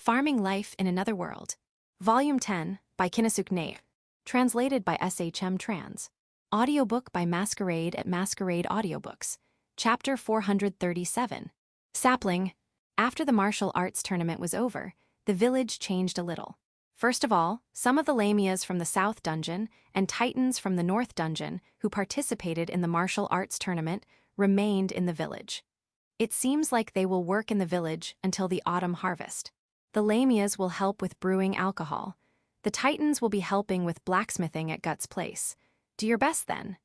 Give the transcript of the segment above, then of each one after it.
Farming Life in Another World. Volume 10 by Kinesuk Nae. Translated by SHM Trans. Audiobook by Masquerade at Masquerade Audiobooks. Chapter 437. Sapling. After the martial arts tournament was over, the village changed a little. First of all, some of the lamias from the South Dungeon and Titans from the North Dungeon who participated in the martial arts tournament remained in the village. It seems like they will work in the village until the autumn harvest. The lamias will help with brewing alcohol. The Titans will be helping with blacksmithing at Gut's place. Do your best then.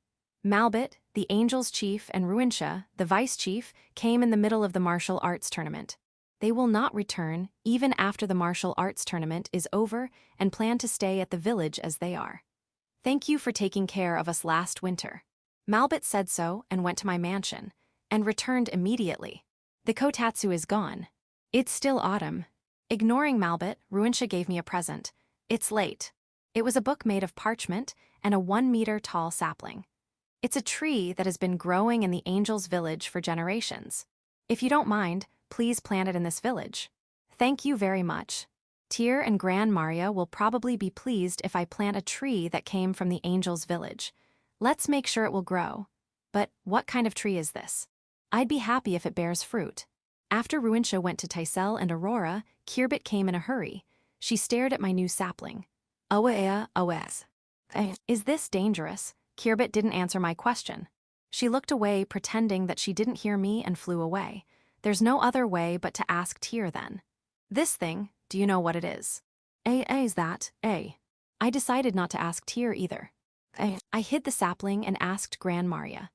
Malbit, the Angels Chief, and Ruinsha, the Vice Chief, came in the middle of the martial arts tournament. They will not return even after the martial arts tournament is over and plan to stay at the village as they are. Thank you for taking care of us last winter. Malbit said so and went to my mansion, and returned immediately. The kotatsu is gone. It's still autumn. Ignoring Malbit, Ruinsha gave me a present. It's late. It was a book made of parchment and a 1-meter-tall sapling. It's a tree that has been growing in the Angels' village for generations. If you don't mind, please plant it in this village. Thank you very much. Tyr and Gran Maria will probably be pleased if I plant a tree that came from the Angels' village. Let's make sure it will grow. But what kind of tree is this? I'd be happy if it bears fruit. After Ruinsha went to Tysel and Aurora, Kirbit came in a hurry. She stared at my new sapling. Oa os. Is this dangerous? Kirbit didn't answer my question. She looked away, pretending that she didn't hear me, and flew away. There's no other way but to ask Tyr then. This thing, do you know what it is? Is that, I decided not to ask Tyr either. I hid the sapling and asked Gran Maria.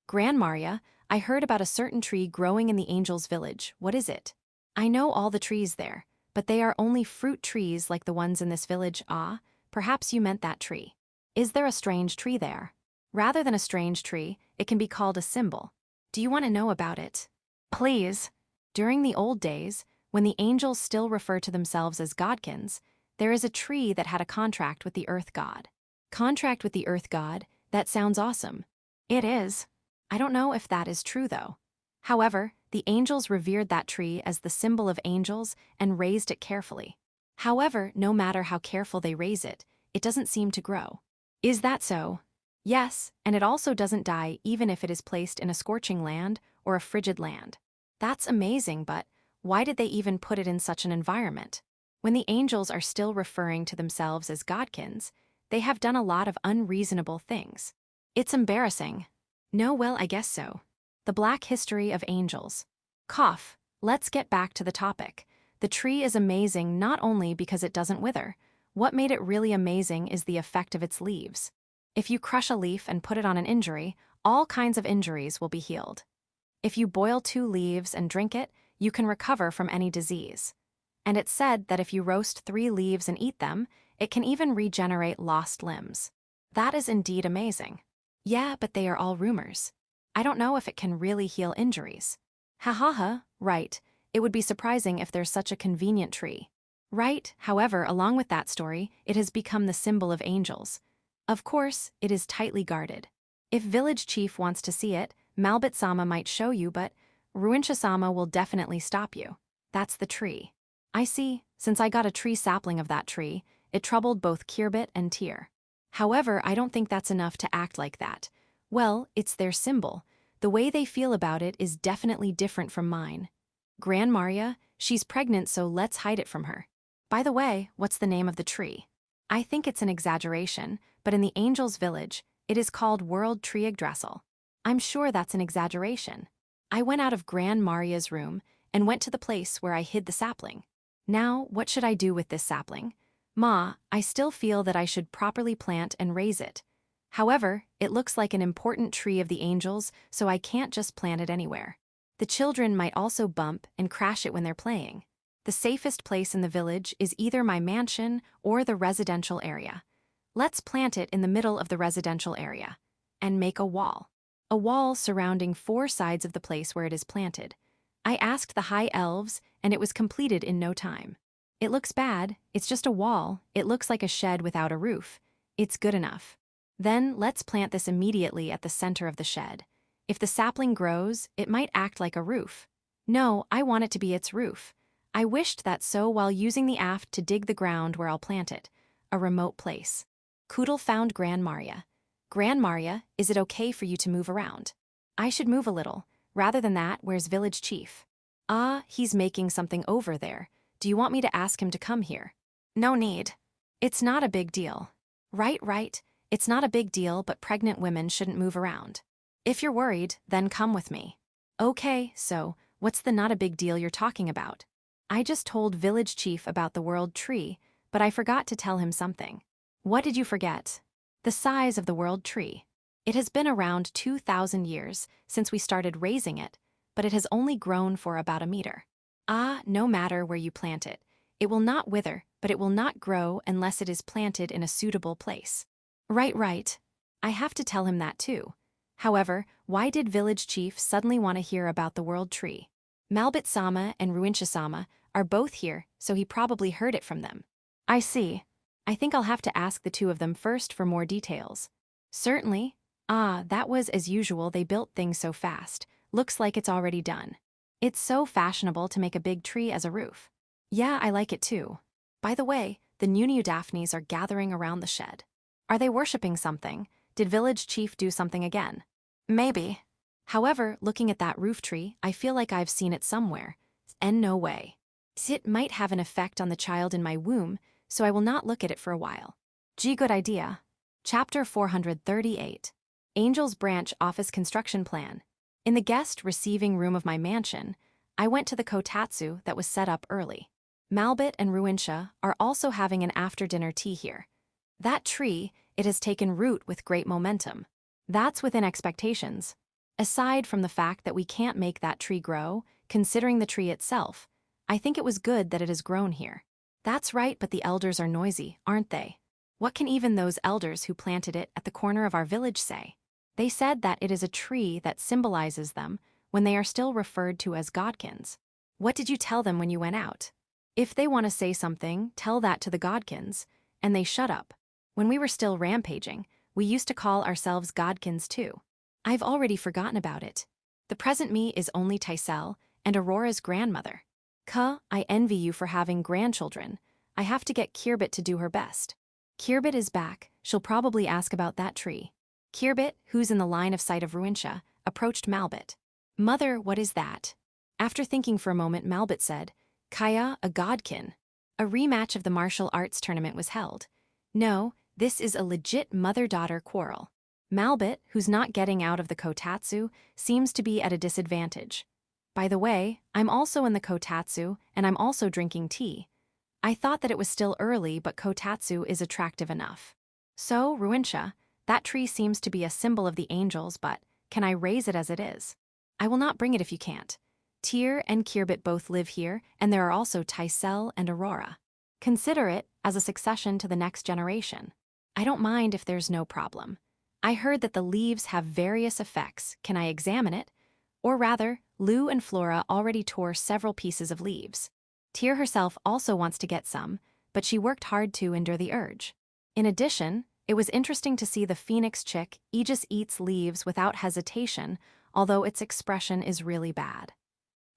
Gran Maria, I heard about a certain tree growing in the Angels' village. What is it? I know all the trees there, but they are only fruit trees like the ones in this village. Ah, perhaps you meant that tree. Is there a strange tree there? Rather than a strange tree, it can be called a symbol. Do you want to know about it? Please. During the old days, when the angels still refer to themselves as godkins, there is a tree that had a contract with the earth god. Contract with the earth god? That sounds awesome. It is. I don't know if that is true though. However, the angels revered that tree as the symbol of angels and raised it carefully. However, no matter how careful they raise it, it doesn't seem to grow. Is that so? Yes, and it also doesn't die even if it is placed in a scorching land or a frigid land. That's amazing, but why did they even put it in such an environment? When the angels are still referring to themselves as godkins, they have done a lot of unreasonable things. It's embarrassing. No, well, I guess so. The Black History of Angels. Cough. Let's get back to the topic. The tree is amazing not only because it doesn't wither. What made it really amazing is the effect of its leaves. If you crush a leaf and put it on an injury, all kinds of injuries will be healed. If you boil 2 leaves and drink it, you can recover from any disease. And it's said that if you roast 3 leaves and eat them, it can even regenerate lost limbs. That is indeed amazing. Yeah, but they are all rumors. I don't know if it can really heal injuries. Ha ha ha, right. It would be surprising if there's such a convenient tree. Right, however, along with that story, it has become the symbol of angels. Of course, it is tightly guarded. If Village Chief wants to see it, Malbit-sama might show you, but Ruinsha-sama will definitely stop you. That's the tree. I see, since I got a tree sapling of that tree, it troubled both Kirbit and Tyr. However, I don't think that's enough to act like that. Well, it's their symbol. The way they feel about it is definitely different from mine. Gran Maria, she's pregnant, so let's hide it from her. By the way, what's the name of the tree? I think it's an exaggeration, but in the Angels' village, it is called World Tree Yggdrasil. I'm sure that's an exaggeration. I went out of Gran Maria's room and went to the place where I hid the sapling. Now, what should I do with this sapling? Ma, I still feel that I should properly plant and raise it. However, it looks like an important tree of the angels, so I can't just plant it anywhere. The children might also bump and crash it when they're playing. The safest place in the village is either my mansion or the residential area. Let's plant it in the middle of the residential area and make a wall. A wall surrounding 4 sides of the place where it is planted. I asked the high elves, and it was completed in no time. It looks bad, it's just a wall, it looks like a shed without a roof. It's good enough. Then let's plant this immediately at the center of the shed. If the sapling grows, it might act like a roof. No, I want it to be its roof. I wished that so while using the aft to dig the ground where I'll plant it, a remote place. Koodle found Gran Maria. Gran Maria, is it okay for you to move around? I should move a little. Rather than that, where's village chief? Ah, he's making something over there. Do you want me to ask him to come here? No need. It's not a big deal. Right. It's not a big deal, but pregnant women shouldn't move around. If you're worried, then come with me. Okay, so, what's the not a big deal you're talking about? I just told village chief about the world tree, but I forgot to tell him something. What did you forget? The size of the world tree. It has been around 2,000 years since we started raising it, but it has only grown for about a meter. Ah, no matter where you plant it. It will not wither, but it will not grow unless it is planted in a suitable place. Right. I have to tell him that too. However, why did village chief suddenly want to hear about the world tree? Malbit-sama and Ruincha-sama are both here, so he probably heard it from them. I see. I think I'll have to ask the two of them first for more details. Certainly. Ah, that was as usual, they built things so fast. Looks like it's already done. It's so fashionable to make a big tree as a roof. Yeah, I like it too. By the way, the Nunu Daphnes are gathering around the shed. Are they worshipping something? Did village chief do something again? Maybe. However, looking at that roof tree, I feel like I've seen it somewhere. And no way. It might have an effect on the child in my womb, so I will not look at it for a while. Gee, good idea. Chapter 438. Angel's Branch Office Construction Plan. In the guest receiving room of my mansion, I went to the kotatsu that was set up early. Malbit and Ruincha are also having an after-dinner tea here. That tree, it has taken root with great momentum. That's within expectations. Aside from the fact that we can't make that tree grow, considering the tree itself, I think it was good that it has grown here. That's right, but the elders are noisy, aren't they? What can even those elders who planted it at the corner of our village say? They said that it is a tree that symbolizes them when they are still referred to as godkins. What did you tell them when you went out? If they want to say something, tell that to the godkins, and they shut up. When we were still rampaging, we used to call ourselves godkins too. I've already forgotten about it. The present me is only Tysel and Aurora's grandmother. I envy you for having grandchildren. I have to get Kirbit to do her best. Kirbit is back. She'll probably ask about that tree. Kirbit, who's in the line of sight of Ruincha, approached Malbit. Mother, what is that? After thinking for a moment, Malbit said, Kaya, a godkin. A rematch of the martial arts tournament was held. No, this is a legit mother-daughter quarrel. Malbit, who's not getting out of the kotatsu, seems to be at a disadvantage. By the way, I'm also in the kotatsu, and I'm also drinking tea. I thought that it was still early, but kotatsu is attractive enough. So, Ruincha, that tree seems to be a symbol of the angels, but can I raise it as it is? I will not bring it if you can't. Tyr and Kirbit both live here, and there are also Tysel and Aurora. Consider it as a succession to the next generation. I don't mind if there's no problem. I heard that the leaves have various effects. Can I examine it? Or rather, Lou and Flora already tore several pieces of leaves. Tyr herself also wants to get some, but she worked hard to endure the urge. In addition, it was interesting to see the phoenix chick Aegis eats leaves without hesitation, although its expression is really bad.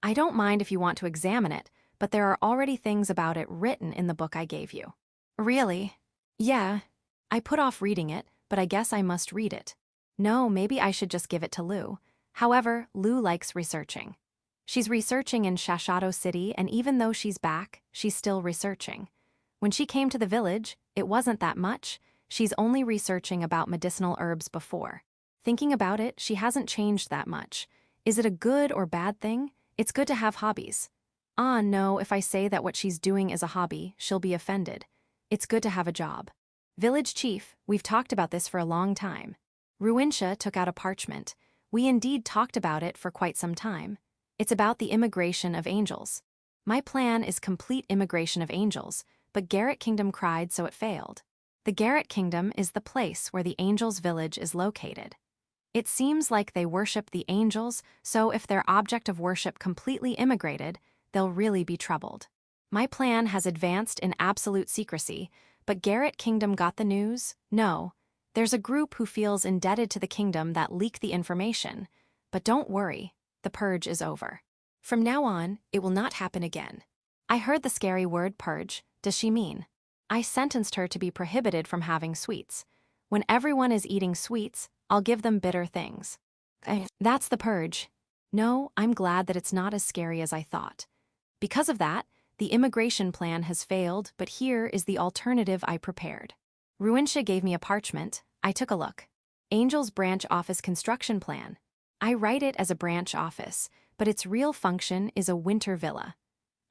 I don't mind if you want to examine it, but there are already things about it written in the book I gave you. Really? Yeah. I put off reading it, but I guess I must read it. No, maybe I should just give it to Lou. However, Lou likes researching. She's researching in Shashato City, and even though she's back, she's still researching. When she came to the village, it wasn't that much. She's only researching about medicinal herbs before. Thinking about it, she hasn't changed that much. Is it a good or bad thing? It's good to have hobbies. Ah, no, if I say that what she's doing is a hobby, she'll be offended. It's good to have a job. Village chief, we've talked about this for a long time. Ruincha took out a parchment. We indeed talked about it for quite some time. It's about the immigration of angels. My plan is complete immigration of angels, but Garrett Kingdom cried so it failed. The Garrett Kingdom is the place where the angels' village is located. It seems like they worship the angels, so if their object of worship completely immigrated, they'll really be troubled. My plan has advanced in absolute secrecy, but Garrett Kingdom got the news? No. There's a group who feels indebted to the kingdom that leaked the information. But don't worry, the purge is over. From now on, it will not happen again. I heard the scary word purge. Does she mean? I sentenced her to be prohibited from having sweets. When everyone is eating sweets, I'll give them bitter things. That's the purge. No, I'm glad that it's not as scary as I thought. Because of that, the immigration plan has failed, but here is the alternative I prepared. Ruinsha gave me a parchment. I took a look. Angel's branch office construction plan. I write it as a branch office, but its real function is a winter villa.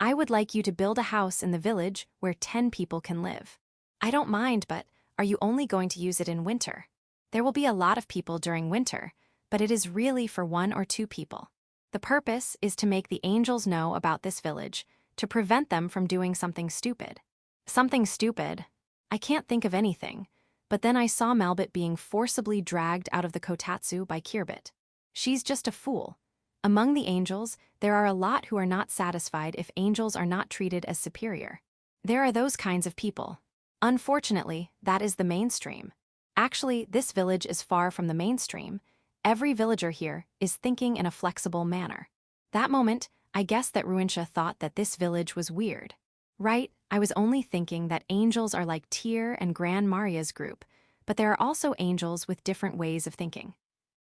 I would like you to build a house in the village where 10 people can live. I don't mind, but are you only going to use it in winter? There will be a lot of people during winter, but it is really for 1 or 2 people. The purpose is to make the angels know about this village, to prevent them from doing something stupid. Something stupid? I can't think of anything, but then I saw Malbit being forcibly dragged out of the kotatsu by Kirbit. She's just a fool. Among the angels, there are a lot who are not satisfied if angels are not treated as superior. There are those kinds of people. Unfortunately, that is the mainstream. Actually, this village is far from the mainstream. Every villager here is thinking in a flexible manner. That moment, I guessed that Ruinsha thought that this village was weird. Right, I was only thinking that angels are like Tyr and Gran Maria's group, but there are also angels with different ways of thinking.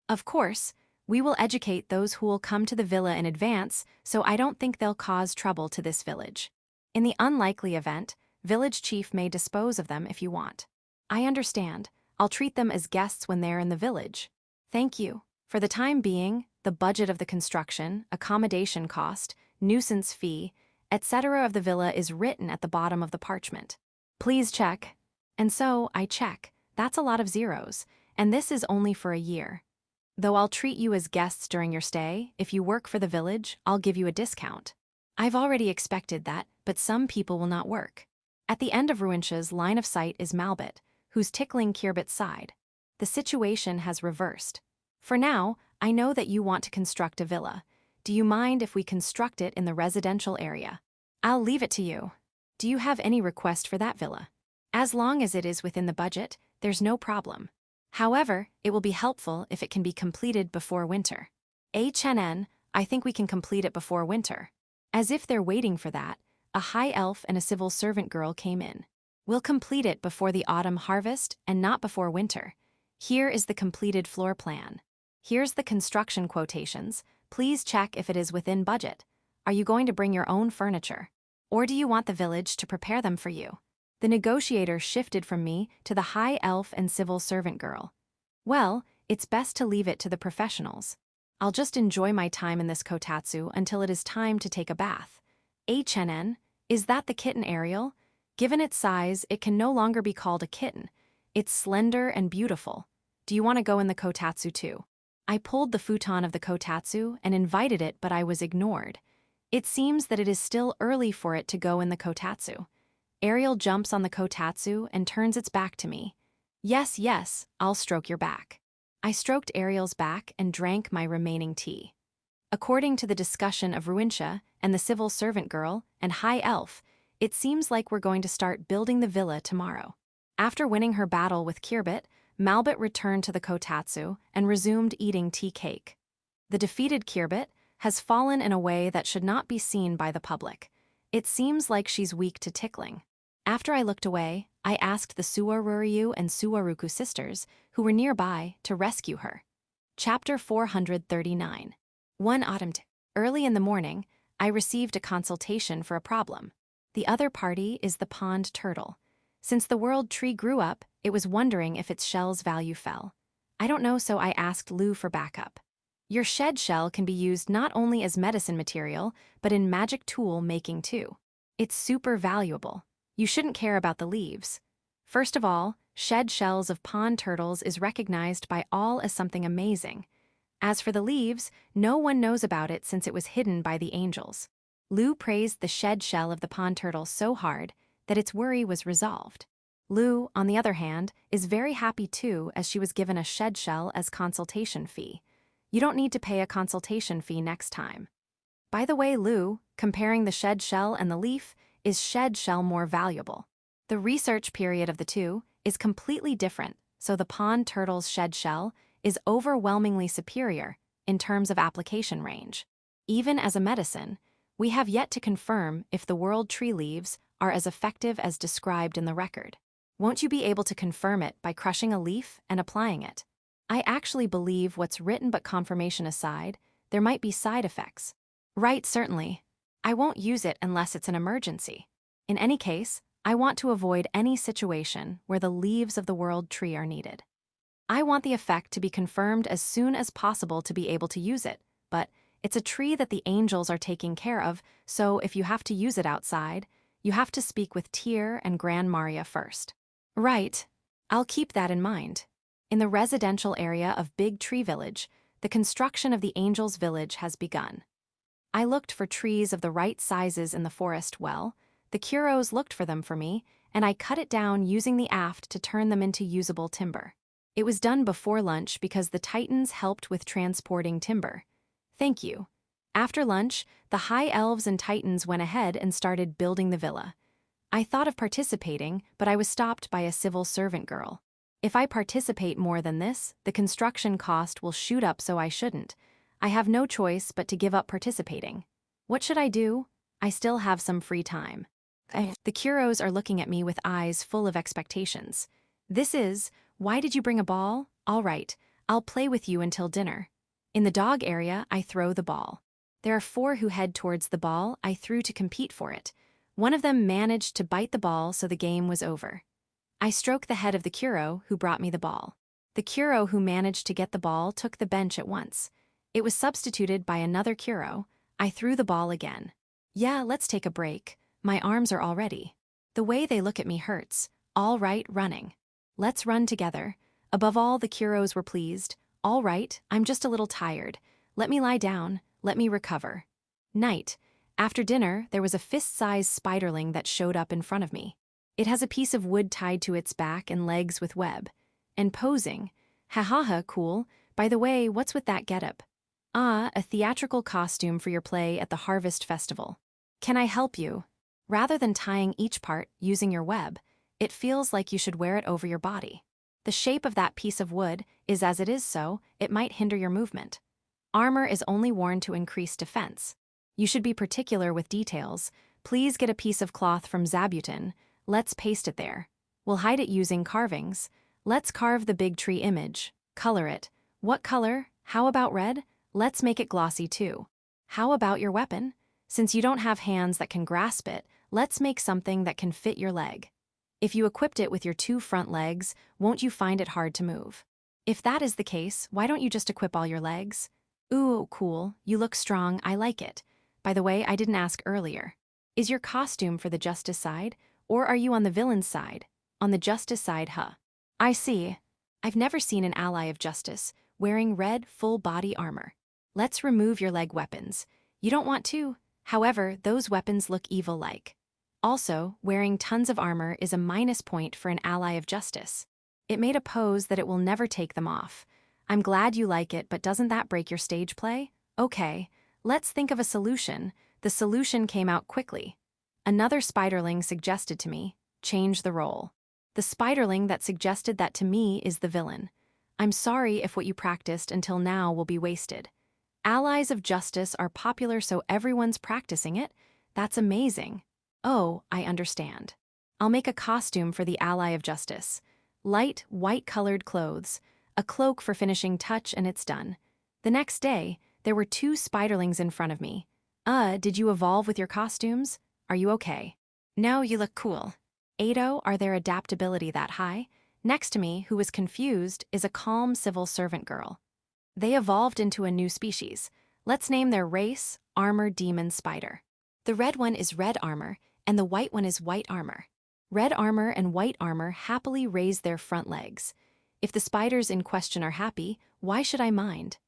Of course, we will educate those who will come to the villa in advance, so I don't think they'll cause trouble to this village. In the unlikely event, village chief may dispose of them if you want. I understand. I'll treat them as guests when they're in the village. Thank you. For the time being, the budget of the construction, accommodation cost, nuisance fee, etc. of the villa is written at the bottom of the parchment. Please check. And so, I check. That's a lot of zeros, and this is only for a year. Though I'll treat you as guests during your stay, if you work for the village, I'll give you a discount. I've already expected that, but some people will not work. At the end of Ruinsha's line of sight is Malbit, who's tickling Kirbit's side. The situation has reversed. For now, I know that you want to construct a villa. Do you mind if we construct it in the residential area? I'll leave it to you. Do you have any request for that villa? As long as it is within the budget, there's no problem. However, it will be helpful if it can be completed before winter. HNN, I think we can complete it before winter. As if they're waiting for that, a high elf and a civil servant girl came in. We'll complete it before the autumn harvest and not before winter. Here is the completed floor plan. Here's the construction quotations. Please check if it is within budget. Are you going to bring your own furniture? Or do you want the village to prepare them for you? The negotiator shifted from me to the high elf and civil servant girl. Well, it's best to leave it to the professionals. I'll just enjoy my time in this kotatsu until it is time to take a bath. HNN, is that the kitten Ariel? Given its size, it can no longer be called a kitten. It's slender and beautiful. Do you want to go in the kotatsu too? I pulled the futon of the kotatsu and invited it, but I was ignored. It seems that it is still early for it to go in the kotatsu. Ariel jumps on the kotatsu and turns its back to me. Yes, yes, I'll stroke your back. I stroked Ariel's back and drank my remaining tea. According to the discussion of Ruinsha and the civil servant girl and high elf, it seems like we're going to start building the villa tomorrow. After winning her battle with Kirbit, Malbit returned to the kotatsu and resumed eating tea cake. The defeated Kirbit has fallen in a way that should not be seen by the public. It seems like she's weak to tickling. After I looked away, I asked the Suwaruryu and Suwaruku sisters, who were nearby, to rescue her. Chapter 439. One autumn, early in the morning, I received a consultation for a problem. The other party is the pond turtle. Since the world tree grew up, it was wondering if its shell's value fell. I don't know, so I asked Lou for backup. Your shed shell can be used not only as medicine material, but in magic tool making too. It's super valuable. You shouldn't care about the leaves. First of all, shed shells of pond turtles is recognized by all as something amazing. As for the leaves, no one knows about it since it was hidden by the angels. Lou praised the shed shell of the pond turtle so hard that its worry was resolved. Lou, on the other hand, is very happy too, as she was given a shed shell as consultation fee. You don't need to pay a consultation fee next time. By the way, Lou, comparing the shed shell and the leaf, is shed shell more valuable? The research period of the two is completely different, so the pond turtle's shed shell is overwhelmingly superior in terms of application range. Even as a medicine, We have yet to confirm if the world tree leaves are as effective as described in the record. Won't you be able to confirm it by crushing a leaf and applying it? I actually believe what's written, but confirmation aside, there might be side effects. Right, certainly. I won't use it unless it's an emergency. In any case, I want to avoid any situation where the leaves of the world tree are needed. I want the effect to be confirmed as soon as possible to be able to use it, but it's a tree that the angels are taking care of, so if you have to use it outside, you have to speak with Tyr and Gran Maria first. Right. I'll keep that in mind. In the residential area of Big Tree Village, the construction of the Angels' Village has begun. I looked for trees of the right sizes in the forest well, the Kuros looked for them for me, and I cut it down using the aft to turn them into usable timber. It was done before lunch because the Titans helped with transporting timber. Thank you. After lunch, the High Elves and Titans went ahead and started building the villa. I thought of participating, but I was stopped by a civil servant girl. If I participate more than this, the construction cost will shoot up, so I shouldn't. I have no choice but to give up participating. What should I do? I still have some free time. The Kuros are looking at me with eyes full of expectations. Why did you bring a ball? All right, I'll play with you until dinner. In the dog area, I throw the ball. There are 4 who head towards the ball I threw to compete for it. One of them managed to bite the ball, so the game was over. I stroke the head of the Kuro who brought me the ball. The Kuro who managed to get the ball took the bench at once. It was substituted by another Kuro. I threw the ball again. Yeah, let's take a break. My arms are all ready. The way they look at me hurts. All right, running. Let's run together. Above all, the Kuros were pleased. All right, I'm just a little tired. Let me lie down. Let me recover. Night. After dinner, there was a fist-sized spiderling that showed up in front of me. It has a piece of wood tied to its back and legs with web. And posing. Ha ha ha, cool. By the way, what's with that getup? Ah, a theatrical costume for your play at the Harvest Festival. Can I help you? Rather than tying each part using your web, it feels like you should wear it over your body. The shape of that piece of wood is as it is, so it might hinder your movement. Armor is only worn to increase defense. You should be particular with details. Please get a piece of cloth from Zabuton. Let's paste it there. We'll hide it using carvings. Let's carve the big tree image. Color it. What color? How about red? Let's make it glossy too. How about your weapon? Since you don't have hands that can grasp it, let's make something that can fit your leg. If you equipped it with your 2 front legs, won't you find it hard to move? If that is the case, why don't you just equip all your legs? Ooh, cool. You look strong. I like it. By the way, I didn't ask earlier. Is your costume for the justice side, or are you on the villain's side? On the justice side, huh? I see. I've never seen an ally of justice wearing red full-body armor. Let's remove your leg weapons. You don't want to. However, those weapons look evil-like. Also, wearing tons of armor is a minus point for an ally of justice. It made a pose that it will never take them off. I'm glad you like it, but doesn't that break your stage play? Okay, let's think of a solution. The solution came out quickly. Another spiderling suggested to me, change the role. The spiderling that suggested that to me is the villain. I'm sorry if what you practiced until now will be wasted. Allies of justice are popular, so everyone's practicing it. That's amazing. Oh, I understand. I'll make a costume for the ally of justice. Light, white-colored clothes, a cloak for finishing touch, and it's done. The next day, there were 2 spiderlings in front of me. Did you evolve with your costumes? Are you okay? No, you look cool. Ado, are their adaptability that high? Next to me, who was confused, is a calm civil servant girl. They evolved into a new species. Let's name their race Armor Demon Spider. The red one is red armor, and the white one is white armor. Red armor and white armor happily raise their front legs. If the spiders in question are happy, why should I mind?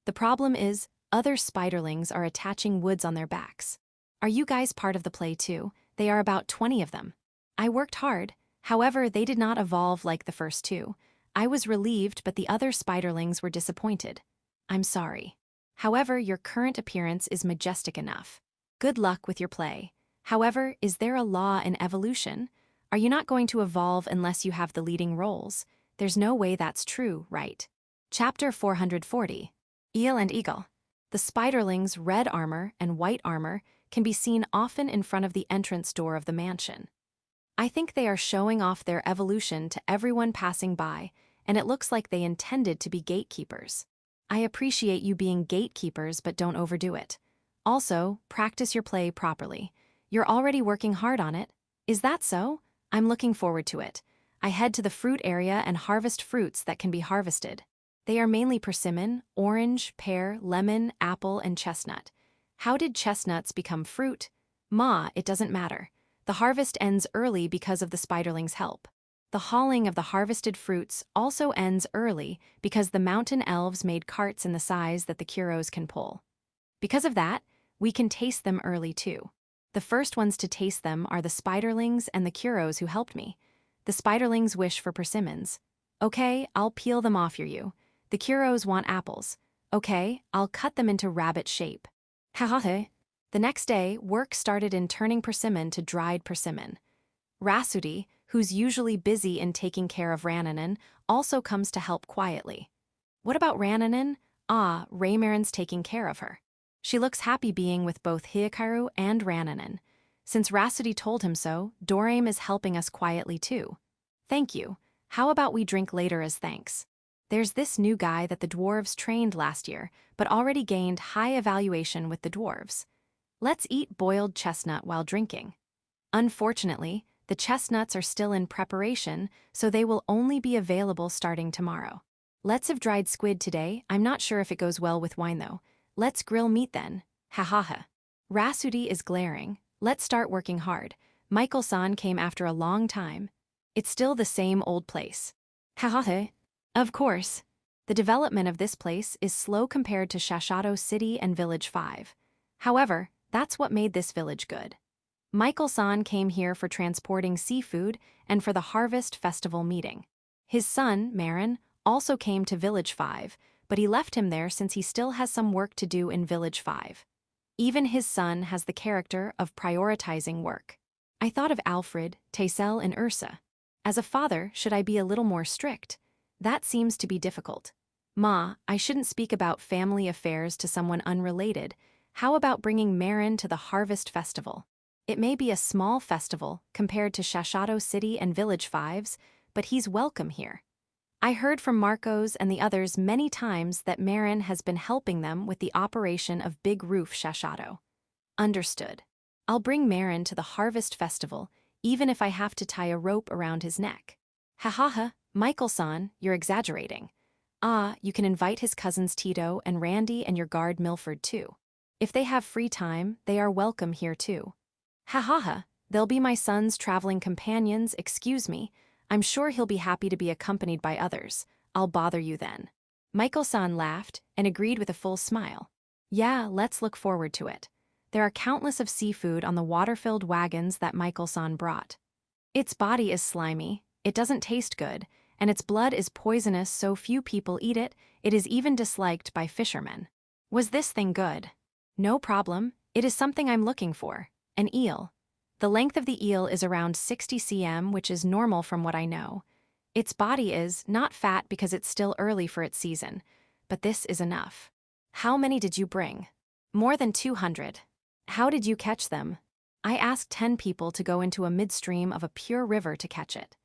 The problem is, other spiderlings are attaching woods on their backs. Are you guys part of the play too? They are about 20 of them. I worked hard. However, they did not evolve like the first 2. I was relieved, but the other spiderlings were disappointed. I'm sorry. However, your current appearance is majestic enough. Good luck with your play. However, is there a law in evolution? Are you not going to evolve unless you have the leading roles? There's no way that's true, right? Chapter 440. Eel and Eagle. The spiderlings' red armor and white armor can be seen often in front of the entrance door of the mansion. I think they are showing off their evolution to everyone passing by, and it looks like they intended to be gatekeepers. I appreciate you being gatekeepers, but don't overdo it. Also, practice your play properly. You're already working hard on it. Is that so? I'm looking forward to it. I head to the fruit area and harvest fruits that can be harvested. They are mainly persimmon, orange, pear, lemon, apple, and chestnut. How did chestnuts become fruit? It doesn't matter. The harvest ends early because of the spiderling's help. The hauling of the harvested fruits also ends early because the mountain elves made carts in the size that the Kuros can pull. Because of that, we can taste them early too. The first ones to taste them are the spiderlings and the Kuros who helped me. The spiderlings wish for persimmons. Okay, I'll peel them off you. The Kuros want apples. Okay, I'll cut them into rabbit shape. Hahaha. The next day, work started in turning persimmon to dried persimmon. Rasudi, who's usually busy in taking care of Rananen, also comes to help quietly. What about Rananen? Raymarin's taking care of her. She looks happy being with both Hikaru and Rananen. Since Rasudi told him so, Dorame is helping us quietly too. Thank you. How about we drink later as thanks? There's this new guy that the dwarves trained last year, but already gained high evaluation with the dwarves. Let's eat boiled chestnut while drinking. Unfortunately, the chestnuts are still in preparation, so they will only be available starting tomorrow. Let's have dried squid today. I'm not sure if it goes well with wine though. Let's grill meat then. Hahaha. Rasudi is glaring. Let's start working hard. Michael-san came after a long time. It's still the same old place. Hahaha. Of course. The development of this place is slow compared to Shashato City and Village 5. However, that's what made this village good. Michael-san came here for transporting seafood and for the Harvest Festival meeting. His son, Marin, also came to Village 5, but he left him there since he still has some work to do in Village 5. Even his son has the character of prioritizing work. I thought of Alfred, Taisel, and Ursa. As a father, should I be a little more strict? That seems to be difficult. I shouldn't speak about family affairs to someone unrelated. How about bringing Marin to the Harvest Festival? It may be a small festival compared to Shashato City and Village 5's, but he's welcome here. I heard from Marcos and the others many times that Marin has been helping them with the operation of Big Roof Shashato. Understood. I'll bring Marin to the Harvest Festival, even if I have to tie a rope around his neck. Hahaha, Michael-san, you're exaggerating. You can invite his cousins Tito and Randy and your guard Milford too. If they have free time, they are welcome here too. Hahaha, they'll be my son's traveling companions, excuse me. I'm sure he'll be happy to be accompanied by others. I'll bother you then. Michael-san laughed and agreed with a full smile. Yeah, let's look forward to it. There are countless of seafood on the water-filled wagons that Michael-san brought. Its body is slimy, it doesn't taste good, and its blood is poisonous so few people eat it, it is even disliked by fishermen. Was this thing good? No problem, it is something I'm looking for. An eel. The length of the eel is around 60 cm, which is normal from what I know. Its body is not fat because it's still early for its season, but this is enough. How many did you bring? More than 200. How did you catch them? I asked 10 people to go into a midstream of a pure river to catch it.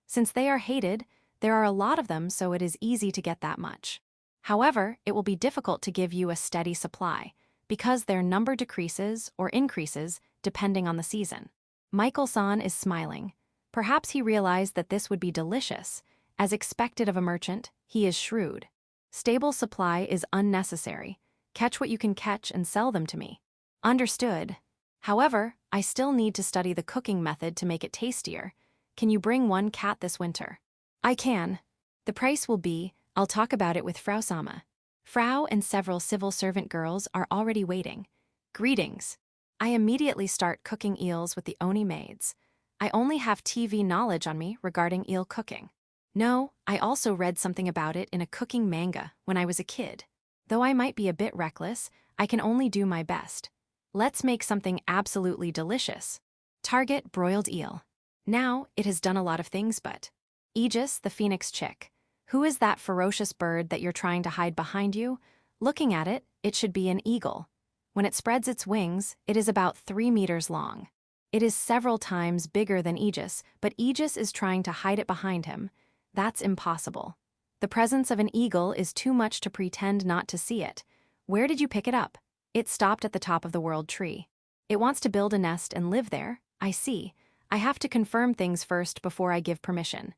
Since they are hated, there are a lot of them, so it is easy to get that much. However, it will be difficult to give you a steady supply, because their number decreases or increases depending on the season. Michael-san is smiling. Perhaps he realized that this would be delicious. As expected of a merchant, he is shrewd. Stable supply is unnecessary. Catch what you can catch and sell them to me. Understood. However, I still need to study the cooking method to make it tastier. Can you bring one cat this winter? I can. The price will be, I'll talk about it with Frau Sama. Frau and several civil servant girls are already waiting. Greetings. I immediately start cooking eels with the Oni maids. I only have TV knowledge on me regarding eel cooking. No, I also read something about it in a cooking manga when I was a kid. Though I might be a bit reckless, I can only do my best. Let's make something absolutely delicious. Target broiled eel. Now, it has done a lot of things but... Aegis, the phoenix chick. Who is that ferocious bird that you're trying to hide behind you? Looking at it, it should be an eagle. When it spreads its wings, it is about 3 meters long. It is several times bigger than Aegis, but Aegis is trying to hide it behind him. That's impossible. The presence of an eagle is too much to pretend not to see it. Where did you pick it up? It stopped at the top of the world tree. It wants to build a nest and live there. I see. I have to confirm things first before I give permission.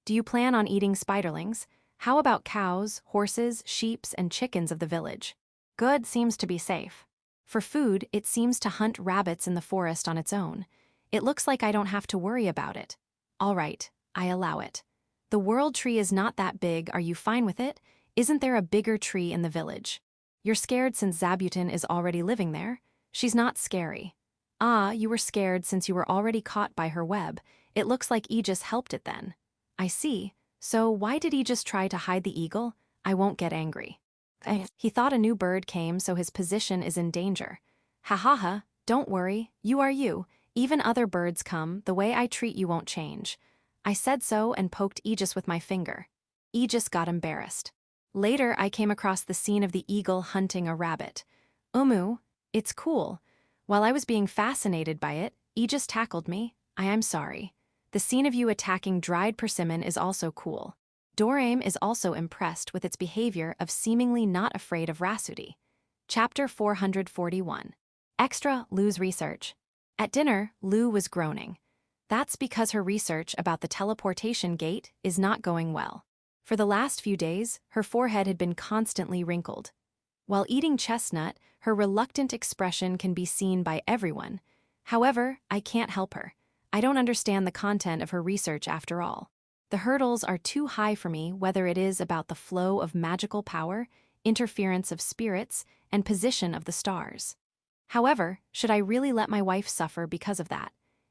Do you plan on eating spiderlings? How about cows, horses, sheep, and chickens of the village? Good seems to be safe. For food, it seems to hunt rabbits in the forest on its own. It looks like I don't have to worry about it. All right, I allow it. The world tree is not that big, are you fine with it? Isn't there a bigger tree in the village? You're scared since Zabuton is already living there? She's not scary. Ah, you were scared since you were already caught by her web. It looks like Aegis helped it then. I see. So why did Aegis try to hide the eagle? I won't get angry. He thought a new bird came, so his position is in danger. Ha ha ha, don't worry, you are you. Even other birds come, the way I treat you won't change. I said so and poked Aegis with my finger. Aegis got embarrassed. Later, I came across the scene of the eagle hunting a rabbit. It's cool. While I was being fascinated by it, Aegis tackled me. I am sorry. The scene of you attacking dried persimmon is also cool. Dorame is also impressed with its behavior of seemingly not afraid of Rhapsody. Chapter 441. Extra Lou's research. At dinner, Lou was groaning. That's because her research about the teleportation gate is not going well. For the last few days, her forehead had been constantly wrinkled. While eating chestnut, her reluctant expression can be seen by everyone. However, I can't help her. I don't understand the content of her research after all. The hurdles are too high for me, whether it is about the flow of magical power, interference of spirits, and position of the stars. However, should I really let my wife suffer because of that?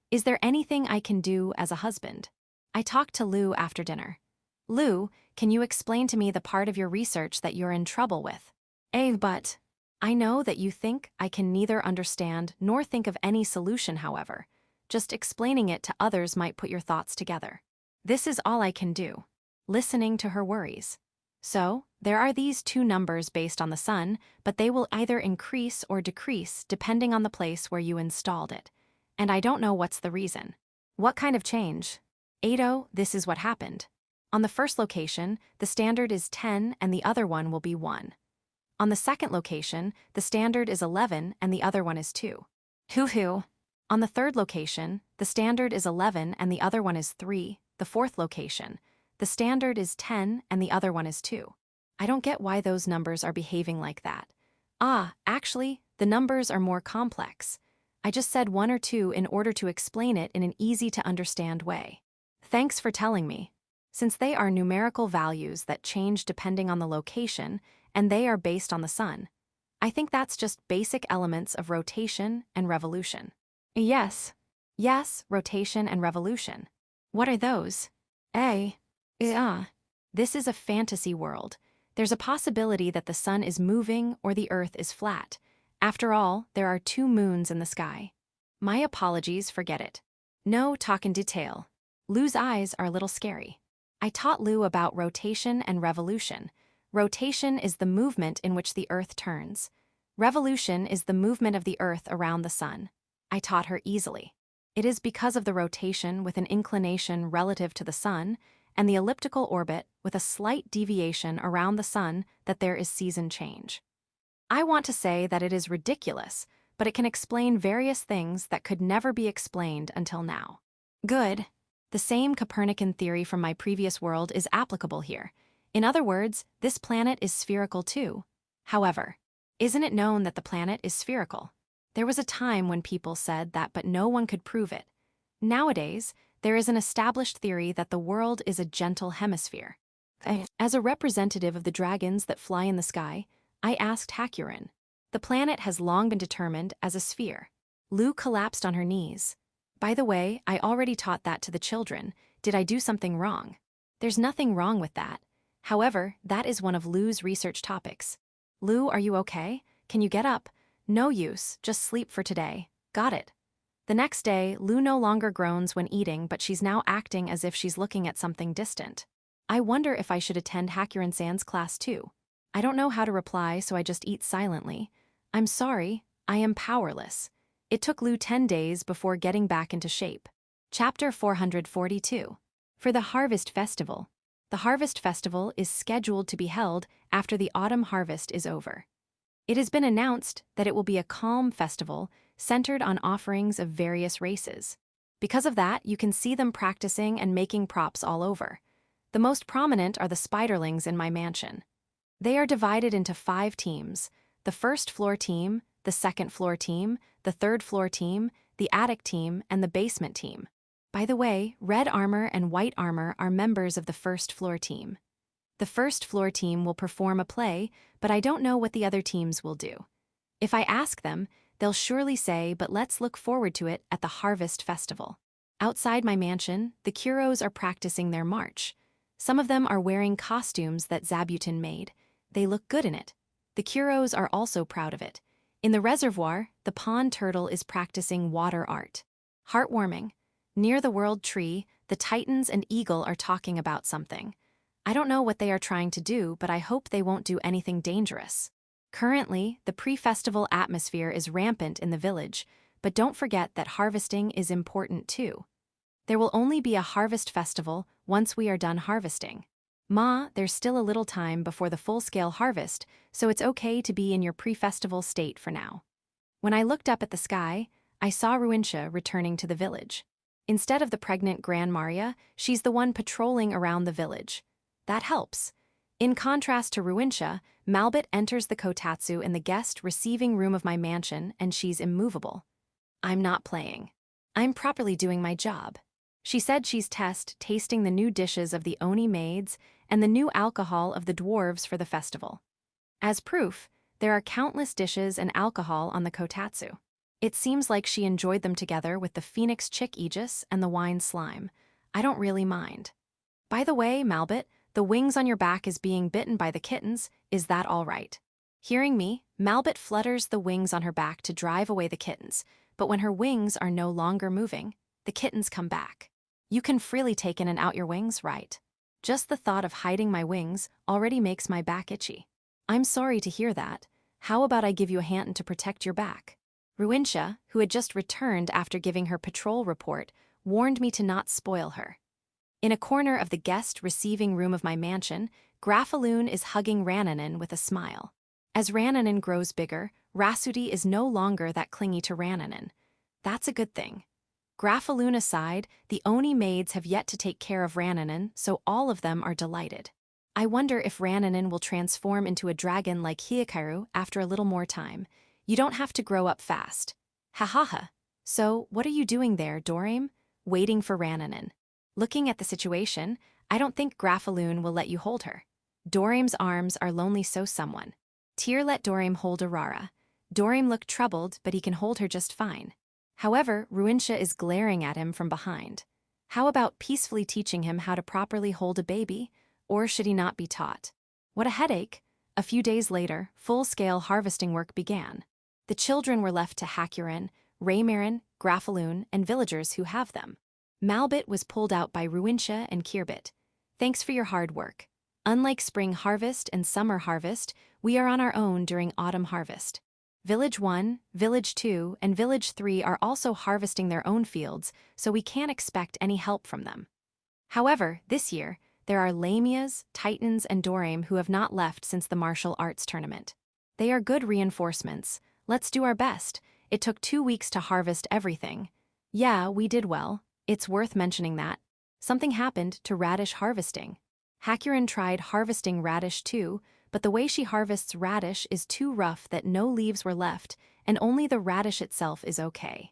Is there anything I can do as a husband? I talked to Lou after dinner. Lou, can you explain to me the part of your research that you're in trouble with? But I know that you think I can neither understand nor think of any solution, however. Just explaining it to others might put your thoughts together. This is all I can do. Listening to her worries. So, there are these two numbers based on the sun, but they will either increase or decrease depending on the place where you installed it. And I don't know what's the reason. What kind of change? This is what happened. On the first location, the standard is 10 and the other one will be 1. On the second location, the standard is 11 and the other one is 2. Hoo-hoo. On the third location, the standard is 11 and the other one is 3. The fourth location, the standard is 10 and the other one is 2. I don't get why those numbers are behaving like that. Actually, the numbers are more complex. I just said 1 or 2 in order to explain it in an easy-to-understand way. Thanks for telling me. Since they are numerical values that change depending on the location, and they are based on the sun, I think that's just basic elements of rotation and revolution. Yes, rotation and revolution. What are those? This is a fantasy world. There's a possibility that the sun is moving or the earth is flat. After all, there are 2 moons in the sky. My apologies, forget it. No talk in detail. Lou's eyes are a little scary. I taught Lou about rotation and revolution. Rotation is the movement in which the earth turns. Revolution is the movement of the earth around the sun. I taught her easily. It is because of the rotation with an inclination relative to the sun and the elliptical orbit with a slight deviation around the sun that there is season change. I want to say that it is ridiculous, but it can explain various things that could never be explained until now. Good. The same Copernican theory from my previous world is applicable here. In other words, this planet is spherical too. However, isn't it known that the planet is spherical? There was a time when people said that, but no one could prove it. Nowadays, there is an established theory that the world is a gentle hemisphere. As a representative of the dragons that fly in the sky, I asked Hakurin. The planet has long been determined as a sphere. Lou collapsed on her knees. By the way, I already taught that to the children. Did I do something wrong? There's nothing wrong with that. However, that is one of Lou's research topics. Lou, are you okay? Can you get up? No use, just sleep for today. Got it. The next day, Lou no longer groans when eating, but she's now acting as if she's looking at something distant. I wonder if I should attend Hakurin-san's class too. I don't know how to reply, so I just eat silently. I'm sorry, I am powerless. It took Lu 10 days before getting back into shape. Chapter 442. For the Harvest Festival. The Harvest Festival is scheduled to be held after the autumn harvest is over. It has been announced that it will be a calm festival centered on offerings of various races. Because of that, you can see them practicing and making props all over. The most prominent are the spiderlings in my mansion. They are divided into 5 teams: the first floor team, the second floor team, the third floor team, the attic team, and the basement team. By the way, red armor and white armor are members of the first floor team. The first floor team will perform a play, but I don't know what the other teams will do. If I ask them, they'll surely say, but let's look forward to it at the Harvest Festival. Outside my mansion, the Kuros are practicing their march. Some of them are wearing costumes that Zabuton made. They look good in it. The Kuros are also proud of it. In the reservoir, the pond turtle is practicing water art. Heartwarming. Near the world tree, the Titans and Eagle are talking about something. I don't know what they are trying to do, but I hope they won't do anything dangerous. Currently, the pre-festival atmosphere is rampant in the village, but don't forget that harvesting is important too. There will only be a harvest festival once we are done harvesting. Ma, there's still a little time before the full-scale harvest, so it's okay to be in your pre-festival state for now. When I looked up at the sky, I saw Ruintia returning to the village. Instead of the pregnant Gran Maria, she's the one patrolling around the village. That helps. In contrast to Ruintia, Malbit enters the kotatsu in the guest receiving room of my mansion, and she's immovable. I'm not playing. I'm properly doing my job. She said she's tasting the new dishes of the Oni maids and the new alcohol of the dwarves for the festival. As proof, there are countless dishes and alcohol on the kotatsu. It seems like she enjoyed them together with the phoenix chick aegis and the wine slime. I don't really mind. By the way, Malbit, the wings on your back is being bitten by the kittens. Is that all right? Hearing me, Malbit flutters the wings on her back to drive away the kittens, but when her wings are no longer moving, the kittens come back. You can freely take in and out your wings, right? Just the thought of hiding my wings already makes my back itchy. I'm sorry to hear that. How about I give you a hand to protect your back? Ruintia, who had just returned after giving her patrol report, warned me to not spoil her. In a corner of the guest receiving room of my mansion, Grafaloon is hugging Rananen with a smile. As Rananen grows bigger, Rasuti is no longer that clingy to Rananen. That's a good thing. Grafaloon aside, the Oni maids have yet to take care of Rananen, so all of them are delighted. I wonder if Rananen will transform into a dragon like Hyakaru after a little more time. You don't have to grow up fast. Ha ha ha. So, what are you doing there, Dorame? Waiting for Rananen. Looking at the situation, I don't think Grafaloon will let you hold her. Dorame's arms are lonely, so someone. Tyr let Dorame hold Aurora. Dorame looked troubled, but he can hold her just fine. However, Ruintia is glaring at him from behind. How about peacefully teaching him how to properly hold a baby? Or should he not be taught? What a headache. A few days later, full-scale harvesting work began. The children were left to Hakurin, Raymarin, Grafaloon, and villagers who have them. Malbit was pulled out by Ruintia and Kirbit. Thanks for your hard work. Unlike spring harvest and summer harvest, we are on our own during autumn harvest. Village 1, Village 2, and Village 3 are also harvesting their own fields, so we can't expect any help from them. However, this year, there are Lamias, Titans, and Dorame who have not left since the martial arts tournament. They are good reinforcements. Let's do our best. It took 2 weeks to harvest everything. Yeah, we did well. It's worth mentioning that. Something happened to radish harvesting. Hakurin tried harvesting radish too, but the way she harvests radish is too rough that no leaves were left, and only the radish itself is okay.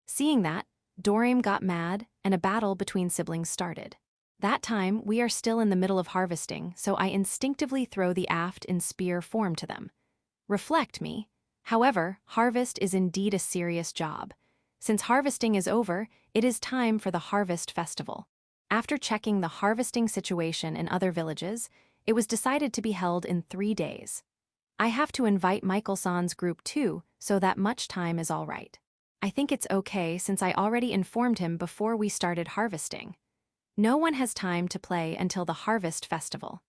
Seeing that, Dorame got mad, and a battle between siblings started. That time, we are still in the middle of harvesting, so I instinctively throw the aft in spear form to them. Reflect me. However, harvest is indeed a serious job. Since harvesting is over, it is time for the Harvest Festival. After checking the harvesting situation in other villages, it was decided to be held in 3 days. I have to invite Michael-san's group too, so that much time is all right. I think it's okay since I already informed him before we started harvesting. No one has time to play until the Harvest Festival.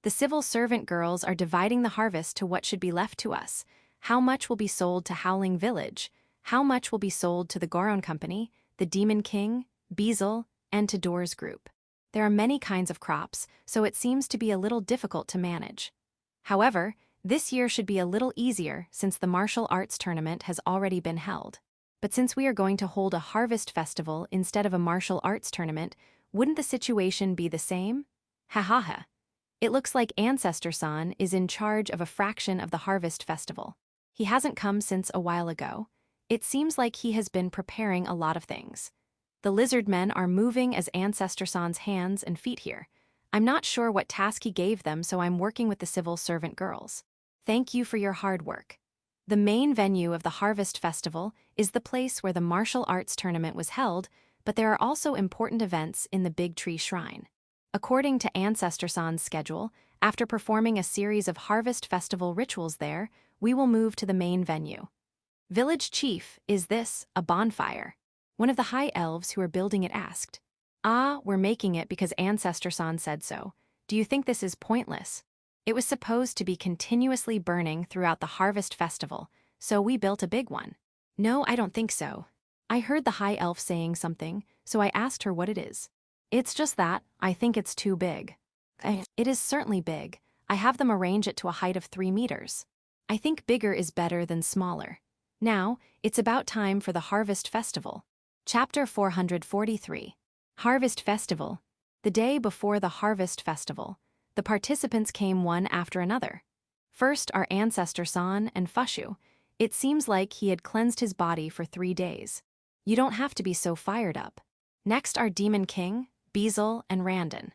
The civil servant girls are dividing the harvest to what should be left to us. How much will be sold to Howling Village? How much will be sold to the Goron Company, the Demon King, Beazle, and to Doors Group? There are many kinds of crops, so it seems to be a little difficult to manage. However, this year should be a little easier since the martial arts tournament has already been held. But since we are going to hold a harvest festival instead of a martial arts tournament, wouldn't the situation be the same? Ha ha ha. It looks like Ancestor-san is in charge of a fraction of the harvest festival. He hasn't come since a while ago. It seems like he has been preparing a lot of things. The lizard men are moving as Ancestor-san's hands and feet here. I'm not sure what task he gave them, so I'm working with the civil servant girls. Thank you for your hard work. The main venue of the Harvest Festival is the place where the martial arts tournament was held, but there are also important events in the Big Tree Shrine. According to Ancestor-san's schedule, after performing a series of Harvest Festival rituals there, we will move to the main venue. Village Chief, is this a bonfire? One of the high elves who are building it asked. Ah, we're making it because Ancestor-san said so. Do you think this is pointless? It was supposed to be continuously burning throughout the Harvest Festival, so we built a big one. No, I don't think so. I heard the high elf saying something, so I asked her what it is. It's just that, I think it's too big. It is certainly big. I have them arrange it to a height of 3 meters. I think bigger is better than smaller. Now, it's about time for the Harvest Festival. Chapter 443. Harvest Festival. The day before the Harvest Festival, the participants came one after another. First our Ancestor-san and Fushu. It seems like he had cleansed his body for 3 days. You don't have to be so fired up. Next our Demon King, Beazle, and Randon.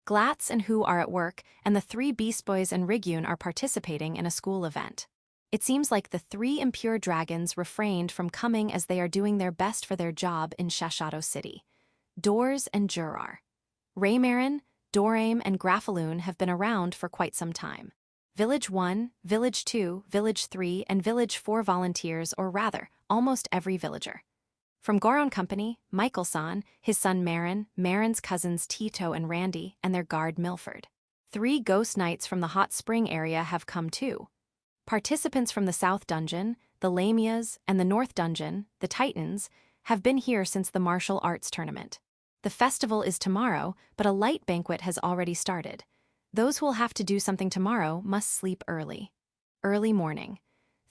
Glatz and Hu are at work, and the 3 Beast Boys and Rigyun are participating in a school event. It seems like the 3 impure dragons refrained from coming as they are doing their best for their job in Shashato City. Doors and Jurar. Raymarin, Doraim, and Graphaloon have been around for quite some time. Village 1, Village 2, Village 3, and Village 4 volunteers, or rather, almost every villager. From Goron Company, Michael-san, his son Marin, Marin's cousins Tito and Randy, and their guard Milford. 3 ghost knights from the hot spring area have come too. Participants from the South Dungeon, the Lamias, and the North Dungeon, the Titans, have been here since the martial arts tournament. The festival is tomorrow, but a light banquet has already started. Those who will have to do something tomorrow must sleep early. Early morning.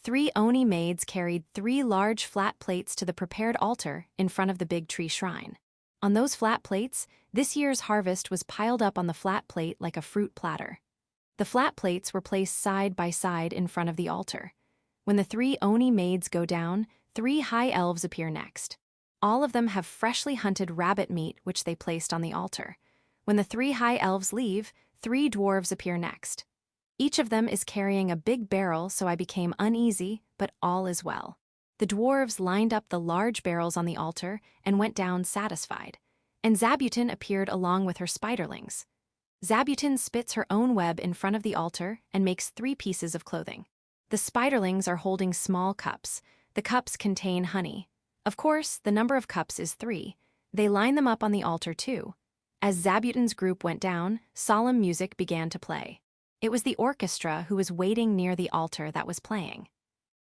3 Oni maids carried 3 large flat plates to the prepared altar in front of the Big Tree Shrine. On those flat plates, this year's harvest was piled up on the flat plate like a fruit platter. The flat plates were placed side by side in front of the altar. When the 3 Oni maids go down, 3 high elves appear next. All of them have freshly hunted rabbit meat which they placed on the altar. When the 3 high elves leave, 3 dwarves appear next. Each of them is carrying a big barrel, so I became uneasy, but all is well. The dwarves lined up the large barrels on the altar and went down satisfied. And Zabutin appeared along with her spiderlings. Zabutin spits her own web in front of the altar and makes 3 pieces of clothing. The spiderlings are holding small cups. The cups contain honey. Of course, the number of cups is 3. They line them up on the altar too. As Zabutin's group went down, solemn music began to play. It was the orchestra who was waiting near the altar that was playing.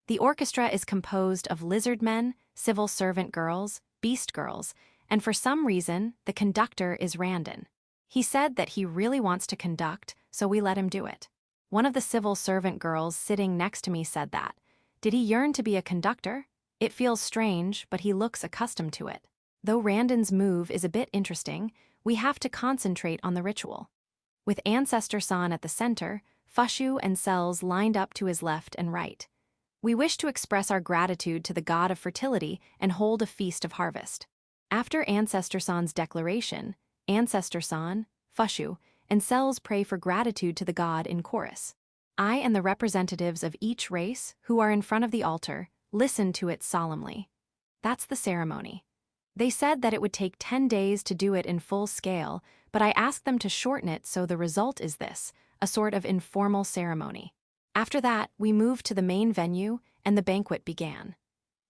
The orchestra is composed of lizard men, civil servant girls, beast girls, and for some reason, the conductor is Randon. He said that he really wants to conduct, so we let him do it. One of the civil servant girls sitting next to me said that. Did he yearn to be a conductor? It feels strange, but he looks accustomed to it. Though Randon's move is a bit interesting, we have to concentrate on the ritual. With Ancestor-san at the center, Fushu and Cells lined up to his left and right. We wish to express our gratitude to the god of fertility and hold a feast of harvest. After Ancestor-san's declaration, Ancestor-san, Fushu, and Cells pray for gratitude to the god in chorus. I and the representatives of each race, who are in front of the altar, listen to it solemnly. That's the ceremony. They said that it would take 10 days to do it in full scale, but I asked them to shorten it, so the result is this, a sort of informal ceremony. After that, we moved to the main venue, and the banquet began.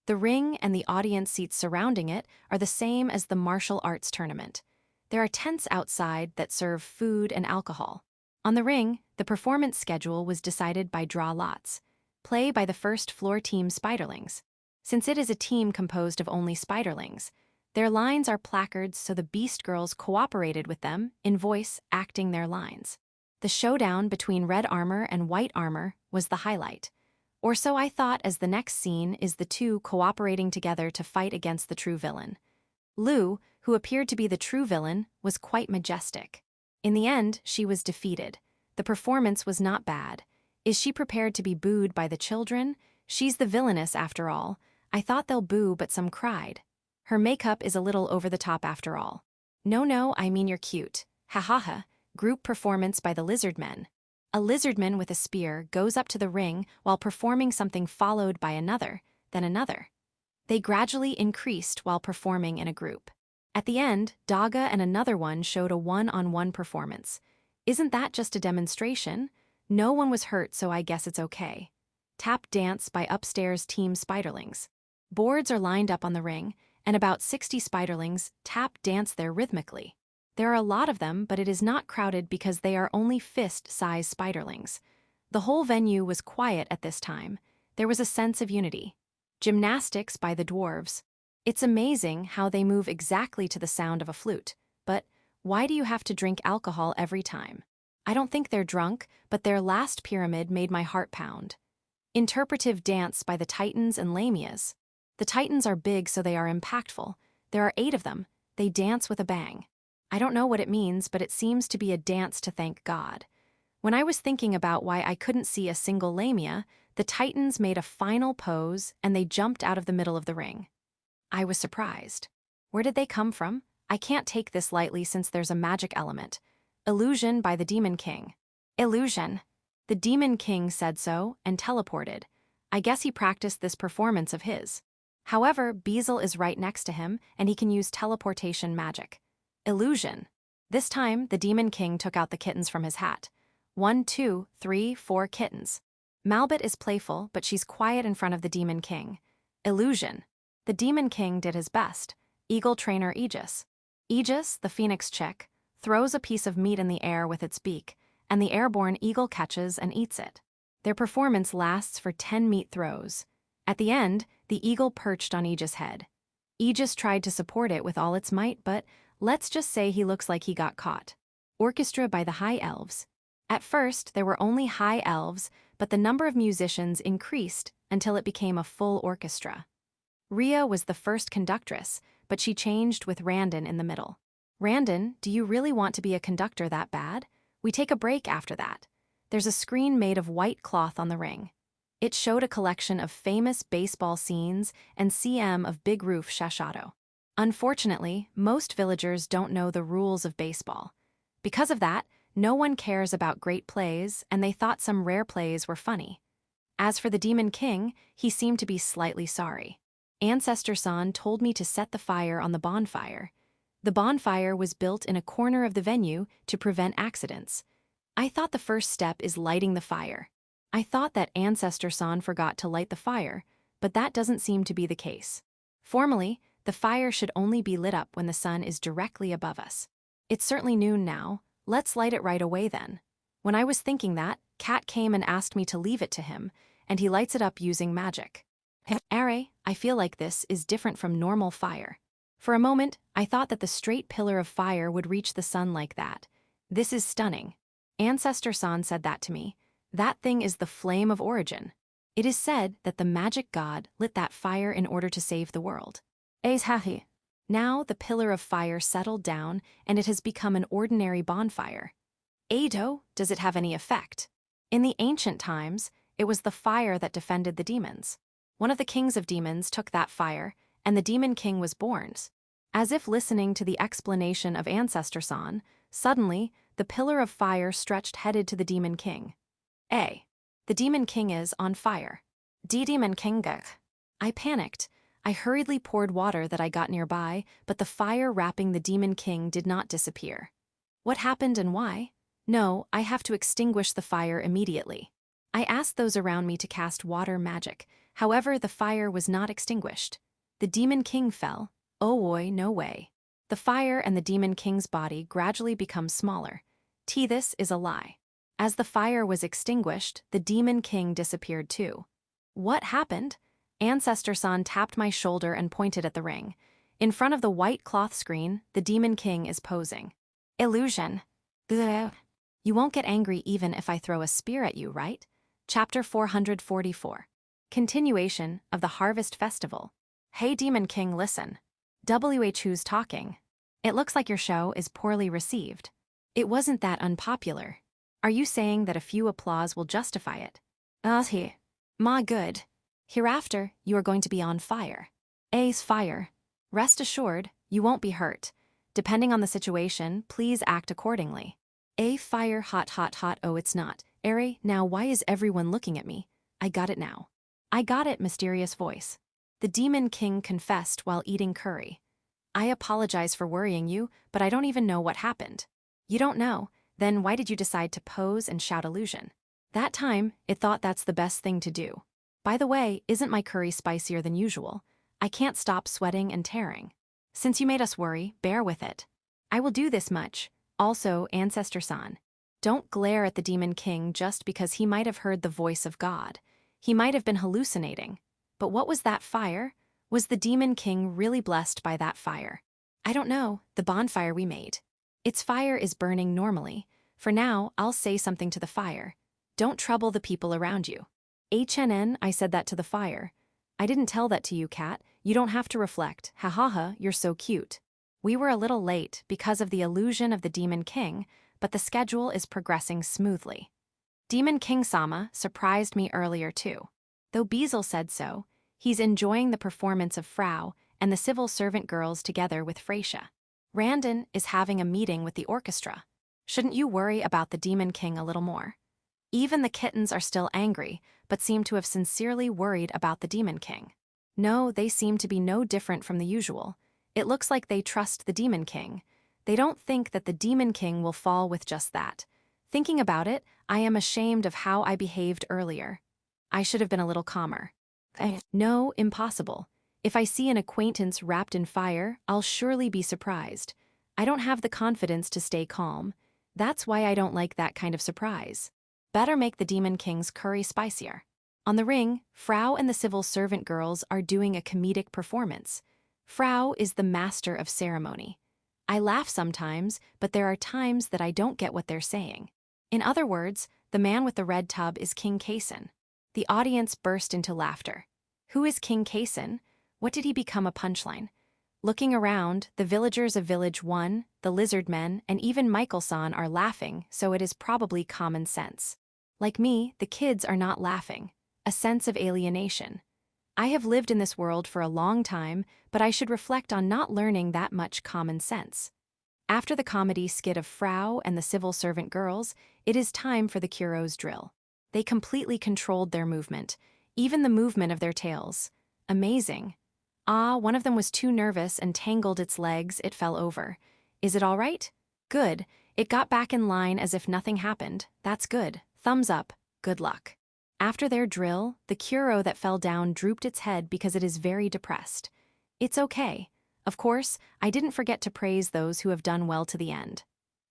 The ring and the audience seats surrounding it are the same as the martial arts tournament. There are tents outside that serve food and alcohol. On the ring, the performance schedule was decided by draw lots. Play by the first floor team spiderlings. Since it is a team composed of only spiderlings, their lines are placards, so the Beast Girls cooperated with them in voice acting their lines. The showdown between red armor and white armor was the highlight. Or so I thought, as the next scene is the two cooperating together to fight against the true villain. Lu, who appeared to be the true villain, was quite majestic. In the end, she was defeated. The performance was not bad. Is she prepared to be booed by the children? She's the villainess after all. I thought they'll boo, but some cried. Her makeup is a little over the top after all. No, I mean you're cute. Ha ha ha. Group performance by the lizardmen. A lizardman with a spear goes up to the ring while performing something, followed by another, then another. They gradually increased while performing in a group. At the end, Daga and another one showed a one-on-one performance. Isn't that just a demonstration? No one was hurt, so I guess it's okay. Tap dance by upstairs team spiderlings. Boards are lined up on the ring, and about 60 spiderlings tap dance there rhythmically. There are a lot of them, but it is not crowded because they are only fist-sized spiderlings. The whole venue was quiet at this time. There was a sense of unity. Gymnastics by the dwarves. It's amazing how they move exactly to the sound of a flute. But why do you have to drink alcohol every time? I don't think they're drunk, but their last pyramid made my heart pound. Interpretive dance by the titans and lamias. The titans are big, so they are impactful. There are 8 of them. They dance with a bang. I don't know what it means, but it seems to be a dance to thank God. When I was thinking about why I couldn't see a single lamia, the titans made a final pose and they jumped out of the middle of the ring. I was surprised. Where did they come from? I can't take this lightly since there's a magic element. Illusion by the Demon King. Illusion. The Demon King said so and teleported. I guess he practiced this performance of his. However, Beazle is right next to him and he can use teleportation magic. Illusion. This time, the Demon King took out the kittens from his hat. 1, 2, 3, 4 kittens. Malbit is playful, but she's quiet in front of the Demon King. Illusion. The Demon King did his best. Eagle trainer Aegis. Aegis, the phoenix chick, throws a piece of meat in the air with its beak, and the airborne eagle catches and eats it. Their performance lasts for 10 meat throws. At the end, the eagle perched on Aegis' head. Aegis tried to support it with all its might, but let's just say he looks like he got caught. Orchestra by the High Elves. At first, there were only high elves, but the number of musicians increased until it became a full orchestra. Rhea was the first conductress, but she changed with Randon in the middle. Randon, do you really want to be a conductor that bad? We take a break after that. There's a screen made of white cloth on the ring. It showed a collection of famous baseball scenes and CM of Big Roof Shashato. Unfortunately, most villagers don't know the rules of baseball. Because of that, no one cares about great plays, and they thought some rare plays were funny. As for the Demon King, he seemed to be slightly sorry. Ancestor-san told me to set the fire on the bonfire. The bonfire was built in a corner of the venue to prevent accidents. I thought the first step is lighting the fire. I thought that Ancestor-san forgot to light the fire, but that doesn't seem to be the case. Formally, the fire should only be lit up when the sun is directly above us. It's certainly noon now. Let's light it right away then. When I was thinking that, Cat came and asked me to leave it to him, and he lights it up using magic. Are, I feel like this is different from normal fire. For a moment, I thought that the straight pillar of fire would reach the sun like that. This is stunning. Ancestor-san said that to me. That thing is the flame of origin. It is said that the magic god lit that fire in order to save the world. Hahi. Now the pillar of fire settled down and it has become an ordinary bonfire. Ado, does it have any effect? In the ancient times, it was the fire that defended the demons. One of the kings of demons took that fire, and the Demon King was born. As if listening to the explanation of Ancestor-san, suddenly, the pillar of fire stretched headed to the Demon King. The Demon King is on fire. Demon King. I panicked. I hurriedly poured water that I got nearby, but the fire wrapping the Demon King did not disappear. What happened and why? No, I have to extinguish the fire immediately. I asked those around me to cast water magic. However, the fire was not extinguished. The Demon King fell. Oh boy, no way. The fire and the Demon King's body gradually become smaller. This is a lie. As the fire was extinguished, the Demon King disappeared too. What happened? Ancestor-san tapped my shoulder and pointed at the ring. In front of the white cloth screen, the Demon King is posing. Illusion. Ugh. You won't get angry even if I throw a spear at you, right? Chapter 444. Continuation of the Harvest Festival. Hey Demon King, listen. Who's talking? It looks like your show is poorly received. It wasn't that unpopular. Are you saying that a few applause will justify it? He. Ma good. Hereafter, you are going to be on fire. A's fire. Rest assured, you won't be hurt. Depending on the situation, please act accordingly. A fire hot hot hot, oh it's not. Ari, now why is everyone looking at me? I got it now. I got it, mysterious voice. The Demon King confessed while eating curry. I apologize for worrying you, but I don't even know what happened. You don't know? Then why did you decide to pose and shout illusion? That time, it thought that's the best thing to do. By the way, isn't my curry spicier than usual? I can't stop sweating and tearing. Since you made us worry, bear with it. I will do this much. Also, Ancestor-san. Don't glare at the Demon King just because he might have heard the voice of God. He might have been hallucinating. But what was that fire? Was the Demon King really blessed by that fire? I don't know, the bonfire we made. Its fire is burning normally. For now, I'll say something to the fire. Don't trouble the people around you. I said that to the fire. I didn't tell that to you, Cat. You don't have to reflect. Ha ha ha, you're so cute. We were a little late because of the illusion of the Demon King, but the schedule is progressing smoothly. Demon King-sama surprised me earlier too. Though Beazle said so, he's enjoying the performance of Frau and the civil servant girls together with Freysia. Randon is having a meeting with the orchestra. Shouldn't you worry about the Demon King a little more? Even the kittens are still angry, but seem to have sincerely worried about the Demon King. No, they seem to be no different from the usual. It looks like they trust the Demon King. They don't think that the Demon King will fall with just that. Thinking about it, I am ashamed of how I behaved earlier. I should have been a little calmer. No, impossible. If I see an acquaintance wrapped in fire, I'll surely be surprised. I don't have the confidence to stay calm. That's why I don't like that kind of surprise. Better make the Demon King's curry spicier. On the ring, Frau and the civil servant girls are doing a comedic performance. Frau is the master of ceremony. I laugh sometimes, but there are times that I don't get what they're saying. In other words, the man with the red tub is King Kaysen. The audience burst into laughter. Who is King Kaysen? What did he become a punchline? Looking around, the villagers of Village 1, the lizard men, and even Michael-san are laughing, so it is probably common sense. Like me, the kids are not laughing. A sense of alienation. I have lived in this world for a long time, but I should reflect on not learning that much common sense. After the comedy skit of Frau and the civil servant girls, it is time for the Kuro's drill. They completely controlled their movement, even the movement of their tails. Amazing. One of them was too nervous and tangled its legs, it fell over. Is it all right? Good. It got back in line as if nothing happened. That's good. Thumbs up. Good luck. After their drill, the Kuro that fell down drooped its head because it is very depressed. It's okay. Of course, I didn't forget to praise those who have done well to the end.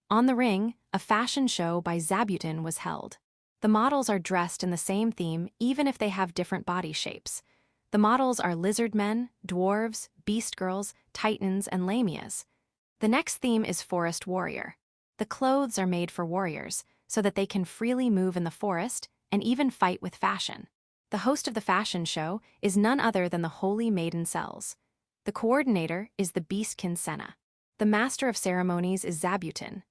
On the ring, a fashion show by Zabuton was held. The models are dressed in the same theme even if they have different body shapes. The models are lizard men, dwarves, beast girls, titans, and lamias. The next theme is forest warrior. The clothes are made for warriors, so that they can freely move in the forest and even fight with fashion. The host of the fashion show is none other than the Holy Maiden Cells. The coordinator is the Beastkin Senna. The master of ceremonies is Zabuton.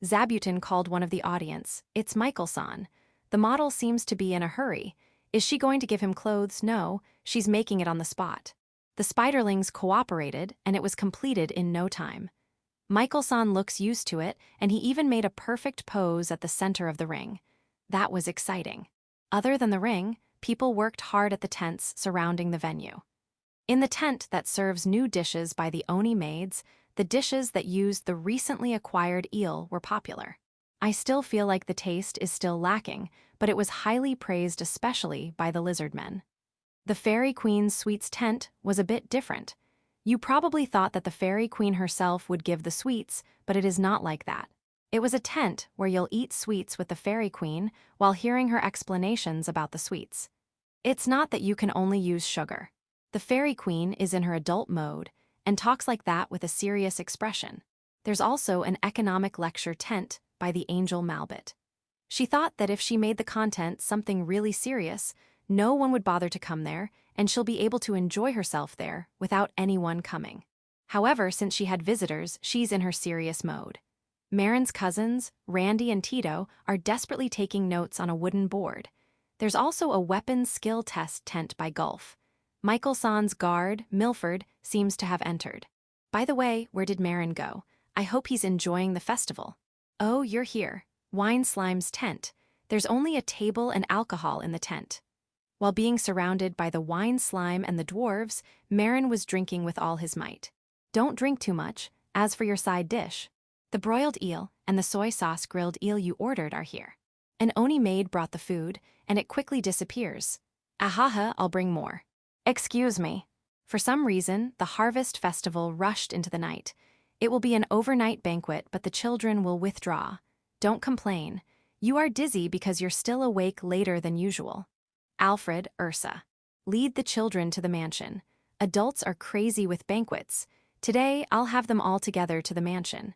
Zabuton called one of the audience. It's Michael-san. The model seems to be in a hurry. Is she going to give him clothes? No, she's making it on the spot. The spiderlings cooperated, and it was completed in no time. Michael-san looks used to it, and he even made a perfect pose at the center of the ring. That was exciting. Other than the ring, people worked hard at the tents surrounding the venue. In the tent that serves new dishes by the Oni maids, the dishes that used the recently acquired eel were popular. I still feel like the taste is still lacking, but it was highly praised especially by the lizard men. The Fairy Queen's sweets tent was a bit different. You probably thought that the Fairy Queen herself would give the sweets, but it is not like that. It was a tent where you'll eat sweets with the Fairy Queen while hearing her explanations about the sweets. It's not that you can only use sugar. The fairy queen is in her adult mode and talks like that with a serious expression. There's also an economic lecture tent by the angel Malbit. She thought that if she made the content something really serious, no one would bother to come there, and she'll be able to enjoy herself there without anyone coming. However, since she had visitors, she's in her serious mode. Marin's cousins, Randy and Tito, are desperately taking notes on a wooden board. There's also a weapons skill test tent by Gulf. Michael-san's guard, Milford, seems to have entered. By the way, where did Marin go? I hope he's enjoying the festival. Oh, you're here. Wine Slime's tent. There's only a table and alcohol in the tent. While being surrounded by the wine slime and the dwarves, Marin was drinking with all his might. Don't drink too much. As for your side dish, the broiled eel and the soy sauce grilled eel you ordered are here. An Oni maid brought the food, and it quickly disappears. Ahaha, I'll bring more. Excuse me. For some reason, the harvest festival rushed into the night. It will be an overnight banquet, but the children will withdraw. Don't complain. You are dizzy because you're still awake later than usual. Alfred, Ursa. Lead the children to the mansion. Adults are crazy with banquets. Today, I'll have them all together to the mansion.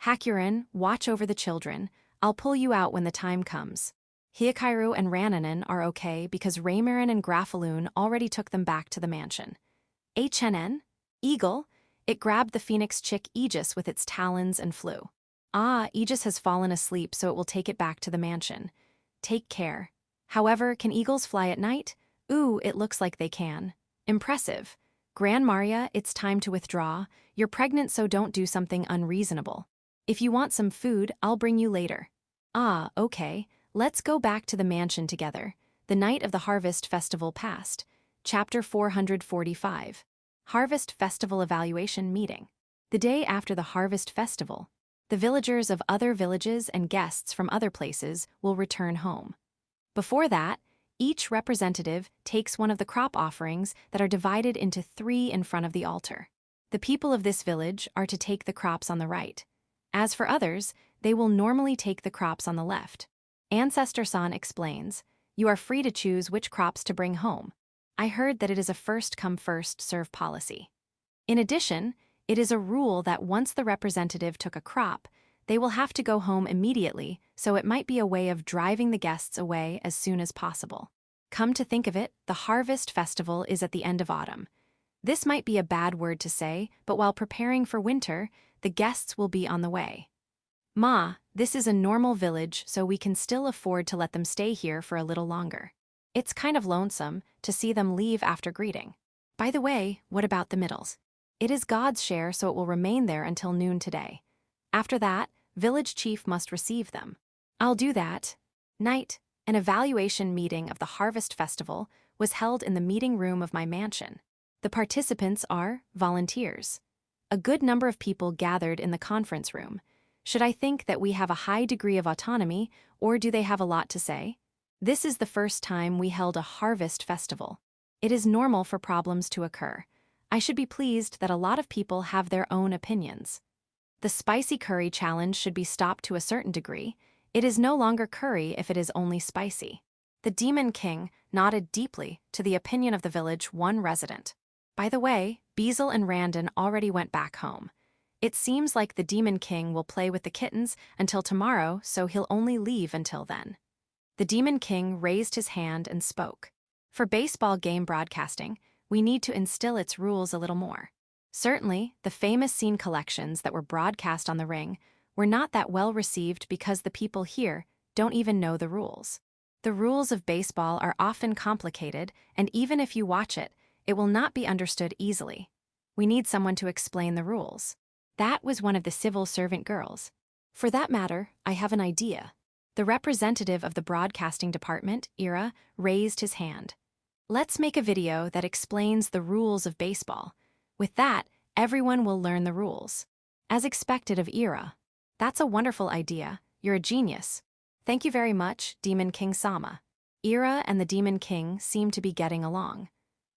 Hakurin, watch over the children. I'll pull you out when the time comes. Hyakairu and Rananen are okay because Raymarin and Graphaloon already took them back to the mansion. HNN? Eagle? It grabbed the phoenix chick Aegis with its talons and flew. Ah, Aegis has fallen asleep, so it will take it back to the mansion. Take care. However, can eagles fly at night? Ooh, it looks like they can. Impressive. Gran Maria, it's time to withdraw. You're pregnant, so don't do something unreasonable. If you want some food, I'll bring you later. Ah, okay. Let's go back to the mansion together. The night of the Harvest Festival passed. Chapter 445. Harvest Festival Evaluation Meeting. The day after the Harvest Festival, the villagers of other villages and guests from other places will return home. Before that, each representative takes one of the crop offerings that are divided into 3 in front of the altar. The people of this village are to take the crops on the right. As for others, they will normally take the crops on the left. Ancestor-san explains, you are free to choose which crops to bring home. I heard that it is a first-come first-serve policy. In addition, it is a rule that once the representative took a crop, they will have to go home immediately, so it might be a way of driving the guests away as soon as possible. Come to think of it, the Harvest Festival is at the end of autumn. This might be a bad word to say, but while preparing for winter, the guests will be on the way. Ma, this is a normal village, so we can still afford to let them stay here for a little longer. It's kind of lonesome to see them leave after greeting. By the way, what about the middles? It is God's share, so it will remain there until noon today. After that, village chief must receive them. I'll do that. Night, an evaluation meeting of the Harvest Festival was held in the meeting room of my mansion. The participants are volunteers. A good number of people gathered in the conference room. Should I think that we have a high degree of autonomy, or do they have a lot to say? This is the first time we held a harvest festival. It is normal for problems to occur. I should be pleased that a lot of people have their own opinions. The spicy curry challenge should be stopped to a certain degree. It is no longer curry if it is only spicy. The Demon King nodded deeply to the opinion of the village one resident. By the way, Beazle and Randon already went back home. It seems like the Demon King will play with the kittens until tomorrow, so he'll only leave until then. The Demon King raised his hand and spoke. For baseball game broadcasting, we need to instill its rules a little more. Certainly, the famous scene collections that were broadcast on the ring were not that well received because the people here don't even know the rules. The rules of baseball are often complicated, and even if you watch it, it will not be understood easily. We need someone to explain the rules. That was one of the civil servant girls. For that matter, I have an idea. The representative of the broadcasting department, Ira, raised his hand. Let's make a video that explains the rules of baseball. With that, everyone will learn the rules. As expected of Ira. That's a wonderful idea. You're a genius. Thank you very much, Demon King Sama. Ira and the Demon King seem to be getting along.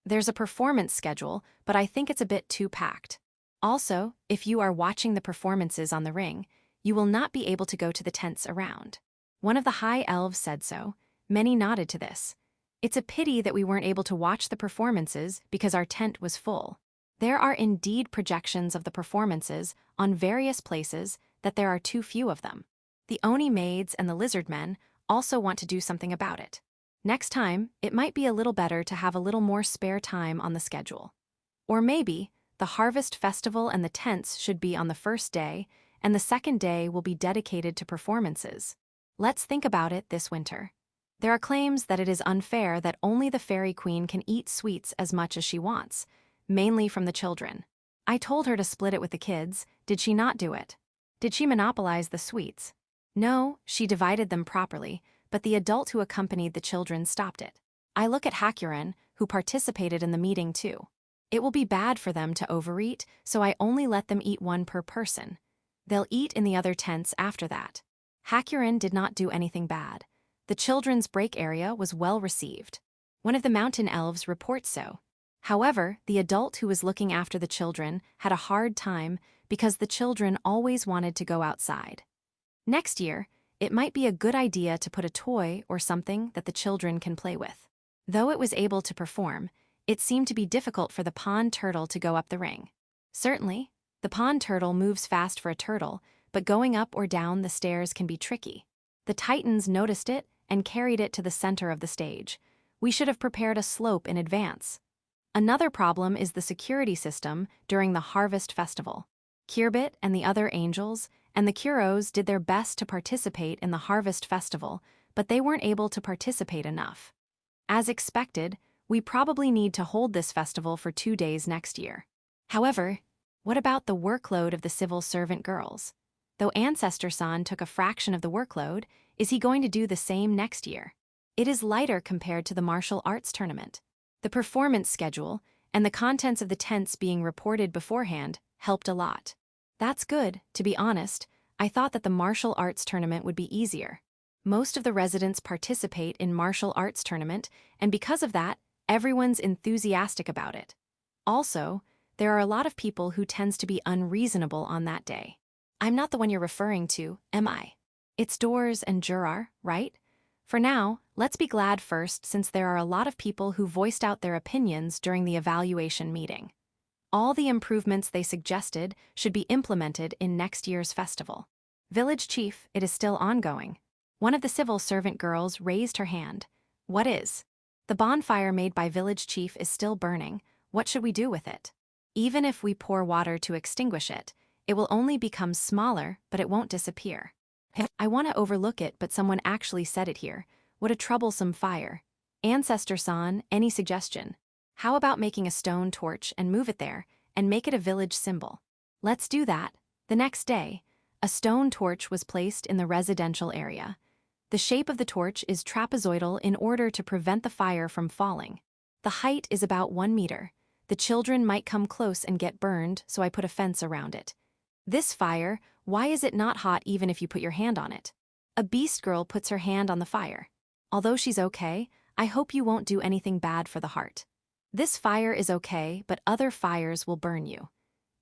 There's a performance schedule, but I think it's a bit too packed. Also, if you are watching the performances on the ring, you will not be able to go to the tents around. One of the high elves said so. Many nodded to this. It's a pity that we weren't able to watch the performances because our tent was full. There are indeed projections of the performances on various places that there are too few of them. The Oni maids and the lizard men also want to do something about it. Next time, it might be a little better to have a little more spare time on the schedule. Or maybe, the harvest festival and the tents should be on the first day, and the second day will be dedicated to performances. Let's think about it this winter. There are claims that it is unfair that only the fairy queen can eat sweets as much as she wants, mainly from the children. I told her to split it with the kids. Did she not do it? Did she monopolize the sweets? No, she divided them properly, but the adult who accompanied the children stopped it. I look at Hakuren, who participated in the meeting too. It will be bad for them to overeat, so I only let them eat one per person. They'll eat in the other tents after that. Hakuren did not do anything bad. The children's break area was well received. One of the mountain elves reports so. However, the adult who was looking after the children had a hard time because the children always wanted to go outside. Next year, it might be a good idea to put a toy or something that the children can play with. Though it was able to perform, it seemed to be difficult for the pond turtle to go up the ring. Certainly, the pond turtle moves fast for a turtle, but going up or down the stairs can be tricky. The Titans noticed it and carried it to the center of the stage. We should have prepared a slope in advance. Another problem is the security system during the Harvest Festival. Kirbit and the other angels and the Kuros did their best to participate in the Harvest Festival, but they weren't able to participate enough. As expected, we probably need to hold this festival for 2 days next year. However, what about the workload of the civil servant girls? Though Ancestor-san took a fraction of the workload, is he going to do the same next year? It is lighter compared to the martial arts tournament. The performance schedule and the contents of the tents being reported beforehand helped a lot. That's good, to be honest. I thought that the martial arts tournament would be easier. Most of the residents participate in martial arts tournament, and because of that, everyone's enthusiastic about it. Also, there are a lot of people who tends to be unreasonable on that day. I'm not the one you're referring to, am I? It's Doors and Jurar, right? For now, let's be glad first since there are a lot of people who voiced out their opinions during the evaluation meeting. All the improvements they suggested should be implemented in next year's festival. Village Chief, it is still ongoing. One of the civil servant girls raised her hand. What is? The bonfire made by Village Chief is still burning. What should we do with it? Even if we pour water to extinguish it, it will only become smaller, but it won't disappear. I want to overlook it, but someone actually said it here. What a troublesome fire. Ancestor-san, any suggestion? How about making a stone torch and move it there, and make it a village symbol? Let's do that. The next day, a stone torch was placed in the residential area. The shape of the torch is trapezoidal in order to prevent the fire from falling. The height is about 1 meter. The children might come close and get burned, so I put a fence around it. This fire, why is it not hot even if you put your hand on it? A beast girl puts her hand on the fire. Although she's okay, I hope you won't do anything bad for the heart. This fire is okay, but other fires will burn you.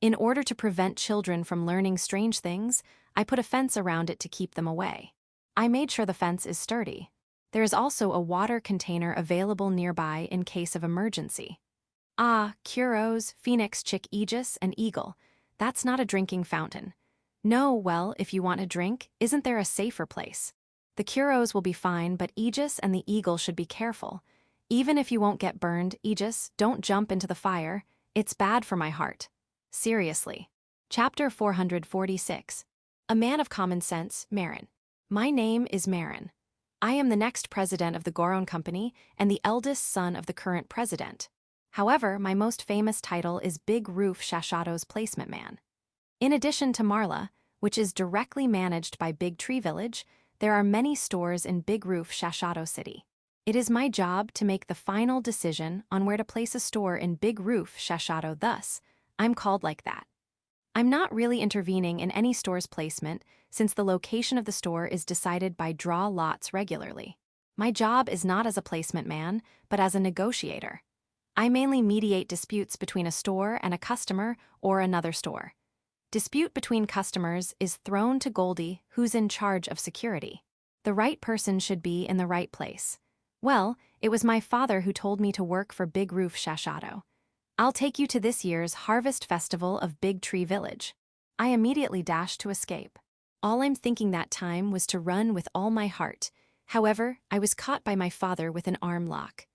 In order to prevent children from learning strange things, I put a fence around it to keep them away. I made sure the fence is sturdy. There is also a water container available nearby in case of emergency. Ah, Kuros, Phoenix, Chick, Aegis, and Eagle. That's not a drinking fountain. No, well, if you want a drink, isn't there a safer place? The Kuros will be fine, but Aegis and the Eagle should be careful. Even if you won't get burned, Aegis, don't jump into the fire. It's bad for my heart. Seriously. Chapter 446. A man of common sense, Marin. My name is Marin. I am the next president of the Goron Company and the eldest son of the current president. However, my most famous title is Big Roof Shashado's placement man. In addition to Marla, which is directly managed by Big Tree Village, there are many stores in Big Roof Shashado City. It is my job to make the final decision on where to place a store in Big Roof Shashado, thus, I'm called like that. I'm not really intervening in any store's placement since the location of the store is decided by draw lots regularly. My job is not as a placement man, but as a negotiator. I mainly mediate disputes between a store and a customer or another store. Dispute between customers is thrown to Goldie, who's in charge of security. The right person should be in the right place. Well, It was my father who told me to work for Big Roof Shashado. I'll take you to this year's Harvest Festival of Big Tree Village. I immediately dashed to escape. All I'm thinking that time was to run with all my heart. However, I was caught by my father with an arm lock.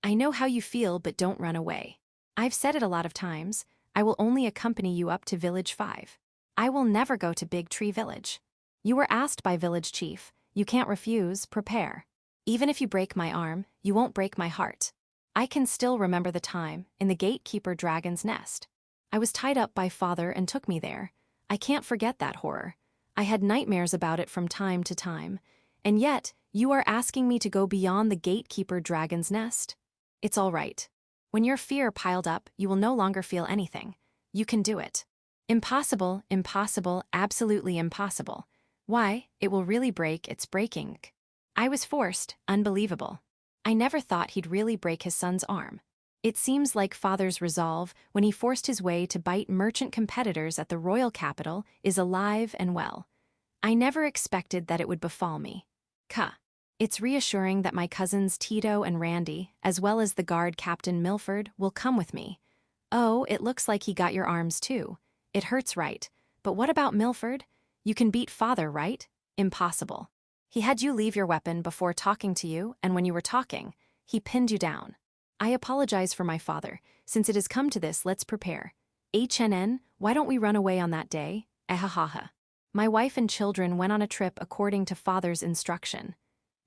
I know how you feel, but don't run away. I've said it a lot of times. I will only accompany you up to Village 5. I will never go to Big Tree Village. You were asked by Village Chief. You can't refuse, prepare. Even if you break my arm, you won't break my heart. I can still remember the time, in the gatekeeper dragon's nest. I was tied up by father and took me there. I can't forget that horror. I had nightmares about it from time to time. And yet, you are asking me to go beyond the gatekeeper dragon's nest? It's all right. When your fear piled up, you will no longer feel anything. You can do it. Impossible, impossible, absolutely impossible. Why, it will really break, it's breaking. I was forced, unbelievable. I never thought he'd really break his son's arm. It seems like father's resolve, when he forced his way to bite merchant competitors at the royal capital, is alive and well. I never expected that it would befall me. It's reassuring that my cousins Tito and Randy, as well as the guard Captain Milford, will come with me. Oh, it looks like he got your arms too. It hurts, right? But what about Milford? You can beat father, right? Impossible. He had you leave your weapon before talking to you, and when you were talking, he pinned you down. I apologize for my father. Since it has come to this, let's prepare. Why don't we run away on that day? Ahahaha. My wife and children went on a trip according to father's instruction.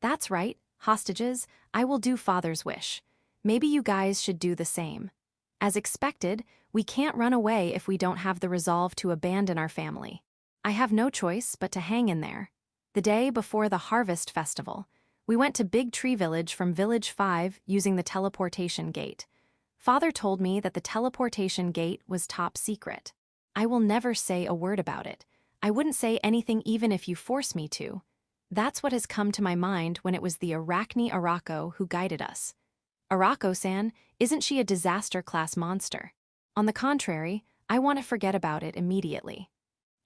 That's right, hostages, I will do father's wish. Maybe you guys should do the same. As expected, we can't run away if we don't have the resolve to abandon our family. I have no choice but to hang in there. The day before the Harvest Festival, we went to Big Tree Village from Village 5 using the teleportation gate. Father told me that the teleportation gate was top secret. I will never say a word about it. I wouldn't say anything even if you force me to. That's what has come to my mind when it was the Arachne Arako who guided us. Arako-san, isn't she a disaster-class monster? On the contrary, I want to forget about it immediately.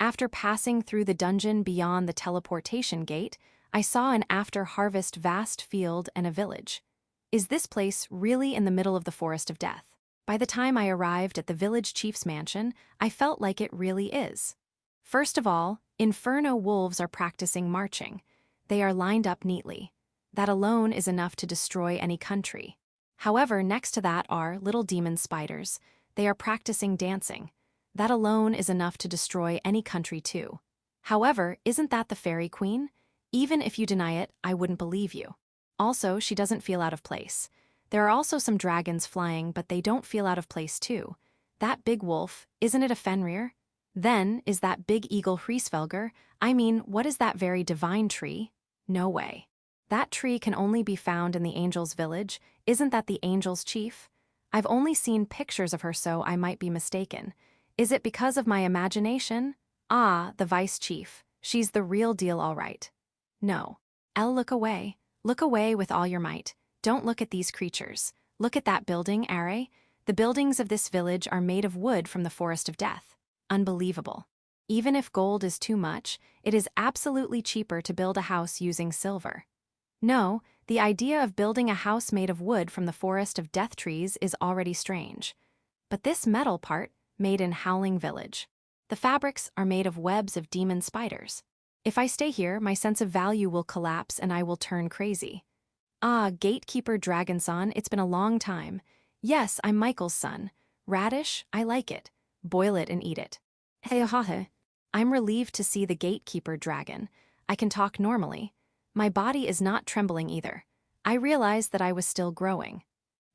After passing through the dungeon beyond the teleportation gate, I saw an after-harvest vast field and a village. Is this place really in the middle of the Forest of Death? By the time I arrived at the village chief's mansion, I felt like it really is. First of all, Inferno wolves are practicing marching. They are lined up neatly. That alone is enough to destroy any country. However, next to that are little demon spiders. They are practicing dancing. That alone is enough to destroy any country too. However, isn't that the fairy queen? Even if you deny it, I wouldn't believe you. Also, she doesn't feel out of place. There are also some dragons flying, but they don't feel out of place too. That big wolf, isn't it a Fenrir? Then, is that big eagle Hriesvelger? I mean, what is that very divine tree? No way. That tree can only be found in the Angels' Village. Isn't that the Angels' chief? I've only seen pictures of her, so I might be mistaken. Is it because of my imagination? Ah, the vice chief. She's the real deal, all right. No. Look away. Look away with all your might. Don't look at these creatures. Look at that building, Are. The buildings of this village are made of wood from the Forest of Death. Unbelievable. Even if gold is too much, it is absolutely cheaper to build a house using silver. No, the idea of building a house made of wood from the Forest of Death trees is already strange. But this metal part, made in Howling Village. The fabrics are made of webs of demon spiders. If I stay here, my sense of value will collapse and I will turn crazy. Ah, Gatekeeper Dragonson, it's been a long time. Yes, I'm Michael's son. Radish, I like it. Boil it and eat it. Hey, I'm relieved to see the Gatekeeper Dragon. I can talk normally. My body is not trembling either. I realized that I was still growing.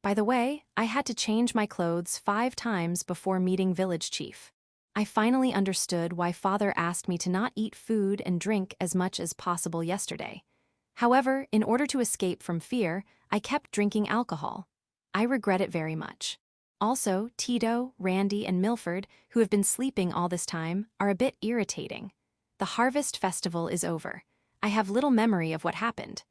By the way, I had to change my clothes 5 times before meeting Village Chief. I finally understood why Father asked me to not eat food and drink as much as possible yesterday. However, in order to escape from fear, I kept drinking alcohol. I regret it very much. Also, Tito, Randy, and Milford, who have been sleeping all this time, are a bit irritating. The Harvest Festival is over. I have little memory of what happened.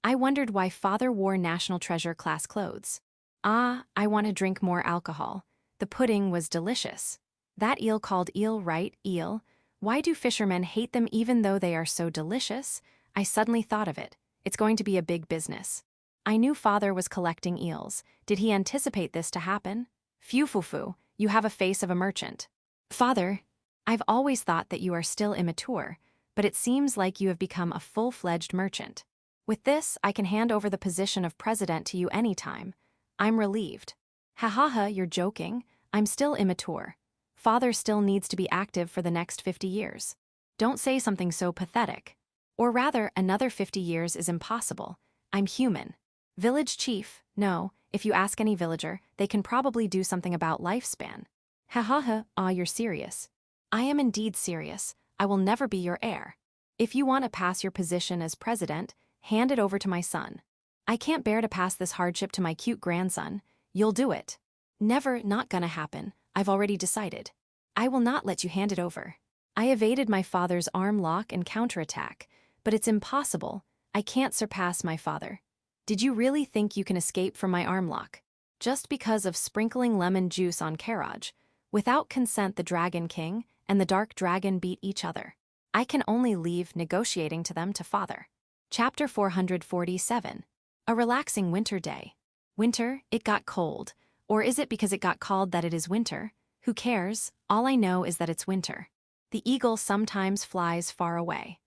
I wondered why Father wore National Treasure class clothes. Ah, I want to drink more alcohol. The pudding was delicious. That eel called eel, right, eel? Why do fishermen hate them even though they are so delicious? I suddenly thought of it. It's going to be a big business. I knew father was collecting eels. Did he anticipate this to happen? Phew phew phew, you have a face of a merchant. Father, I've always thought that you are still immature, but it seems like you have become a full-fledged merchant. With this, I can hand over the position of president to you anytime. I'm relieved. Ha ha ha, you're joking. I'm still immature. Father still needs to be active for the next 50 years. Don't say something so pathetic. Or rather, another 50 years is impossible. I'm human. Village chief, no, if you ask any villager, they can probably do something about lifespan. Ha ha ha, ah, you're serious. I am indeed serious. I will never be your heir. If you want to pass your position as president, hand it over to my son. I can't bear to pass this hardship to my cute grandson. You'll do it. Never, not gonna happen. I've already decided. I will not let you hand it over. I evaded my father's arm lock and counterattack, but it's impossible. I can't surpass my father. Did you really think you can escape from my arm lock? Just because of sprinkling lemon juice on Karaj. Without consent, the Dragon King and the Dark Dragon beat each other. I can only leave negotiating to them to father. Chapter 447. A relaxing winter day. Winter, it got cold. Or is it because it got called that it is winter? Who cares? All I know is that it's winter. The eagle sometimes flies far away.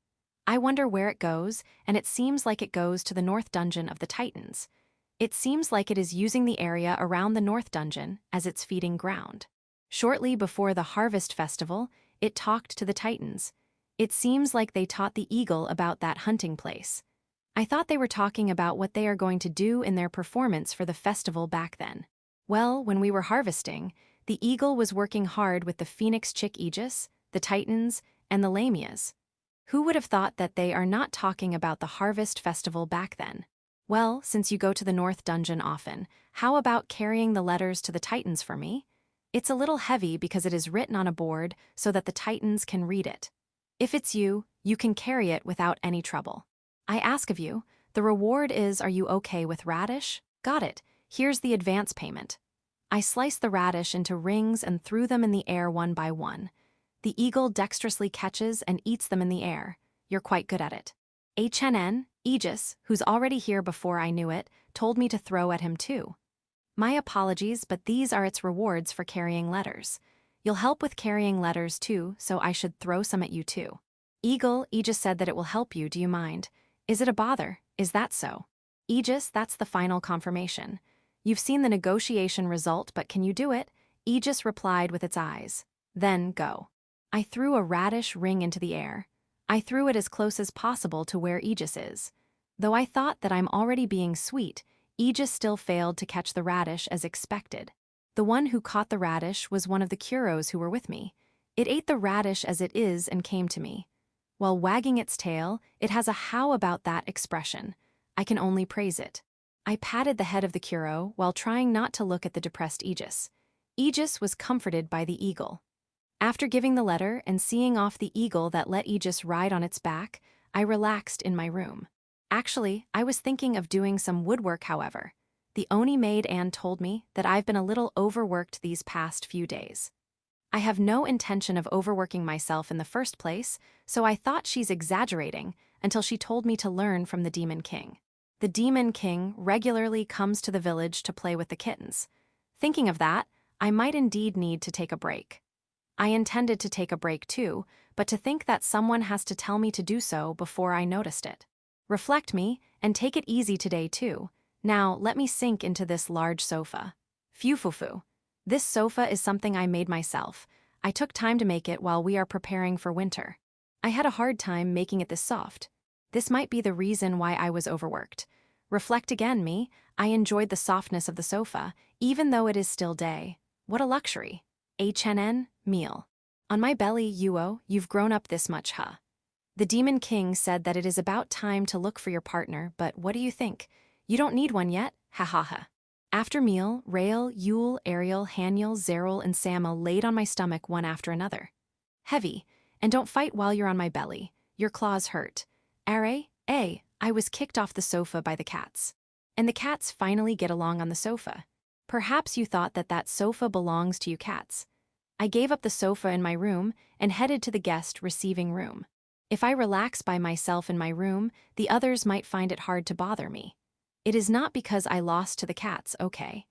I wonder where it goes, and it seems like it goes to the North Dungeon of the Titans. It seems like it is using the area around the North Dungeon as its feeding ground. Shortly before the Harvest Festival, it talked to the Titans. It seems like they taught the eagle about that hunting place. I thought they were talking about what they are going to do in their performance for the festival back then. Well, when we were harvesting, the eagle was working hard with the phoenix chick Aegis, the Titans, and the Lamias. Who would have thought that they are not talking about the Harvest Festival back then? Well, since you go to the North Dungeon often, how about carrying the letters to the Titans for me? It's a little heavy because it is written on a board so that the Titans can read it. If it's you, you can carry it without any trouble. I ask of you, the reward is, are you okay with radish? Got it. Here's the advance payment. I sliced the radish into rings and threw them in the air one by one. The eagle dexterously catches and eats them in the air. You're quite good at it. HNN, Aegis, who's already here before I knew it, told me to throw at him too. My apologies, but these are its rewards for carrying letters. You'll help with carrying letters too, so I should throw some at you too. Eagle, Aegis said that it will help you, do you mind? Is it a bother? Is that so? Aegis, that's the final confirmation. You've seen the negotiation result, but can you do it? Aegis replied with its eyes. Then go. I threw a radish ring into the air. I threw it as close as possible to where Aegis is. Though I thought that I'm already being sweet, Aegis still failed to catch the radish as expected. The one who caught the radish was one of the Kuros who were with me. It ate the radish as it is and came to me. While wagging its tail, it has a how about that expression. I can only praise it. I patted the head of the Kuro while trying not to look at the depressed Aegis. Aegis was comforted by the eagle. After giving the letter and seeing off the eagle that let Aegis ride on its back, I relaxed in my room. Actually, I was thinking of doing some woodwork, however. The Oni maid Anne told me that I've been a little overworked these past few days. I have no intention of overworking myself in the first place, so I thought she's exaggerating until she told me to learn from the Demon King. The Demon King regularly comes to the village to play with the kittens. Thinking of that, I might indeed need to take a break. I intended to take a break too, but to think that someone has to tell me to do so before I noticed it. Reflect me, and take it easy today too. Now, let me sink into this large sofa. Phew-foo-foo. This sofa is something I made myself. I took time to make it while we are preparing for winter. I had a hard time making it this soft. This might be the reason why I was overworked. Reflect again, me. I enjoyed the softness of the sofa, even though it is still day. What a luxury. HNN, meal. On my belly, Yuo, you've grown up this much, huh? The Demon King said that it is about time to look for your partner, but what do you think? You don't need one yet? Ha ha ha. After meal, Rael, Yule, Ariel, Haniel, Zeril, and Sama laid on my stomach one after another. Heavy, and don't fight while you're on my belly. Your claws hurt. I was kicked off the sofa by the cats. And the cats finally get along on the sofa. Perhaps you thought that that sofa belongs to you cats. I gave up the sofa in my room and headed to the guest receiving room. If I relax by myself in my room, the others might find it hard to bother me. It is not because I lost to the cats, okay?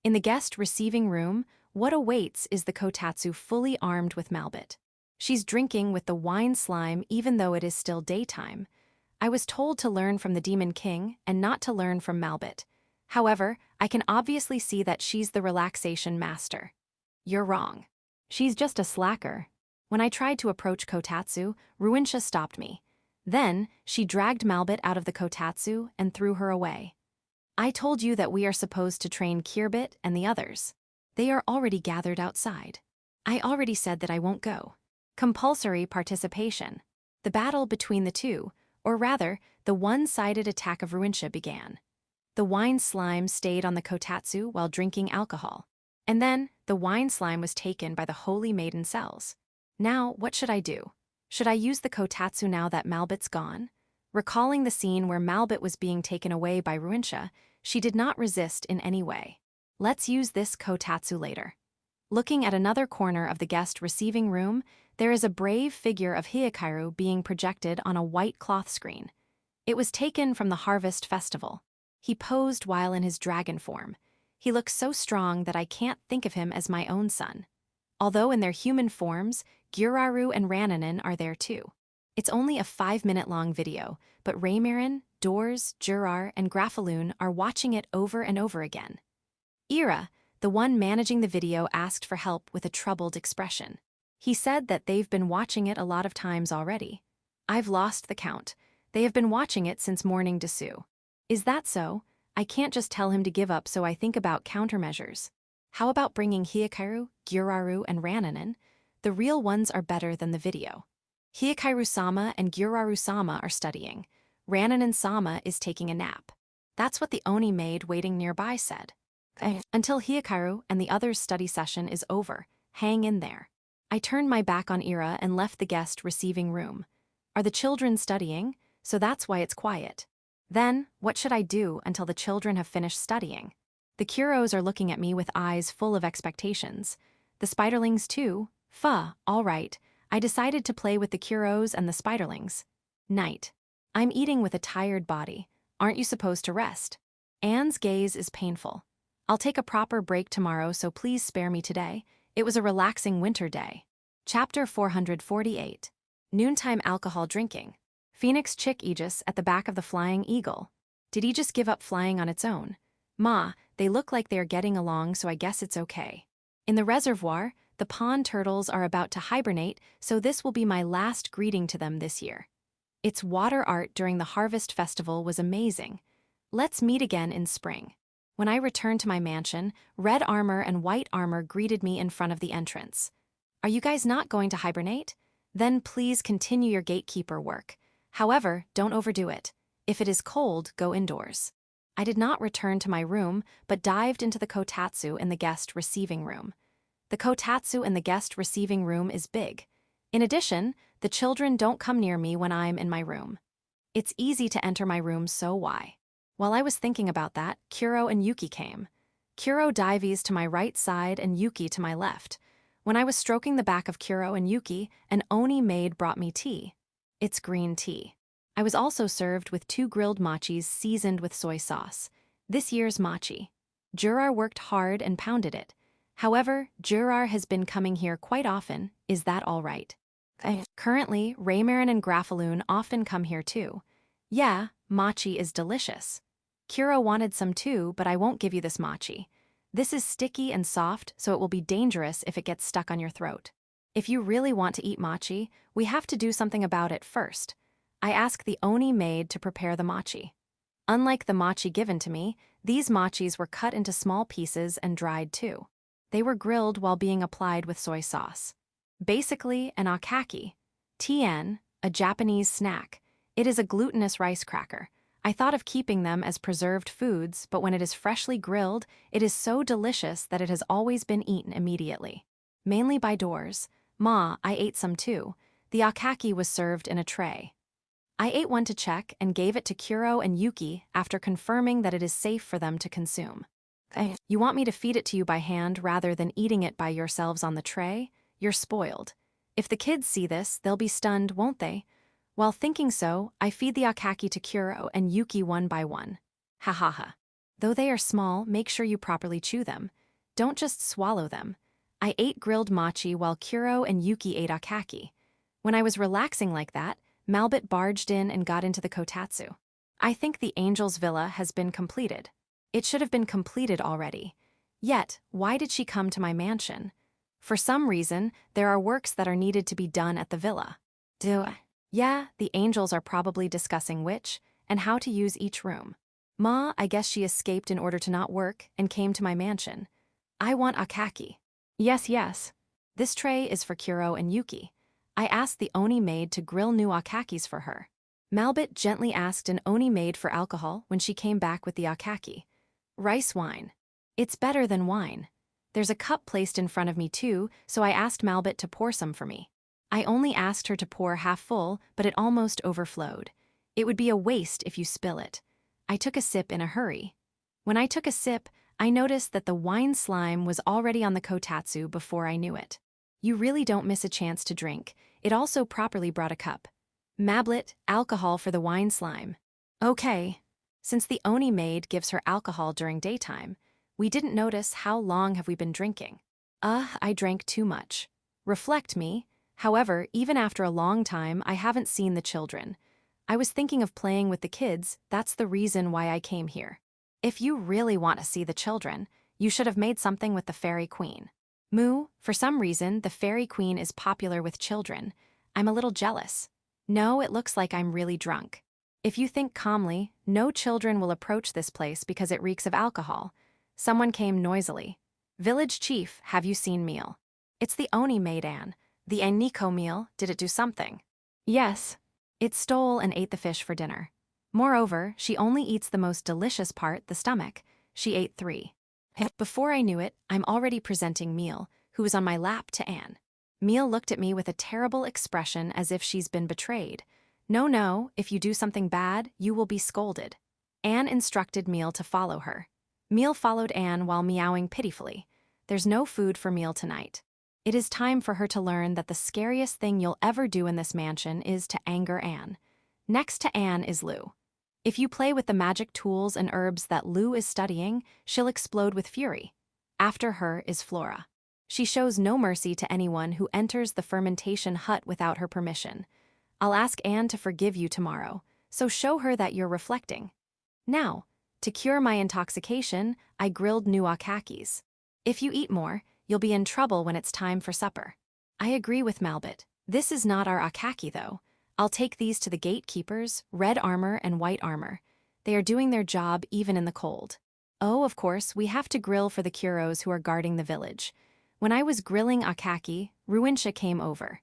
In the guest receiving room, what awaits is the kotatsu fully armed with malbit. She's drinking with the wine slime even though it is still daytime. I was told to learn from the Demon King and not to learn from malbit. However, I can obviously see that she's the relaxation master. You're wrong. She's just a slacker. When I tried to approach kotatsu, Ruinsha stopped me. Then, she dragged malbit out of the kotatsu and threw her away. I told you that we are supposed to train Kirbit and the others. They are already gathered outside. I already said that I won't go. Compulsory participation. The battle between the two, or rather, the one-sided attack of Ruinsha began. The wine slime stayed on the kotatsu while drinking alcohol. And then, the wine slime was taken by the holy maiden cells. Now, what should I do? Should I use the kotatsu now that Malbit's gone? Recalling the scene where Malbit was being taken away by Ruinsha, she did not resist in any way. Let's use this kotatsu later. Looking at another corner of the guest receiving room, there is a brave figure of Hyakairu being projected on a white cloth screen. It was taken from the Harvest Festival. He posed while in his dragon form. He looks so strong that I can't think of him as my own son. Although in their human forms, Gyuraru and Rananen are there too. It's only a 5-minute-long video, but Raymarin, Doors, Jurar, and Grafaloon are watching it over and over again. Ira, the one managing the video, asked for help with a troubled expression. He said that they've been watching it a lot of times already. I've lost the count. They have been watching it since morning desu. Is that so? I can't just tell him to give up, so I think about countermeasures. How about bringing Hyakairu, Gyuraru, and Rananen? The real ones are better than the video. Hyakairu-sama and Gyuraru-sama are studying. Rananen-sama is taking a nap. That's what the Oni maid waiting nearby said. Until Hyakairu and the others' study session is over, hang in there. I turned my back on Ira and left the guest receiving room. Are the children studying? So that's why it's quiet. Then, what should I do until the children have finished studying? The Kuros are looking at me with eyes full of expectations. The Spiderlings too. All right. I decided to play with the Kuros and the Spiderlings. Night. I'm eating with a tired body. Aren't you supposed to rest? Anne's gaze is painful. I'll take a proper break tomorrow, so please spare me today. It was a relaxing winter day. Chapter 448. Noontime alcohol drinking. Phoenix Chick Aegis at the back of the Flying Eagle. Did he just give up flying on its own? Ma, they look like they are getting along, so I guess it's okay. In the reservoir, the pond turtles are about to hibernate, so this will be my last greeting to them this year. Its water art during the Harvest Festival was amazing. Let's meet again in spring. When I returned to my mansion, red armor and white armor greeted me in front of the entrance. Are you guys not going to hibernate? Then please continue your gatekeeper work. However, don't overdo it. If it is cold, go indoors. I did not return to my room, but dived into the kotatsu in the guest receiving room. The kotatsu in the guest receiving room is big. In addition, the children don't come near me when I'm in my room. It's easy to enter my room, so why? While I was thinking about that, Kuro and Yuki came. Kuro dives to my right side and Yuki to my left. When I was stroking the back of Kuro and Yuki, an Oni maid brought me tea. It's green tea. I was also served with 2 grilled machis seasoned with soy sauce. This year's machi. Jurar worked hard and pounded it. However, Jurar has been coming here quite often. Is that all right? Currently, Raymarin and Grafaloon often come here too. Yeah, machi is delicious. Kuro wanted some too, but I won't give you this machi. This is sticky and soft, so it will be dangerous if it gets stuck on your throat. If you really want to eat machi, we have to do something about it first. I ask the Oni maid to prepare the machi. Unlike the machi given to me, these machis were cut into small pieces and dried too. They were grilled while being applied with soy sauce. Basically, an akaki. Tien, a Japanese snack. It is a glutinous rice cracker. I thought of keeping them as preserved foods, but when it is freshly grilled, it is so delicious that it has always been eaten immediately. Mainly by Doors. Ma, I ate some too. The akaki was served in a tray. I ate one to check and gave it to Kuro and Yuki after confirming that it is safe for them to consume. You want me to feed it to you by hand rather than eating it by yourselves on the tray? You're spoiled. If the kids see this, they'll be stunned, won't they? While thinking so, I feed the akaki to Kuro and Yuki one by one. Ha ha ha. Though they are small, make sure you properly chew them. Don't just swallow them. I ate grilled mochi while Kuro and Yuki ate akaki. When I was relaxing like that, Malbit barged in and got into the kotatsu. I think the angel's villa has been completed. It should have been completed already. Yet, why did she come to my mansion? For some reason, there are works that are needed to be done at the villa. Yeah, the angels are probably discussing which and how to use each room. Ma, I guess she escaped in order to not work and came to my mansion. I want akaki. Yes. This tray is for Kuro and Yuki. I asked the Oni maid to grill new akakis for her. Malbit gently asked an Oni maid for alcohol when she came back with the akaki. Rice wine. It's better than wine. There's a cup placed in front of me too, so I asked Malbit to pour some for me. I only asked her to pour half full, but it almost overflowed. It would be a waste if you spill it. I took a sip in a hurry. When I took a sip, I noticed that the wine slime was already on the kotatsu before I knew it. You really don't miss a chance to drink. It also properly brought a cup. Mablet, alcohol for the wine slime. Okay. Since the Oni maid gives her alcohol during daytime, we didn't notice how long have we been drinking. I drank too much. Reflect me. However, even after a long time, I haven't seen the children. I was thinking of playing with the kids, that's the reason why I came here. If you really want to see the children, you should have made something with the fairy queen. Moo, for some reason, the fairy queen is popular with children. I'm a little jealous. No, it looks like I'm really drunk. If you think calmly, no children will approach this place because it reeks of alcohol. Someone came noisily. Village chief, have you seen meal? It's the Oni maid Anne. The Aniko meal, did it do something? Yes. It stole and ate the fish for dinner. Moreover, she only eats the most delicious part, the stomach. She ate 3. Before I knew it, I'm already presenting Meal, who is on my lap, to Anne. Meal looked at me with a terrible expression as if she's been betrayed. No, if you do something bad, you will be scolded. Anne instructed Meal to follow her. Meal followed Anne while meowing pitifully. There's no food for Meal tonight. It is time for her to learn that the scariest thing you'll ever do in this mansion is to anger Anne. Next to Anne is Lou. If you play with the magic tools and herbs that Lou is studying, she'll explode with fury. After her is Flora. She shows no mercy to anyone who enters the fermentation hut without her permission. I'll ask Anne to forgive you tomorrow, so show her that you're reflecting. Now, to cure my intoxication, I grilled new akakis. If you eat more, you'll be in trouble when it's time for supper. I agree with Malbit. This is not our akaki, though. I'll take these to the gatekeepers, red armor and white armor. They are doing their job even in the cold. Oh, of course, we have to grill for the Kuros who are guarding the village. When I was grilling akaki, Ruinsha came over.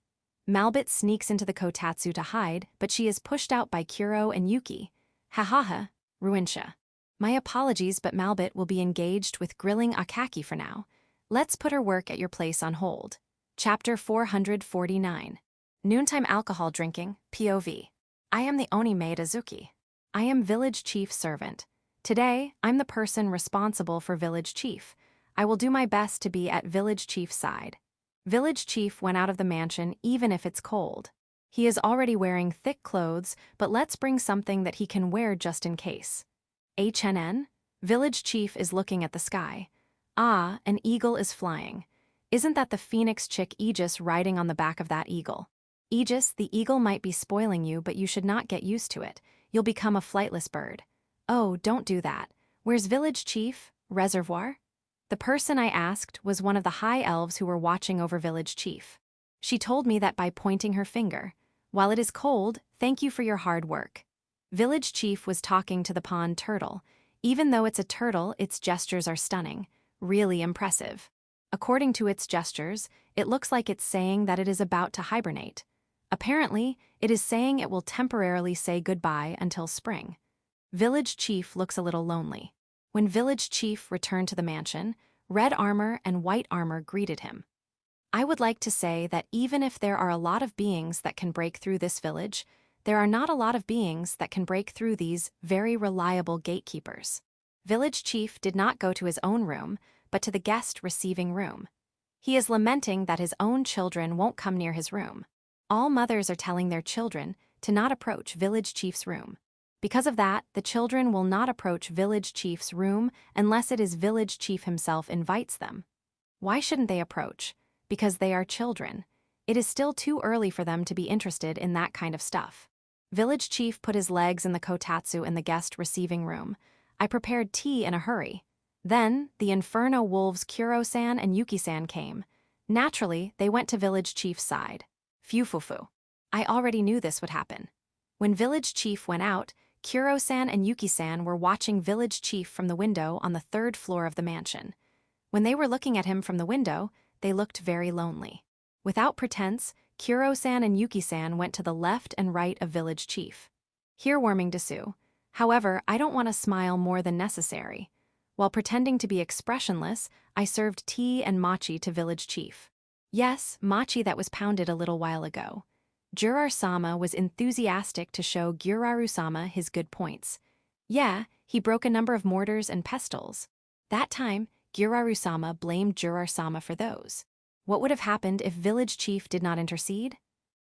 Malbit sneaks into the kotatsu to hide, but she is pushed out by Kuro and Yuki. Ha, Ruinsha. My apologies, but Malbit will be engaged with grilling akaki for now. Let's put her work at your place on hold. Chapter 449. Noontime alcohol drinking, POV. I am the Oni maid Azuki. I am village chief servant. Today, I'm the person responsible for village chief. I will do my best to be at village chief's side. Village chief went out of the mansion even if it's cold. He is already wearing thick clothes, but let's bring something that he can wear just in case. HNN? Village chief is looking at the sky. Ah, an eagle is flying. Isn't that the phoenix chick Aegis riding on the back of that eagle? Aegis, the eagle might be spoiling you, but you should not get used to it. You'll become a flightless bird. Oh, don't do that. Where's village chief? Reservoir? The person I asked was one of the high elves who were watching over village chief. She told me that by pointing her finger. While it is cold, thank you for your hard work. Village chief was talking to the pond turtle. Even though it's a turtle, its gestures are stunning. Really impressive. According to its gestures, it looks like it's saying that it is about to hibernate. Apparently, it is saying it will temporarily say goodbye until spring. Village chief looks a little lonely. When village chief returned to the mansion, red armor and white armor greeted him. I would like to say that even if there are a lot of beings that can break through this village, there are not a lot of beings that can break through these very reliable gatekeepers. Village chief did not go to his own room, but to the guest receiving room. He is lamenting that his own children won't come near his room. All mothers are telling their children to not approach village chief's room, Because of that, the children will not approach village chief's room unless it is village chief himself invites them. Why shouldn't they approach? Because they are children. It is still too early for them to be interested in that kind of stuff. Village chief put his legs in the kotatsu in the guest receiving room. I prepared tea in a hurry. Then, the Inferno wolves Kuro-san and Yuki-san came. Naturally, they went to village chief's side. Fufufu. I already knew this would happen. When village chief went out, Kuro-san and Yuki-san were watching village chief from the window on the 3rd floor of the mansion. When they were looking at him from the window, they looked very lonely. Without pretense, Kuro-san and Yuki-san went to the left and right of village chief. Heartwarming Desu. However, I don't want to smile more than necessary. While pretending to be expressionless, I served tea and mochi to village chief. Yes, mochi that was pounded a little while ago. Juraru-sama was enthusiastic to show Gyuraru-sama his good points. Yeah, he broke a number of mortars and pestles. That time, Gyuraru-sama blamed Juraru-sama for those. What would have happened if village chief did not intercede?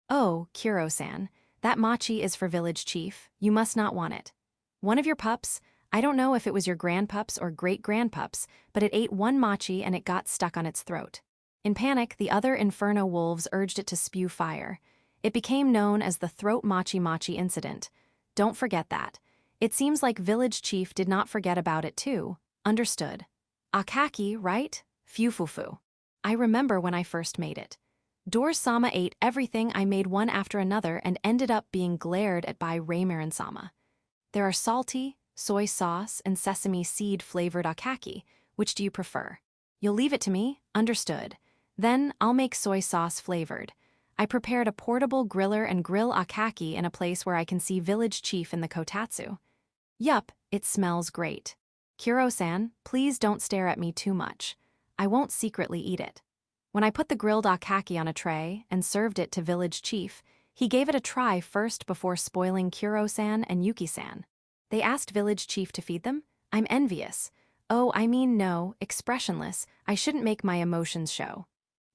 Oh, Kuro-san, that mochi is for village chief. You must not want it. One of your pups, I don't know if it was your grandpups or great-grandpups, but it ate one mochi and it got stuck on its throat. In panic, the other Inferno wolves urged it to spew fire. It became known as the Throat Mochi incident. Don't forget that. It seems like village chief did not forget about it too. Understood. Akaki, right? Fufufu. I remember when I first made it. Dor-sama ate everything. I made one after another and ended up being glared at by Reincarnation-sama. There are salty, soy sauce, and sesame seed-flavored akaki. Which do you prefer? You'll leave it to me? Understood. Then I'll make soy sauce-flavored. I prepared a portable griller and grill akaki in a place where I can see village chief in the kotatsu. Yup, it smells great. Kuro-san, please don't stare at me too much. I won't secretly eat it. When I put the grilled akaki on a tray and served it to village chief, he gave it a try first before spoiling Kuro-san and Yuki-san. They asked village chief to feed them? I'm envious. Oh, I mean no, expressionless, I shouldn't make my emotions show.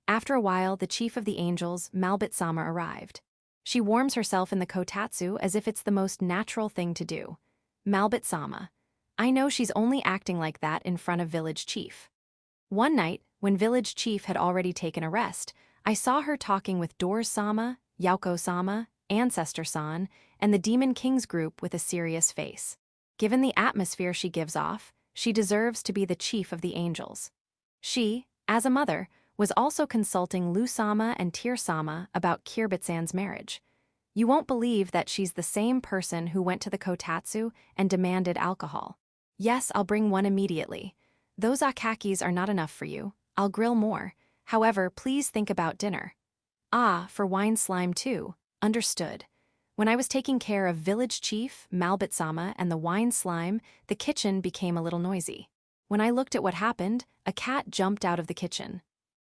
After a while, the chief of the angels, Malbit-sama, arrived. She warms herself in the kotatsu as if it's the most natural thing to do. Malbit-sama. I know she's only acting like that in front of village chief. One night, when village chief had already taken a rest, I saw her talking with Dor-sama, Yauko-sama, Ancestor-san, and the Demon King's group with a serious face. Given the atmosphere she gives off, she deserves to be the chief of the angels. She, as a mother, was also consulting Lu-sama and Tear-sama about Kirbitsan's marriage. You won't believe that she's the same person who went to the kotatsu and demanded alcohol. Yes, I'll bring one immediately. Those akakis are not enough for you. I'll grill more. However, please think about dinner. Ah, for wine slime too. Understood. When I was taking care of village chief, Malbit-sama, and the wine slime, the kitchen became a little noisy. When I looked at what happened, a cat jumped out of the kitchen.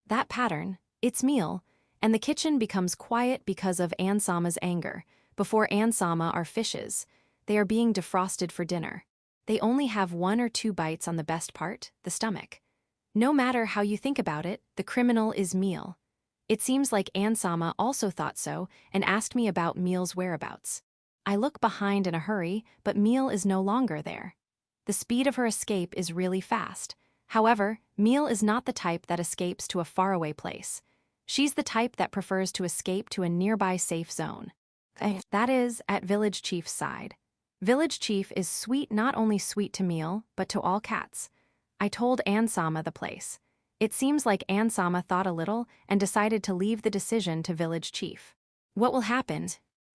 That pattern, it's meal, and the kitchen becomes quiet because of Ansama's anger. Before Ansama are fishes. They are being defrosted for dinner. They only have 1 or 2 bites on the best part, the stomach. No matter how you think about it, the criminal is meal. It seems like Ansama also thought so and asked me about Meal's whereabouts. I look behind in a hurry, but Meal is no longer there. The speed of her escape is really fast. However, Meal is not the type that escapes to a faraway place. She's the type that prefers to escape to a nearby safe zone. That is, at village chief's side. Village chief is sweet, not only sweet to Meal, but to all cats. I told Ansama the place. It seems like Ansama thought a little and decided to leave the decision to village chief. What will happen?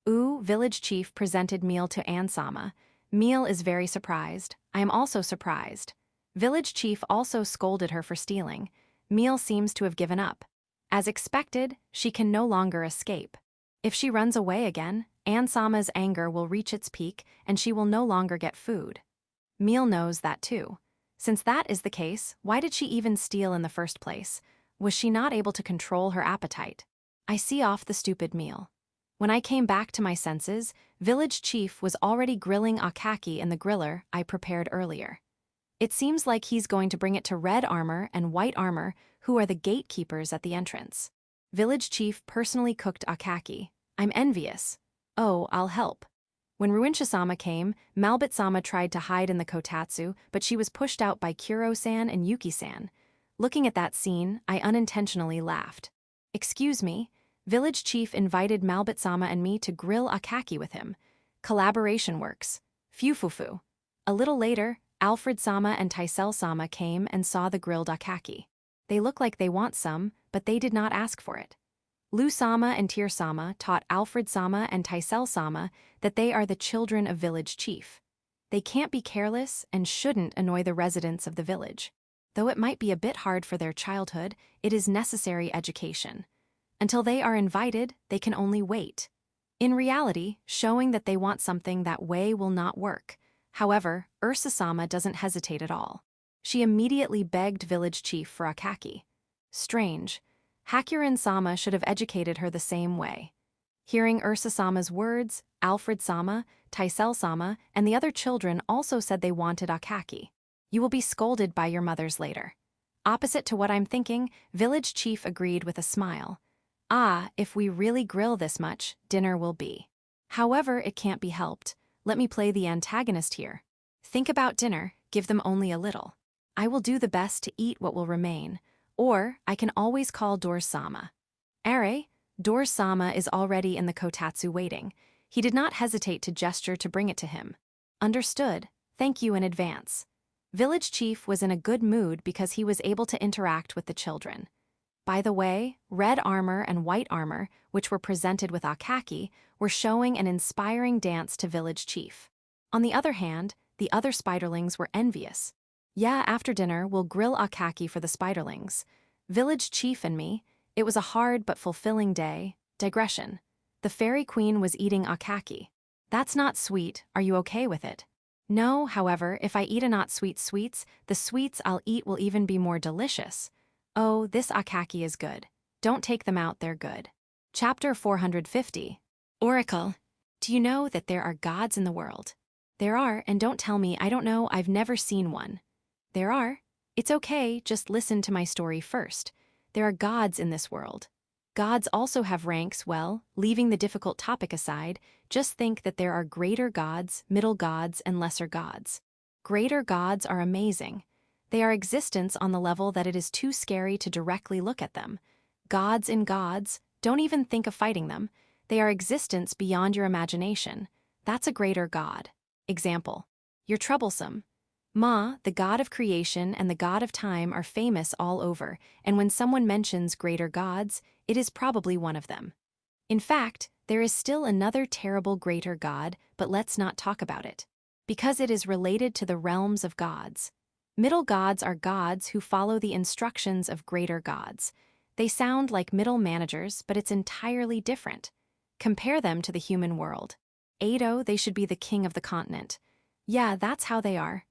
Village chief presented Meal to Ansama. Meal is very surprised. I am also surprised. Village chief also scolded her for stealing. Meal seems to have given up. As expected, she can no longer escape. If she runs away again, Ansama's anger will reach its peak and she will no longer get food. Meal knows that too. Since that is the case, why did she even steal in the first place? Was she not able to control her appetite? I see off the stupid Meal. When I came back to my senses, village chief was already grilling akaki in the griller I prepared earlier. It seems like he's going to bring it to Red Armor and White Armor, who are the gatekeepers at the entrance. Village chief personally cooked akaki. I'm envious. Oh, I'll help. When Ruinshi-sama came, Malbit-sama tried to hide in the kotatsu, but she was pushed out by Kuro-san and Yuki-san. Looking at that scene, I unintentionally laughed. Excuse me, village chief invited Malbit-sama and me to grill akaki with him. Collaboration works. Fufufu. A little later, Alfred-sama and Taisel-sama came and saw the grilled akaki. They look like they want some, but they did not ask for it. Lu-sama and Tier-sama taught Alfred-sama and Taisel-sama that they are the children of village chief. They can't be careless and shouldn't annoy the residents of the village. Though it might be a bit hard for their childhood, it is necessary education. Until they are invited, they can only wait. In reality, showing that they want something that way will not work. However, Ursa-sama doesn't hesitate at all. She immediately begged village chief for akaki. Strange. Hakurin-sama should have educated her the same way. Hearing Ursa-sama's words, Alfred-sama, Taisel-sama, and the other children also said they wanted akaki. You will be scolded by your mothers later. Opposite to what I'm thinking, village chief agreed with a smile. Ah, if we really grill this much, dinner will be. However, it can't be helped. Let me play the antagonist here. Think about dinner, give them only a little. I will do the best to eat what will remain. Or, I can always call Dors-sama. Dors-sama is already in the kotatsu waiting. He did not hesitate to gesture to bring it to him. Understood. Thank you in advance. Village chief was in a good mood because he was able to interact with the children. By the way, red armor and white armor, which were presented with akaki, were showing an inspiring dance to village chief. On the other hand, the other spiderlings were envious. Yeah, after dinner, we'll grill akaki for the spiderlings. Village chief and me, it was a hard but fulfilling day. Digression. The fairy queen was eating akaki. That's not sweet, are you okay with it? No, however, if I eat a not sweet sweets, the sweets I'll eat will even be more delicious. Oh, this akaki is good. Don't take them out, they're good. Chapter 450. Oracle. Do you know that there are gods in the world? There are, and don't tell me I don't know, I've never seen one. There are. It's okay, just listen to my story first. There are gods in this world. Gods also have ranks, well, leaving the difficult topic aside, just think that there are greater gods, middle gods, and lesser gods. Greater gods are amazing. They are existence on the level that it is too scary to directly look at them. Gods in gods, don't even think of fighting them. They are existence beyond your imagination. That's a greater god. Example. You're troublesome. Ma, the god of creation and the god of time are famous all over, and when someone mentions greater gods, it is probably one of them. In fact, there is still another terrible greater god, but let's not talk about it. Because it is related to the realms of gods. Middle gods are gods who follow the instructions of greater gods. They sound like middle managers, but it's entirely different. Compare them to the human world. Edo, they should be the king of the continent. Yeah, that's how they are.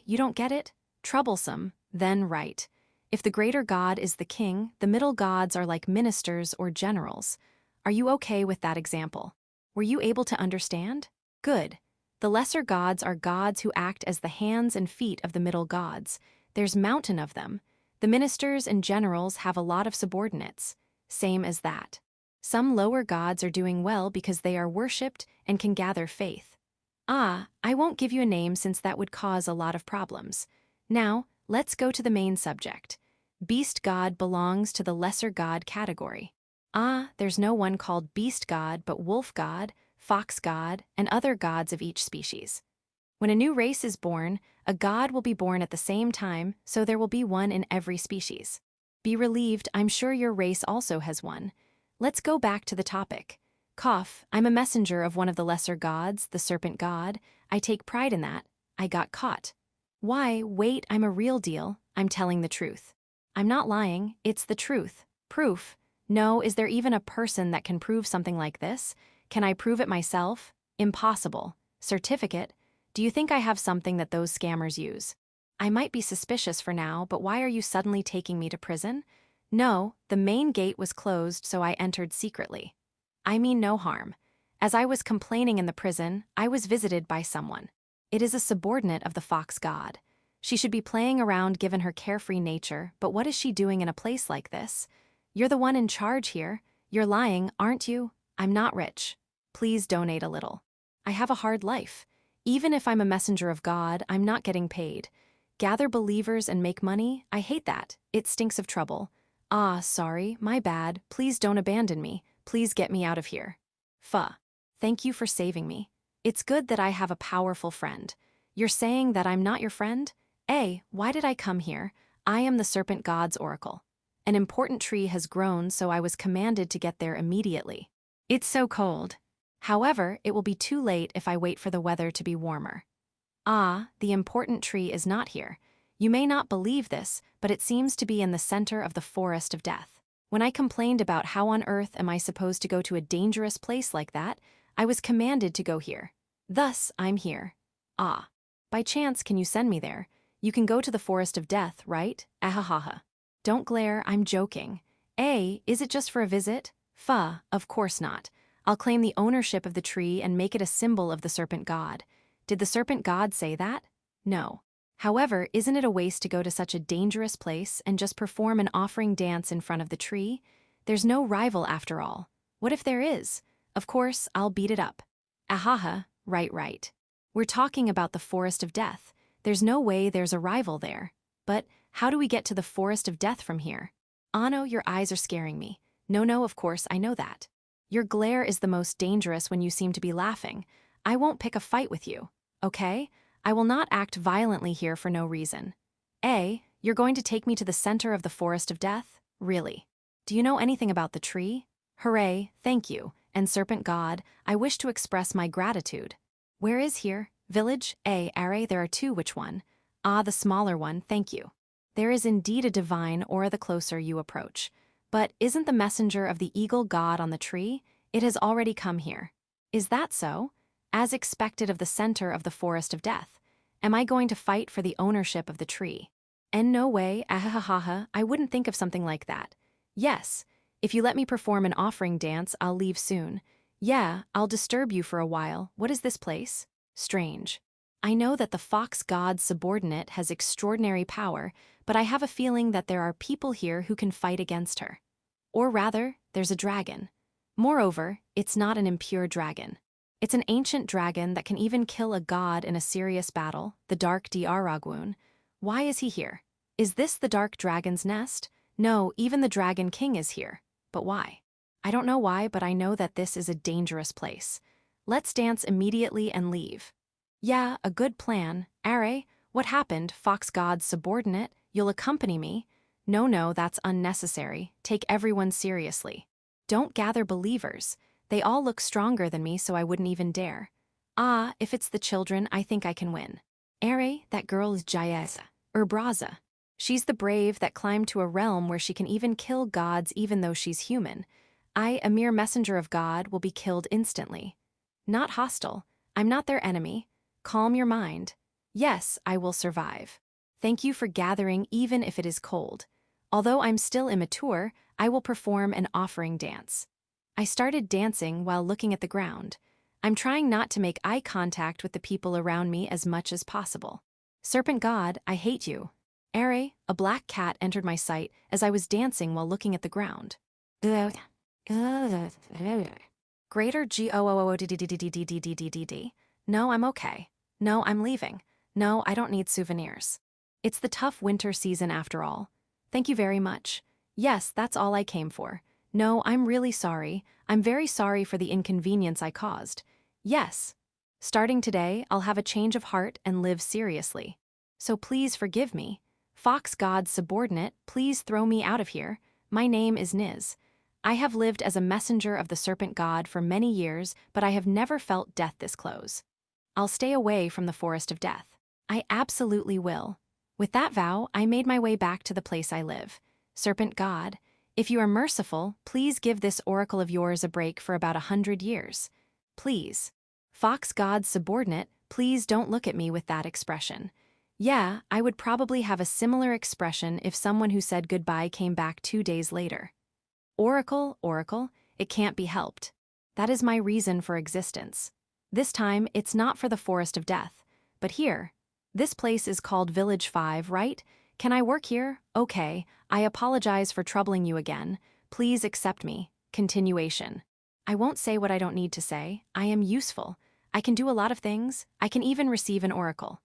You don't get it? Troublesome, then right. If the greater god is the king, the middle gods are like ministers or generals. Are you okay with that example? Were you able to understand? Good. The lesser gods are gods who act as the hands and feet of the middle gods. There's mountain of them. The ministers and generals have a lot of subordinates. Same as that. Some lower gods are doing well because they are worshipped and can gather faith. I won't give you a name since that would cause a lot of problems. Now, let's go to the main subject. Beast god belongs to the lesser god category. There's no one called beast god but wolf god, fox god, and other gods of each species. When a new race is born, a god will be born at the same time, so there will be one in every species. Be relieved, I'm sure your race also has one. Let's go back to the topic. I'm a messenger of one of the lesser gods, the serpent god. I take pride in that. I got caught. Why, wait, I'm a real deal. I'm telling the truth. I'm not lying, it's the truth. Proof. No, is there even a person that can prove something like this? Can I prove it myself? Impossible. Certificate. Do you think I have something that those scammers use? I might be suspicious for now, but why are you suddenly taking me to prison? No, the main gate was closed, so I entered secretly. I mean no harm. As I was complaining in the prison, I was visited by someone. It is a subordinate of the fox god. She should be playing around given her carefree nature, but what is she doing in a place like this? You're the one in charge here. You're lying, aren't you? I'm not rich. Please donate a little. I have a hard life. Even if I'm a messenger of God, I'm not getting paid. Gather believers and make money? I hate that. It stinks of trouble. Ah, sorry, my bad. Please don't abandon me. Please get me out of here. Fuh. Thank you for saving me. It's good that I have a powerful friend. You're saying that I'm not your friend? Why did I come here? I am the serpent god's oracle. An important tree has grown, so I was commanded to get there immediately. It's so cold. However, it will be too late if I wait for the weather to be warmer. Ah, the important tree is not here. You may not believe this, but it seems to be in the center of the forest of death. When I complained about how on earth am I supposed to go to a dangerous place like that, I was commanded to go here. Thus, I'm here. Ah. By chance, can you send me there? You can go to the forest of death, right? Ahahaha. Don't glare, I'm joking. Is it just for a visit? Fuh, of course not. I'll claim the ownership of the tree and make it a symbol of the serpent god. Did the serpent god say that? No. However, isn't it a waste to go to such a dangerous place and just perform an offering dance in front of the tree? There's no rival after all. What if there is? Of course, I'll beat it up. Ahaha, right. We're talking about the forest of death. There's no way there's a rival there. But how do we get to the forest of death from here? Ano, your eyes are scaring me. No, of course, I know that. Your glare is the most dangerous when you seem to be laughing. I won't pick a fight with you, okay? I will not act violently here for no reason. You're going to take me to the center of the forest of death? Really? Do you know anything about the tree? Hooray, thank you, and serpent god, I wish to express my gratitude. Where is here? Village? Array, there are two, which one? Ah, the smaller one, thank you. There is indeed a divine aura the closer you approach. But isn't the messenger of the eagle god on the tree? It has already come here. Is that so? As expected of the center of the forest of death. Am I going to fight for the ownership of the tree? And no way, ahahaha, I wouldn't think of something like that. Yes, if you let me perform an offering dance, I'll leave soon. Yeah, I'll disturb you for a while. What is this place? Strange. I know that the fox god's subordinate has extraordinary power, but I have a feeling that there are people here who can fight against her. Or rather, there's a dragon. Moreover, it's not an impure dragon. It's an ancient dragon that can even kill a god in a serious battle, the Dark Diaragwoon. Why is he here? Is this the Dark Dragon's nest? No, even the Dragon King is here. But why? I don't know why, but I know that this is a dangerous place. Let's dance immediately and leave. Yeah, a good plan. Array, what happened, fox god's subordinate? You'll accompany me? No, that's unnecessary. Take everyone seriously. Don't gather believers. They all look stronger than me, so I wouldn't even dare. Ah, if it's the children, I think I can win. Array, that girl is Jayeza, or Braza. She's the brave that climbed to a realm where she can even kill gods even though she's human. I, a mere messenger of God, will be killed instantly. Not hostile. I'm not their enemy. Calm your mind. Yes, I will survive. Thank you for gathering even if it is cold. Although I'm still immature, I will perform an offering dance. I started dancing while looking at the ground. I'm trying not to make eye contact with the people around me as much as possible. Serpent God, I hate you. Array, a black cat entered my sight as I was dancing while looking at the ground. Greater G-O-O-O-D-D-D-D-D-D-D-D-D. No, I'm okay. No, I'm leaving. No, I don't need souvenirs. It's the tough winter season after all. Thank you very much. Yes, that's all I came for. No, I'm really sorry. I'm very sorry for the inconvenience I caused. Yes. Starting today, I'll have a change of heart and live seriously. So please forgive me. Fox God's subordinate, please throw me out of here. My name is Niz. I have lived as a messenger of the serpent god for many years, but I have never felt death this close. I'll stay away from the forest of death. I absolutely will. With that vow, I made my way back to the place I live. Serpent God, if you are merciful, please give this oracle of yours a break for about 100 years. Please. Fox God's subordinate, please don't look at me with that expression. Yeah, I would probably have a similar expression if someone who said goodbye came back 2 days later. Oracle, it can't be helped. That is my reason for existence. This time, it's not for the forest of death, but here. This place is called Village 5, right? Can I work here? Okay, I apologize for troubling you again. Please accept me. Continuation. I won't say what I don't need to say. I am useful. I can do a lot of things. I can even receive an oracle.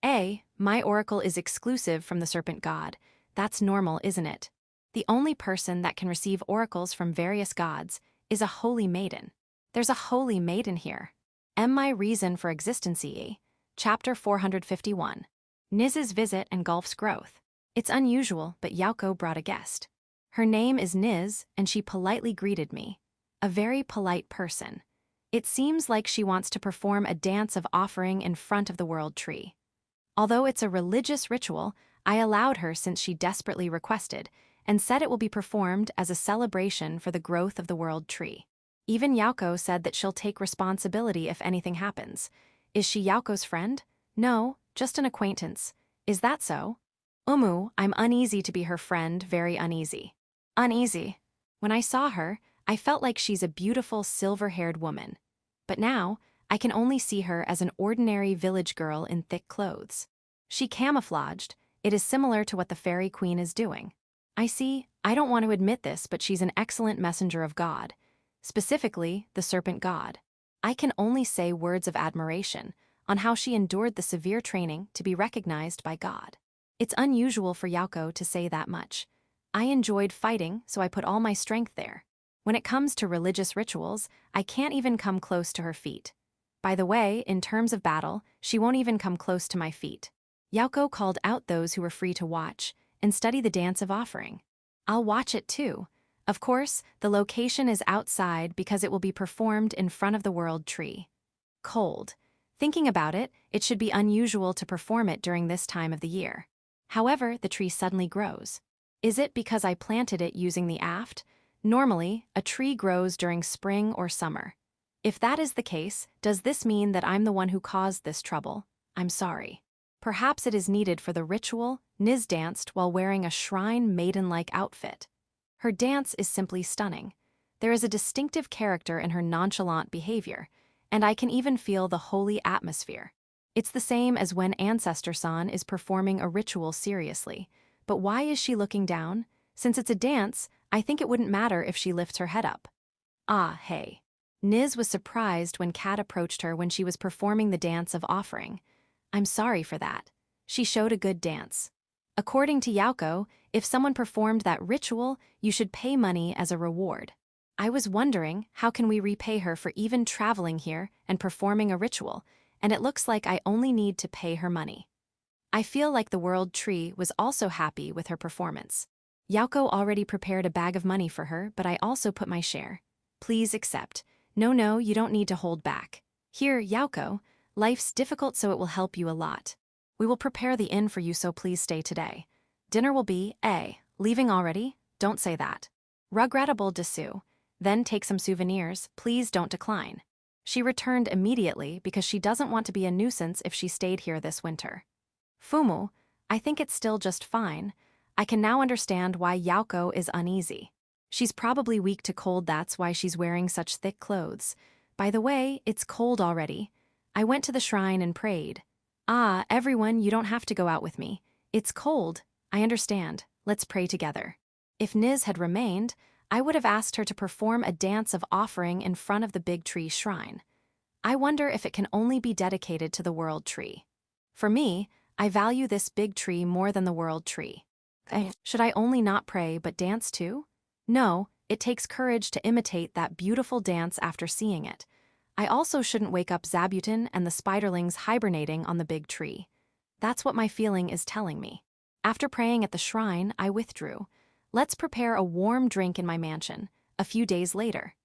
A. My oracle is exclusive from the serpent god. That's normal, isn't it? The only person that can receive oracles from various gods is a holy maiden. There's a holy maiden here. My reason for existency. Chapter 451. Niz's visit engulfs growth. It's unusual, but Yauko brought a guest. Her name is Niz, and she politely greeted me. A very polite person. It seems like she wants to perform a dance of offering in front of the world tree. Although it's a religious ritual, I allowed her since she desperately requested, and said it will be performed as a celebration for the growth of the world tree. Even Yauko said that she'll take responsibility if anything happens. Is she Yauko's friend? No, just an acquaintance. Is that so? I'm uneasy to be her friend, very uneasy. Uneasy. When I saw her, I felt like she's a beautiful silver-haired woman. But now, I can only see her as an ordinary village girl in thick clothes. She camouflaged. It is similar to what the fairy queen is doing. I don't want to admit this, but she's an excellent messenger of God. Specifically, the serpent god. I can only say words of admiration on how she endured the severe training to be recognized by God. It's unusual for Yauko to say that much. I enjoyed fighting, so I put all my strength there. When it comes to religious rituals, I can't even come close to her feet. By the way, in terms of battle, she won't even come close to my feet. Yauko called out those who were free to watch and study the dance of offering. I'll watch it too. Of course, the location is outside because it will be performed in front of the world tree. Cold. Thinking about it, it should be unusual to perform it during this time of the year. However, the tree suddenly grows. Is it because I planted it using the aft? Normally, a tree grows during spring or summer. If that is the case, does this mean that I'm the one who caused this trouble? I'm sorry. Perhaps it is needed for the ritual. Niz danced while wearing a shrine maiden-like outfit. Her dance is simply stunning. There is a distinctive character in her nonchalant behavior, and I can even feel the holy atmosphere. It's the same as when Ancestor-san is performing a ritual seriously. But why is she looking down? Since it's a dance, I think it wouldn't matter if she lifts her head up. Hey. Niz was surprised when Kat approached her when she was performing the dance of offering. I'm sorry for that. She showed a good dance. According to Yauko, if someone performed that ritual, you should pay money as a reward. I was wondering, how can we repay her for even traveling here and performing a ritual, and it looks like I only need to pay her money. I feel like the world tree was also happy with her performance. Yauko already prepared a bag of money for her, but I also put my share. Please accept. No, you don't need to hold back. Here, Yauko, life's difficult, so it will help you a lot. We will prepare the inn for you, so please stay today. Dinner will be, leaving already? Don't say that. Regrettable dessous. Then take some souvenirs, please don't decline. She returned immediately because she doesn't want to be a nuisance if she stayed here this winter. Fumu, I think it's still just fine. I can now understand why Yauko is uneasy. She's probably weak to cold, that's why she's wearing such thick clothes. By the way, it's cold already. I went to the shrine and prayed. Everyone, you don't have to go out with me. It's cold. I understand. Let's pray together. If Niz had remained, I would have asked her to perform a dance of offering in front of the big tree shrine. I wonder if it can only be dedicated to the world tree. For me, I value this big tree more than the world tree. Should I only not pray but dance too? No, it takes courage to imitate that beautiful dance after seeing it. I also shouldn't wake up Zabuton and the spiderlings hibernating on the big tree. That's what my feeling is telling me. After praying at the shrine, I withdrew. Let's prepare a warm drink in my mansion. A few days later.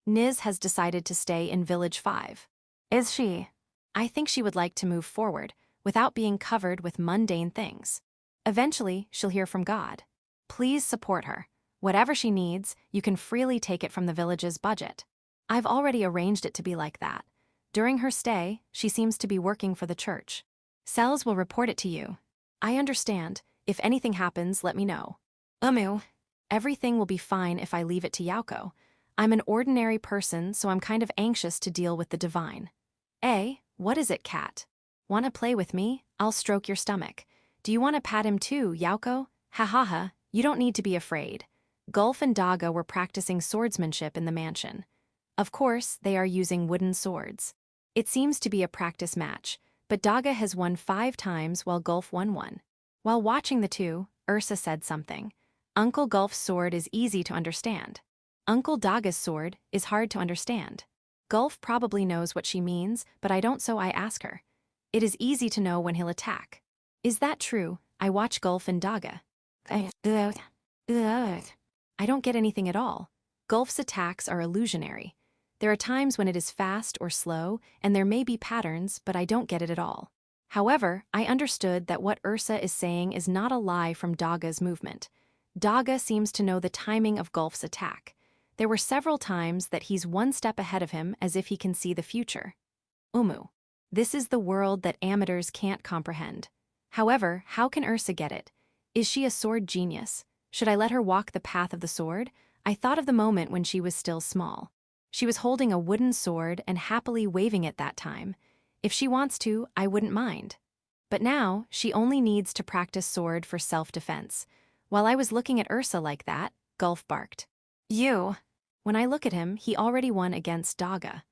Niz has decided to stay in Village 5. Is she? I think she would like to move forward, without being covered with mundane things. Eventually, she'll hear from God. Please support her. Whatever she needs, you can freely take it from the village's budget. I've already arranged it to be like that. During her stay, she seems to be working for the church. Cells will report it to you. I understand. If anything happens, let me know. Everything will be fine if I leave it to Yauko. I'm an ordinary person, so I'm kind of anxious to deal with the divine. What is it, Kat? Want to play with me? I'll stroke your stomach. Do you want to pat him too, Yauko? Ha, you don't need to be afraid. Gulf and Daga were practicing swordsmanship in the mansion. Of course, they are using wooden swords. It seems to be a practice match, but Daga has won 5 times while Gulf won 1. While watching the two, Ursa said something. Uncle Gulf's sword is easy to understand. Uncle Daga's sword is hard to understand. Gulf probably knows what she means, but I don't, so I ask her. It is easy to know when he'll attack. Is that true? I watch Gulf and Daga. I don't get anything at all. Gulf's attacks are illusionary. There are times when it is fast or slow, and there may be patterns, but I don't get it at all. However, I understood that what Ursa is saying is not a lie from Daga's movement. Daga seems to know the timing of Gulf's attack. There were several times that he's one step ahead of him as if he can see the future. This is the world that amateurs can't comprehend. However, how can Ursa get it? Is she a sword genius? Should I let her walk the path of the sword? I thought of the moment when she was still small. She was holding a wooden sword and happily waving it that time. If she wants to, I wouldn't mind. But now, she only needs to practice sword for self-defense. While I was looking at Ursa like that, Gulf barked. You! When I look at him, he already won against Daga.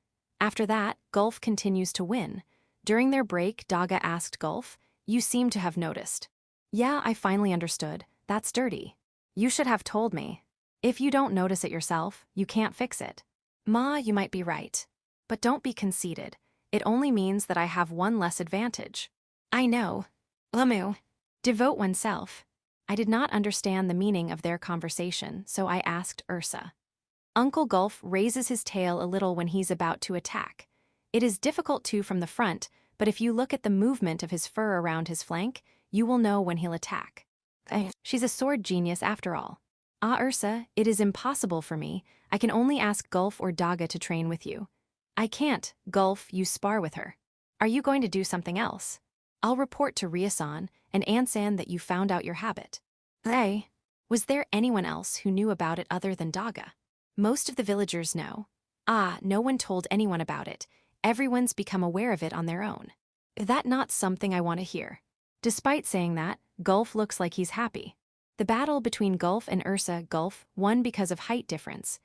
After that, Gulf continues to win. During their break, Daga asked Gulf, "You seem to have noticed." "Yeah, I finally understood. That's dirty. You should have told me. If you don't notice it yourself, you can't fix it." "Ma, you might be right. But don't be conceited. It only means that I have one less advantage." "I know. Lamu. Devote oneself." I did not understand the meaning of their conversation, so I asked Ursa. Uncle Gulf raises his tail a little when he's about to attack. It is difficult to from the front, but if you look at the movement of his fur around his flank, you will know when he'll attack. She's a sword genius after all. "Ah, Ursa, it is impossible for me. I can only ask Gulf or Daga to train with you." "I can't, Gulf, you spar with her." "Are you going to do something else?" "I'll report to Ryasan and Ansan that you found out your habit." "Hey." Was there anyone else who knew about it other than Daga? "Most of the villagers know." "Ah, no one told anyone about it. Everyone's become aware of it on their own." "That not something I want to hear." Despite saying that, Gulf looks like he's happy. The battle between Gulf and Ursa, Gulf won because of height difference.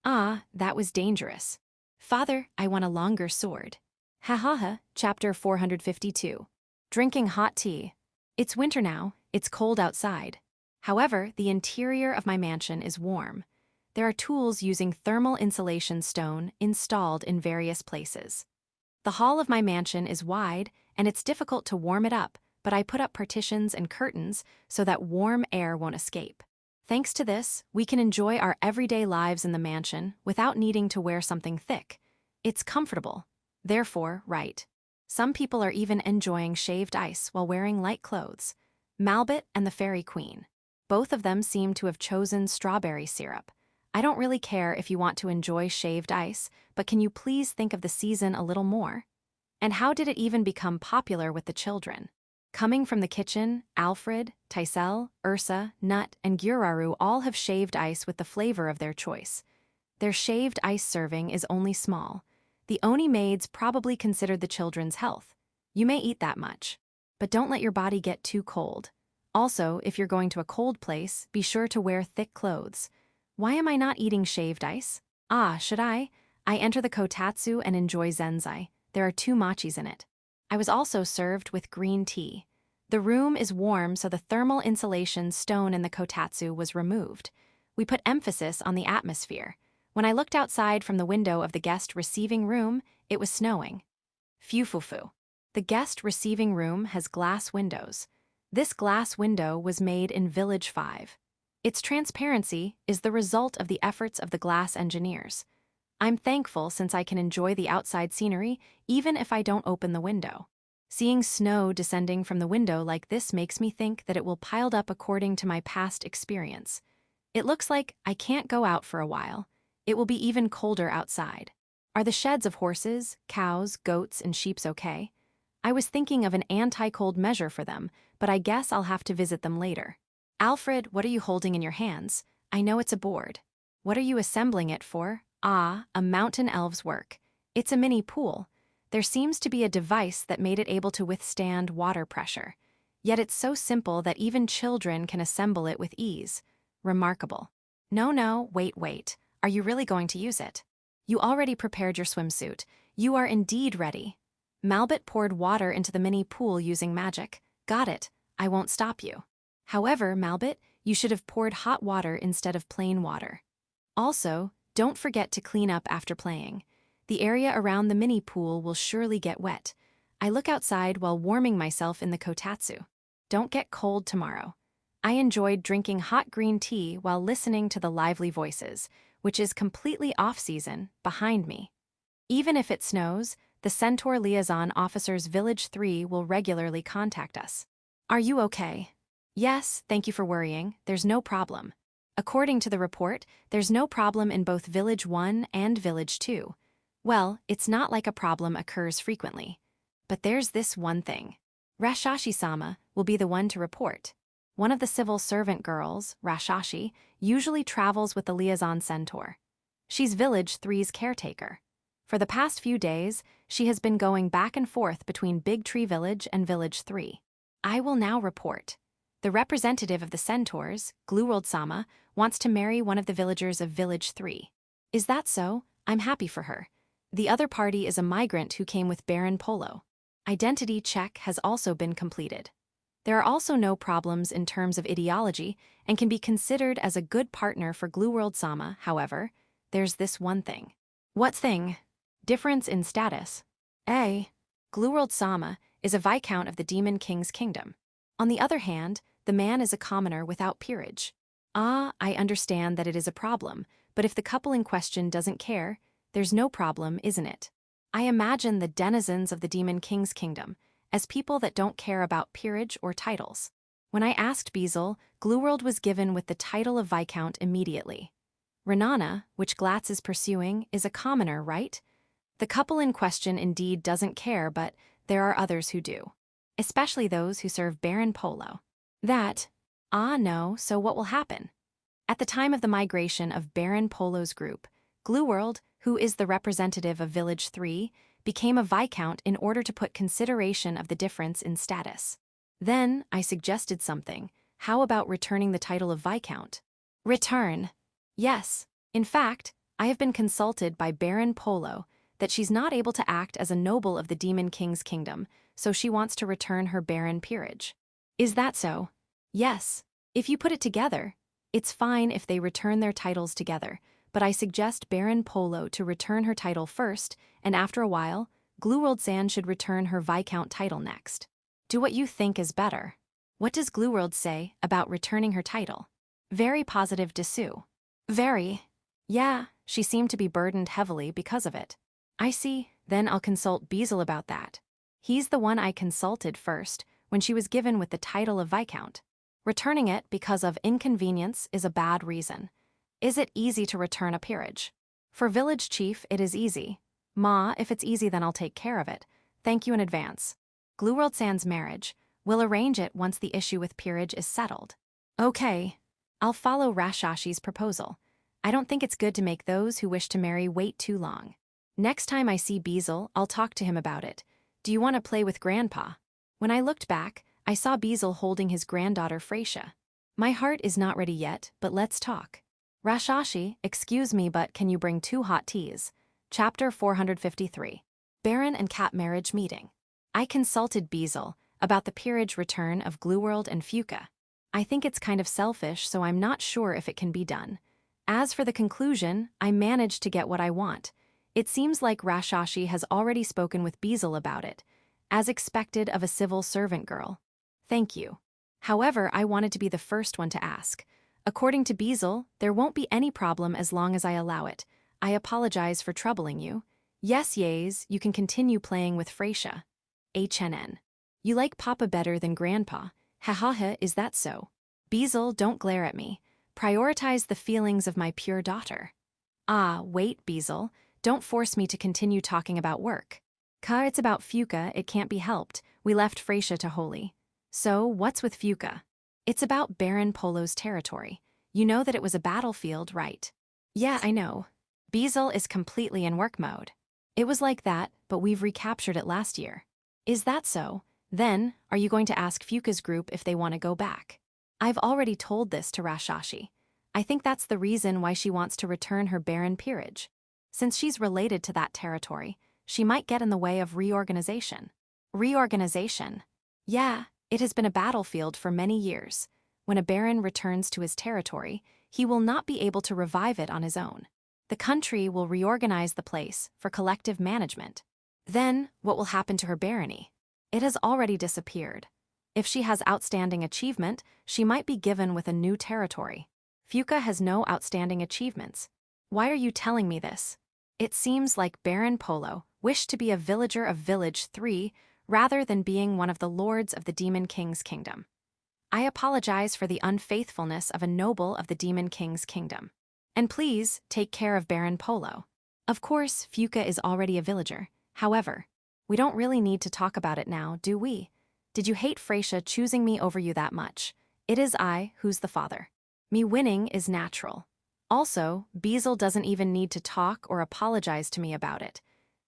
"Ah, that was dangerous." "Father, I want a longer sword." Ha ha ha, chapter 452. Drinking hot tea. It's winter now, it's cold outside. However, the interior of my mansion is warm. There are tools using thermal insulation stone installed in various places. The hall of my mansion is wide, and it's difficult to warm it up, but I put up partitions and curtains so that warm air won't escape. Thanks to this, we can enjoy our everyday lives in the mansion without needing to wear something thick. It's comfortable. Therefore, right. Some people are even enjoying shaved ice while wearing light clothes. Malbit and the Fairy Queen. Both of them seem to have chosen strawberry syrup. I don't really care if you want to enjoy shaved ice, but can you please think of the season a little more? And how did it even become popular with the children? Coming from the kitchen, Alfred, Tysel, Ursa, Nut, and Guraru all have shaved ice with the flavor of their choice. Their shaved ice serving is only small. The Oni maids probably considered the children's health. You may eat that much, but don't let your body get too cold. Also, if you're going to a cold place, be sure to wear thick clothes. Why am I not eating shaved ice? Ah, should I? I enter the kotatsu and enjoy zenzai. There are 2 machis in it. I was also served with green tea. The room is warm, so the thermal insulation stone in the kotatsu was removed. We put emphasis on the atmosphere. When I looked outside from the window of the guest receiving room, it was snowing. Fufufu. The guest receiving room has glass windows. This glass window was made in Village 5. Its transparency is the result of the efforts of the glass engineers. I'm thankful since I can enjoy the outside scenery even if I don't open the window. Seeing snow descending from the window like this makes me think that it will pile up according to my past experience. It looks like I can't go out for a while. It will be even colder outside. Are the sheds of horses, cows, goats, and sheep okay? I was thinking of an anti-cold measure for them, but I guess I'll have to visit them later. Alfred, what are you holding in your hands? I know it's a board. What are you assembling it for? Ah, a mountain elf's work. It's a mini pool. There seems to be a device that made it able to withstand water pressure. Yet it's so simple that even children can assemble it with ease. Remarkable. No, wait. Are you really going to use it? You already prepared your swimsuit. You are indeed ready. Malbit poured water into the mini pool using magic. Got it, I won't stop you. However, Malbit, you should have poured hot water instead of plain water. Also, don't forget to clean up after playing. The area around the mini pool will surely get wet. I look outside while warming myself in the kotatsu. Don't get cold tomorrow. I enjoyed drinking hot green tea while listening to the lively voices, which is completely off-season, behind me. Even if it snows, the Centaur Liaison Officers Village 3 will regularly contact us. Are you okay? Yes, thank you for worrying, there's no problem. According to the report, there's no problem in both Village 1 and Village 2. Well, it's not like a problem occurs frequently. But there's this one thing. Rashashi-sama will be the one to report. One of the civil servant girls, Rashashi, usually travels with the liaison centaur. She's Village 3's caretaker. For the past few days, she has been going back and forth between Big Tree Village and Village 3. I will now report. The representative of the centaurs, Glueworld-sama, wants to marry one of the villagers of Village 3. Is that so? I'm happy for her. The other party is a migrant who came with Baron Polo. Identity check has also been completed. There are also no problems in terms of ideology and can be considered as a good partner for Glueworld-sama. However, there's this one thing. What thing? Difference in status. A. Glueworld-sama is a viscount of the Demon King's kingdom. On the other hand, the man is a commoner without peerage. I understand that it is a problem, but if the couple in question doesn't care, there's no problem, isn't it? I imagine the denizens of the Demon King's kingdom as people that don't care about peerage or titles. When I asked Beazle, Glueworld was given with the title of Viscount immediately. Renana, which Glatz is pursuing, is a commoner, right? The couple in question indeed doesn't care, but there are others who do. Especially those who serve Baron Polo. No, so what will happen? At the time of the migration of Baron Polo's group, Glueworld, who is the representative of Village 3, became a viscount in order to put consideration of the difference in status. Then, I suggested something. How about returning the title of viscount? Return. Yes. In fact, I have been consulted by Baron Polo that she's not able to act as a noble of the Demon King's kingdom, so she wants to return her Baron peerage. Is that so? Yes. If you put it together, it's fine if they return their titles together, but I suggest Baron Polo to return her title first, and after a while, Glueworld-san should return her Viscount title next. Do what you think is better. What does Glueworld say about returning her title? Very positive Dessous. Very. Yeah, she seemed to be burdened heavily because of it. I see, then I'll consult Beazle about that. He's the one I consulted first, when she was given with the title of Viscount. Returning it because of inconvenience is a bad reason. Is it easy to return a peerage? For village chief, it is easy. Ma, if it's easy then I'll take care of it. Thank you in advance. Glueworld-san's marriage. We'll arrange it once the issue with peerage is settled. Okay. I'll follow Rashashi's proposal. I don't think it's good to make those who wish to marry wait too long. Next time I see Beazle, I'll talk to him about it. Do you want to play with Grandpa? When I looked back, I saw Beazle holding his granddaughter Freysia. My heart is not ready yet, but let's talk. Rashashi, excuse me, but can you bring 2 hot teas? Chapter 453. Baron and Cat Marriage Meeting. I consulted Beazle about the peerage return of Glueworld and Fuka. I think it's kind of selfish, so I'm not sure if it can be done. As for the conclusion, I managed to get what I want. It seems like Rashashi has already spoken with Beazle about it, as expected of a civil servant girl. Thank you. However, I wanted to be the first one to ask. According to Beazle, there won't be any problem as long as I allow it. I apologize for troubling you. Yes, Yays, you can continue playing with Freysia. HNN. You like Papa better than Grandpa. Hahaha, is that so? Beazle, don't glare at me. Prioritize the feelings of my pure daughter. Wait, Beazle. Don't force me to continue talking about work. It's about Fuka, it can't be helped. We left Freysia to Holy. So, what's with Fuka? It's about Baron Polo's territory. You know that it was a battlefield, right? Yeah, I know. Beazle is completely in work mode. It was like that, but we've recaptured it last year. Is that so? Then, are you going to ask Fuka's group if they want to go back? I've already told this to Rashashi. I think that's the reason why she wants to return her Baron peerage. Since she's related to that territory, she might get in the way of reorganization. Reorganization. Yeah, it has been a battlefield for many years. When a baron returns to his territory, he will not be able to revive it on his own. The country will reorganize the place for collective management. Then, what will happen to her barony? It has already disappeared. If she has outstanding achievement, she might be given with a new territory. Fuka has no outstanding achievements. Why are you telling me this? It seems like Baron Polo wished to be a villager of Village 3 rather than being one of the lords of the Demon King's kingdom. I apologize for the unfaithfulness of a noble of the Demon King's kingdom. And please, take care of Baron Polo. Of course, Fuka is already a villager. However, we don't really need to talk about it now, do we? Did you hate Freysia choosing me over you that much? It is I who's the father. Me winning is natural. Also, Beazle doesn't even need to talk or apologize to me about it.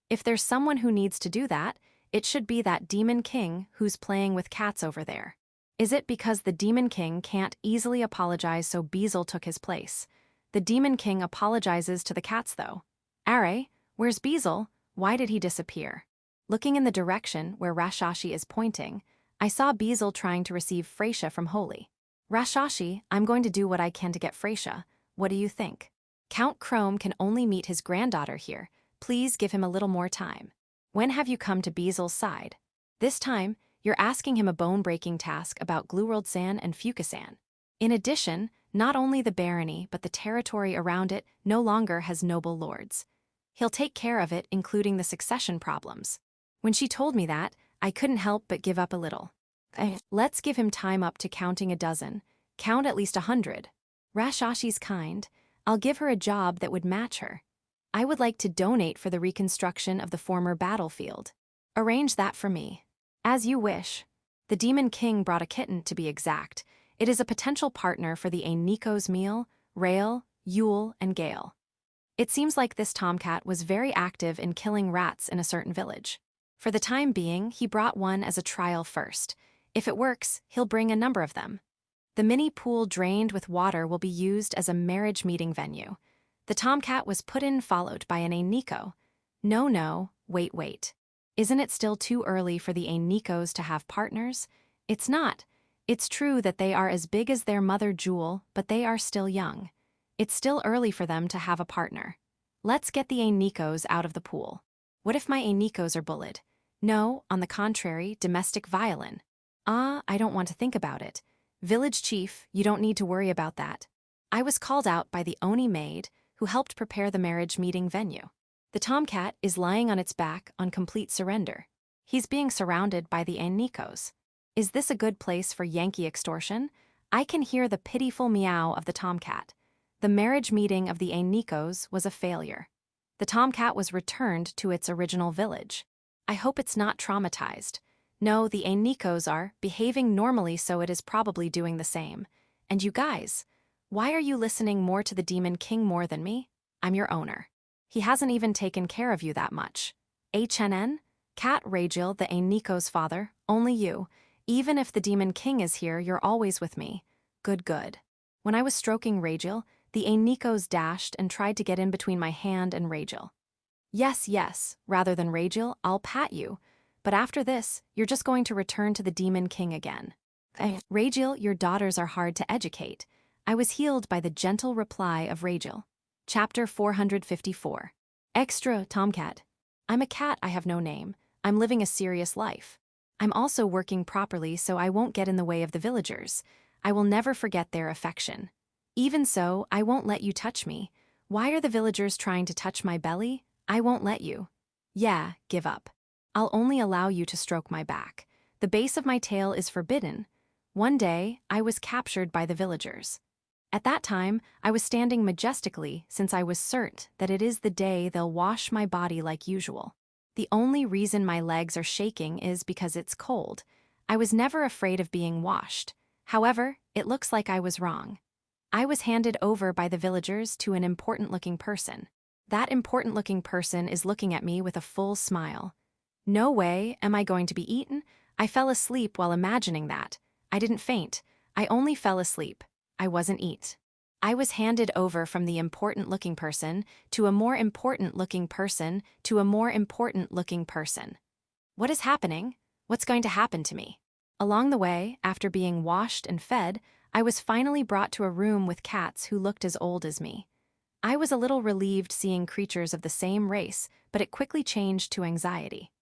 If there's someone who needs to do that, it should be that Demon King who's playing with cats over there. Is it because the Demon King can't easily apologize so Beazle took his place? The Demon King apologizes to the cats though. Are, where's Beazle? Why did he disappear? Looking in the direction where Rashashi is pointing, I saw Beazle trying to receive Freysia from Holy. Rashashi, I'm going to do what I can to get Freysia. What do you think? Count Chrome can only meet his granddaughter here. Please give him a little more time. When have you come to Beazle's side? This time, you're asking him a bone-breaking task about Gluworld-san and Fuka-san. In addition, not only the barony but the territory around it no longer has noble lords. He'll take care of it, including the succession problems. When she told me that, I couldn't help but give up a little. Let's give him time up to counting a dozen. Count at least 100. Rashashi's kind. I'll give her a job that would match her. I would like to donate for the reconstruction of the former battlefield. Arrange that for me. As you wish. The Demon King brought a kitten, to be exact. It is a potential partner for the Nico's meal, Rail, Yule, and Gale. It seems like this tomcat was very active in killing rats in a certain village. For the time being, he brought one as a trial first. If it works, he'll bring a number of them. The mini pool drained with water will be used as a marriage meeting venue. The tomcat was put in followed by an Nico. No, wait. Isn't it still too early for the Nikos to have partners? It's not. It's true that they are as big as their mother Jewel, but they are still young. It's still early for them to have a partner. Let's get the Nikos out of the pool. What if my Nikos are bullied? No, on the contrary, domestic violin. I don't want to think about it. Village chief, you don't need to worry about that. I was called out by the Oni maid who helped prepare the marriage meeting venue. The tomcat is lying on its back on complete surrender. He's being surrounded by the Nikos. Is this a good place for Yankee extortion? I can hear the pitiful meow of the tomcat. The marriage meeting of the Nikos was a failure. The tomcat was returned to its original village. I hope it's not traumatized. No, the Nikos are behaving normally, so it is probably doing the same. And you guys, why are you listening more to the Demon King more than me? I'm your owner. He hasn't even taken care of you that much. HNN? Cat Ragil, the Nikos' father, only you. Even if the Demon King is here, you're always with me. Good. When I was stroking Ragil, the Nikos dashed and tried to get in between my hand and Ragil. Yes, rather than Ragil, I'll pat you. But after this, you're just going to return to the Demon King again. Ragil, your daughters are hard to educate. I was healed by the gentle reply of Ragil. Chapter 454. Extra, Tomcat. I'm a cat, I have no name. I'm living a serious life. I'm also working properly so I won't get in the way of the villagers. I will never forget their affection. Even so, I won't let you touch me. Why are the villagers trying to touch my belly? I won't let you. Yeah, give up. I'll only allow you to stroke my back. The base of my tail is forbidden. One day, I was captured by the villagers. At that time, I was standing majestically since I was certain that it is the day they'll wash my body like usual. The only reason my legs are shaking is because it's cold. I was never afraid of being washed. However, it looks like I was wrong. I was handed over by the villagers to an important-looking person. That important-looking person is looking at me with a full smile. No way am I going to be eaten. I fell asleep while imagining that. I didn't faint. I only fell asleep. I wasn't eat. I was handed over from the important-looking person to a more important-looking person to a more important-looking person. What is happening? What's going to happen to me? Along the way, after being washed and fed, I was finally brought to a room with cats who looked as old as me. I was a little relieved seeing creatures of the same race, but it quickly changed to anxiety.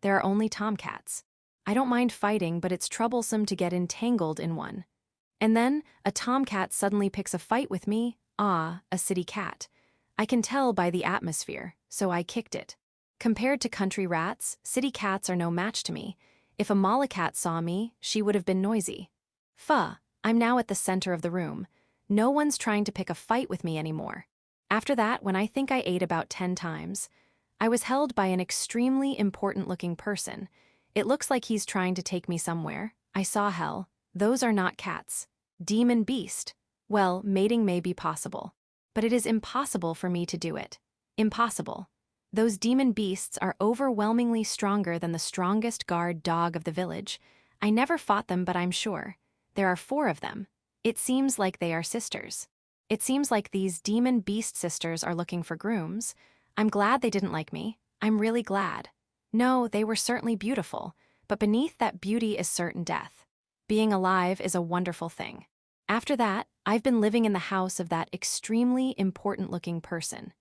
There are only tomcats. I don't mind fighting, but it's troublesome to get entangled in one. And then, a tomcat suddenly picks a fight with me, a city cat. I can tell by the atmosphere, so I kicked it. Compared to country rats, city cats are no match to me. If a mollycat saw me, she would have been noisy. I'm now at the center of the room. No one's trying to pick a fight with me anymore. After that, when I think I ate about 10 times, I was held by an extremely important-looking person. It looks like he's trying to take me somewhere. I saw hell. Those are not cats. Demon beast. Well, mating may be possible. But it is impossible for me to do it. Impossible. Those demon beasts are overwhelmingly stronger than the strongest guard dog of the village. I never fought them, but I'm sure. There are 4 of them. It seems like they are sisters. It seems like these demon beast sisters are looking for grooms. I'm glad they didn't like me. I'm really glad. No, they were certainly beautiful, but beneath that beauty is certain death. Being alive is a wonderful thing. After that, I've been living in the house of that extremely important-looking person.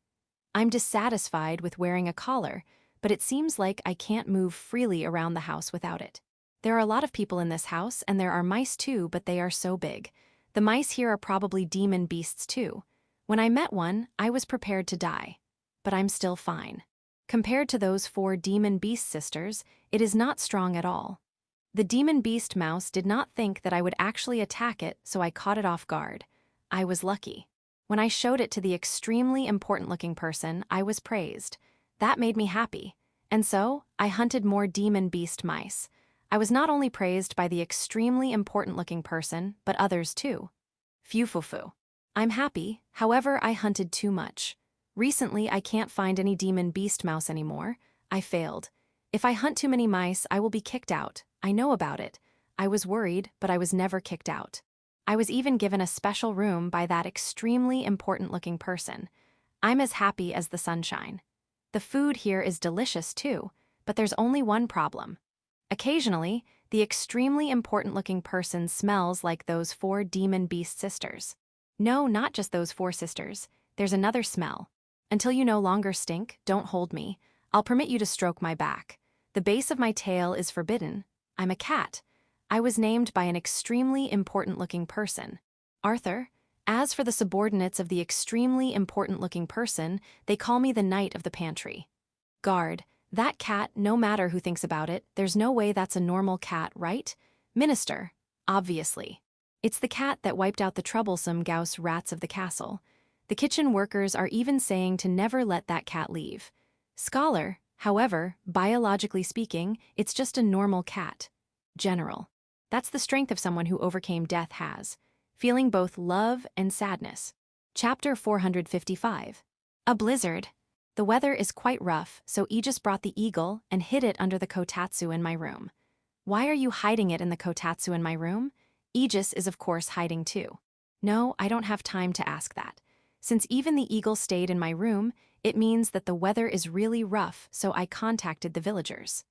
I'm dissatisfied with wearing a collar, but it seems like I can't move freely around the house without it. There are a lot of people in this house, and there are mice too, but they are so big. The mice here are probably demon beasts too. When I met one, I was prepared to die. But I'm still fine. Compared to those 4 demon beast sisters, it is not strong at all. The demon beast mouse did not think that I would actually attack it, so I caught it off guard. I was lucky. When I showed it to the extremely important-looking person, I was praised. That made me happy. And so, I hunted more demon beast mice. I was not only praised by the extremely important-looking person, but others too. Phew. I'm happy, however, I hunted too much. Recently, I can't find any demon beast mouse anymore. I failed. If I hunt too many mice, I will be kicked out. I know about it. I was worried, but I was never kicked out. I was even given a special room by that extremely important-looking person. I'm as happy as the sunshine. The food here is delicious too, but there's only one problem. Occasionally, the extremely important-looking person smells like those 4 demon beast sisters. No, not just those 4 sisters. There's another smell. Until you no longer stink, don't hold me. I'll permit you to stroke my back. The base of my tail is forbidden. I'm a cat. I was named by an extremely important-looking person. Arthur. As for the subordinates of the extremely important-looking person, they call me the knight of the pantry. Guard. That cat, no matter who thinks about it, there's no way that's a normal cat, right? Minister. Obviously. It's the cat that wiped out the troublesome Gauss rats of the castle. The kitchen workers are even saying to never let that cat leave. Scholar. However, biologically speaking, it's just a normal cat. General. That's the strength of someone who overcame death has. Feeling both love and sadness. Chapter 455. A blizzard. The weather is quite rough, so Aegis brought the eagle and hid it under the kotatsu in my room. Why are you hiding it in the kotatsu in my room? Aegis is of course hiding too. No, I don't have time to ask that. Since even the eagle stayed in my room, it means that the weather is really rough, so I contacted the villagers.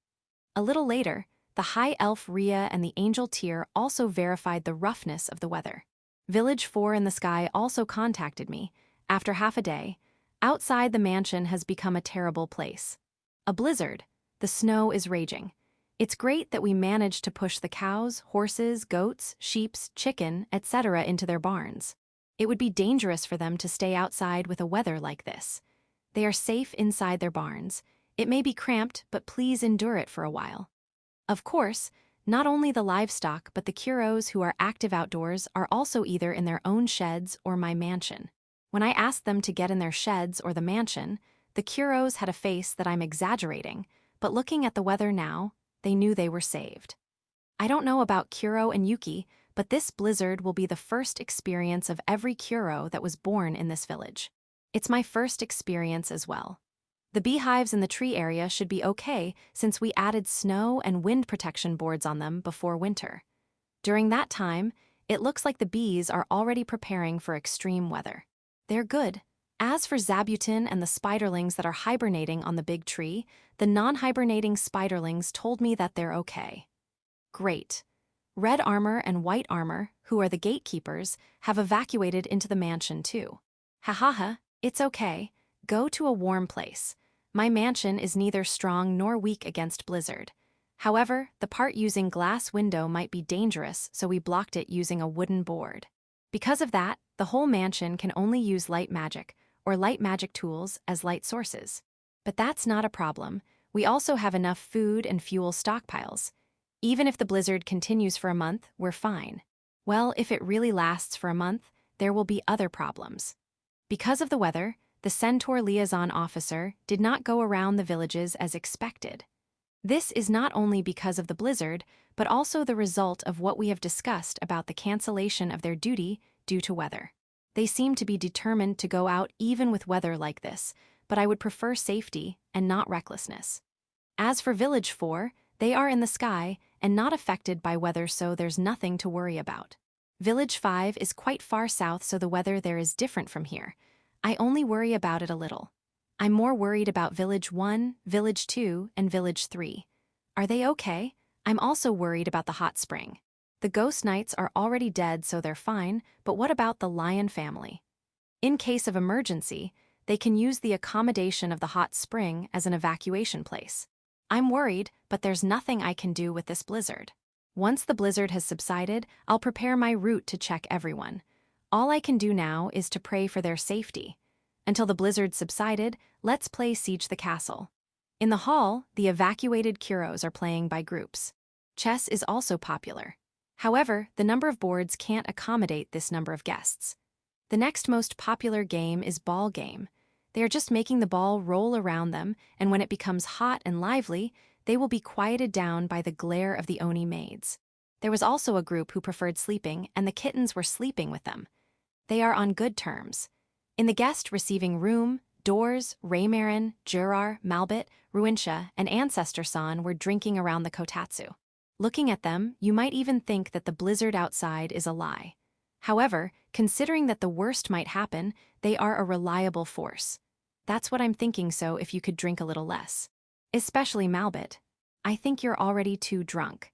A little later, the high elf Rhea and the angel Tyr also verified the roughness of the weather. Village 4 in the sky also contacted me. After half a day, outside the mansion has become a terrible place. A blizzard. The snow is raging. It's great that we managed to push the cows, horses, goats, sheep, chicken, etc. into their barns. It would be dangerous for them to stay outside with a weather like this. They are safe inside their barns. It may be cramped, but please endure it for a while. Of course, not only the livestock but the kuros who are active outdoors are also either in their own sheds or my mansion. When I asked them to get in their sheds or the mansion, the kuros had a face that I'm exaggerating, but looking at the weather now, they knew they were saved. I don't know about Kuro and Yuki, but this blizzard will be the first experience of every Kuro that was born in this village. It's my first experience as well. The beehives in the tree area should be okay since we added snow and wind protection boards on them before winter. During that time, it looks like the bees are already preparing for extreme weather. They're good. As for Zabuton and the spiderlings that are hibernating on the big tree, the non-hibernating spiderlings told me that they're okay. Great. Red Armor and White Armor, who are the gatekeepers, have evacuated into the mansion too. Ha, it's okay. Go to a warm place. My mansion is neither strong nor weak against blizzard. However, the part using glass window might be dangerous, so we blocked it using a wooden board. Because of that, the whole mansion can only use light magic, or light magic tools as light sources. But that's not a problem. We also have enough food and fuel stockpiles. Even if the blizzard continues for a month, we're fine. Well, if it really lasts for a month, there will be other problems. Because of the weather, the Centaur liaison officer did not go around the villages as expected. This is not only because of the blizzard, but also the result of what we have discussed about the cancellation of their duty due to weather. They seem to be determined to go out even with weather like this, but I would prefer safety and not recklessness. As for Village 4, they are in the sky and not affected by weather, so there's nothing to worry about. Village 5 is quite far south, so the weather there is different from here. I only worry about it a little. I'm more worried about Village 1, Village 2, and Village 3. Are they okay? I'm also worried about the hot spring. The ghost knights are already dead, so they're fine, but what about the lion family? In case of emergency, they can use the accommodation of the hot spring as an evacuation place. I'm worried, but there's nothing I can do with this blizzard. Once the blizzard has subsided, I'll prepare my route to check everyone. All I can do now is to pray for their safety. Until the blizzard subsided, let's play Siege the Castle. In the hall, the evacuated Kuros are playing by groups. Chess is also popular. However, the number of boards can't accommodate this number of guests. The next most popular game is ball game. They are just making the ball roll around them, and when it becomes hot and lively, they will be quieted down by the glare of the Oni maids. There was also a group who preferred sleeping, and the kittens were sleeping with them. They are on good terms. In the guest receiving room, Doors, Raymarin, Jurar, Malbit, Ruinsha, and Ancestor San were drinking around the kotatsu. Looking at them, you might even think that the blizzard outside is a lie. However, considering that the worst might happen, they are a reliable force. That's what I'm thinking, so if you could drink a little less. Especially Malbit. I think you're already too drunk.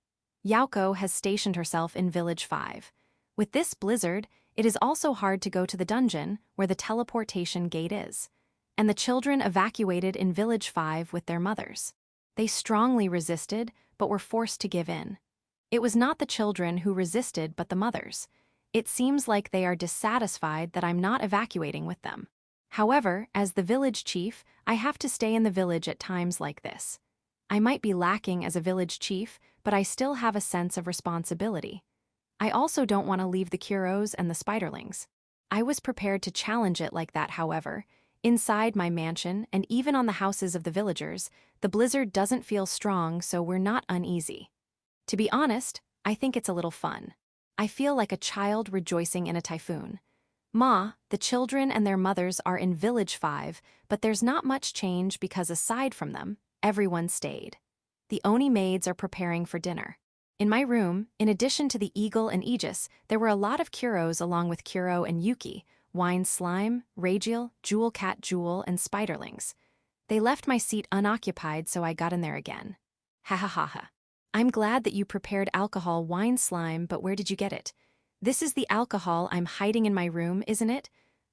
Yauko has stationed herself in Village 5. With this blizzard, it is also hard to go to the dungeon where the teleportation gate is. And the children evacuated in Village 5 with their mothers. They strongly resisted, but were forced to give in. It was not the children who resisted, but the mothers. It seems like they are dissatisfied that I'm not evacuating with them. However, as the village chief, I have to stay in the village at times like this. I might be lacking as a village chief, but I still have a sense of responsibility. I also don't want to leave the Kuros and the spiderlings. I was prepared to challenge it like that, however. Inside my mansion, and even on the houses of the villagers, the blizzard doesn't feel strong, so we're not uneasy. To be honest, I think it's a little fun. I feel like a child rejoicing in a typhoon. The children and their mothers are in Village 5, but there's not much change because aside from them, everyone stayed. The Oni maids are preparing for dinner. In my room, in addition to the eagle and Aegis, there were a lot of Kuros along with Kuro and Yuki, Wine Slime, Ragiel, Jewel Cat Jewel, and Spiderlings. They left my seat unoccupied, so I got in there again. Ha ha ha ha. I'm glad that you prepared alcohol, Wine Slime, but where did you get it? This is the alcohol I'm hiding in my room, isn't it?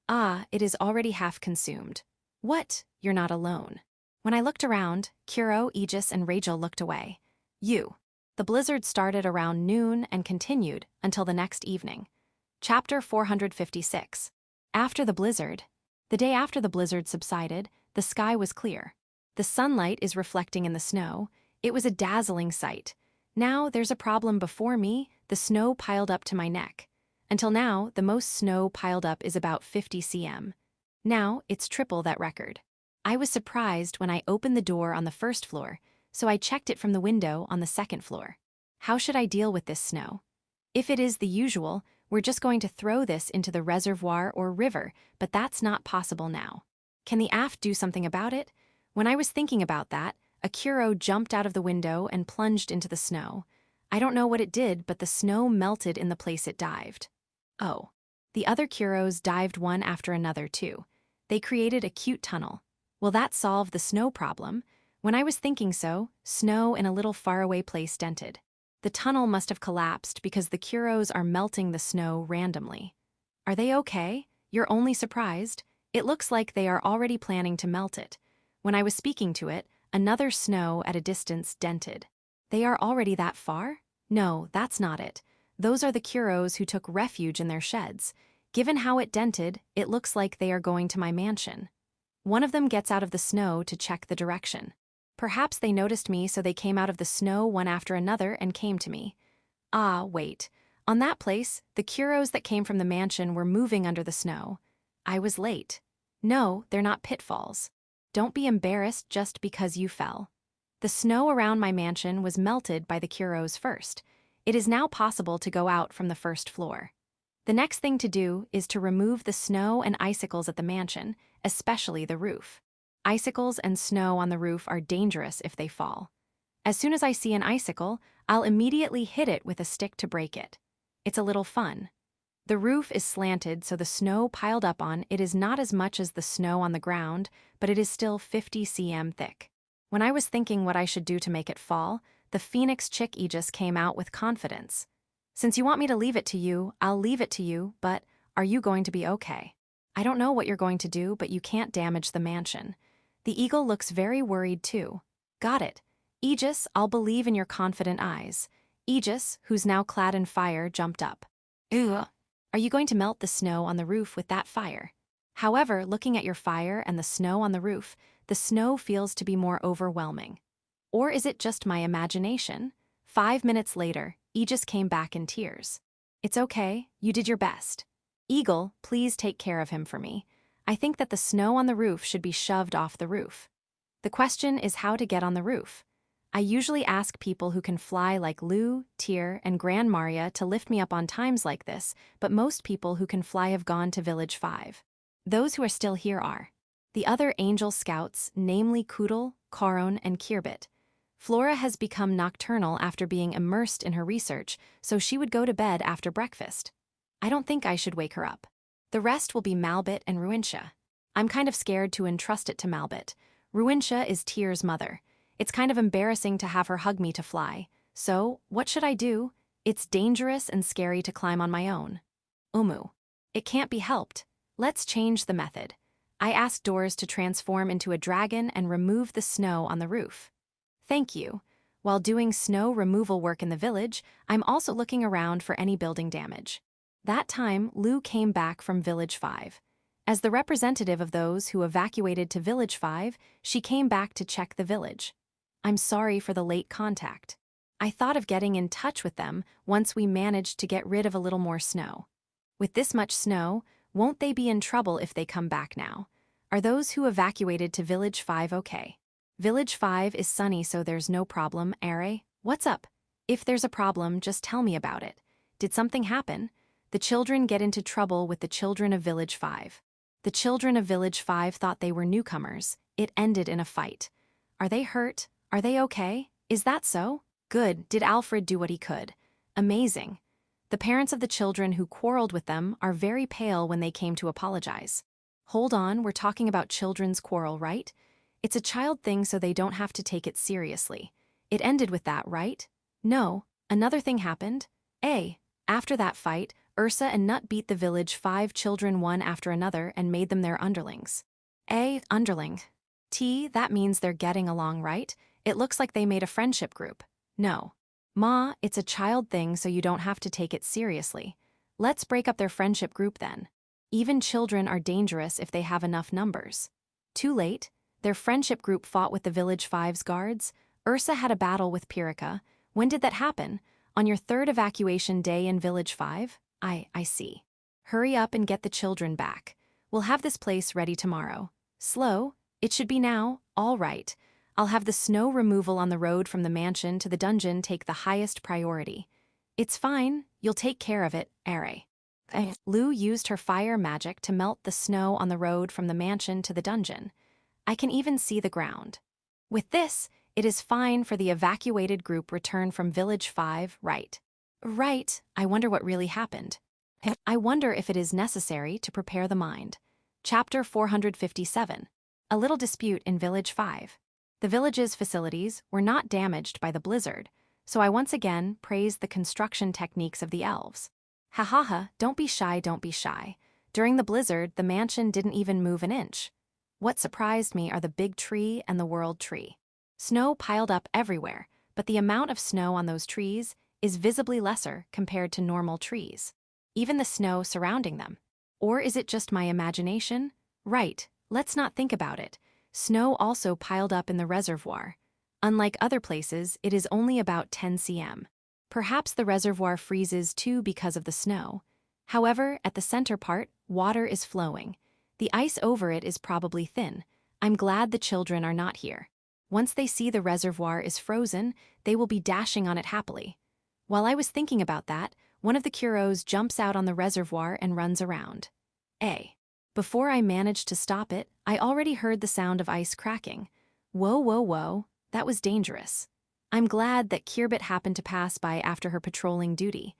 It is already half consumed. What? You're not alone. When I looked around, Kuro, Aegis, and Ragiel looked away. The blizzard started around noon and continued until the next evening. Chapter 456. After the blizzard. The day after the blizzard subsided, the sky was clear. The sunlight is reflecting in the snow. It was a dazzling sight. Now there's a problem before me, the snow piled up to my neck. Until now, the most snow piled up is about 50 cm. Now, it's triple that record. I was surprised when I opened the door on the first floor, so I checked it from the window on the second floor. How should I deal with this snow? If it is the usual, we're just going to throw this into the reservoir or river, but that's not possible now. Can the aft do something about it? When I was thinking about that, a Kuro jumped out of the window and plunged into the snow. I don't know what it did, but the snow melted in the place it dived. Oh. The other Kuros dived one after another too. They created a cute tunnel. Will that solve the snow problem? When I was thinking so, snow in a little faraway place dented. The tunnel must have collapsed because the Kuros are melting the snow randomly. Are they okay? You're only surprised? It looks like they are already planning to melt it. When I was speaking to it, another snow at a distance dented. They are already that far? No, that's not it. Those are the Kuros who took refuge in their sheds. Given how it dented, it looks like they are going to my mansion. One of them gets out of the snow to check the direction. Perhaps they noticed me, so they came out of the snow one after another and came to me. Ah, wait. On that place, the Kuros that came from the mansion were moving under the snow. I was late. No, they're not pitfalls. Don't be embarrassed just because you fell. The snow around my mansion was melted by the Kuros first. It is now possible to go out from the first floor. The next thing to do is to remove the snow and icicles at the mansion, especially the roof. Icicles and snow on the roof are dangerous if they fall. As soon as I see an icicle, I'll immediately hit it with a stick to break it. It's a little fun. The roof is slanted, so the snow piled up on it is not as much as the snow on the ground, but it is still 50 cm thick. When I was thinking what I should do to make it fall, the phoenix chick Aegis came out with confidence. Since you want me to leave it to you, I'll leave it to you, but are you going to be okay? I don't know what you're going to do, but you can't damage the mansion. The eagle looks very worried too. Got it. Aegis, I'll believe in your confident eyes. Aegis, who's now clad in fire, jumped up. Ugh. Are you going to melt the snow on the roof with that fire? However, looking at your fire and the snow on the roof, the snow feels to be more overwhelming. Or is it just my imagination? 5 minutes later, Aegis came back in tears. It's okay, you did your best. Eagle, please take care of him for me. I think that the snow on the roof should be shoved off the roof. The question is how to get on the roof. I usually ask people who can fly like Lou, Tyr, and Gran Maria to lift me up on times like this, but most people who can fly have gone to Village 5. Those who are still here are the other angel scouts, namely Kudel, Karon, and Kirbit. Flora has become nocturnal after being immersed in her research, so she would go to bed after breakfast. I don't think I should wake her up. The rest will be Malbit and Ruintia. I'm kind of scared to entrust it to Malbit. Ruintia is Tyr's mother. It's kind of embarrassing to have her hug me to fly. So, what should I do? It's dangerous and scary to climb on my own. It can't be helped. Let's change the method. I asked Doors to transform into a dragon and remove the snow on the roof. Thank you. While doing snow removal work in the village, I'm also looking around for any building damage. That time, Lou came back from Village 5. As the representative of those who evacuated to Village 5, she came back to check the village. I'm sorry for the late contact. I thought of getting in touch with them once we managed to get rid of a little more snow. With this much snow, won't they be in trouble if they come back now? Are those who evacuated to Village 5 okay? Village 5 is sunny, so there's no problem, Are. What's up? If there's a problem, just tell me about it. Did something happen? The children get into trouble with the children of Village 5. The children of Village 5 thought they were newcomers. It ended in a fight. Are they hurt? Are they okay? Is that so? Good. Did Alfred do what he could? Amazing. The parents of the children who quarreled with them are very pale when they came to apologize. Hold on, we're talking about children's quarrel, right? It's a child thing, so they don't have to take it seriously. It ended with that, right? No, another thing happened. After that fight, Ursa and Nut beat the Village 5 children one after another and made them their underlings. Underling. That means they're getting along, right? It looks like they made a friendship group. No. Ma, it's a child thing, so you don't have to take it seriously. Let's break up their friendship group then. Even children are dangerous if they have enough numbers. Too late. Their friendship group fought with the Village 5's guards. Ursa had a battle with Pyrrhica. When did that happen? On your third evacuation day in Village 5? I see. Hurry up and get the children back. We'll have this place ready tomorrow. Slow? It should be now. All right. I'll have the snow removal on the road from the mansion to the dungeon take the highest priority. It's fine. You'll take care of it, Are. Lou used her fire magic to melt the snow on the road from the mansion to the dungeon. I can even see the ground. With this, It is fine for the evacuated group return from Village 5, right? Right, I wonder what really happened. I wonder if it is necessary to prepare the mind. Chapter 457. A little dispute in Village 5. The village's facilities were not damaged by the blizzard, so I once again praised the construction techniques of the elves. Ha ha ha, don't be shy, don't be shy. During the blizzard, the mansion didn't even move an inch. What surprised me are the big tree and the world tree. Snow piled up everywhere, but the amount of snow on those trees is visibly lesser compared to normal trees. Even the snow surrounding them. Or is it just my imagination? Right, let's not think about it. Snow also piled up in the reservoir. Unlike other places, it is only about 10 cm. Perhaps the reservoir freezes too because of the snow. However, at the center part, water is flowing. The ice over it is probably thin. I'm glad the children are not here. Once they see the reservoir is frozen, they will be dashing on it happily. While I was thinking about that, one of the Kuros jumps out on the reservoir and runs around. Before I managed to stop it, I already heard the sound of ice cracking. Whoa, whoa, whoa, that was dangerous. I'm glad that Kirbit happened to pass by after her patrolling duty.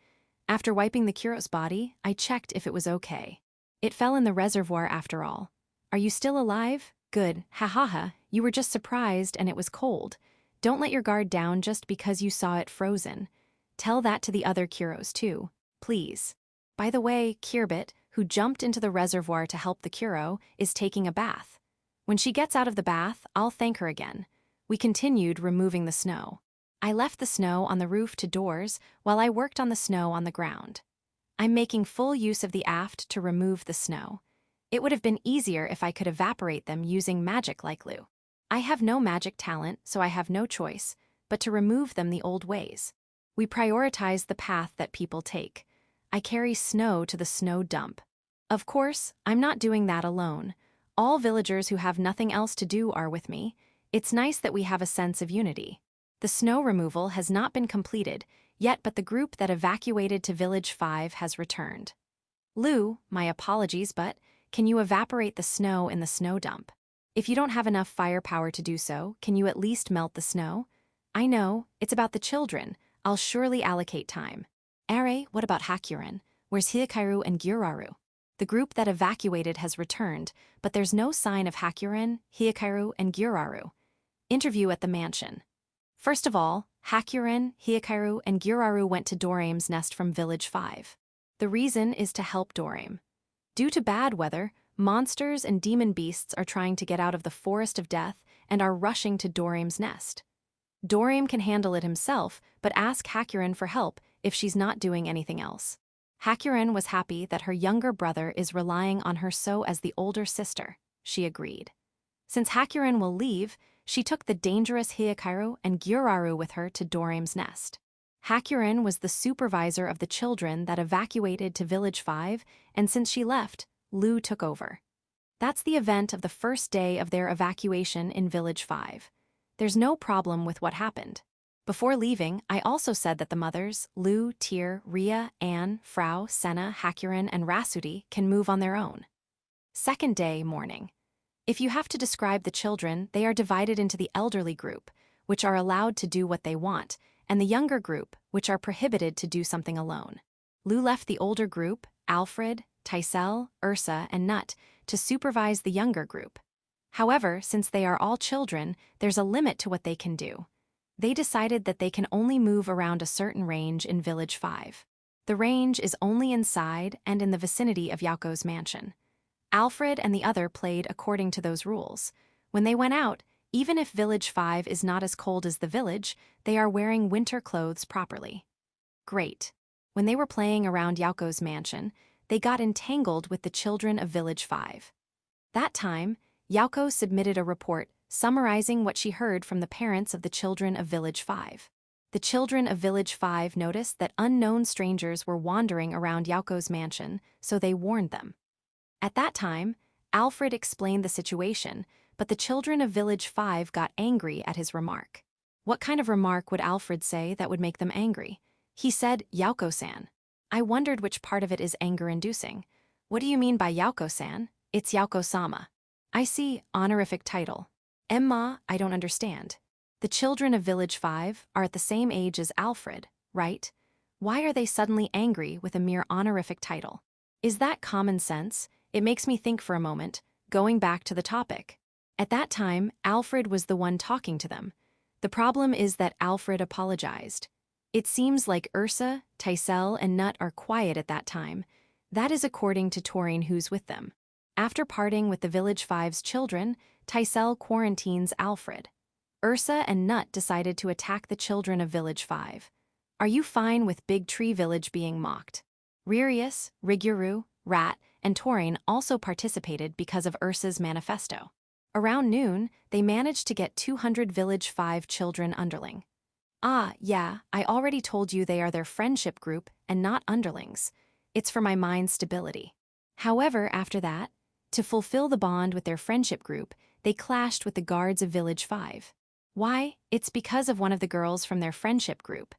After wiping the Kuro's body, I checked if it was okay. It fell in the reservoir after all. Are you still alive? Good, ha ha ha, you were just surprised and it was cold. Don't let your guard down just because you saw it frozen. Tell that to the other Kuros too, please. By the way, Kirbit, who jumped into the reservoir to help the Kuro, is taking a bath. When she gets out of the bath, I'll thank her again. We continued removing the snow. I left the snow on the roof to doors while I worked on the snow on the ground. I'm making full use of the aft to remove the snow. It would have been easier if I could evaporate them using magic like Lu. I have no magic talent, so I have no choice but to remove them the old ways. We prioritize the path that people take. I carry snow to the snow dump. Of course, I'm not doing that alone. All villagers who have nothing else to do are with me. It's nice that we have a sense of unity. The snow removal has not been completed yet, but the group that evacuated to Village 5 has returned. Lu, my apologies, but can you evaporate the snow in the snow dump? If you don't have enough firepower to do so, can you at least melt the snow? I know, it's about the children. I'll surely allocate time. What about Hakuren? Where's Hikaru and Gyuraru? The group that evacuated has returned, but there's no sign of Hakuren, Hikaru, and Gyuraru. Interview at the mansion. First of all, Hakuren, Hikaru, and Gyuraru went to Dorame's nest from Village 5. The reason is to help Dorame. Due to bad weather, monsters and demon beasts are trying to get out of the Forest of Death and are rushing to Dorame's nest. Dorame can handle it himself, but ask Hakuren for help if she's not doing anything else. Hakuren was happy that her younger brother is relying on her so as the older sister. She agreed. Since Hakuren will leave, she took the dangerous Hikaru and Gyuraru with her to Dorame's nest. Hakuren was the supervisor of the children that evacuated to Village 5, and since she left, Lu took over. That's the event of the first day of their evacuation in Village 5. There's no problem with what happened. Before leaving, I also said that the mothers, Lu, Tyr, Ria, Anne, Frau, Senna, Hakuren, and Rasuti, can move on their own. Second day, morning. If you have to describe the children, they are divided into the elderly group, which are allowed to do what they want, and the younger group, which are prohibited to do something alone. Lu left the older group, Alfred, Tysel, Ursa, and Nut, to supervise the younger group. However, since they are all children, there's a limit to what they can do. They decided that they can only move around a certain range in Village 5. The range is only inside and in the vicinity of Yaoko's mansion. Alfred and the other played according to those rules. When they went out, even if Village 5 is not as cold as the village, they are wearing winter clothes properly. Great. When they were playing around Yaoko's mansion, they got entangled with the children of Village 5. That time, Yaoko submitted a report summarizing what she heard from the parents of the children of Village 5. The children of Village 5 noticed that unknown strangers were wandering around Yaoko's mansion, so they warned them. At that time, Alfred explained the situation, but the children of Village 5 got angry at his remark. What kind of remark would Alfred say that would make them angry? He said, Yaoko-san. I wondered which part of it is anger-inducing. What do you mean by Yaoko-san? It's Yaoko-sama. I see, honorific title. Emma, I don't understand. The children of Village 5 are at the same age as Alfred, right? Why are they suddenly angry with a mere honorific title? Is that common sense? It makes me think for a moment, going back to the topic. At that time, Alfred was the one talking to them. The problem is that Alfred apologized. It seems like Ursa, Tysel, and Nut are quiet at that time. That is according to Taurine, who's with them. After parting with the Village 5's children, Tysel quarantines Alfred. Ursa and Nut decided to attack the children of Village 5. Are you fine with Big Tree Village being mocked? Ririus, Riguru, Rat, and Taurine also participated because of Ursa's manifesto. Around noon, they managed to get 200 Village 5 children underling. Ah, yeah, I already told you they are their friendship group and not underlings. It's for my mind's stability. However, after that, to fulfill the bond with their friendship group, they clashed with the guards of Village 5. Why? It's because of one of the girls from their friendship group.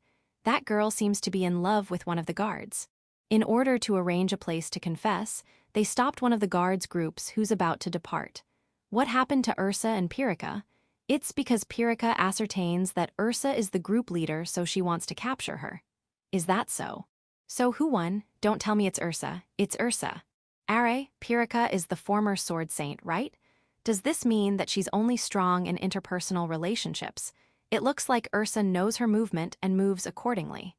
That girl seems to be in love with one of the guards. In order to arrange a place to confess, they stopped one of the guards' groups who's about to depart. What happened to Ursa and Pyrrhica? It's because Pyrrhica ascertains that Ursa is the group leader, so she wants to capture her. Is that so? So who won? Don't tell me it's Ursa. It's Ursa. Are, Pyrrhica is the former sword saint, right? Does this mean that she's only strong in interpersonal relationships? It looks like Ursa knows her movement and moves accordingly.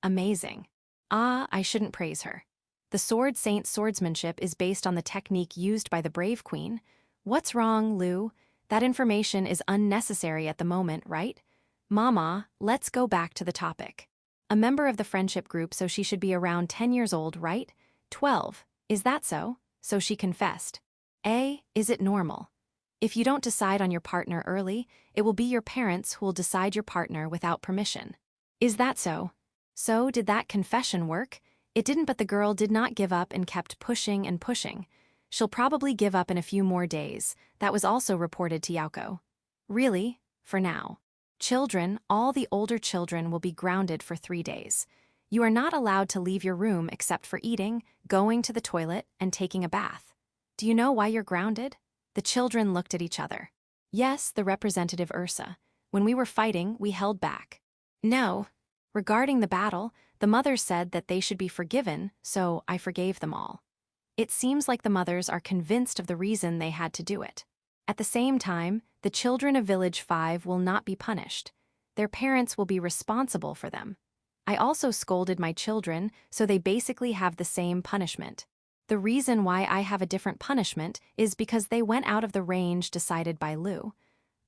Amazing. Ah, I shouldn't praise her. The sword saint's swordsmanship is based on the technique used by the Brave Queen. What's wrong, Lou? That information is unnecessary at the moment, right? Mama, let's go back to the topic. A member of the friendship group, so she should be around 10 years old, right? 12. Is that so? So she confessed. Is it normal? If you don't decide on your partner early, it will be your parents who will decide your partner without permission. Is that so? So did that confession work? It didn't, but the girl did not give up and kept pushing and pushing. She'll probably give up in a few more days. That was also reported to Yauko. Really? For now. Children, all the older children will be grounded for 3 days. You are not allowed to leave your room except for eating, going to the toilet, and taking a bath. Do you know why you're grounded? The children looked at each other. Yes, the representative Ursa. When we were fighting, we held back. No. Regarding the battle, the mothers said that they should be forgiven, so I forgave them all. It seems like the mothers are convinced of the reason they had to do it. At the same time, the children of Village 5 will not be punished. Their parents will be responsible for them. I also scolded my children, so they basically have the same punishment. The reason why I have a different punishment is because they went out of the range decided by Lou.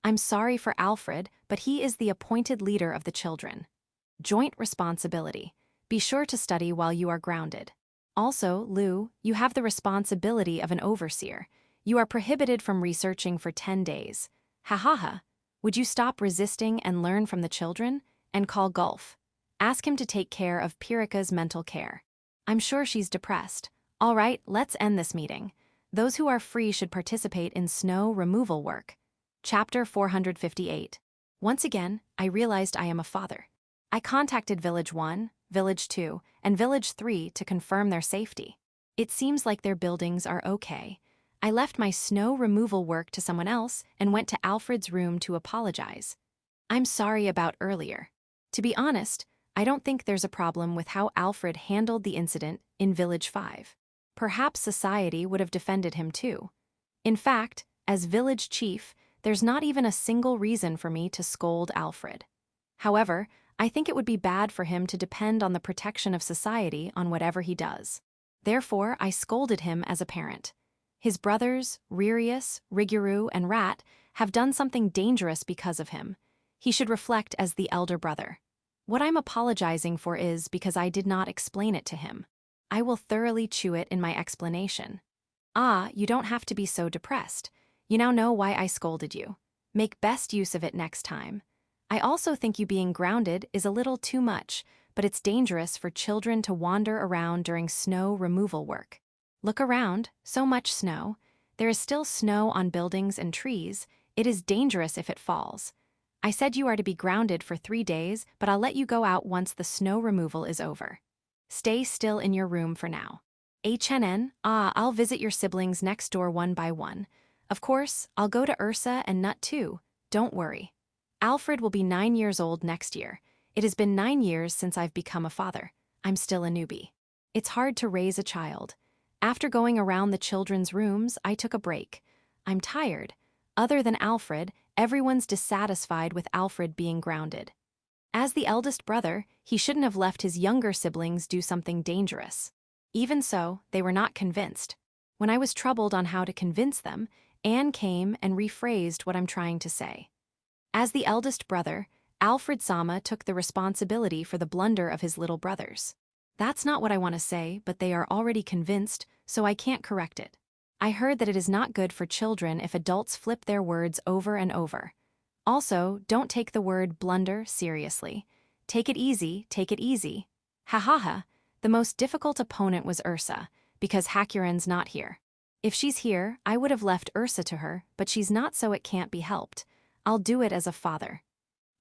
I'm sorry for Alfred, but he is the appointed leader of the children. Joint responsibility. Be sure to study while you are grounded. Also, Lou, you have the responsibility of an overseer. You are prohibited from researching for 10 days. Ha ha ha. Would you stop resisting and learn from the children? And call Gulf. Ask him to take care of Pyrrhica's mental care. I'm sure she's depressed. All right, let's end this meeting. Those who are free should participate in snow removal work. Chapter 458. Once again, I realized I am a father. I contacted Village 1, Village 2, and Village 3 to confirm their safety. It seems like their buildings are okay. I left my snow removal work to someone else and went to Alfred's room to apologize. I'm sorry about earlier. To be honest, I don't think there's a problem with how Alfred handled the incident in Village 5. Perhaps society would have defended him too. In fact, as village chief, there's not even a single reason for me to scold Alfred. However, I think it would be bad for him to depend on the protection of society on whatever he does. Therefore, I scolded him as a parent. His brothers, Ririus, Riguru, and Rat, have done something dangerous because of him. He should reflect as the elder brother. What I'm apologizing for is because I did not explain it to him. I will thoroughly chew it in my explanation. Ah, you don't have to be so depressed. You now know why I scolded you. Make best use of it next time. I also think you being grounded is a little too much, but it's dangerous for children to wander around during snow removal work. Look around, so much snow. There is still snow on buildings and trees. It is dangerous if it falls. I said you are to be grounded for 3 days, but I'll let you go out once the snow removal is over. Stay still in your room for now. I'll visit your siblings next door one by one. Of course, I'll go to Ursa and Nut too. Don't worry. Alfred will be 9 years old next year. It has been 9 years since I've become a father. I'm still a newbie. It's hard to raise a child. After going around the children's rooms, I took a break. I'm tired. Other than Alfred, everyone's dissatisfied with Alfred being grounded. As the eldest brother, he shouldn't have left his younger siblings do something dangerous. Even so, they were not convinced. When I was troubled on how to convince them, Anne came and rephrased what I'm trying to say. As the eldest brother, Alfred Sama took the responsibility for the blunder of his little brothers. That's not what I want to say, but they are already convinced, so I can't correct it. I heard that it is not good for children if adults flip their words over and over. Also, don't take the word blunder seriously. Take it easy, take it easy. Ha ha ha. The most difficult opponent was Ursa, because Hakuren's not here. If she's here, I would have left Ursa to her, but she's not, so it can't be helped. I'll do it as a father.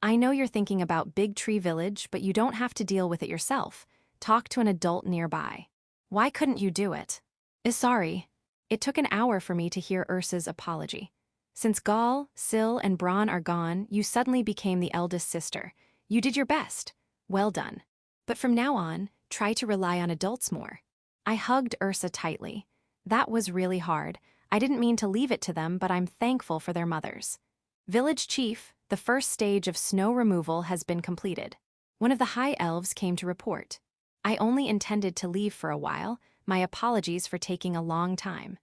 I know you're thinking about Big Tree Village, but you don't have to deal with it yourself. Talk to an adult nearby. Why couldn't you do it? Sorry. It took an hour for me to hear Ursa's apology. Since Gal, Sil, and Bron are gone, you suddenly became the eldest sister. You did your best. Well done. But from now on, try to rely on adults more. I hugged Ursa tightly. That was really hard. I didn't mean to leave it to them, but I'm thankful for their mothers. Village Chief, the first stage of snow removal has been completed. One of the high elves came to report. I only intended to leave for a while. My apologies for taking a long time.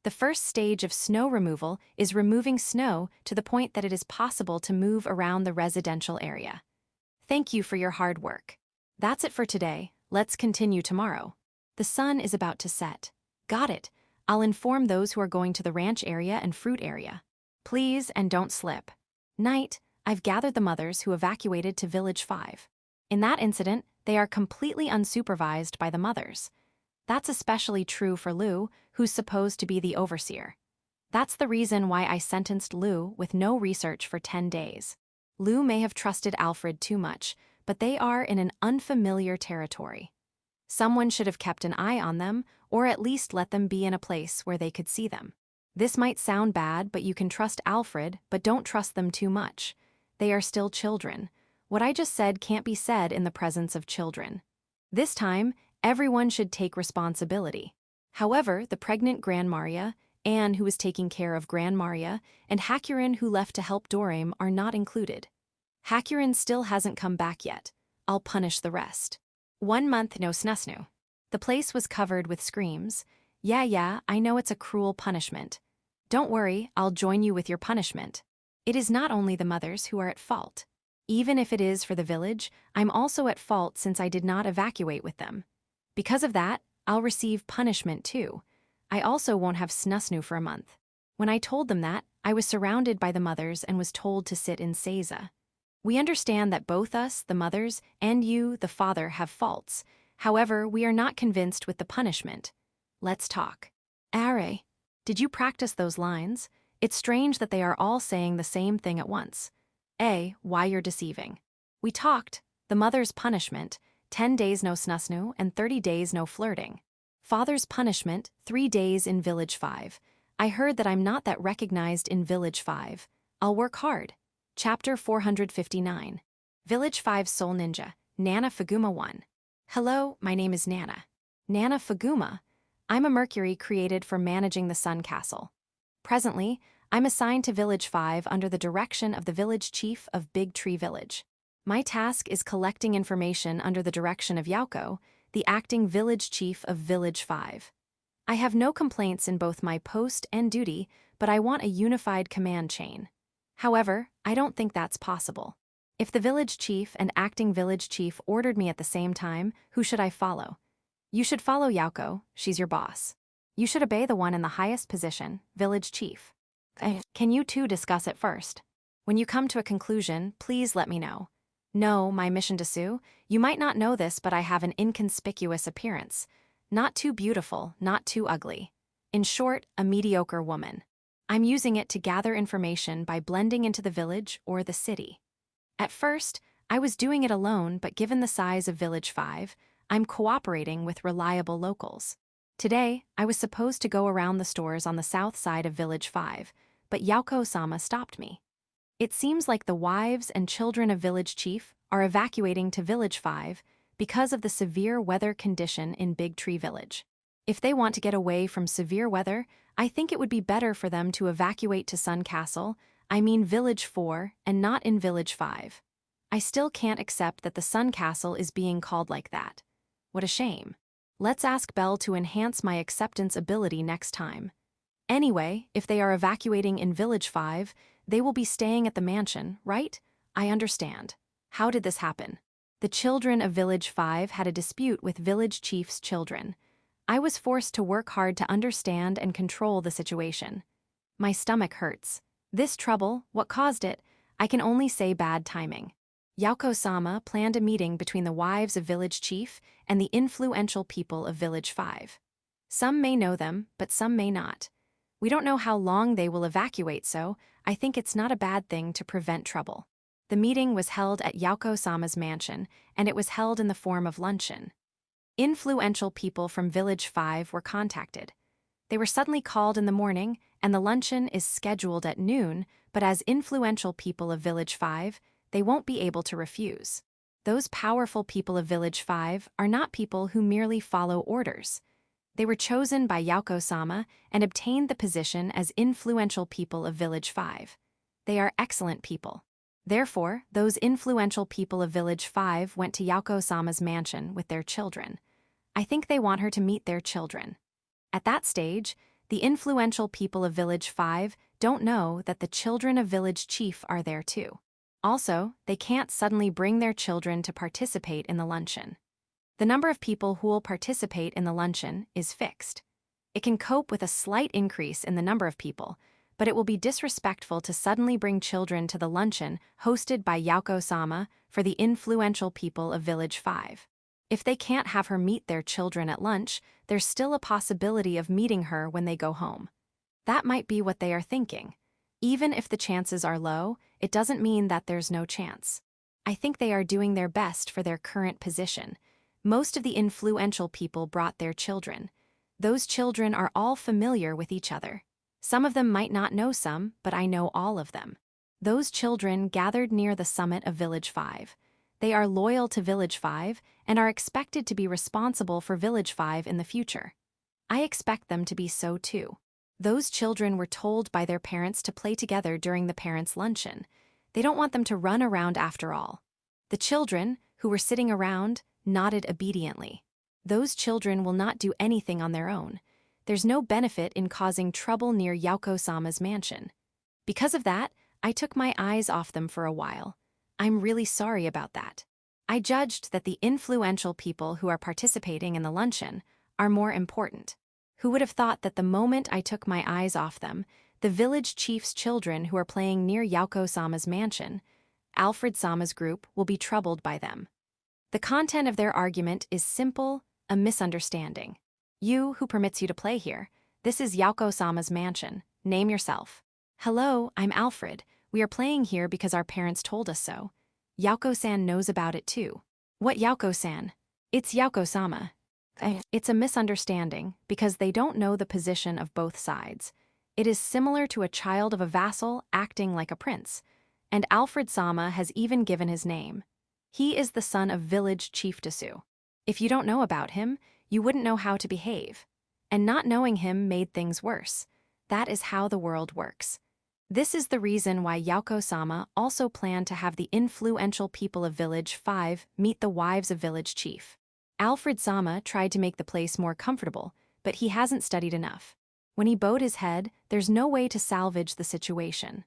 The first stage of snow removal is removing snow to the point that it is possible to move around the residential area. Thank you for your hard work. That's it for today. Let's continue tomorrow. The sun is about to set. Got it. I'll inform those who are going to the ranch area and fruit area. Please, and don't slip. Night, I've gathered the mothers who evacuated to Village 5. In that incident, they are completely unsupervised by the mothers. That's especially true for Lu, who's supposed to be the overseer. That's the reason why I sentenced Lu with no research for 10 days. Lu may have trusted Alfred too much, but they are in an unfamiliar territory. Someone should have kept an eye on them, or at least let them be in a place where they could see them. This might sound bad, but you can trust Alfred, but don't trust them too much. They are still children. What I just said can't be said in the presence of children. This time, everyone should take responsibility. However, the pregnant Grand Maria, Anne who was taking care of Grand Maria, and Hakuren who left to help Dorame are not included. Hakuren still hasn't come back yet. I'll punish the rest. 1 month no snusnu. The place was covered with screams. Yeah, I know it's a cruel punishment. Don't worry, I'll join you with your punishment. It is not only the mothers who are at fault. Even if it is for the village, I'm also at fault since I did not evacuate with them. Because of that, I'll receive punishment too. I also won't have snusnu for a month. When I told them that, I was surrounded by the mothers and was told to sit in Seiza. We understand that both us, the mothers, and you, the father, have faults. However, we are not convinced with the punishment. Let's talk. Are, did you practice those lines? It's strange that they are all saying the same thing at once. Why you're deceiving. We talked, the mother's punishment, 10 days no snusnu and 30 days no flirting. Father's punishment, 3 days in Village 5. I heard that I'm not that recognized in Village 5. I'll work hard. Chapter 459. Village 5 Soul Ninja, Nana Fuguma 1. Hello, my name is Nana. Nana Fuguma. I'm a Mercury created for managing the Sun Castle. Presently, I'm assigned to Village 5 under the direction of the Village Chief of Big Tree Village. My task is collecting information under the direction of Yauko, the acting Village Chief of Village 5. I have no complaints in both my post and duty, but I want a unified command chain. However, I don't think that's possible. If the Village Chief and acting Village Chief ordered me at the same time, who should I follow? You should follow Yauko, she's your boss. You should obey the one in the highest position, Village Chief. Can you two discuss it first? When you come to a conclusion, please let me know. No, my mission to Sue, you might not know this, but I have an inconspicuous appearance. Not too beautiful, not too ugly. In short, a mediocre woman. I'm using it to gather information by blending into the village or the city. At first, I was doing it alone, but given the size of Village 5, I'm cooperating with reliable locals. Today, I was supposed to go around the stores on the south side of Village 5, but Yauko-sama stopped me. It seems like the wives and children of Village Chief are evacuating to Village 5 because of the severe weather condition in Big Tree Village. If they want to get away from severe weather, I think it would be better for them to evacuate to Sun Castle, I mean Village 4, and not in Village 5. I still can't accept that the Sun Castle is being called like that. What a shame. Let's ask Belle to enhance my acceptance ability next time. Anyway, if they are evacuating in Village 5, they will be staying at the mansion, right? I understand. How did this happen? The children of Village 5 had a dispute with Village Chief's children. I was forced to work hard to understand and control the situation. My stomach hurts. This trouble, what caused it? I can only say bad timing. Yauko-sama planned a meeting between the wives of Village Chief and the influential people of Village 5. Some may know them, but some may not. We don't know how long they will evacuate, so I think it's not a bad thing to prevent trouble. The meeting was held at Yauko-sama's mansion, and it was held in the form of luncheon. Influential people from Village 5 were contacted. They were suddenly called in the morning, and the luncheon is scheduled at noon, but as influential people of Village 5, they won't be able to refuse. Those powerful people of Village 5 are not people who merely follow orders. They were chosen by Yauko-sama and obtained the position as influential people of Village 5. They are excellent people. Therefore, those influential people of Village 5 went to Yauko-sama's mansion with their children. I think they want her to meet their children. At that stage, the influential people of Village 5 don't know that the children of Village Chief are there too. Also, they can't suddenly bring their children to participate in the luncheon. The number of people who will participate in the luncheon is fixed. It can cope with a slight increase in the number of people, but it will be disrespectful to suddenly bring children to the luncheon hosted by Yauko-sama for the influential people of Village 5. If they can't have her meet their children at lunch, there's still a possibility of meeting her when they go home. That might be what they are thinking. Even if the chances are low, it doesn't mean that there's no chance. I think they are doing their best for their current position. Most of the influential people brought their children. Those children are all familiar with each other. Some of them might not know some, but I know all of them. Those children gathered near the summit of Village 5. They are loyal to Village 5 and are expected to be responsible for Village 5 in the future. I expect them to be so too. Those children were told by their parents to play together during the parents' luncheon. They don't want them to run around after all. The children, who were sitting around, nodded obediently. Those children will not do anything on their own. There's no benefit in causing trouble near Yauko-sama's mansion. Because of that, I took my eyes off them for a while. I'm really sorry about that. I judged that the influential people who are participating in the luncheon are more important. Who would have thought that the moment I took my eyes off them, the Village Chief's children who are playing near Yauko-sama's mansion, Alfred-sama's group, will be troubled by them. The content of their argument is simple, a misunderstanding. You, who permits you to play here, this is Yauko-sama's mansion. Name yourself. Hello, I'm Alfred. We are playing here because our parents told us so. Yauko-san knows about it too. What Yauko-san? It's Yauko-sama. It's a misunderstanding because they don't know the position of both sides. It is similar to a child of a vassal acting like a prince, and Alfred-sama has even given his name. He is the son of Village Chief Desu. If you don't know about him, you wouldn't know how to behave. And not knowing him made things worse. That is how the world works. This is the reason why Yauko-sama also planned to have the influential people of Village 5 meet the wives of Village Chief. Alfred-sama tried to make the place more comfortable, but he hasn't studied enough. When he bowed his head, there's no way to salvage the situation.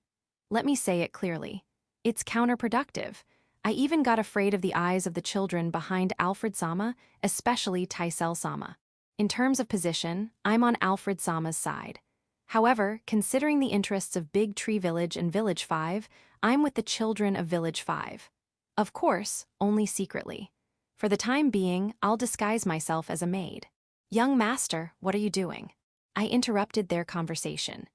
Let me say it clearly. It's counterproductive. I even got afraid of the eyes of the children behind Alfred-sama, especially Taisel-sama. In terms of position, I'm on Alfred-sama's side. However, considering the interests of Big Tree Village and Village 5, I'm with the children of Village 5. Of course, only secretly. For the time being, I'll disguise myself as a maid. Young master, what are you doing? I interrupted their conversation.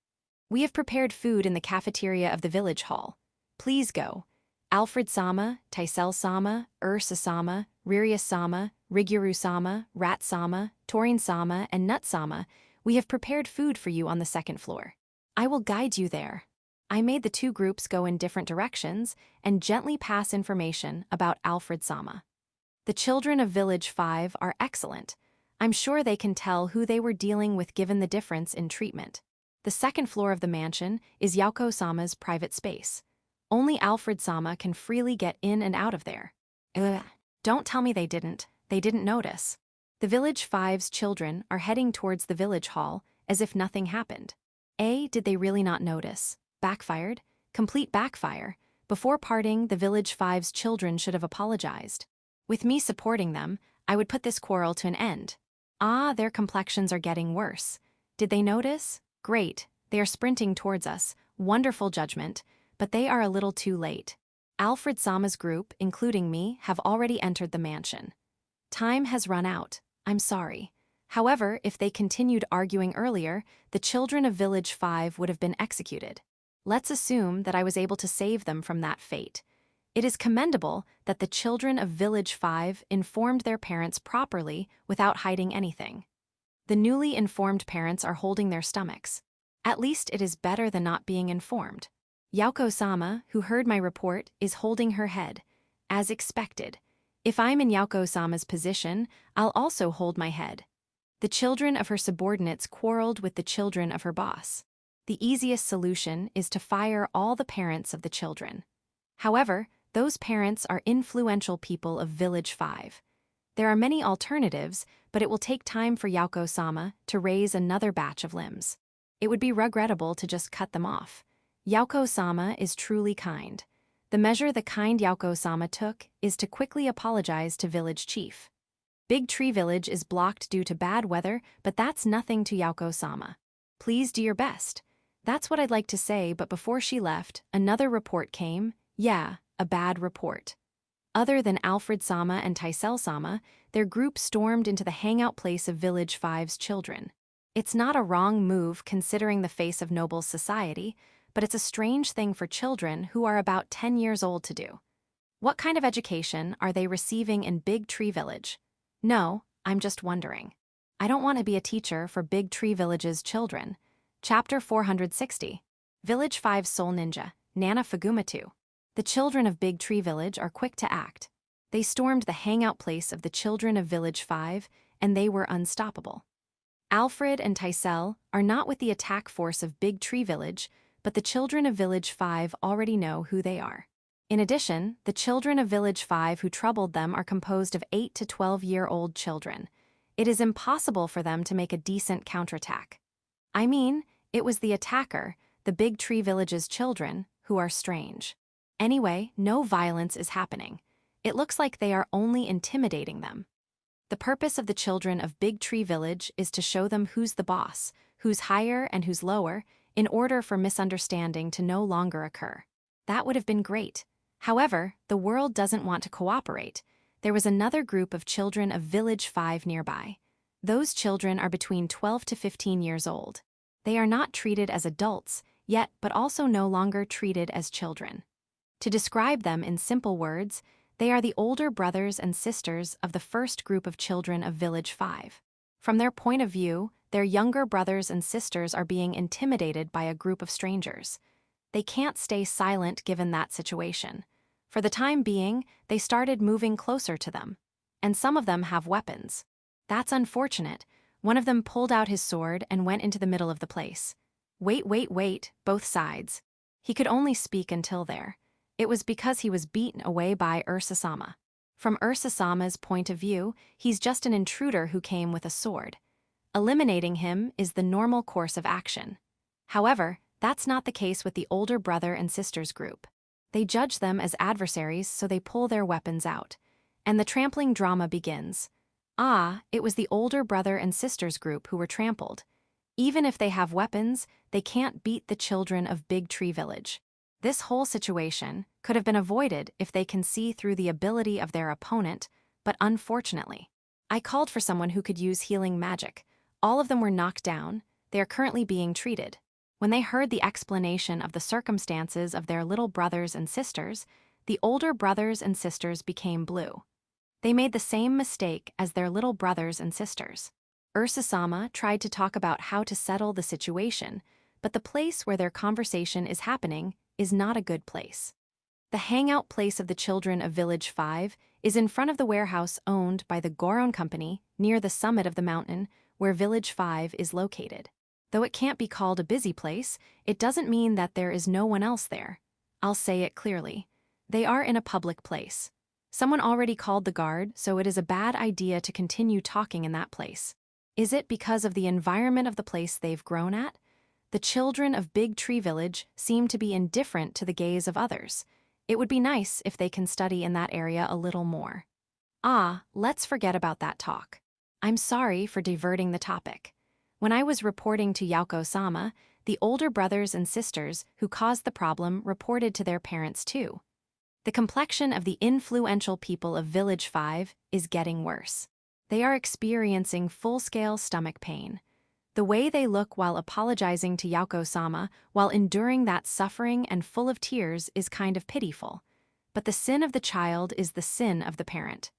We have prepared food in the cafeteria of the village hall. Please go. Alfred-sama, Taisel-sama, Ursa-sama, Ririus-sama, Riguru-sama, Rat-sama, Torin-sama, and Nut-sama, we have prepared food for you on the second floor. I will guide you there. I made the two groups go in different directions and gently pass information about Alfred-sama. The children of Village 5 are excellent. I'm sure they can tell who they were dealing with given the difference in treatment. The second floor of the mansion is Yauko-sama's private space. Only Alfred-sama can freely get in and out of there. Ugh. Don't tell me they didn't notice. The Village 5's children are heading towards the village hall as if nothing happened. Did they really not notice? Backfired? Complete backfire. Before parting, the Village 5's children should have apologized. With me supporting them, I would put this quarrel to an end. Their complexions are getting worse. Did they notice? Great, they are sprinting towards us. Wonderful judgment, but they are a little too late. Alfred-sama's group, including me, have already entered the mansion. Time has run out. I'm sorry. However, if they continued arguing earlier, the children of Village 5 would have been executed. Let's assume that I was able to save them from that fate. It is commendable that the children of Village 5 informed their parents properly without hiding anything. The newly informed parents are holding their stomachs. At least it is better than not being informed. Yauko-sama, who heard my report, is holding her head. As expected. If I'm in Yauko-sama's position, I'll also hold my head. The children of her subordinates quarreled with the children of her boss. The easiest solution is to fire all the parents of the children. However, those parents are influential people of Village 5. There are many alternatives, but it will take time for Yauko-sama to raise another batch of limbs. It would be regrettable to just cut them off. Yauko-sama is truly kind. The measure the kind Yauko-sama took is to quickly apologize to Village Chief. Big Tree Village is blocked due to bad weather, but that's nothing to Yauko-sama. Please do your best. That's what I'd like to say, but before she left, another report came. Yeah, a bad report. Other than Alfred-sama and Taisel-sama, their group stormed into the hangout place of Village 5's children. It's not a wrong move considering the face of noble society, but it's a strange thing for children who are about 10 years old to do. What kind of education are they receiving in Big Tree Village? No, I'm just wondering. I don't want to be a teacher for Big Tree Village's children. Chapter 460. Village 5 Soul Ninja, Nana Fugumatu. The children of Big Tree Village are quick to act. They stormed the hangout place of the children of Village 5, and they were unstoppable. Alfred and Taisel are not with the attack force of Big Tree Village, but the children of Village 5 already know who they are. In addition, the children of Village 5 who troubled them are composed of 8 to 12-year-old children. It is impossible for them to make a decent counterattack. I mean, it was the attacker, the Big Tree Village's children, who are strange. Anyway, no violence is happening. It looks like they are only intimidating them. The purpose of the children of Big Tree Village is to show them who's the boss, who's higher and who's lower, in order for misunderstanding to no longer occur. That would have been great. However, the world doesn't want to cooperate. There was another group of children of Village 5 nearby. Those children are between 12 to 15 years old. They are not treated as adults, yet but also no longer treated as children. To describe them in simple words, they are the older brothers and sisters of the first group of children of Village 5. From their point of view, their younger brothers and sisters are being intimidated by a group of strangers. They can't stay silent given that situation. For the time being, they started moving closer to them. And some of them have weapons. That's unfortunate. One of them pulled out his sword and went into the middle of the place. Wait, both sides. He could only speak until there. It was because he was beaten away by Ursa-sama. From Ursa-sama's point of view, he's just an intruder who came with a sword. Eliminating him is the normal course of action. However, that's not the case with the older brother and sisters group. They judge them as adversaries, so they pull their weapons out. And the trampling drama begins. It was the older brother and sisters group who were trampled. Even if they have weapons, they can't beat the children of Big Tree Village. This whole situation could have been avoided if they can see through the ability of their opponent, but unfortunately. I called for someone who could use healing magic. All of them were knocked down. They are currently being treated. When they heard the explanation of the circumstances of their little brothers and sisters, the older brothers and sisters became blue. They made the same mistake as their little brothers and sisters. Ursa-sama tried to talk about how to settle the situation, but the place where their conversation is happening is not a good place. The hangout place of the children of Village 5 is in front of the warehouse owned by the Goron Company near the summit of the mountain where Village 5 is located. Though it can't be called a busy place, it doesn't mean that there is no one else there. I'll say it clearly. They are in a public place. Someone already called the guard, so it is a bad idea to continue talking in that place. Is it because of the environment of the place they've grown at? The children of Big Tree Village seem to be indifferent to the gaze of others. It would be nice if they can study in that area a little more. Let's forget about that talk. I'm sorry for diverting the topic. When I was reporting to Yauko-sama, the older brothers and sisters who caused the problem reported to their parents too. The complexion of the influential people of Village 5 is getting worse. They are experiencing full-scale stomach pain. The way they look while apologizing to Yauko-sama while enduring that suffering and full of tears is kind of pitiful. But the sin of the child is the sin of the parent.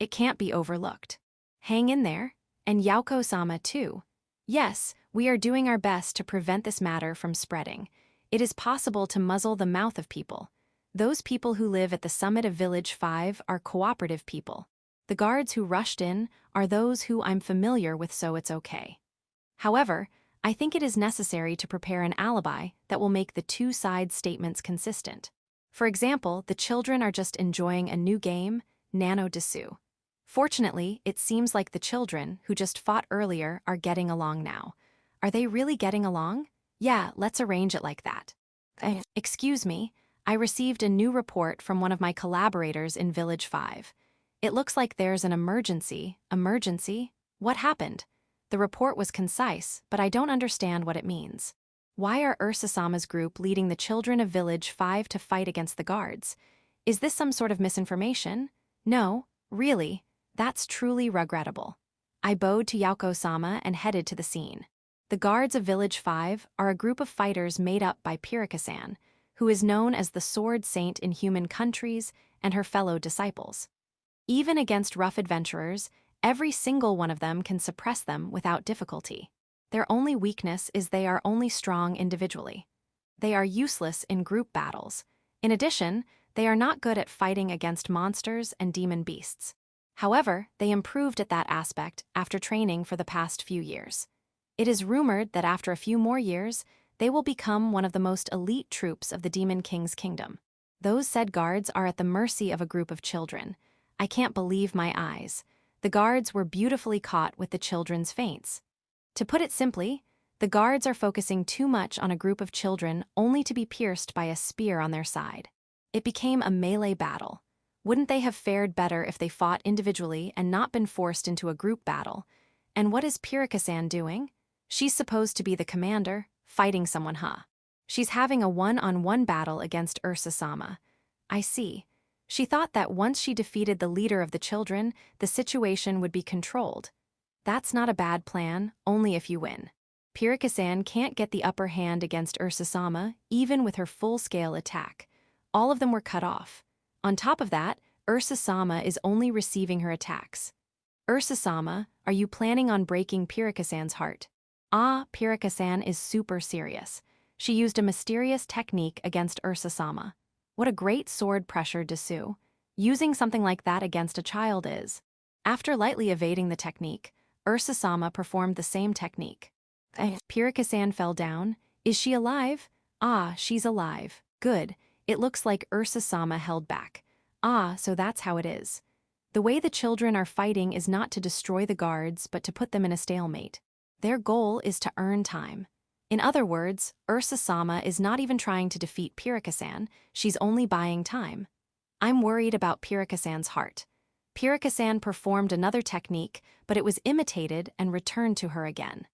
It can't be overlooked. Hang in there, and Yauko-sama too. Yes, we are doing our best to prevent this matter from spreading. It is possible to muzzle the mouth of people. Those people who live at the summit of Village 5 are cooperative people. The guards who rushed in are those who I'm familiar with, so it's okay. However, I think it is necessary to prepare an alibi that will make the two side statements consistent. For example, the children are just enjoying a new game, Nano Desu. Fortunately, it seems like the children who just fought earlier are getting along now. Are they really getting along? Yeah, let's arrange it like that. Excuse me, I received a new report from one of my collaborators in Village 5. It looks like there's an emergency. Emergency? What happened? The report was concise, but I don't understand what it means. Why are Ursa-sama's group leading the children of Village 5 to fight against the guards? Is this some sort of misinformation? No, really, that's truly regrettable. I bowed to Yauko-sama and headed to the scene. The guards of Village 5 are a group of fighters made up by Pirika-san, who is known as the Sword Saint in human countries, and her fellow disciples. Even against rough adventurers, every single one of them can suppress them without difficulty. Their only weakness is they are only strong individually. They are useless in group battles. In addition, they are not good at fighting against monsters and demon beasts. However, they improved at that aspect after training for the past few years. It is rumored that after a few more years, they will become one of the most elite troops of the Demon King's kingdom. Those said guards are at the mercy of a group of children. I can't believe my eyes. The guards were beautifully caught with the children's feints. To put it simply, the guards are focusing too much on a group of children only to be pierced by a spear on their side. It became a melee battle. Wouldn't they have fared better if they fought individually and not been forced into a group battle? And what is Pirika-san doing? She's supposed to be the commander, fighting someone, huh? She's having a one-on-one battle against Ursa-sama. I see. She thought that once she defeated the leader of the children, the situation would be controlled. That's not a bad plan, only if you win. Pirika-san can't get the upper hand against Ursa-sama, even with her full-scale attack. All of them were cut off. On top of that, Ursa-sama is only receiving her attacks. Ursa-sama, are you planning on breaking Pirika-san's heart? Pirika-san is super serious. She used a mysterious technique against Ursa-sama. What a great sword pressure Desu. Using something like that against a child is. After lightly evading the technique, Ursa-sama performed the same technique. Pirika-san fell down. Is she alive? She's alive. Good. It looks like Ursa-sama held back. So that's how it is. The way the children are fighting is not to destroy the guards, but to put them in a stalemate. Their goal is to earn time. In other words, Ursa-sama is not even trying to defeat Pirika-san, she's only buying time. I'm worried about Pirika-san's heart. Pirika-san performed another technique, but it was imitated and returned to her again.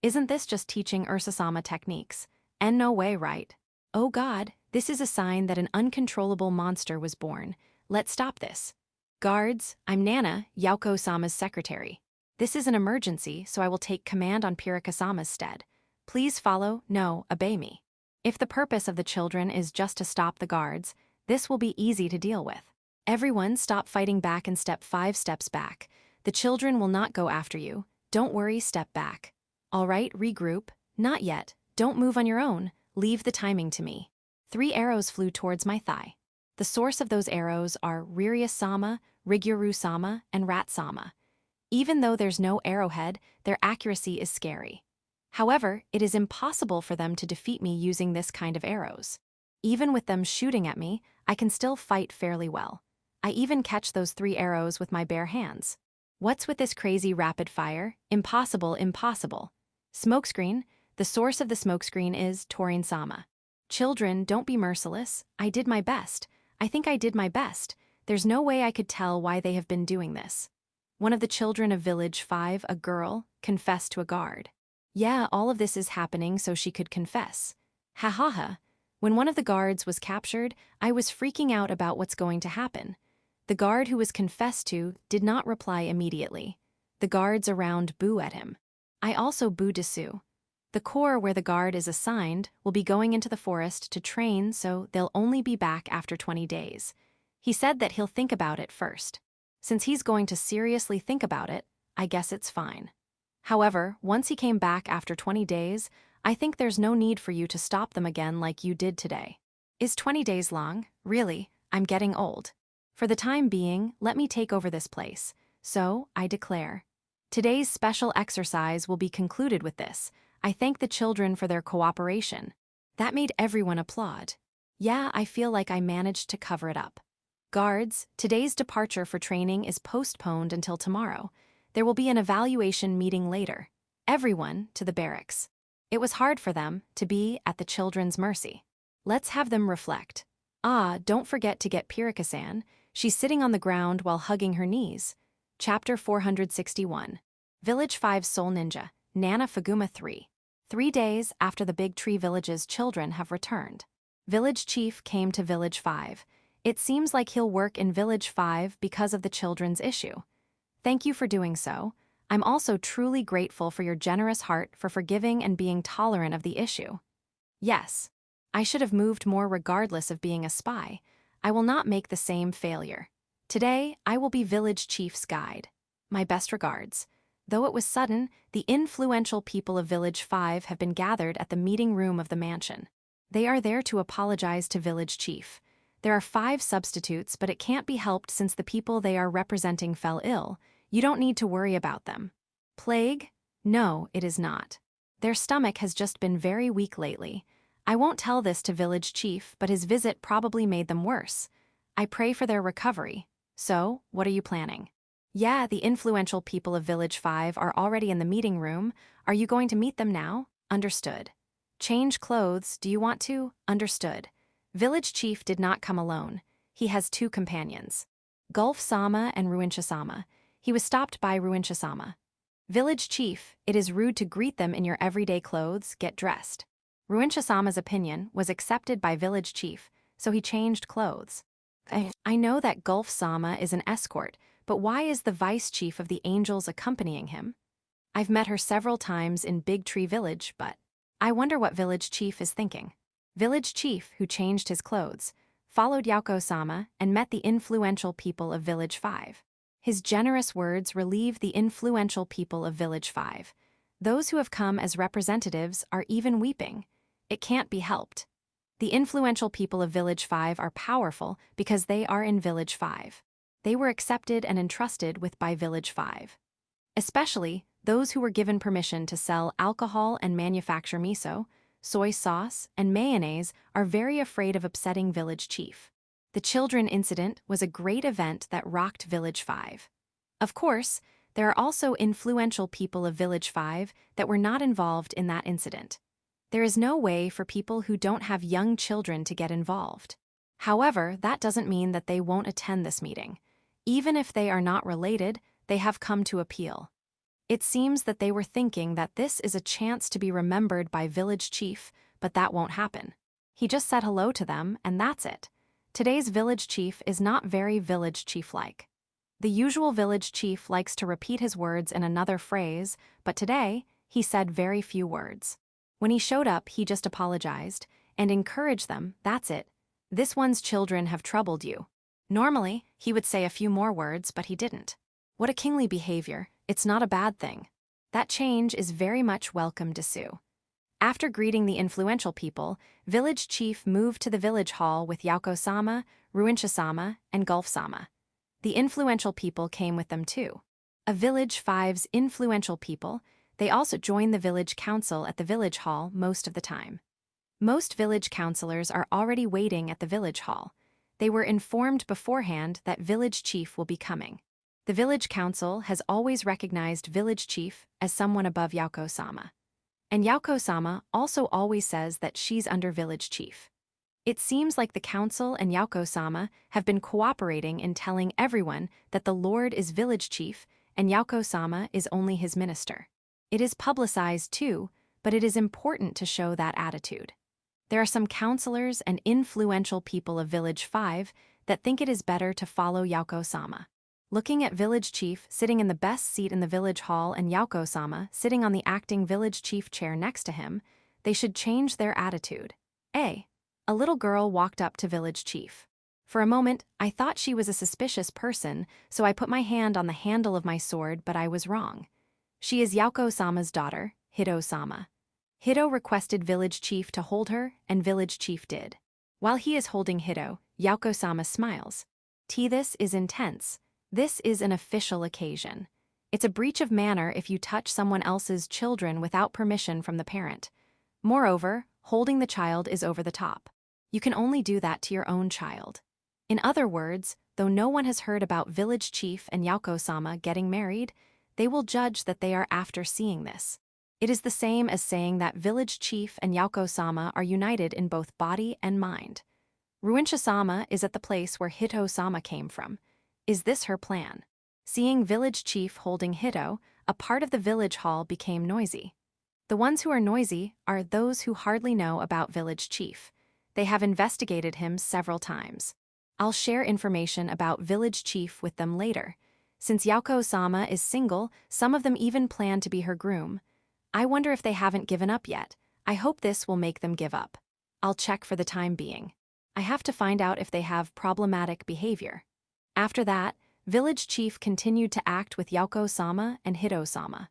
Isn't this just teaching Ursa-sama techniques? And no way, right? Oh God, this is a sign that an uncontrollable monster was born. Let's stop this. Guards, I'm Nana, Yauko-sama's secretary. This is an emergency, so I will take command on Pirika-sama's stead. Please follow, no, obey me. If the purpose of the children is just to stop the guards, this will be easy to deal with. Everyone stop fighting back and step 5 steps back. The children will not go after you. Don't worry, step back. All right, regroup. Not yet. Don't move on your own, leave the timing to me. 3 arrows flew towards my thigh. The source of those arrows are Riryu-sama, Riguru-sama, and Rat-sama. Even though there's no arrowhead, their accuracy is scary. However, it is impossible for them to defeat me using this kind of arrows. Even with them shooting at me, I can still fight fairly well. I even catch those 3 arrows with my bare hands. What's with this crazy rapid fire? Impossible, impossible. Smokescreen. The source of the smokescreen is Torin-sama. Children, don't be merciless. I did my best. I think I did my best. There's no way I could tell why they have been doing this. One of the children of Village 5, a girl, confessed to a guard. Yeah, all of this is happening so she could confess. Ha ha ha. When one of the guards was captured, I was freaking out about what's going to happen. The guard who was confessed to did not reply immediately. The guards around boo at him. I also boo Desu. The corps where the guard is assigned will be going into the forest to train, so they'll only be back after 20 days. He said that he'll think about it first. Since he's going to seriously think about it, I guess it's fine. However, once he came back after 20 days, I think there's no need for you to stop them again like you did today. Is 20 days long? Really? I'm getting old. For the time being, let me take over this place. So, I declare. Today's special exercise will be concluded with this. I thank the children for their cooperation. That made everyone applaud. Yeah, I feel like I managed to cover it up. Guards, today's departure for training is postponed until tomorrow. There will be an evaluation meeting later. Everyone to the barracks. It was hard for them to be at the children's mercy. Let's have them reflect. Ah, don't forget to get Pirika-san. She's sitting on the ground while hugging her knees. Chapter 461. Village 5 Soul Ninja, Nana Fuguma 3. 3 days after the Big Tree Village's children have returned. Village Chief came to Village 5. It seems like he'll work in Village 5 because of the children's issue. Thank you for doing so. I'm also truly grateful for your generous heart for forgiving and being tolerant of the issue. Yes. I should have moved more regardless of being a spy. I will not make the same failure. Today, I will be Village Chief's guide. My best regards. Though it was sudden, the influential people of Village 5 have been gathered at the meeting room of the mansion. They are there to apologize to Village Chief. There are 5 substitutes, but it can't be helped since the people they are representing fell ill. You don't need to worry about them. Plague? No, it is not. Their stomach has just been very weak lately. I won't tell this to Village Chief, but his visit probably made them worse. I pray for their recovery. So, what are you planning? Yeah, the influential people of Village 5 are already in the meeting room. Are you going to meet them now? Understood. Change clothes, do you want to? Understood. Village Chief did not come alone. He has 2 companions. Gulf-sama and Ruincha-sama. He was stopped by Ruincha-sama. Village Chief, it is rude to greet them in your everyday clothes, get dressed. Ruincha-sama's opinion was accepted by Village Chief, so he changed clothes. I know that Gulf-sama is an escort, but why is the Vice Chief of the Angels accompanying him? I've met her several times in Big Tree Village, but I wonder what Village Chief is thinking. Village Chief, who changed his clothes, followed Yauko-sama and met the influential people of Village 5. His generous words relieved the influential people of Village 5. Those who have come as representatives are even weeping. It can't be helped. The influential people of Village 5 are powerful because they are in Village 5. They were accepted and entrusted with by Village 5. Especially those who were given permission to sell alcohol and manufacture miso, soy sauce, and mayonnaise are very afraid of upsetting Village Chief. The children incident was a great event that rocked Village 5. Of course, there are also influential people of Village 5 that were not involved in that incident. There is no way for people who don't have young children to get involved. However, that doesn't mean that they won't attend this meeting. Even if they are not related, they have come to appeal. It seems that they were thinking that this is a chance to be remembered by Village Chief, but that won't happen. He just said hello to them, and that's it. Today's Village Chief is not very Village Chief-like. The usual Village Chief likes to repeat his words in another phrase, but today, he said very few words. When he showed up, he just apologized and encouraged them, that's it. This one's children have troubled you. Normally, he would say a few more words, but he didn't. What a kingly behavior. It's not a bad thing. That change is very much welcome to Sue. After greeting the influential people, village chief moved to the village hall with Yauko-sama, Ruincha-sama, and Gulf-sama. The influential people came with them too. A village 5's influential people, they also joined the village council at the village hall most of the time. Most village councilors are already waiting at the village hall. They were informed beforehand that village chief will be coming. The village council has always recognized village chief as someone above Yauko-sama. And Yauko-sama also always says that she's under village chief. It seems like the council and Yauko-sama have been cooperating in telling everyone that the Lord is village chief and Yauko-sama is only his minister. It is publicized too, but it is important to show that attitude. There are some counselors and influential people of Village 5 that think it is better to follow Yauko-sama. Looking at village chief sitting in the best seat in the village hall and Yauko-sama sitting on the acting village chief chair next to him, they should change their attitude. A little girl walked up to village chief. For a moment, I thought she was a suspicious person, so I put my hand on the handle of my sword, but I was wrong. She is Yauko-sama's daughter, Hito-sama. Hito requested village chief to hold her, and village chief did. While he is holding Hito, Yauko-sama smiles. This is intense. This is an official occasion. It's a breach of manner if you touch someone else's children without permission from the parent. Moreover, holding the child is over the top. You can only do that to your own child. In other words, though no one has heard about village chief and Yauko-sama getting married, they will judge that they are after seeing this. It is the same as saying that village chief and Yauko-sama are united in both body and mind. Ruincha-sama is at the place where Hito-sama came from. Is this her plan? Seeing village chief holding Hito, a part of the village hall became noisy. The ones who are noisy are those who hardly know about village chief. They have investigated him several times. I'll share information about village chief with them later. Since Yauko-sama is single, some of them even plan to be her groom. I wonder if they haven't given up yet. I hope this will make them give up. I'll check for the time being. I have to find out if they have problematic behavior. After that, village chief continued to act with Yauko-sama and Hito-sama.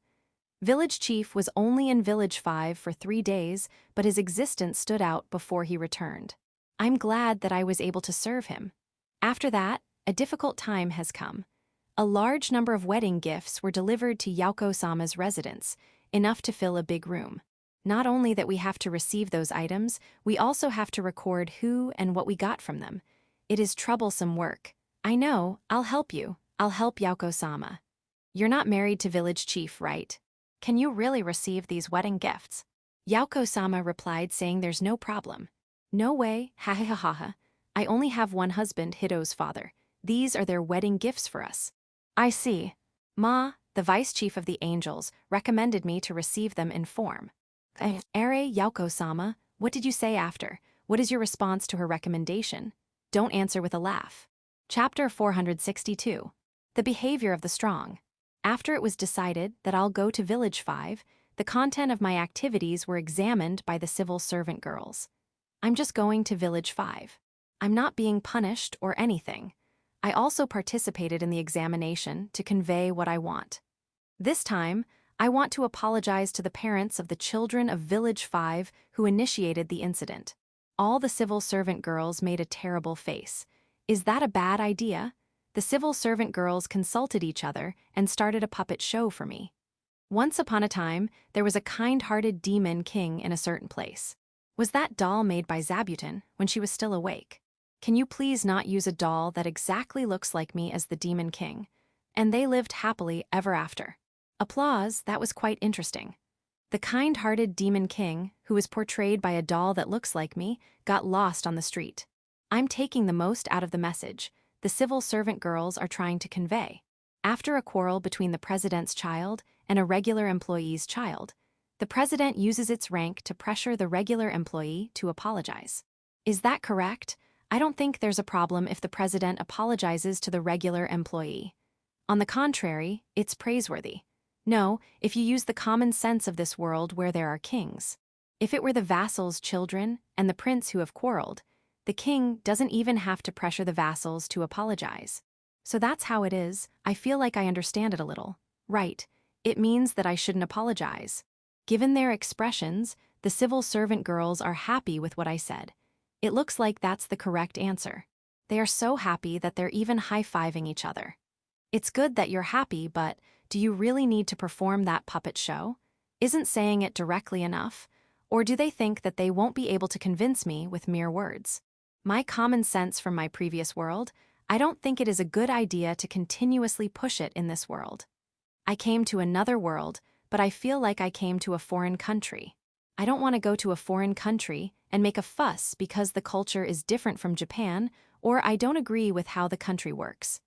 Village chief was only in Village 5 for 3 days, but his existence stood out before he returned. I'm glad that I was able to serve him. After that, a difficult time has come. A large number of wedding gifts were delivered to Yauko-sama's residence, enough to fill a big room. Not only that we have to receive those items, we also have to record who and what we got from them. It is troublesome work. I know, I'll help you. I'll help Yauko-sama. You're not married to village chief, right? Can you really receive these wedding gifts? Yauko-sama replied saying there's no problem. No way, ha ha ha ha. I only have one husband, Hito's father. These are their wedding gifts for us. I see. Ma, the vice chief of the angels, recommended me to receive them in form. Yauko-sama, what did you say after? What is your response to her recommendation? Don't answer with a laugh. Chapter 462. The Behavior of the Strong. After it was decided that I'll go to Village 5, the content of my activities were examined by the civil servant girls. I'm just going to Village 5. I'm not being punished or anything. I also participated in the examination to convey what I want. This time, I want to apologize to the parents of the children of Village 5 who initiated the incident. All the civil servant girls made a terrible face. Is that a bad idea? The civil servant girls consulted each other and started a puppet show for me. Once upon a time, there was a kind-hearted demon king in a certain place. Was that doll made by Zabuton when she was still awake? Can you please not use a doll that exactly looks like me as the demon king? And they lived happily ever after. Applause, that was quite interesting. The kind-hearted demon king, who was portrayed by a doll that looks like me, got lost on the street. I'm taking the most out of the message the civil servant girls are trying to convey. After a quarrel between the president's child and a regular employee's child, the president uses its rank to pressure the regular employee to apologize. Is that correct? I don't think there's a problem if the president apologizes to the regular employee. On the contrary, it's praiseworthy. No, if you use the common sense of this world where there are kings. If it were the vassal's children and the prince who have quarreled, the king doesn't even have to pressure the vassals to apologize. So that's how it is. I feel like I understand it a little. Right, it means that I shouldn't apologize. Given their expressions, The civil servant girls are happy with what I said. It looks like that's the correct answer. They are so happy that they're even high-fiving each other. It's good that you're happy, but do you really need to perform that puppet show? Isn't saying it directly enough? Or do they think that they won't be able to convince me with mere words? My common sense from my previous world, I don't think it is a good idea to continuously push it in this world. I came to another world, but I feel like I came to a foreign country. I don't want to go to a foreign country and make a fuss because the culture is different from Japan, or I don't agree with how the country works.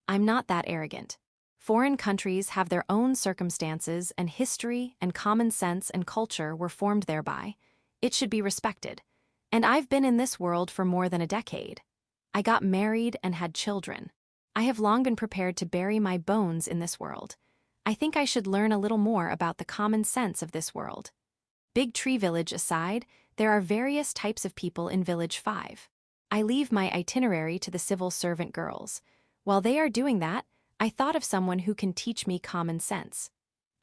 I'm not that arrogant. Foreign countries have their own circumstances, and history and common sense and culture were formed thereby. It should be respected. And I've been in this world for more than a decade. I got married and had children. I have long been prepared to bury my bones in this world. I think I should learn a little more about the common sense of this world. Big Tree Village aside, there are various types of people in Village 5. I leave my itinerary to the civil servant girls. While they are doing that, I thought of someone who can teach me common sense.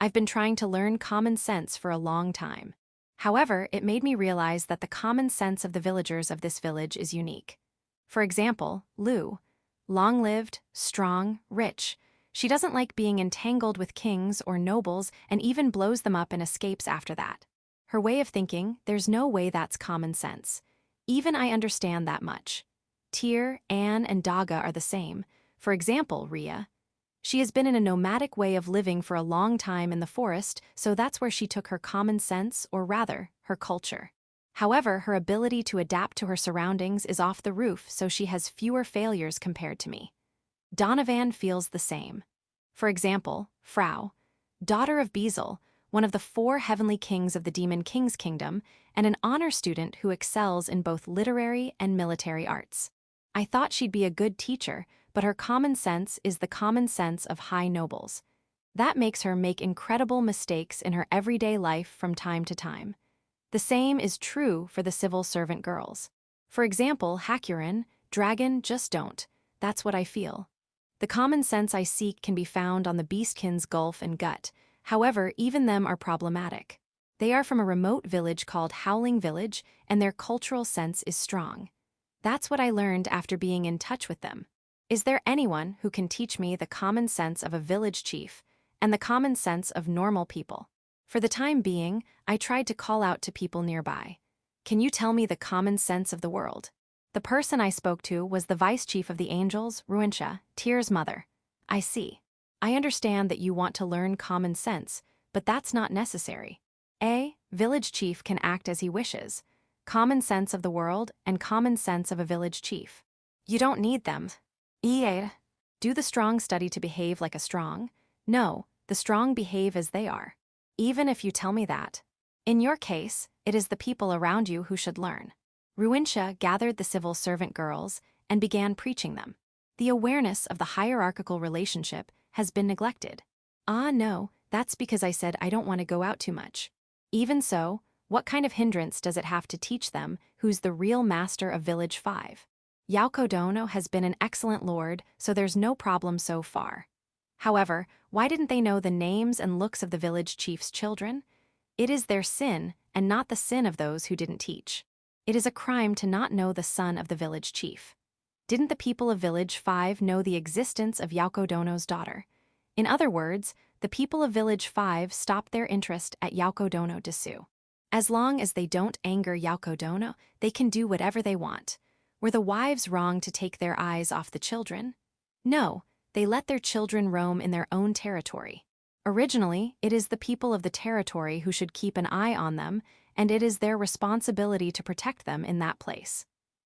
I've been trying to learn common sense for a long time. However, it made me realize that the common sense of the villagers of this village is unique. For example, Lou. Long-lived, strong, rich. She doesn't like being entangled with kings or nobles and even blows them up and escapes after that. Her way of thinking, there's no way that's common sense. Even I understand that much. Tyr, Anne, and Daga are the same. For example, Rhea. She has been in a nomadic way of living for a long time in the forest, so that's where she took her common sense, or rather, her culture. However, her ability to adapt to her surroundings is off the roof, so she has fewer failures compared to me. Donovan feels the same. For example, Frau, daughter of Bezel, one of the 4 heavenly kings of the Demon King's kingdom, and an honor student who excels in both literary and military arts. I thought she'd be a good teacher, but her common sense is the common sense of high nobles. That makes her make incredible mistakes in her everyday life from time to time. The same is true for the civil servant girls. For example, Hakurin, Dragon just don't. That's what I feel. The common sense I seek can be found on the Beastkins Gulf and Gut. However, even them are problematic. They are from a remote village called Howling Village, and their cultural sense is strong. That's what I learned after being in touch with them. Is there anyone who can teach me the common sense of a village chief and the common sense of normal people? For the time being, I tried to call out to people nearby. Can you tell me the common sense of the world? The person I spoke to was the vice chief of the angels, Ruincha, Tyr's mother. I see. I understand that you want to learn common sense, but that's not necessary. A village chief can act as he wishes. Common sense of the world and common sense of a village chief. You don't need them. Do the strong study to behave like a strong? No, the strong behave as they are. Even if you tell me that. In your case, it is the people around you who should learn. Ruincha gathered the civil servant girls and began preaching them. The awareness of the hierarchical relationship has been neglected. Ah no, that's because I said I don't want to go out too much. Even so, what kind of hindrance does it have to teach them who's the real master of Village 5? Yauko Dono has been an excellent lord, so there's no problem so far. However, why didn't they know the names and looks of the village chief's children? It is their sin, and not the sin of those who didn't teach. It is a crime to not know the son of the village chief. Didn't the people of Village 5 know the existence of Yauko Dono's daughter? In other words, the people of Village 5 stopped their interest at Yauko Dono Desu. As long as they don't anger Yauko Dono, they can do whatever they want. Were the wives wrong to take their eyes off the children? No, they let their children roam in their own territory. Originally, it is the people of the territory who should keep an eye on them, and it is their responsibility to protect them in that place.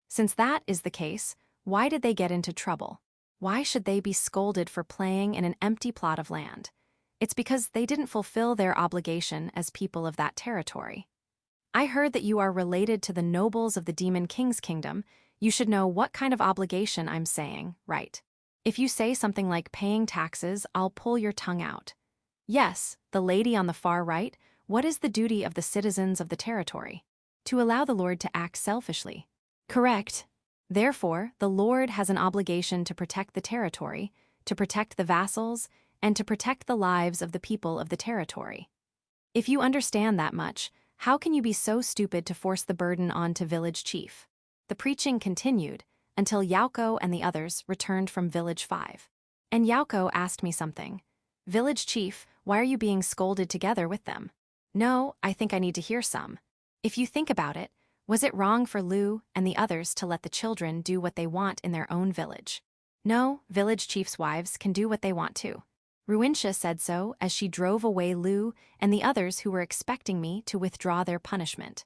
Since that is the case, why did they get into trouble? Why should they be scolded for playing in an empty plot of land? It's because they didn't fulfill their obligation as people of that territory. I heard that you are related to the nobles of the Demon King's kingdom. You should know what kind of obligation I'm saying, right? If you say something like paying taxes, I'll pull your tongue out. Yes, the lady on the far right, what is the duty of the citizens of the territory? To allow the Lord to act selfishly. Correct. Therefore, the Lord has an obligation to protect the territory, to protect the vassals, and to protect the lives of the people of the territory. If you understand that much, How can you be so stupid to force the burden on to village chief? The preaching continued until Yauko and the others returned from village 5. And Yauko asked me something. Village chief, why are you being scolded together with them? No, I think I need to hear some. If you think about it, was it wrong for Lu and the others to let the children do what they want in their own village? No, village chiefs' wives can do what they want too. Ruintia said so as she drove away Lu and the others who were expecting me to withdraw their punishment.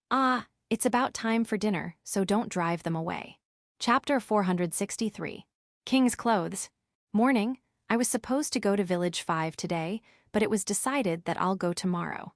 Ah, it's about time for dinner, so don't drive them away. Chapter 463. King's Clothes. Morning. I was supposed to go to Village 5 today, but it was decided that I'll go tomorrow.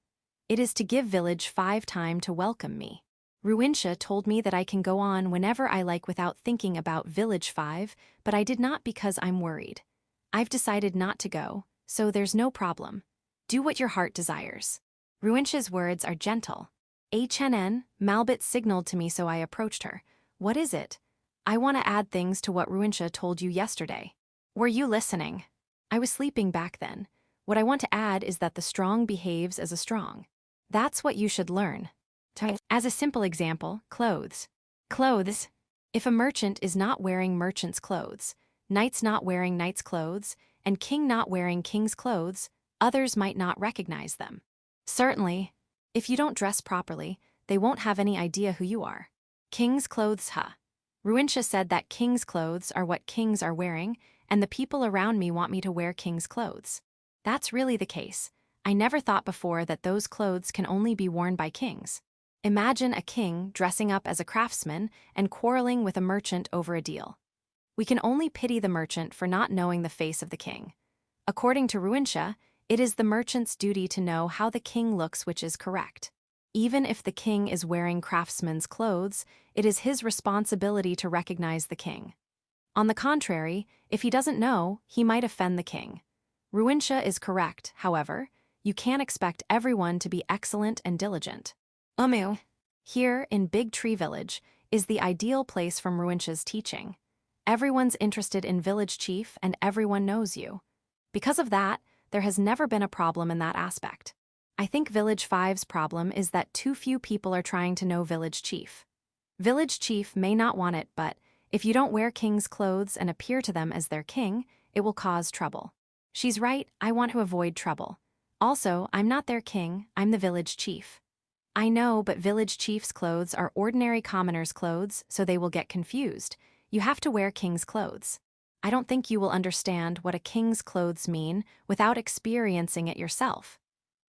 It is to give Village 5 time to welcome me. Ruintia told me that I can go on whenever I like without thinking about Village 5, but I did not because I'm worried. I've decided not to go, so there's no problem. Do what your heart desires. Ruintia's words are gentle. HNN, Malbit signaled to me so I approached her. What is it? I want to add things to what Ruintia told you yesterday. Were you listening? I was sleeping back then. What I want to add is that the strong behaves as a strong. That's what you should learn. As a simple example, clothes. Clothes. If a merchant is not wearing merchant's clothes, knight's not wearing knight's clothes, and king not wearing king's clothes, others might not recognize them. Certainly. If you don't dress properly, they won't have any idea who you are. King's clothes, huh? Ruintia said that king's clothes are what kings are wearing, and the people around me want me to wear king's clothes. That's really the case. I never thought before that those clothes can only be worn by kings. Imagine a king dressing up as a craftsman and quarreling with a merchant over a deal. We can only pity the merchant for not knowing the face of the king. According to Ruintia, it is the merchant's duty to know how the king looks, which is correct. Even if the king is wearing craftsman's clothes, it is his responsibility to recognize the king. On the contrary, if he doesn't know, he might offend the king. Ruintia is correct, however. You can't expect everyone to be excellent and diligent. Here, in Big Tree Village, is the ideal place from Ruintia's teaching. Everyone's interested in village chief and everyone knows you. Because of that, there has never been a problem in that aspect. I think Village 5's problem is that too few people are trying to know village chief. Village chief may not want it, but if you don't wear king's clothes and appear to them as their king, it will cause trouble. She's right, I want to avoid trouble. Also, I'm not their king, I'm the village chief. I know, but village chief's clothes are ordinary commoners' clothes, so they will get confused. You have to wear king's clothes. I don't think you will understand what a king's clothes mean without experiencing it yourself.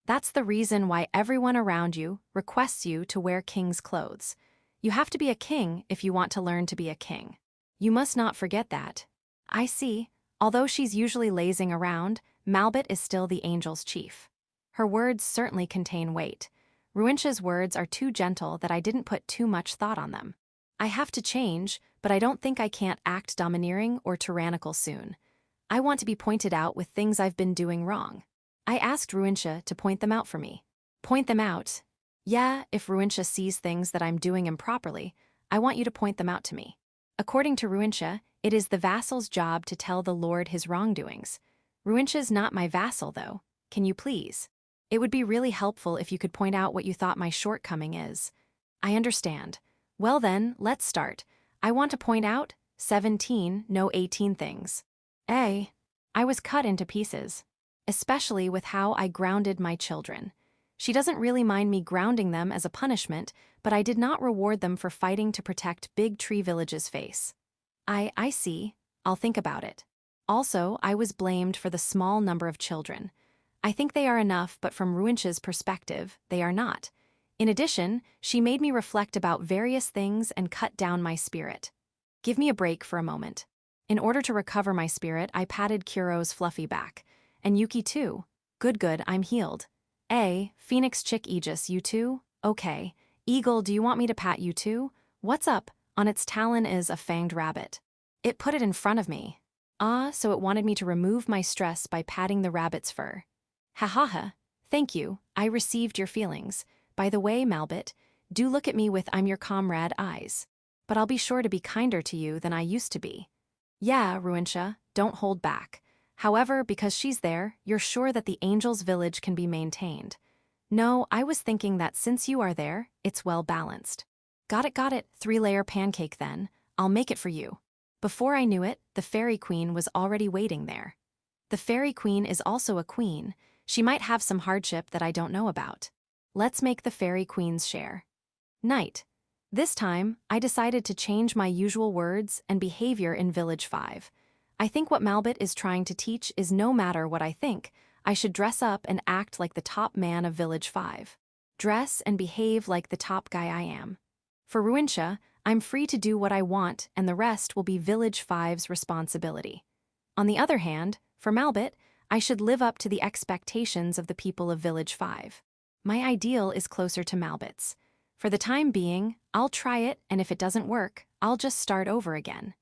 That's the reason why everyone around you requests you to wear king's clothes. You have to be a king if you want to learn to be a king. You must not forget that. I see. Although she's usually lazing around, Malbit is still the angel's chief. Her words certainly contain weight. Ruintia's words are too gentle that I didn't put too much thought on them. I have to change, but I don't think I can't act domineering or tyrannical soon. I want to be pointed out with things I've been doing wrong. I asked Ruintia to point them out for me. Point them out? Yeah, if Ruintia sees things that I'm doing improperly, I want you to point them out to me. According to Ruintia, it is the vassal's job to tell the lord his wrongdoings. Ruintia's not my vassal, though. Can you please? It would be really helpful if you could point out what you thought my shortcoming is. I understand. Well then, let's start. I want to point out 17, no 18 things. A. I was cut into pieces. Especially with how I grounded my children. She doesn't really mind me grounding them as a punishment, but I did not reward them for fighting to protect Big Tree Village's face. I see. I'll think about it. Also, I was blamed for the small number of children. I think they are enough, but from Ruintia's perspective, they are not. In addition, she made me reflect about various things and cut down my spirit. Give me a break for a moment. In order to recover my spirit, I patted Kuro's fluffy back. And Yuki too. Good, I'm healed. Phoenix Chick Aegis, you too? Okay. Eagle, do you want me to pat you too? What's up? On its talon is a fanged rabbit. It put it in front of me. Ah, so it wanted me to remove my stress by patting the rabbit's fur. Ha ha ha. Thank you, I received your feelings. By the way, Malbit, do look at me with I'm your comrade eyes. But I'll be sure to be kinder to you than I used to be. Yeah, Ruintia, don't hold back. However, because she's there, you're sure that the angel's village can be maintained. No, I was thinking that since you are there, it's well balanced. Got it, 3-layer pancake then. I'll make it for you. Before I knew it, the fairy queen was already waiting there. The fairy queen is also a queen. She might have some hardship that I don't know about. Let's make the fairy queen's share. Night. This time, I decided to change my usual words and behavior in Village 5. I think what Malbit is trying to teach is no matter what I think, I should dress up and act like the top man of Village 5. Dress and behave like the top guy I am. For Ruintia, I'm free to do what I want and the rest will be Village 5's responsibility. On the other hand, for Malbit, I should live up to the expectations of the people of Village 5. My ideal is closer to Malbit's. For the time being, I'll try it, and if it doesn't work, I'll just start over again.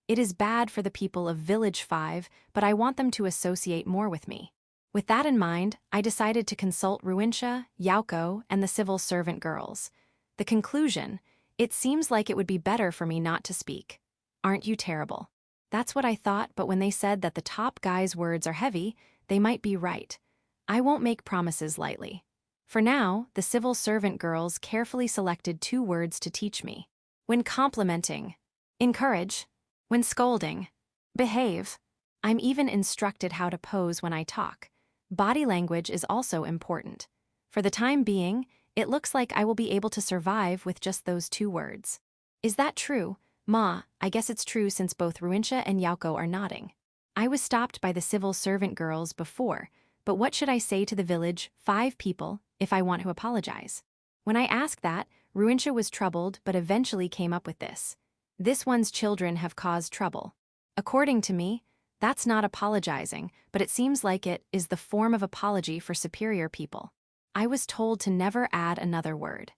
It is bad for the people of Village 5, but I want them to associate more with me. With that in mind, I decided to consult Ruintia, Yauko, and the civil servant girls. The conclusion: it seems like it would be better for me not to speak. Aren't you terrible? That's what I thought, but when they said that the top guy's words are heavy, they might be right. I won't make promises lightly. For now, the civil servant girls carefully selected 2 words to teach me. When complimenting, encourage. When scolding, behave. I'm even instructed how to pose when I talk. Body language is also important. For the time being, it looks like I will be able to survive with just those 2 words. Is that true? Ma, I guess it's true since both Ruintia and Yauko are nodding. I was stopped by the civil servant girls before, but what should I say to the Village 5 people if I want to apologize? When I asked that, Ruintia was troubled but eventually came up with this. This one's children have caused trouble. According to me, that's not apologizing, but it seems like it is the form of apology for superior people. I was told to never add another word.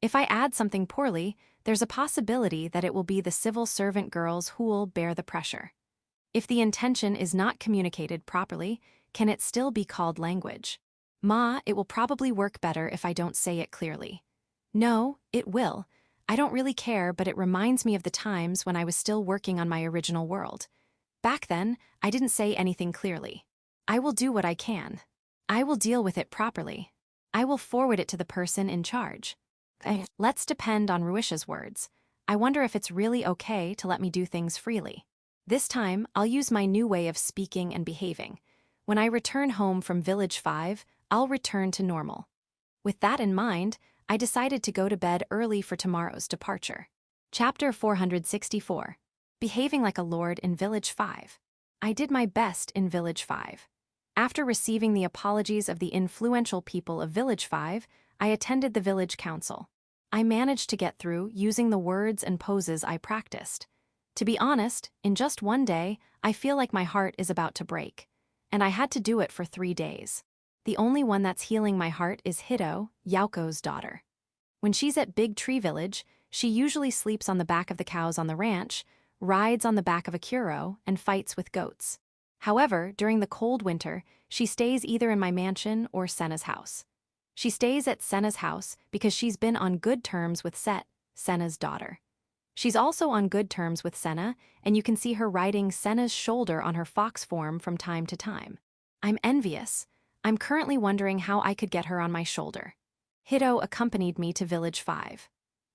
If I add something poorly, there's a possibility that it will be the civil servant girls who'll bear the pressure. If the intention is not communicated properly, can it still be called language? Ma, it will probably work better if I don't say it clearly. No, it will. I don't really care, but it reminds me of the times when I was still working on my original world. Back then, I didn't say anything clearly. I will do what I can. I will deal with it properly. I will forward it to the person in charge. Let's depend on Ruisha's words. I wonder if it's really okay to let me do things freely. This time, I'll use my new way of speaking and behaving. When I return home from Village 5, I'll return to normal. With that in mind, I decided to go to bed early for tomorrow's departure. Chapter 464. Behaving like a lord in Village 5. I did my best in Village 5. After receiving the apologies of the influential people of Village 5, I attended the village council. I managed to get through using the words and poses I practiced. To be honest, in just one day, I feel like my heart is about to break. And I had to do it for 3 days. The only one that's healing my heart is Hito, Yauko's daughter. When she's at Big Tree Village, she usually sleeps on the back of the cows on the ranch, rides on the back of a Kuro, and fights with goats. However, during the cold winter, she stays either in my mansion or Senna's house. She stays at Senna's house because she's been on good terms with Set, Senna's daughter. She's also on good terms with Senna, and you can see her riding Senna's shoulder on her fox form from time to time. I'm envious. I'm currently wondering how I could get her on my shoulder. Hito accompanied me to Village 5.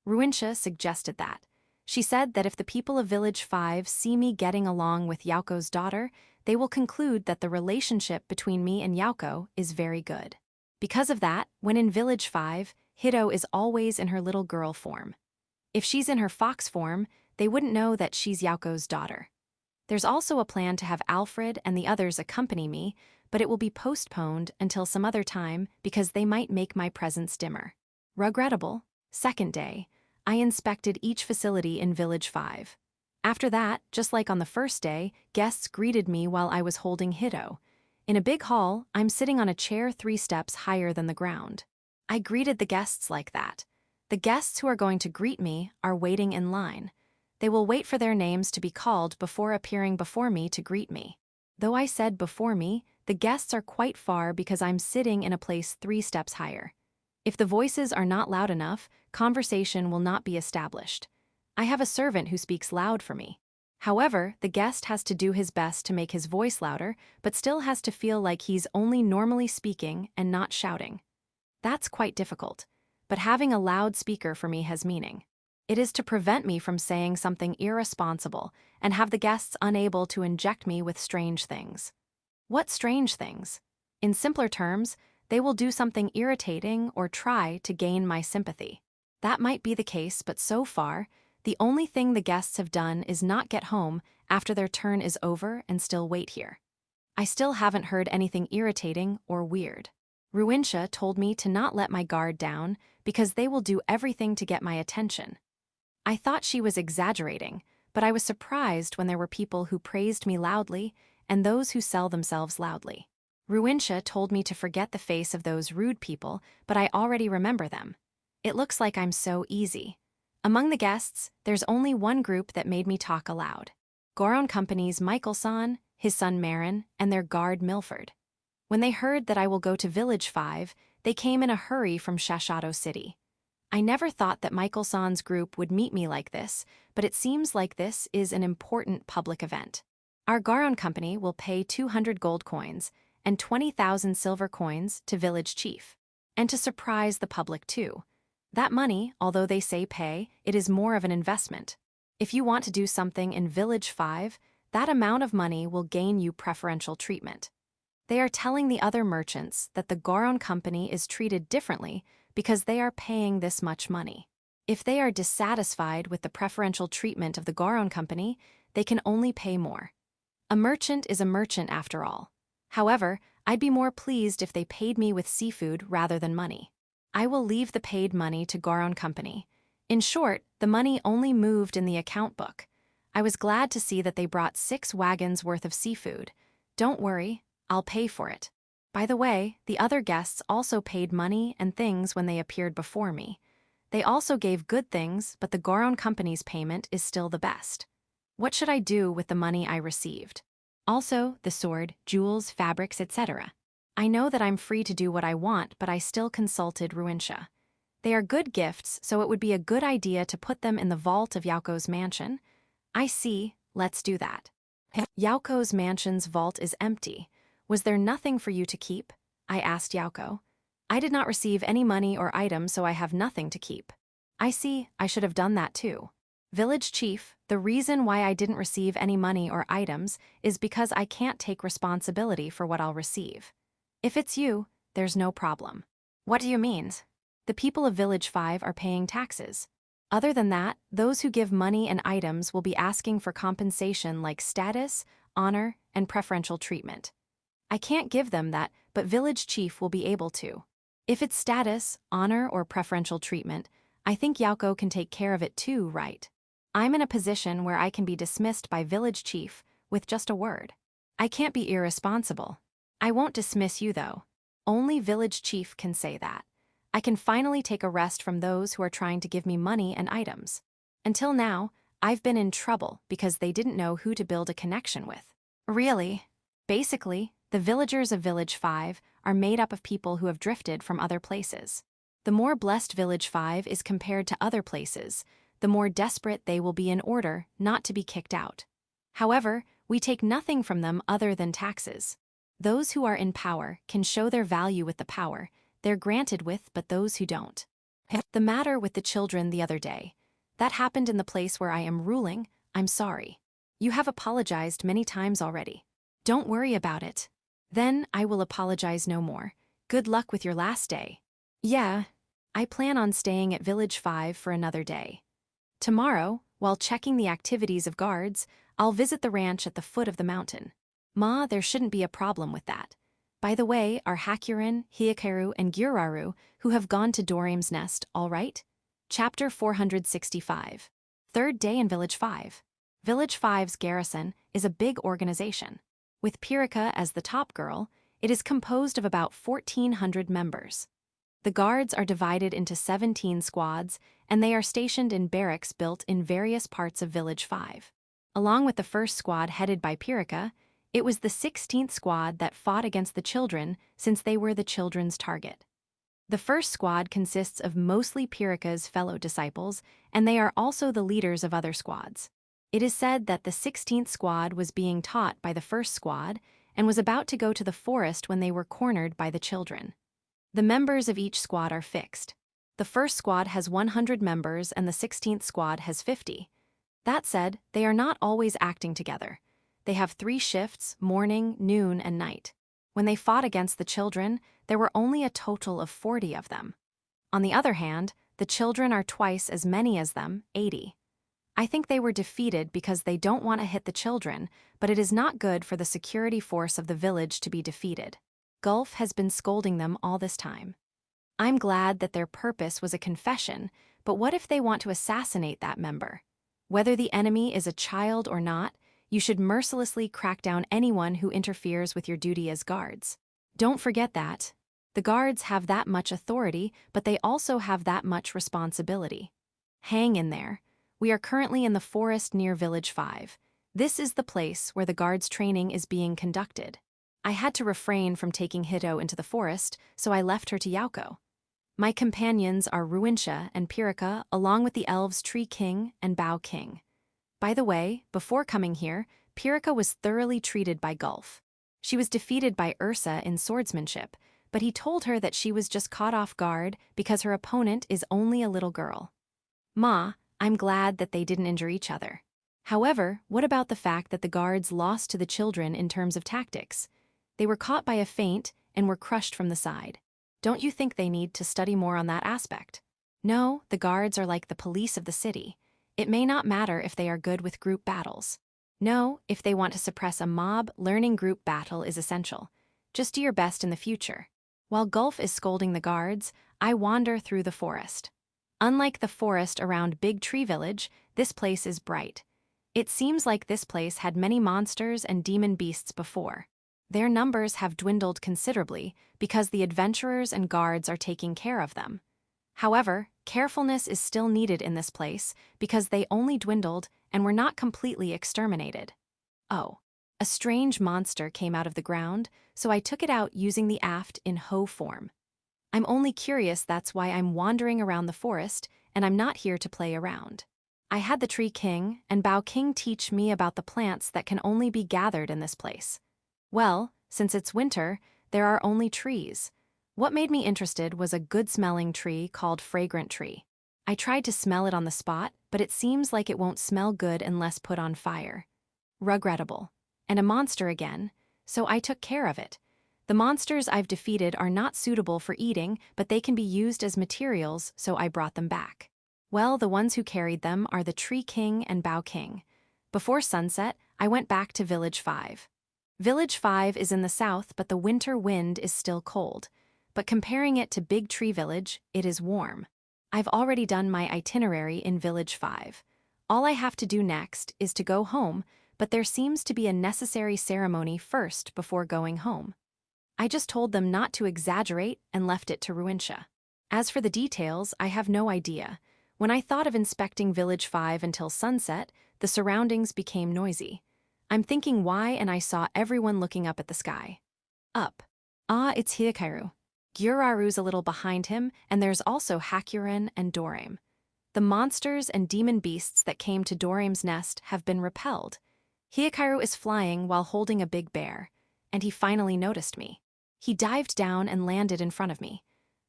Ruintia suggested that. She said that if the people of Village 5 see me getting along with Yauko's daughter, they will conclude that the relationship between me and Yauko is very good. Because of that, when in Village 5, Hito is always in her little girl form. If she's in her fox form, they wouldn't know that she's Yauko's daughter. There's also a plan to have Alfred and the others accompany me, but it will be postponed until some other time because they might make my presence dimmer. Regrettable. Second day, I inspected each facility in Village 5. After that, just like on the first day, guests greeted me while I was holding Hito. In a big hall, I'm sitting on a chair 3 steps higher than the ground. I greeted the guests like that. The guests who are going to greet me are waiting in line. They will wait for their names to be called before appearing before me to greet me. Though I said before me, the guests are quite far because I'm sitting in a place 3 steps higher. If the voices are not loud enough, conversation will not be established. I have a servant who speaks loud for me. However, the guest has to do his best to make his voice louder, but still has to feel like he's only normally speaking and not shouting. That's quite difficult, but having a loudspeaker for me has meaning. It is to prevent me from saying something irresponsible and have the guests unable to inject me with strange things. What strange things? In simpler terms, they will do something irritating or try to gain my sympathy. That might be the case, but so far, the only thing the guests have done is not get home after their turn is over and still wait here. I still haven't heard anything irritating or weird. Ruintia told me to not let my guard down because they will do everything to get my attention. I thought she was exaggerating, but I was surprised when there were people who praised me loudly and those who sell themselves loudly. Ruintia told me to forget the face of those rude people, but I already remember them. It looks like I'm so easy. Among the guests, there's only one group that made me talk aloud. Goron Company's Michael-san, his son Marin, and their guard Milford. When they heard that I will go to Village 5, they came in a hurry from Shashato City. I never thought that Michael-san's group would meet me like this, but it seems like this is an important public event. Our Goron Company will pay 200 gold coins and 20,000 silver coins to Village Chief. And to surprise the public too. That money, although they say pay, it is more of an investment. If you want to do something in Village 5, that amount of money will gain you preferential treatment. They are telling the other merchants that the Goron Company is treated differently because they are paying this much money. If they are dissatisfied with the preferential treatment of the Goron Company, they can only pay more. A merchant is a merchant after all. However, I'd be more pleased if they paid me with seafood rather than money. I will leave the paid money to Goron Company. In short, the money only moved in the account book. I was glad to see that they brought 6 wagons worth of seafood. Don't worry, I'll pay for it. By the way, the other guests also paid money and things when they appeared before me. They also gave good things, but the Goron Company's payment is still the best. What should I do with the money I received? Also, the sword, jewels, fabrics, etc. I know that I'm free to do what I want, but I still consulted Ruintia. They are good gifts, so it would be a good idea to put them in the vault of Yaoko's mansion. I see, let's do that. Yaoko's mansion's vault is empty. Was there nothing for you to keep? I asked Yaoko. I did not receive any money or items, so I have nothing to keep. I see, I should have done that too. Village Chief, the reason why I didn't receive any money or items is because I can't take responsibility for what I'll receive. If it's you, there's no problem. What do you mean? The people of Village 5 are paying taxes. Other than that, those who give money and items will be asking for compensation like status, honor, and preferential treatment. I can't give them that, but Village Chief will be able to. If it's status, honor, or preferential treatment, I think Yaoko can take care of it too, right? I'm in a position where I can be dismissed by Village Chief with just a word. I can't be irresponsible. I won't dismiss you though. Only Village Chief can say that. I can finally take a rest from those who are trying to give me money and items. Until now, I've been in trouble because they didn't know who to build a connection with. Really? Basically, the villagers of Village 5 are made up of people who have drifted from other places. The more blessed Village 5 is compared to other places, the more desperate they will be in order not to be kicked out. However, we take nothing from them other than taxes. Those who are in power can show their value with the power they're granted with, but those who don't. The matter with the children the other day. That happened in the place where I am ruling. I'm sorry. You have apologized many times already. Don't worry about it. Then I will apologize no more. Good luck with your last day. Yeah, I plan on staying at Village 5 for another day. Tomorrow, while checking the activities of guards, I'll visit the ranch at the foot of the mountain. Ma, there shouldn't be a problem with that. By the way, are Hakurin, Hikaru, and Gyuraru, who have gone to Dorim's Nest, all right? Chapter 465. Third day in Village 5. Village 5's garrison is a big organization. With Pirika as the top girl, it is composed of about 1,400 members. The guards are divided into 17 squads, and they are stationed in barracks built in various parts of Village 5. Along with the first squad headed by Pirika, it was the 16th squad that fought against the children since they were the children's target. The first squad consists of mostly Pirika's fellow disciples, and they are also the leaders of other squads. It is said that the 16th squad was being taught by the first squad and was about to go to the forest when they were cornered by the children. The members of each squad are fixed. The first squad has 100 members and the 16th squad has 50. That said, they are not always acting together. They have 3 shifts, morning, noon, and night. When they fought against the children, there were only a total of 40 of them. On the other hand, the children are twice as many as them, 80. I think they were defeated because they don't want to hit the children, but it is not good for the security force of the village to be defeated. Gulf has been scolding them all this time. I'm glad that their purpose was a confession, but what if they want to assassinate that member? Whether the enemy is a child or not, you should mercilessly crack down anyone who interferes with your duty as guards. Don't forget that. The guards have that much authority, but they also have that much responsibility. Hang in there. We are currently in the forest near Village 5. This is the place where the guards' training is being conducted. I had to refrain from taking Hito into the forest, so I left her to Yauko. My companions are Ruintia and Pirika, along with the elves Tree King and Bow King. By the way, before coming here, Pirika was thoroughly treated by Gulf. She was defeated by Ursa in swordsmanship, but he told her that she was just caught off guard because her opponent is only a little girl. Ma, I'm glad that they didn't injure each other. However, what about the fact that the guards lost to the children in terms of tactics? They were caught by a feint and were crushed from the side. Don't you think they need to study more on that aspect? No, the guards are like the police of the city. It may not matter if they are good with group battles. No, if they want to suppress a mob, learning group battle is essential. Just do your best in the future. While Gulf is scolding the guards, I wander through the forest. Unlike the forest around Big Tree Village, this place is bright. It seems like this place had many monsters and demon beasts before. Their numbers have dwindled considerably because the adventurers and guards are taking care of them. However, carefulness is still needed in this place because they only dwindled and were not completely exterminated. Oh, a strange monster came out of the ground, so I took it out using the aft in hoe form. I'm only curious, that's why I'm wandering around the forest, and I'm not here to play around. I had the Tree King and Bow King teach me about the plants that can only be gathered in this place. Well, since it's winter, there are only trees. What made me interested was a good-smelling tree called Fragrant Tree. I tried to smell it on the spot, but it seems like it won't smell good unless put on fire. Regrettable. And a monster again, so I took care of it. The monsters I've defeated are not suitable for eating, but they can be used as materials, so I brought them back. Well, the ones who carried them are the Tree King and Bow King. Before sunset, I went back to Village 5. Village 5 is in the south, but the winter wind is still cold. But comparing it to Big Tree Village, it is warm. I've already done my itinerary in Village 5. All I have to do next is to go home, but there seems to be a necessary ceremony first before going home. I just told them not to exaggerate and left it to Ruintia. As for the details, I have no idea. When I thought of inspecting Village 5 until sunset, the surroundings became noisy. I'm thinking why, and I saw everyone looking up at the sky. Up. Ah, it's Hikaru. Gyuraru's a little behind him, and there's also Hakuren and Dorame. The monsters and demon beasts that came to Dorame's nest have been repelled. Hikaru is flying while holding a big bear, and he finally noticed me. He dived down and landed in front of me.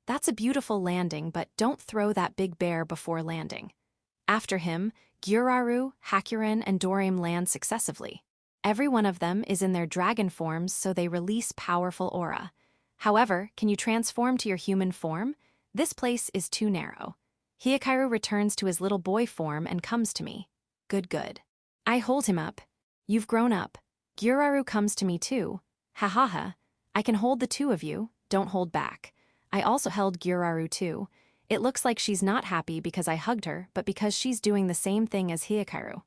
That's a beautiful landing, but don't throw that big bear before landing. After him, Gyuraru, Hakuren, and Dorame land successively. Every one of them is in their dragon forms, so they release powerful aura. However, can you transform to your human form? This place is too narrow. Hikaru returns to his little boy form and comes to me. Good. I hold him up. You've grown up. Gyuraru comes to me too. Ha ha ha. I can hold the two of you, don't hold back. I also held Gyuraru too. It looks like she's not happy because I hugged her, but because she's doing the same thing as Hikaru.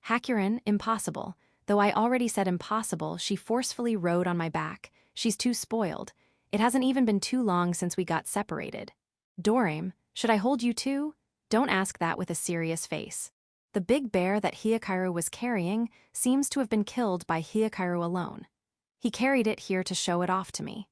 Hakuren, impossible. Though I already said impossible, she forcefully rode on my back. She's too spoiled. It hasn't even been too long since we got separated. Dorame, should I hold you too? Don't ask that with a serious face. The big bear that Hikaru was carrying seems to have been killed by Hikaru alone. He carried it here to show it off to me.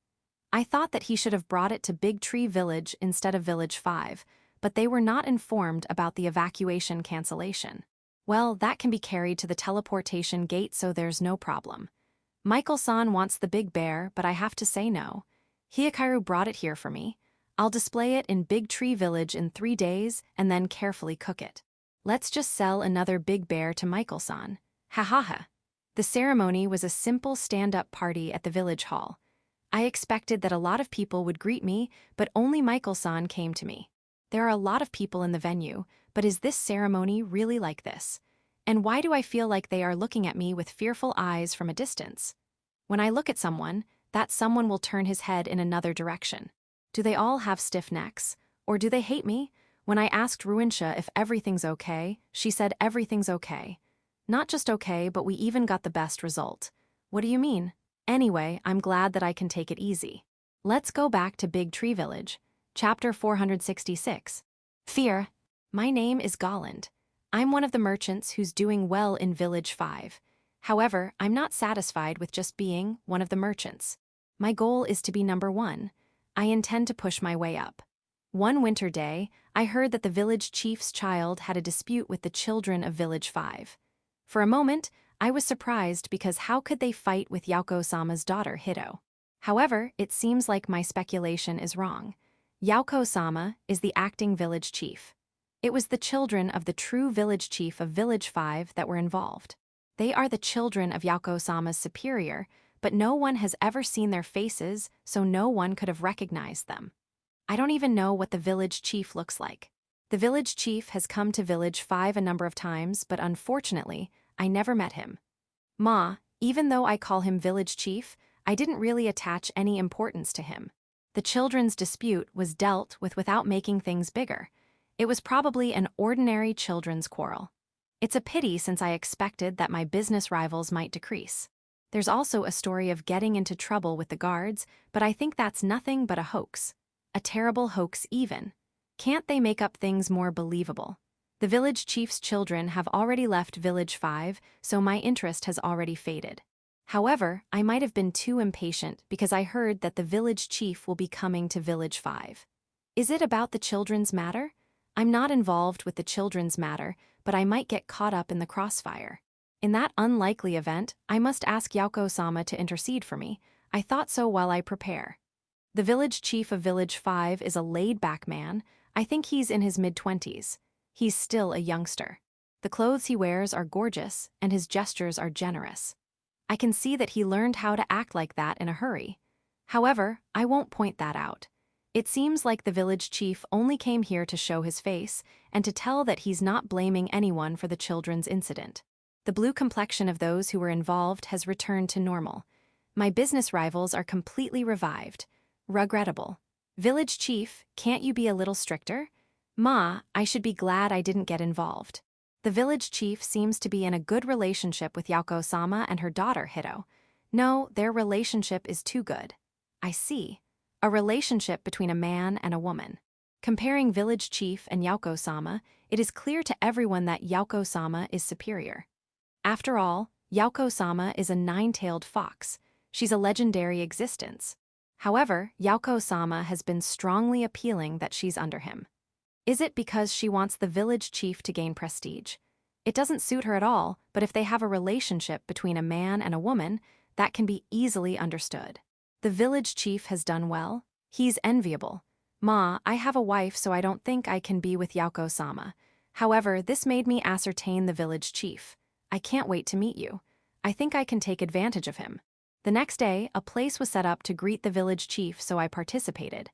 I thought that he should have brought it to Big Tree Village instead of Village 5, but they were not informed about the evacuation cancellation. Well, that can be carried to the teleportation gate, so there's no problem. Michael-san wants the big bear, but I have to say no. Hikaru brought it here for me. I'll display it in Big Tree Village in 3 days and then carefully cook it. Let's just sell another big bear to Michael-san. Ha ha ha. The ceremony was a simple stand-up party at the village hall. I expected that a lot of people would greet me, but only Michael-san came to me. There are a lot of people in the venue, but is this ceremony really like this? And why do I feel like they are looking at me with fearful eyes from a distance? When I look at someone, that someone will turn his head in another direction. Do they all have stiff necks? Or do they hate me? When I asked Ruinsha if everything's okay, she said everything's okay. Not just okay, but we even got the best result. What do you mean? Anyway, I'm glad that I can take it easy. Let's go back to Big Tree Village. Chapter 466. Fear. My name is Golland. I'm one of the merchants who's doing well in Village 5. However, I'm not satisfied with just being one of the merchants. My goal is to be number 1. I intend to push my way up. One winter day, I heard that the village chief's child had a dispute with the children of Village 5. For a moment, I was surprised because how could they fight with Yauko-sama's daughter, Hito? However, it seems like my speculation is wrong. Yauko-sama is the acting village chief. It was the children of the true village chief of Village 5 that were involved. They are the children of Yauko-sama's superior, but no one has ever seen their faces, so no one could have recognized them. I don't even know what the village chief looks like. The village chief has come to Village 5 a number of times, but unfortunately, I never met him. Ma, even though I call him village chief, I didn't really attach any importance to him. The children's dispute was dealt with without making things bigger. It was probably an ordinary children's quarrel. It's a pity since I expected that my business rivals might decrease. There's also a story of getting into trouble with the guards, but I think that's nothing but a hoax. A terrible hoax even. Can't they make up things more believable? The village chief's children have already left Village 5, so my interest has already faded. However, I might have been too impatient because I heard that the village chief will be coming to Village 5. Is it about the children's matter? I'm not involved with the children's matter, but I might get caught up in the crossfire. In that unlikely event, I must ask Yauko-sama to intercede for me. I thought so while I prepare. The village chief of Village 5 is a laid-back man. I think he's in his mid-20s. He's still a youngster. The clothes he wears are gorgeous, and his gestures are generous. I can see that he learned how to act like that in a hurry. However, I won't point that out. It seems like the village chief only came here to show his face and to tell that he's not blaming anyone for the children's incident. The blue complexion of those who were involved has returned to normal. My business rivals are completely revived. Regrettable. Village chief, can't you be a little stricter? Ma, I should be glad I didn't get involved. The village chief seems to be in a good relationship with Yauko-sama and her daughter, Hito. No, their relationship is too good. I see. A relationship between a man and a woman. Comparing village chief and Yauko-sama, it is clear to everyone that Yauko-sama is superior. After all, Yauko-sama is a 9-tailed fox. She's a legendary existence. However, Yauko-sama has been strongly appealing that she's under him. Is it because she wants the village chief to gain prestige? It doesn't suit her at all, but if they have a relationship between a man and a woman, that can be easily understood. The village chief has done well. He's enviable. Ma, I have a wife, so I don't think I can be with Yauko-sama. However, this made me ascertain the village chief. I can't wait to meet you. I think I can take advantage of him. The next day, a place was set up to greet the village chief, so I participated.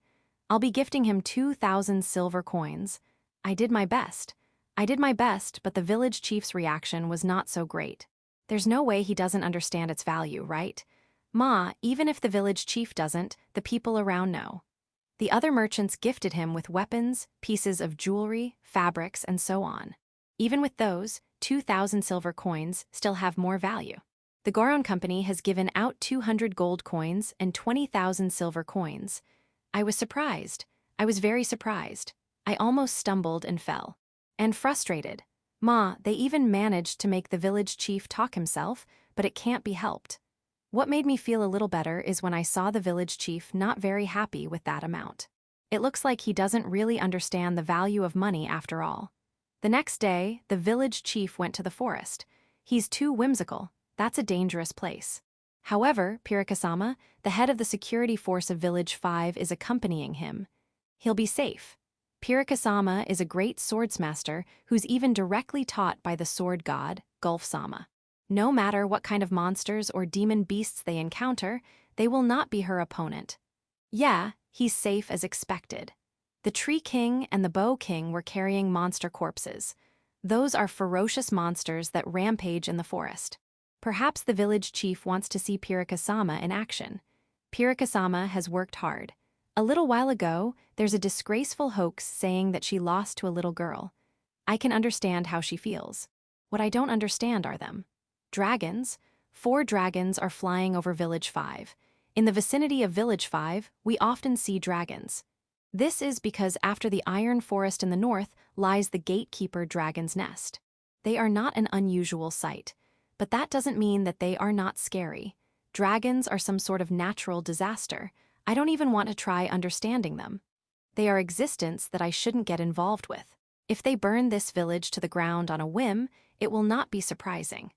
I'll be gifting him 2,000 silver coins. I did my best, but the village chief's reaction was not so great. There's no way he doesn't understand its value, right? Ma, even if the village chief doesn't, the people around know. The other merchants gifted him with weapons, pieces of jewelry, fabrics, and so on. Even with those, 2,000 silver coins still have more value. The Goron Company has given out 200 gold coins and 20,000 silver coins. I was surprised. I was very surprised. I almost stumbled and fell. And frustrated. Ma, they even managed to make the village chief talk himself, but it can't be helped. What made me feel a little better is when I saw the village chief not very happy with that amount. It looks like he doesn't really understand the value of money after all. The next day, the village chief went to the forest. He's too whimsical. That's a dangerous place. However, Pirikasama, the head of the security force of Village 5, is accompanying him. He'll be safe. Pirikasama is a great swordsmaster who's even directly taught by the sword god, Gulf-sama. No matter what kind of monsters or demon beasts they encounter, they will not be her opponent. Yeah, he's safe as expected. The Tree King and the Bow King were carrying monster corpses. Those are ferocious monsters that rampage in the forest. Perhaps the village chief wants to see Pirikasama in action. Pirikasama has worked hard. A little while ago, there's a disgraceful hoax saying that she lost to a little girl. I can understand how she feels. What I don't understand are them. Dragons. 4 dragons are flying over Village 5. In the vicinity of Village 5, we often see dragons. This is because after the Iron Forest in the north lies the gatekeeper dragon's nest. They are not an unusual sight, but that doesn't mean that they are not scary. Dragons are some sort of natural disaster. I don't even want to try understanding them. They are existence that I shouldn't get involved with. If they burn this village to the ground on a whim, it will not be surprising.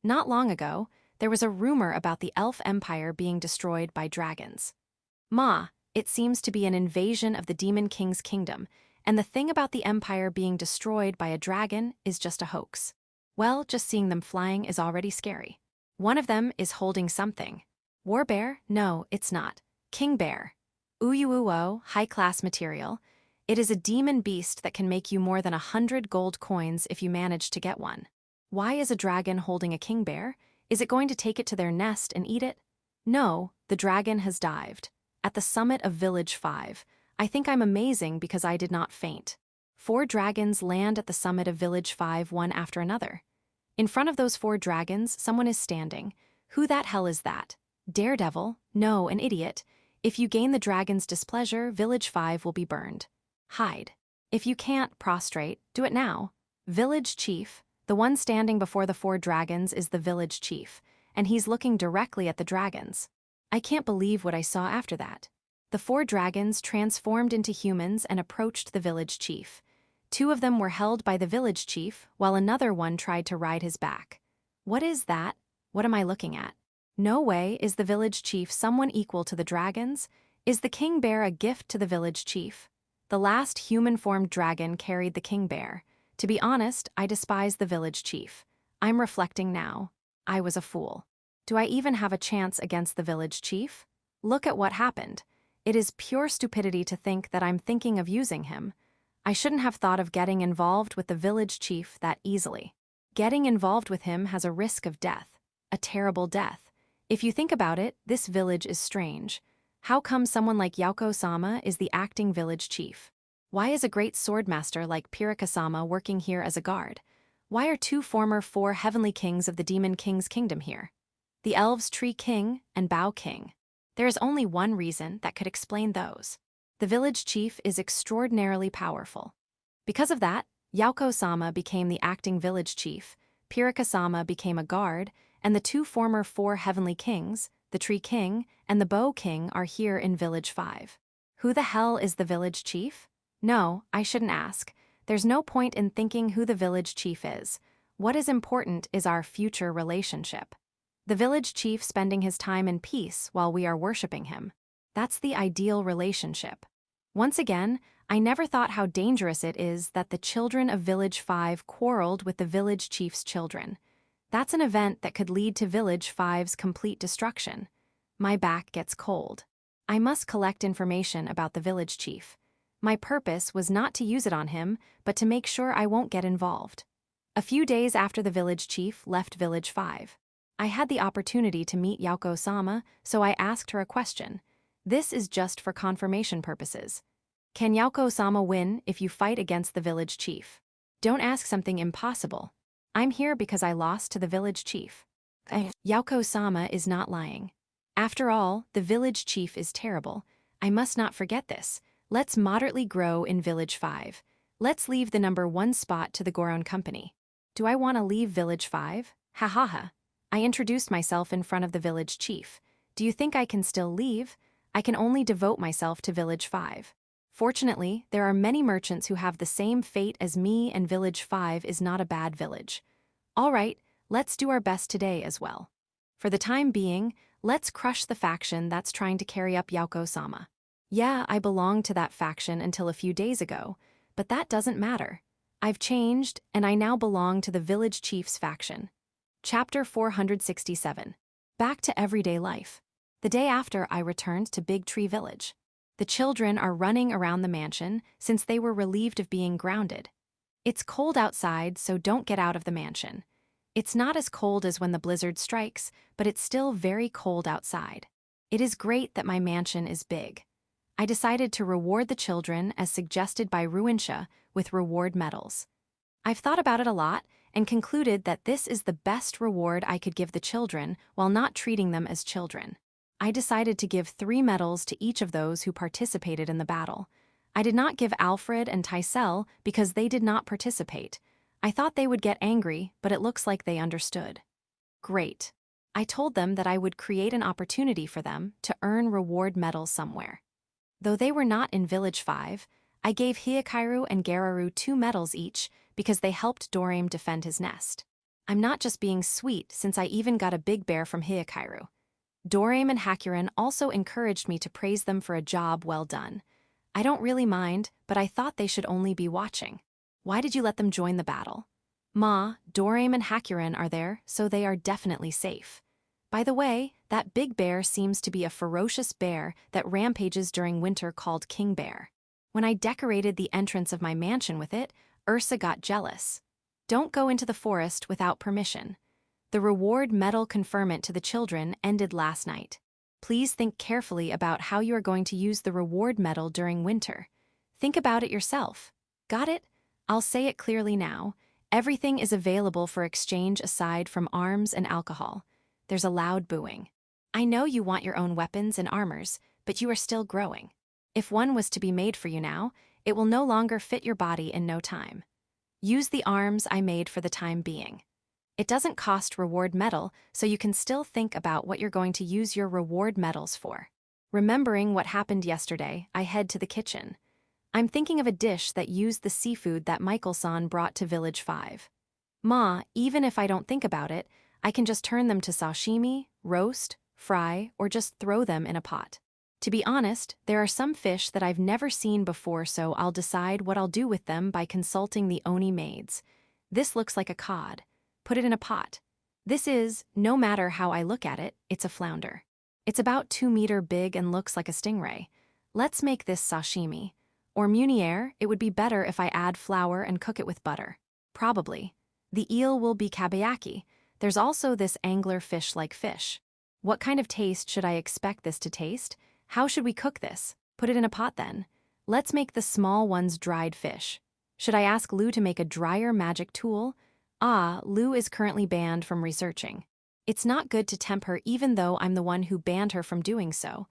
Not long ago, there was a rumor about the Elf Empire being destroyed by dragons. It seems to be an invasion of the Demon King's kingdom, and the thing about the Empire being destroyed by a dragon is just a hoax. Well, just seeing them flying is already scary. One of them is holding something. War Bear? No, it's not. King Bear. Uyuuo, high-class material. It is a demon beast that can make you more than 100 gold coins if you manage to get one. Why is a dragon holding a king bear? Is it going to take it to their nest and eat it? No, the dragon has dived. At the summit of Village 5. I think I'm amazing because I did not faint. 4 dragons land at the summit of Village 5 one after another. In front of those 4 dragons, someone is standing. Who that hell is that? Daredevil? No, an idiot. If you gain the dragon's displeasure, Village 5 will be burned. Hide. If you can't prostrate, do it now. Village Chief. The one standing before the 4 dragons is the village chief, and he's looking directly at the dragons. I can't believe what I saw after that. The 4 dragons transformed into humans and approached the village chief. 2 of them were held by the village chief, while another one tried to ride his back. What is that? What am I looking at? No way is the village chief someone equal to the dragons? Is the king bear a gift to the village chief? The last human-formed dragon carried the king bear. To be honest, I despise the village chief. I'm reflecting now. I was a fool. Do I even have a chance against the village chief? Look at what happened. It is pure stupidity to think that I'm thinking of using him. I shouldn't have thought of getting involved with the village chief that easily. Getting involved with him has a risk of death. A terrible death. If you think about it, this village is strange. How come someone like Yauko-sama is the acting village chief? Why is a great swordmaster like Pirikasama working here as a guard? Why are 2 former 4 heavenly kings of the Demon King's kingdom here? The elves Tree King and Bow King. There is only one reason that could explain those. The village chief is extraordinarily powerful. Because of that, Yauko-sama became the acting village chief, Pirikasama became a guard, and the 2 former 4 heavenly kings, the Tree King and the Bow King, are here in Village 5. Who the hell is the village chief? No, I shouldn't ask. There's no point in thinking who the village chief is. What is important is our future relationship. The village chief spending his time in peace while we are worshipping him. That's the ideal relationship. Once again, I never thought how dangerous it is that the children of Village 5 quarreled with the village chief's children. That's an event that could lead to Village 5's complete destruction. My back gets cold. I must collect information about the village chief. My purpose was not to use it on him, but to make sure I won't get involved. A few days after the village chief left Village 5, I had the opportunity to meet Yauko-sama, so I asked her a question. This is just for confirmation purposes. Can Yauko-sama win if you fight against the village chief? Don't ask something impossible. I'm here because I lost to the village chief. Yauko-sama is not lying. After all, the village chief is terrible. I must not forget this. Let's moderately grow in Village 5. Let's leave the number 1 spot to the Goron Company. Do I want to leave Village 5? Ha ha ha. I introduced myself in front of the village chief. Do you think I can still leave? I can only devote myself to Village 5. Fortunately, there are many merchants who have the same fate as me, and Village 5 is not a bad village. All right, let's do our best today as well. For the time being, Let's crush the faction that's trying to carry up Yauko-sama. Yeah, I belonged to that faction until a few days ago, but that doesn't matter. I've changed, and I now belong to the village chief's faction. Chapter 467. Back to everyday life. The day after, I returned to Big Tree Village. The children are running around the mansion since they were relieved of being grounded. It's cold outside, so don't get out of the mansion. It's not as cold as when the blizzard strikes, but it's still very cold outside. It is great that my mansion is big. I decided to reward the children as suggested by Ruinsha with reward medals. I've thought about it a lot and concluded that this is the best reward I could give the children while not treating them as children. I decided to give 3 medals to each of those who participated in the battle. I did not give Alfred and Tysel because they did not participate. I thought they would get angry, but it looks like they understood. Great. I told them that I would create an opportunity for them to earn reward medals somewhere. Though they were not in Village 5, I gave Hyakairu and Gararu 2 medals each because they helped Dorame defend his nest. I'm not just being sweet since I even got a big bear from Hyakairu. Dorame and Hakurin also encouraged me to praise them for a job well done. I don't really mind, but I thought they should only be watching. Why did you let them join the battle? Ma, Dorame and Hakurin are there, so they are definitely safe. By the way, that big bear seems to be a ferocious bear that rampages during winter called King Bear. When I decorated the entrance of my mansion with it, Ursa got jealous. Don't go into the forest without permission. The reward medal conferment to the children ended last night. Please think carefully about how you are going to use the reward medal during winter. Think about it yourself. Got it? I'll say it clearly now. Everything is available for exchange aside from arms and alcohol. There's a loud booing. I know you want your own weapons and armors, but you are still growing. If one was to be made for you now, it will no longer fit your body in no time. Use the arms I made for the time being. It doesn't cost reward medal, so you can still think about what you're going to use your reward medals for. Remembering what happened yesterday, I head to the kitchen. I'm thinking of a dish that used the seafood that Michael-san brought to Village 5. Ma, even if I don't think about it, I can just turn them to sashimi, roast, fry, or just throw them in a pot. To be honest, there are some fish that I've never seen before, so I'll decide what I'll do with them by consulting the Oni maids. This looks like a cod. Put it in a pot. This is, no matter how I look at it, it's a flounder. It's about 2 meters big and looks like a stingray. Let's make this sashimi. Or Munier, it would be better if I add flour and cook it with butter. Probably. The eel will be kabayaki. There's also this angler fish-like fish. What kind of taste should I expect this to taste? How should we cook this? Put it in a pot then. Let's make the small ones dried fish. Should I ask Lou to make a dryer magic tool? Lou is currently banned from researching. It's not good to tempt her even though I'm the one who banned her from doing so.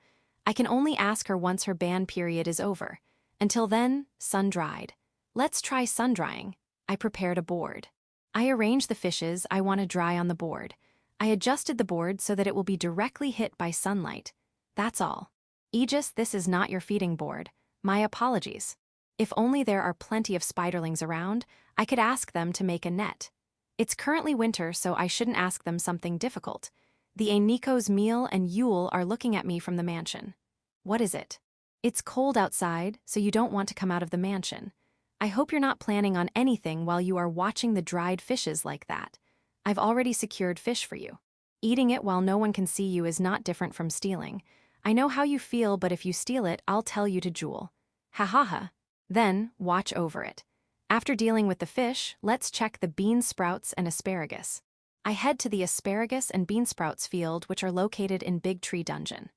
I can only ask her once her ban period is over. Until then, sun-dried. Let's try sun-drying. I prepared a board. I arranged the fishes I want to dry on the board. I adjusted the board so that it will be directly hit by sunlight. That's all. Aegis, this is not your feeding board. My apologies. If only there are plenty of spiderlings around, I could ask them to make a net. It's currently winter, so I shouldn't ask them something difficult. The Aniko's meal and Yule are looking at me from the mansion. What is it? It's cold outside, so you don't want to come out of the mansion. I hope you're not planning on anything while you are watching the dried fishes like that. I've already secured fish for you. Eating it while no one can see you is not different from stealing. I know how you feel, but if you steal it, I'll tell you to Jewel. Ha ha ha. Then, watch over it. After dealing with the fish, let's check the bean sprouts and asparagus. I head to the asparagus and bean sprouts field, which are located in Big Tree Dungeon.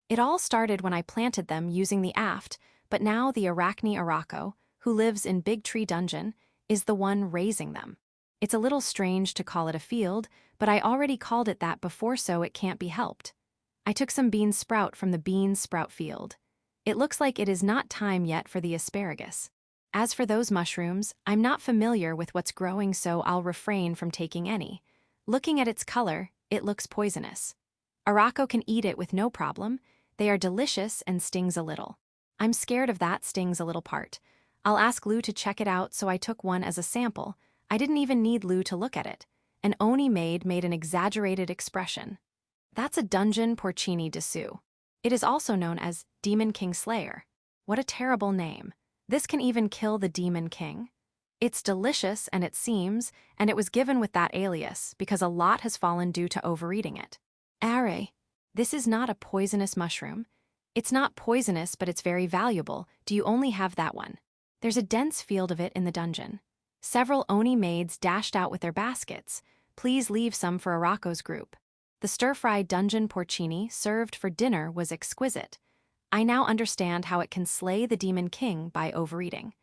It all started when I planted them using the aft, but now the Arachne Arako, who lives in Big Tree Dungeon, is the one raising them. It's a little strange to call it a field, but I already called it that before, so it can't be helped. I took some bean sprout from the bean sprout field. It looks like it is not time yet for the asparagus. As for those mushrooms, I'm not familiar with what's growing, so I'll refrain from taking any. Looking at its color, it looks poisonous. Arako can eat it with no problem. They are delicious and stings a little. I'm scared of that stings a little part. I'll ask Lou to check it out, so I took one as a sample. I didn't even need Lou to look at it. An Oni maid made an exaggerated expression. That's a dungeon porcini dessous. It is also known as Demon King Slayer. What a terrible name. This can even kill the Demon King. It's delicious, and it was given with that alias because a lot has fallen due to overeating it. Are, this is not a poisonous mushroom. It's not poisonous, but it's very valuable. Do you only have that one? There's a dense field of it in the dungeon. Several Oni maids dashed out with their baskets. Please leave some for Arako's group. The stir-fried dungeon porcini served for dinner was exquisite. I now understand how it can slay the Demon King by overeating.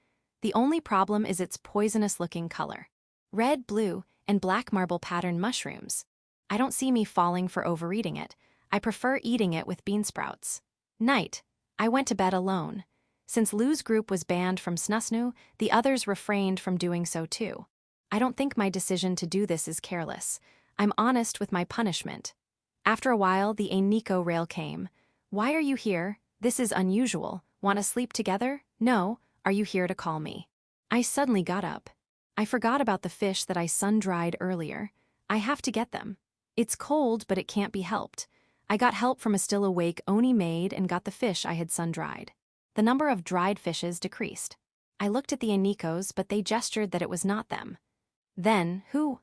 The only problem is its poisonous-looking color. Red, blue, and black marble pattern mushrooms. I don't see me falling for overeating it. I prefer eating it with bean sprouts. Night. I went to bed alone. Since Lou's group was banned from Snusnu, the others refrained from doing so too. I don't think my decision to do this is careless. I'm honest with my punishment. After a while, the Ainiko rail came. Why are you here? This is unusual. Want to sleep together? No. Are you here to call me? I suddenly got up. I forgot about the fish that I sun-dried earlier. I have to get them. It's cold, but it can't be helped. I got help from a still-awake Oni maid and got the fish I had sun-dried. The number of dried fishes decreased. I looked at the Ainikos, but they gestured that it was not them. Then, who?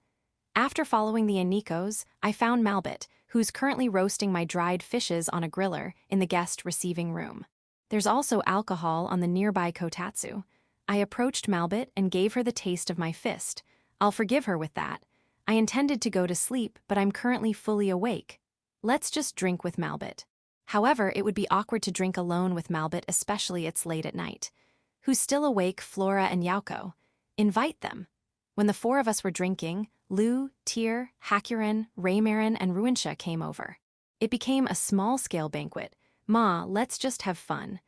After following the Ainikos, I found Malbit, who's currently roasting my dried fishes on a griller in the guest receiving room. There's also alcohol on the nearby kotatsu. I approached Malbit and gave her the taste of my fist. I'll forgive her with that. I intended to go to sleep, but I'm currently fully awake. Let's just drink with Malbit. However, it would be awkward to drink alone with Malbit, especially it's late at night. Who's still awake, Flora and Yauko? Invite them. When the four of us were drinking, Lou, Tyr, Hakuren, Raymarin, and Ruinsha came over. It became a small-scale banquet. Ma, let's just have fun.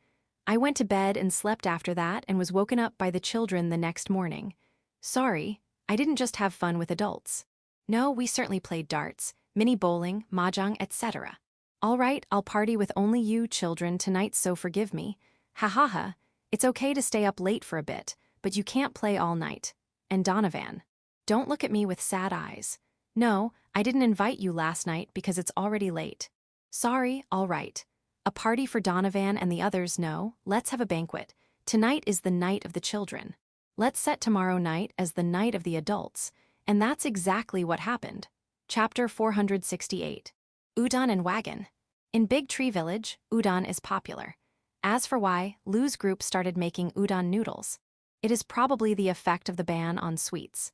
I went to bed and slept after that and was woken up by the children the next morning. Sorry, I didn't just have fun with adults. No, we certainly played darts, mini bowling, mahjong, etc. All right, I'll party with only you children tonight, so forgive me. Ha ha ha, it's okay to stay up late for a bit, but you can't play all night. And Donovan. Don't look at me with sad eyes. No, I didn't invite you last night because it's already late. Sorry, all right. A party for Donovan and the others, no, let's have a banquet. Tonight is the night of the children. Let's set tomorrow night as the night of the adults. And that's exactly what happened. Chapter 468. Udon and Wagon. In Big Tree Village, udon is popular. As for why, Lou's group started making udon noodles. It is probably the effect of the ban on sweets.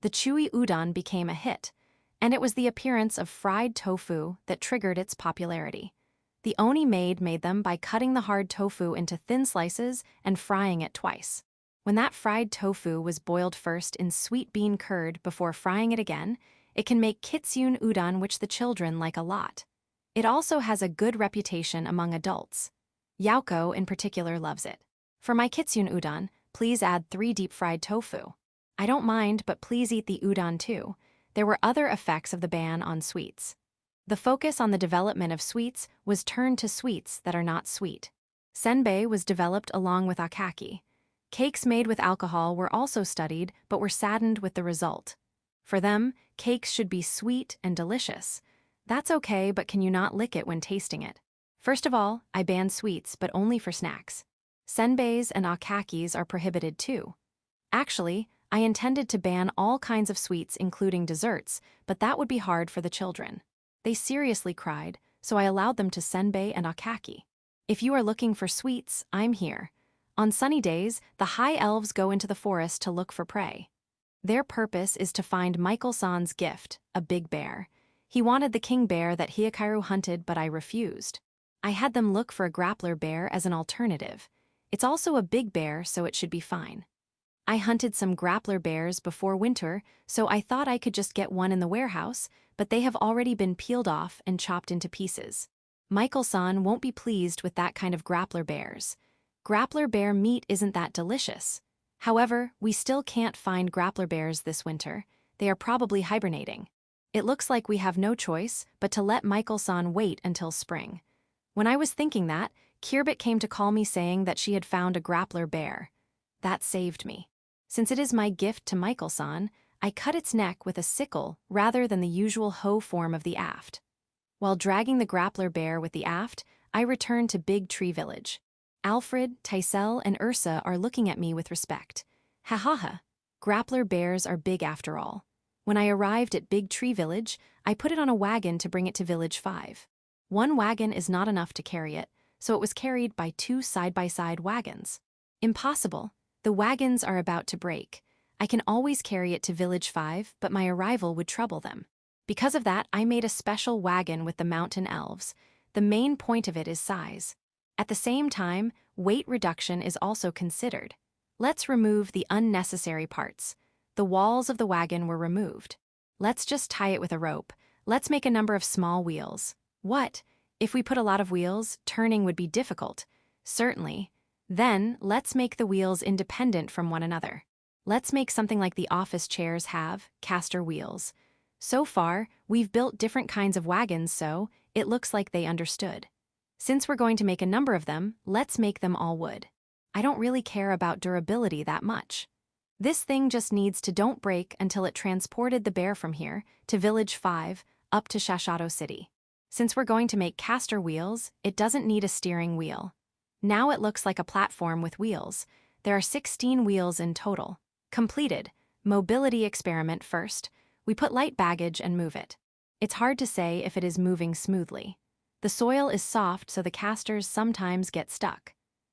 The chewy udon became a hit, and it was the appearance of fried tofu that triggered its popularity. The Oni maid made them by cutting the hard tofu into thin slices and frying it twice. When that fried tofu was boiled first in sweet bean curd before frying it again, it can make kitsune udon, which the children like a lot. It also has a good reputation among adults. Yauko in particular loves it. For my kitsune udon, please add 3 deep-fried tofu. I don't mind, but please eat the udon too. There were other effects of the ban on sweets. The focus on the development of sweets was turned to sweets that are not sweet. Senbei was developed along with akaki. Cakes made with alcohol were also studied, but were saddened with the result. For them, cakes should be sweet and delicious. That's okay, but can you not lick it when tasting it? First of all, I ban sweets, but only for snacks. Senbeis and akakis are prohibited too. Actually, I intended to ban all kinds of sweets including desserts, but that would be hard for the children. They seriously cried, so I allowed them to senbei and akaki. If you are looking for sweets, I'm here. On sunny days, the high elves go into the forest to look for prey. Their purpose is to find Michael-san's gift, a big bear. He wanted the king bear that Hikaru hunted, but I refused. I had them look for a grappler bear as an alternative. It's also a big bear, so it should be fine. I hunted some grappler bears before winter, so I thought I could just get one in the warehouse, but they have already been peeled off and chopped into pieces. Michael-san won't be pleased with that kind of grappler bears. Grappler bear meat isn't that delicious. However, we still can't find grappler bears this winter. They are probably hibernating. It looks like we have no choice but to let Michael-san wait until spring. When I was thinking that, Kirbit came to call me saying that she had found a grappler bear. That saved me. Since it is my gift to Michael-san, I cut its neck with a sickle rather than the usual hoe form of the aft. While dragging the grappler bear with the aft, I return to Big Tree Village. Alfred, Tysel, and Ursa are looking at me with respect. Ha ha ha. Grappler bears are big after all. When I arrived at Big Tree Village, I put it on a wagon to bring it to Village 5. One wagon is not enough to carry it, so it was carried by 2 side-by-side wagons. Impossible. The wagons are about to break. I can always carry it to Village 5, but my arrival would trouble them. Because of that, I made a special wagon with the mountain elves. The main point of it is size. At the same time, weight reduction is also considered. Let's remove the unnecessary parts. The walls of the wagon were removed. Let's just tie it with a rope. Let's make a number of small wheels. What? If we put a lot of wheels, turning would be difficult. Certainly. Then, let's make the wheels independent from one another. Let's make something like the office chairs have, caster wheels. So far, we've built different kinds of wagons, so it looks like they understood. Since we're going to make a number of them, let's make them all wood. I don't really care about durability that much. This thing just needs to don't break until it transported the bear from here to Village 5 up to Shashato City. Since we're going to make caster wheels, it doesn't need a steering wheel. Now it looks like a platform with wheels. There are 16 wheels in total. Completed. Mobility experiment first. We put light baggage and move it. It's hard to say if it is moving smoothly. The soil is soft, so the casters sometimes get stuck.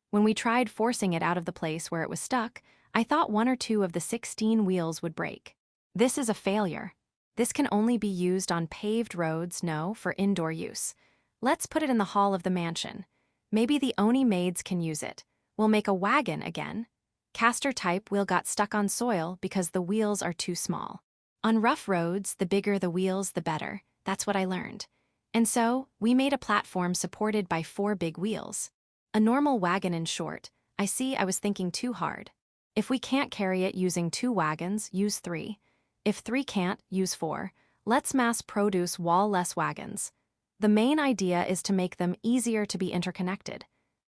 When we tried forcing it out of the place where it was stuck, I thought 1 or 2 of the 16 wheels would break. This is a failure. This can only be used on paved roads, no, for indoor use. Let's put it in the hall of the mansion. Maybe the Oni maids can use it. We'll make a wagon again. Caster type wheel got stuck on soil because the wheels are too small. On rough roads, the bigger the wheels, the better. That's what I learned. And so, we made a platform supported by 4 big wheels. A normal wagon in short. I was thinking too hard. If we can't carry it using 2 wagons, use 3. If 3 can't, use 4. Let's mass produce wall-less wagons. The main idea is to make them easier to be interconnected.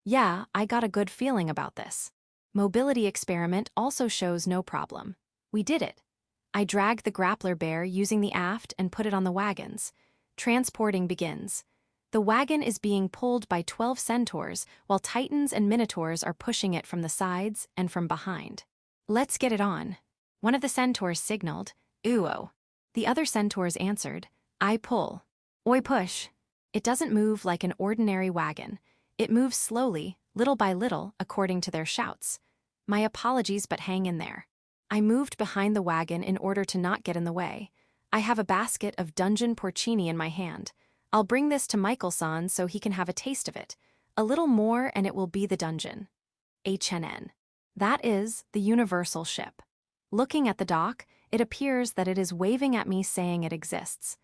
Yeah, I got a good feeling about this. Mobility experiment also shows no problem. We did it. I dragged the grappler bear using the aft and put it on the wagons. Transporting begins. The wagon is being pulled by 12 centaurs, while titans and minotaurs are pushing it from the sides and from behind. Let's get it on. One of the centaurs signaled, "Uo." The other centaurs answered, "I pull." "Oi push." It doesn't move like an ordinary wagon. It moves slowly, little by little, according to their shouts. My apologies, but hang in there. I moved behind the wagon in order to not get in the way. I have a basket of dungeon porcini in my hand. I'll bring this to Michael-san so he can have a taste of it. A little more and it will be the dungeon. HNN. That is the universal ship. Looking at the dock, it appears that it is waving at me saying it exists.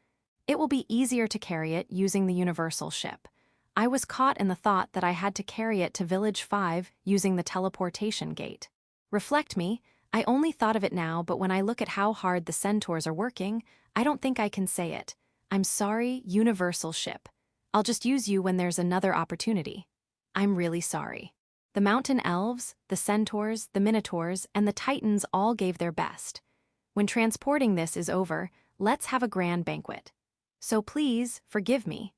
It will be easier to carry it using the universal ship. I was caught in the thought that I had to carry it to Village 5 using the teleportation gate. Reflect me, I only thought of it now, but when I look at how hard the centaurs are working, I don't think I can say it. I'm sorry, universal ship. I'll just use you when there's another opportunity. I'm really sorry. The mountain elves, the centaurs, the minotaurs, and the titans all gave their best. When transporting this is over, let's have a grand banquet. So please, forgive me.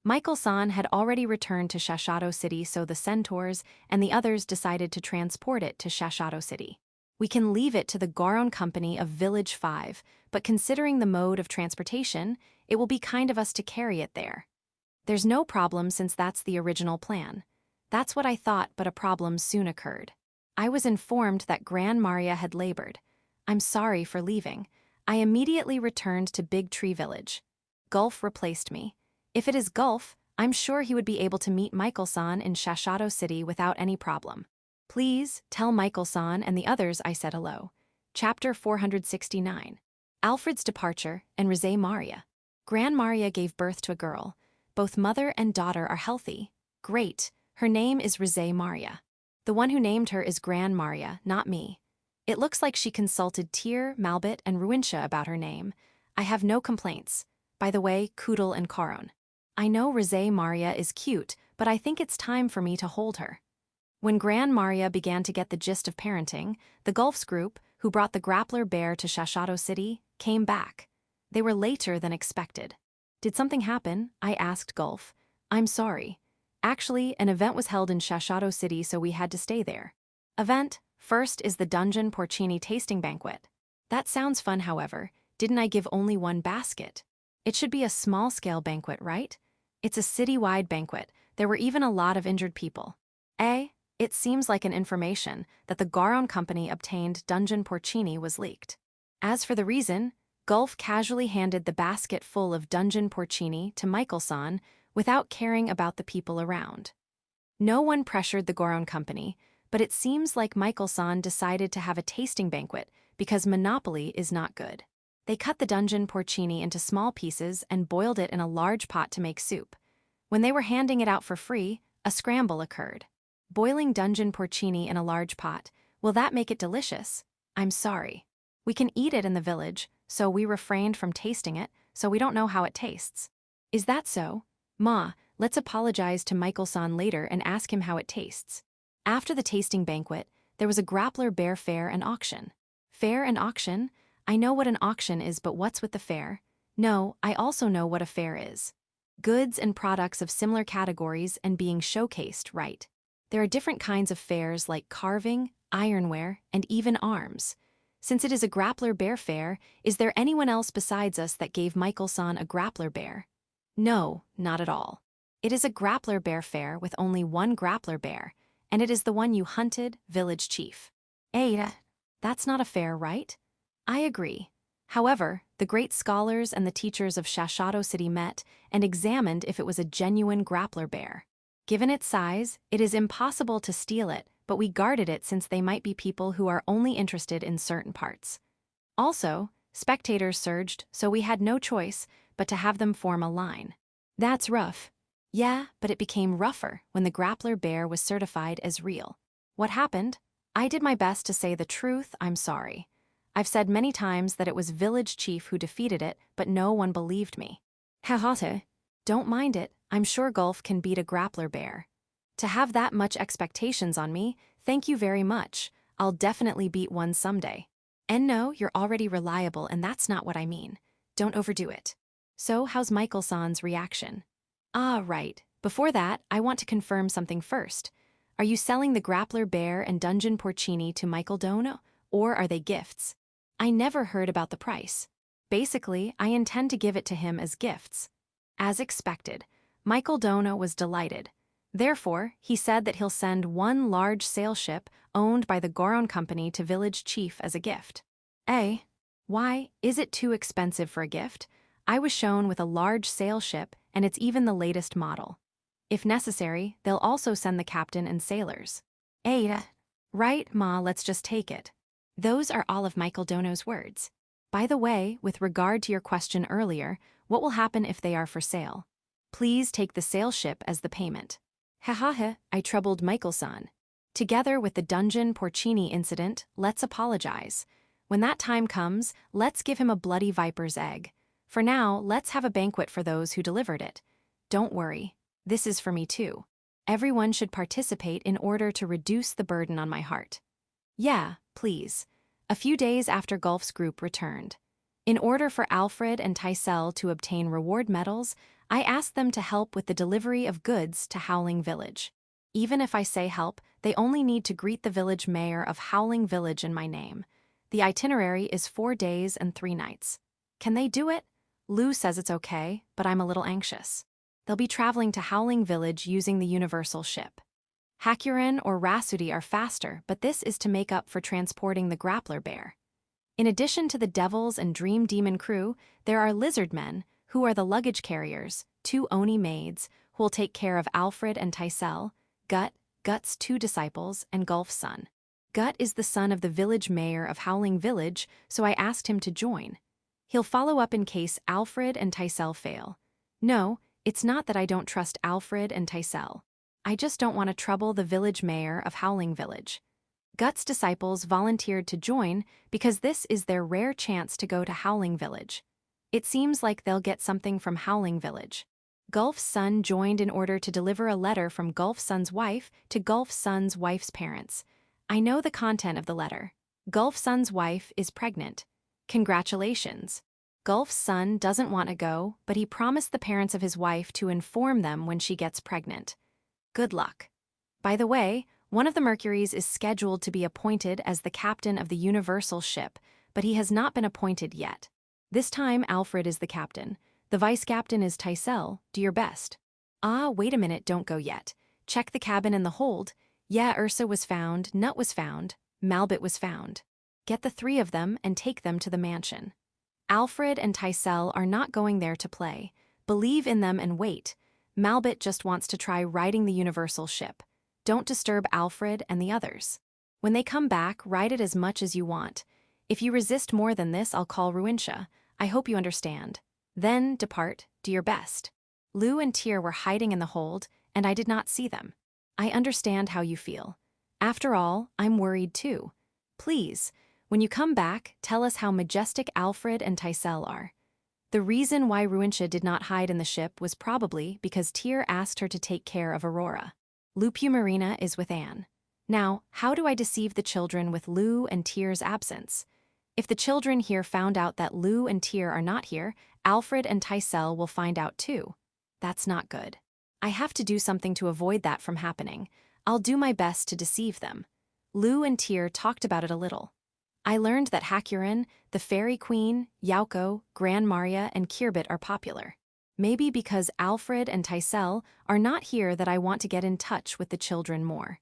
Michael-san had already returned to Shashato City, so the centaurs and the others decided to transport it to Shashato City. We can leave it to the Goron Company of Village 5, but considering the mode of transportation, it will be kind of us to carry it there. There's no problem since that's the original plan. That's what I thought, but a problem soon occurred. I was informed that Gran Maria had labored. I'm sorry for leaving. I immediately returned to Big Tree Village. Gulf replaced me. If it is Gulf, I'm sure he would be able to meet Michael-san in Shashato City without any problem. Please, tell Michael-san and the others I said hello. Chapter 469. Alfred's Departure and Rise Maria. Gran Maria gave birth to a girl. Both mother and daughter are healthy. Great. Her name is Rise Maria. The one who named her is Gran Maria, not me. It looks like she consulted Tyr, Malbit, and Ruintia about her name. I have no complaints. By the way, Kudel and Karon. I know Rise Maria is cute, but I think it's time for me to hold her. When Gran Maria began to get the gist of parenting, the Gulfs group, who brought the grappler bear to Shashato City, came back. They were later than expected. Did something happen? I asked Gulf. I'm sorry. Actually, an event was held in Shashato City, so we had to stay there. Event? First is the Dungeon Porcini tasting banquet. That sounds fun, however. Didn't I give only one basket? It should be a small-scale banquet, right? It's a city-wide banquet. There were even a lot of injured people. It seems like an information that the Garon company obtained Dungeon Porcini was leaked. As for the reason, Gulf casually handed the basket full of Dungeon Porcini to Michael-san without caring about the people around. No one pressured the Garon company, but it seems like Michael-san decided to have a tasting banquet because monopoly is not good. They cut the Dungeon Porcini into small pieces and boiled it in a large pot to make soup. When they were handing it out for free, a scramble occurred. Boiling Dungeon Porcini in a large pot, will that make it delicious? I'm sorry. We can eat it in the village, so we refrained from tasting it, so we don't know how it tastes. Is that so? Ma, let's apologize to Michael-san later and ask him how it tastes. After the tasting banquet, there was a grappler bear fair and auction. Fair and auction? I know what an auction is, but what's with the fair? No, I also know what a fair is. Goods and products of similar categories and being showcased, right? There are different kinds of fairs like carving, ironware, and even arms. Since it is a grappler bear fair, is there anyone else besides us that gave Michael-san a grappler bear? No, not at all. It is a grappler bear fair with only one grappler bear, and it is the one you hunted, village chief. That's not a fair, right? I agree. However, the great scholars and the teachers of Shashato City met and examined if it was a genuine grappler bear. Given its size, it is impossible to steal it, but we guarded it since they might be people who are only interested in certain parts. Also, spectators surged, so we had no choice but to have them form a line. That's rough. Yeah, but it became rougher when the grappler bear was certified as real. What happened? I did my best to say the truth. I'm sorry. I've said many times that it was village chief who defeated it, but no one believed me. Don't mind it. I'm sure Gulf can beat a grappler bear. To have that much expectations on me, thank you very much. I'll definitely beat one someday. And no, you're already reliable, and that's not what I mean. Don't overdo it. So, how's Michael-san's reaction? Right. Before that, I want to confirm something first. Are you selling the grappler bear and Dungeon Porcini to Michael Dono, or are they gifts? I never heard about the price. Basically, I intend to give it to him as gifts. As expected, Michael Dono was delighted. Therefore, he said that he'll send one large sail ship owned by the Goron company to village chief as a gift. Why, is it too expensive for a gift? I was shown with a large sail ship, and it's even the latest model. If necessary, they'll also send the captain and sailors. Right, Ma, let's just take it. Those are all of Michael Dono's words. By the way, with regard to your question earlier, what will happen if they are for sale? Please take the sail ship as the payment. I troubled Michael-san. Together with the Dungeon Porcini incident, let's apologize. When that time comes, let's give him a bloody viper's egg. For now, let's have a banquet for those who delivered it. Don't worry, this is for me too. Everyone should participate in order to reduce the burden on my heart. Yeah, please. A few days after Gulf's group returned. In order for Alfred and Tysell to obtain reward medals, I asked them to help with the delivery of goods to Howling Village. Even if I say help, they only need to greet the village mayor of Howling Village in my name. The itinerary is 4 days and 3 nights. Can they do it? Lou says it's okay, but I'm a little anxious. They'll be traveling to Howling Village using the universal ship. Hakuren or Rasudi are faster, but this is to make up for transporting the grappler bear. In addition to the Devils and Dream Demon crew, there are lizard men, who are the luggage carriers, 2 Oni maids, who will take care of Alfred and Tysell, Gut's 2 disciples, and Gulf's son. Gut is the son of the village mayor of Howling Village, so I asked him to join. He'll follow up in case Alfred and Tysell fail. No, it's not that I don't trust Alfred and Tysell. I just don't want to trouble the village mayor of Howling Village. Gut's disciples volunteered to join because this is their rare chance to go to Howling Village. It seems like they'll get something from Howling Village. Gulf's son joined in order to deliver a letter from Gulf's son's wife to Gulf's son's wife's parents. I know the content of the letter. Gulf's son's wife is pregnant. Congratulations. Gulf's son doesn't want to go, but he promised the parents of his wife to inform them when she gets pregnant. Good luck. By the way, one of the Mercuries is scheduled to be appointed as the captain of the Universal ship, but he has not been appointed yet. This time Alfred is the captain. The vice captain is Tysel. Do your best. Ah, wait a minute, don't go yet. Check the cabin and the hold. Yeah, Ursa was found, Nut was found, Malbit was found. Get the three of them and take them to the mansion. Alfred and Tysel are not going there to play. Believe in them and wait. Malbit just wants to try riding the Universal ship. Don't disturb Alfred and the others. When they come back, ride it as much as you want. If you resist more than this, I'll call Ruintia. I hope you understand. Then, depart, do your best. Lou and Tyr were hiding in the hold, and I did not see them. I understand how you feel. After all, I'm worried too. Please, when you come back, tell us how majestic Alfred and Tysel are. The reason why Ruintia did not hide in the ship was probably because Tyr asked her to take care of Aurora. Lupumarina is with Anne. Now, how do I deceive the children with Lou and Tyr's absence? If the children here found out that Lou and Tyr are not here, Alfred and Tysel will find out too. That's not good. I have to do something to avoid that from happening. I'll do my best to deceive them. Lou and Tyr talked about it a little. I learned that Hakurin, the Fairy Queen, Yauko, Gran Maria, and Kirbit are popular. Maybe because Alfred and Tysel are not here that I want to get in touch with the children more.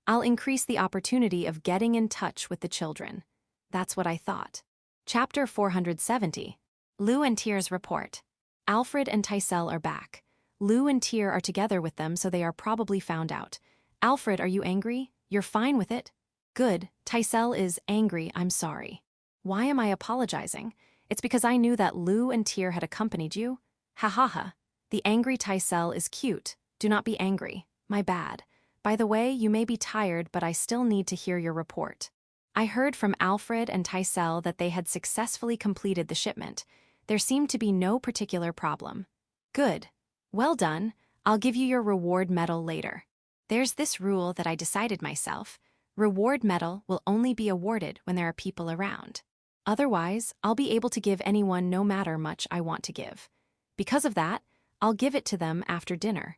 I'll increase the opportunity of getting in touch with the children. That's what I thought. Chapter 470. Lou and Tyr's report. Alfred and Tysel are back. Lou and Tyr are together with them, so they are probably found out. Alfred, are you angry? You're fine with it? Good. Tysel is angry, I'm sorry. Why am I apologizing? It's because I knew that Lou and Tyr had accompanied you. Ha ha ha. The angry Tysel is cute. Do not be angry. My bad. By the way, you may be tired, but I still need to hear your report. I heard from Alfred and Tysel that they had successfully completed the shipment. There seemed to be no particular problem. Good. Well done. I'll give you your reward medal later. There's this rule that I decided myself. Reward medal will only be awarded when there are people around. Otherwise, I'll be able to give anyone no matter much I want to give. Because of that, I'll give it to them after dinner.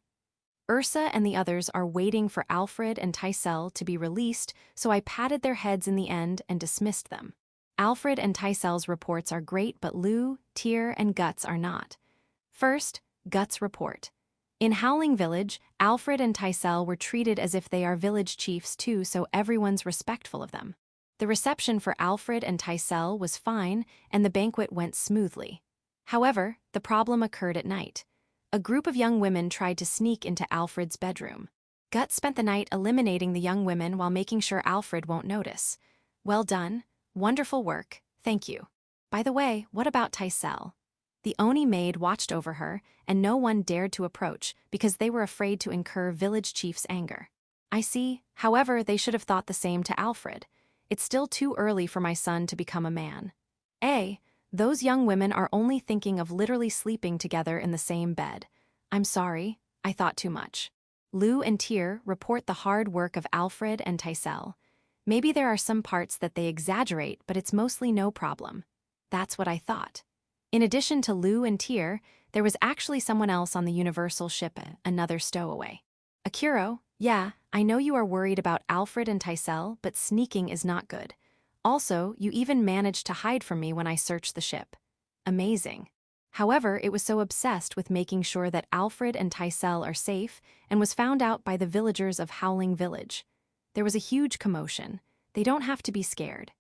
Ursa and the others are waiting for Alfred and Tysel to be released, so I patted their heads in the end and dismissed them. Alfred and Tysel's reports are great, but Lou, Tyr, and Guts are not. First, Guts' report. In Howling Village, Alfred and Tysel were treated as if they are village chiefs too, so everyone's respectful of them. The reception for Alfred and Tysel was fine, and the banquet went smoothly. However, the problem occurred at night. A group of young women tried to sneak into Alfred's bedroom. Guts spent the night eliminating the young women while making sure Alfred won't notice. Well done. Wonderful work. Thank you. By the way, what about Tysel? The Oni maid watched over her, and no one dared to approach because they were afraid to incur village chief's anger. I see. However, they should have thought the same to Alfred. It's still too early for my son to become a man. Those young women are only thinking of literally sleeping together in the same bed. I'm sorry, I thought too much. Lou and Tyr report the hard work of Alfred and Tysel. Maybe there are some parts that they exaggerate, but it's mostly no problem. That's what I thought. In addition to Lou and Tyr, there was actually someone else on the Universal ship, another stowaway. Akiro, yeah, I know you are worried about Alfred and Tysel, but sneaking is not good. Also, you even managed to hide from me when I searched the ship. Amazing. However, it was so obsessed with making sure that Alfred and Tysel are safe and was found out by the villagers of Howling Village. There was a huge commotion. They don't have to be scared.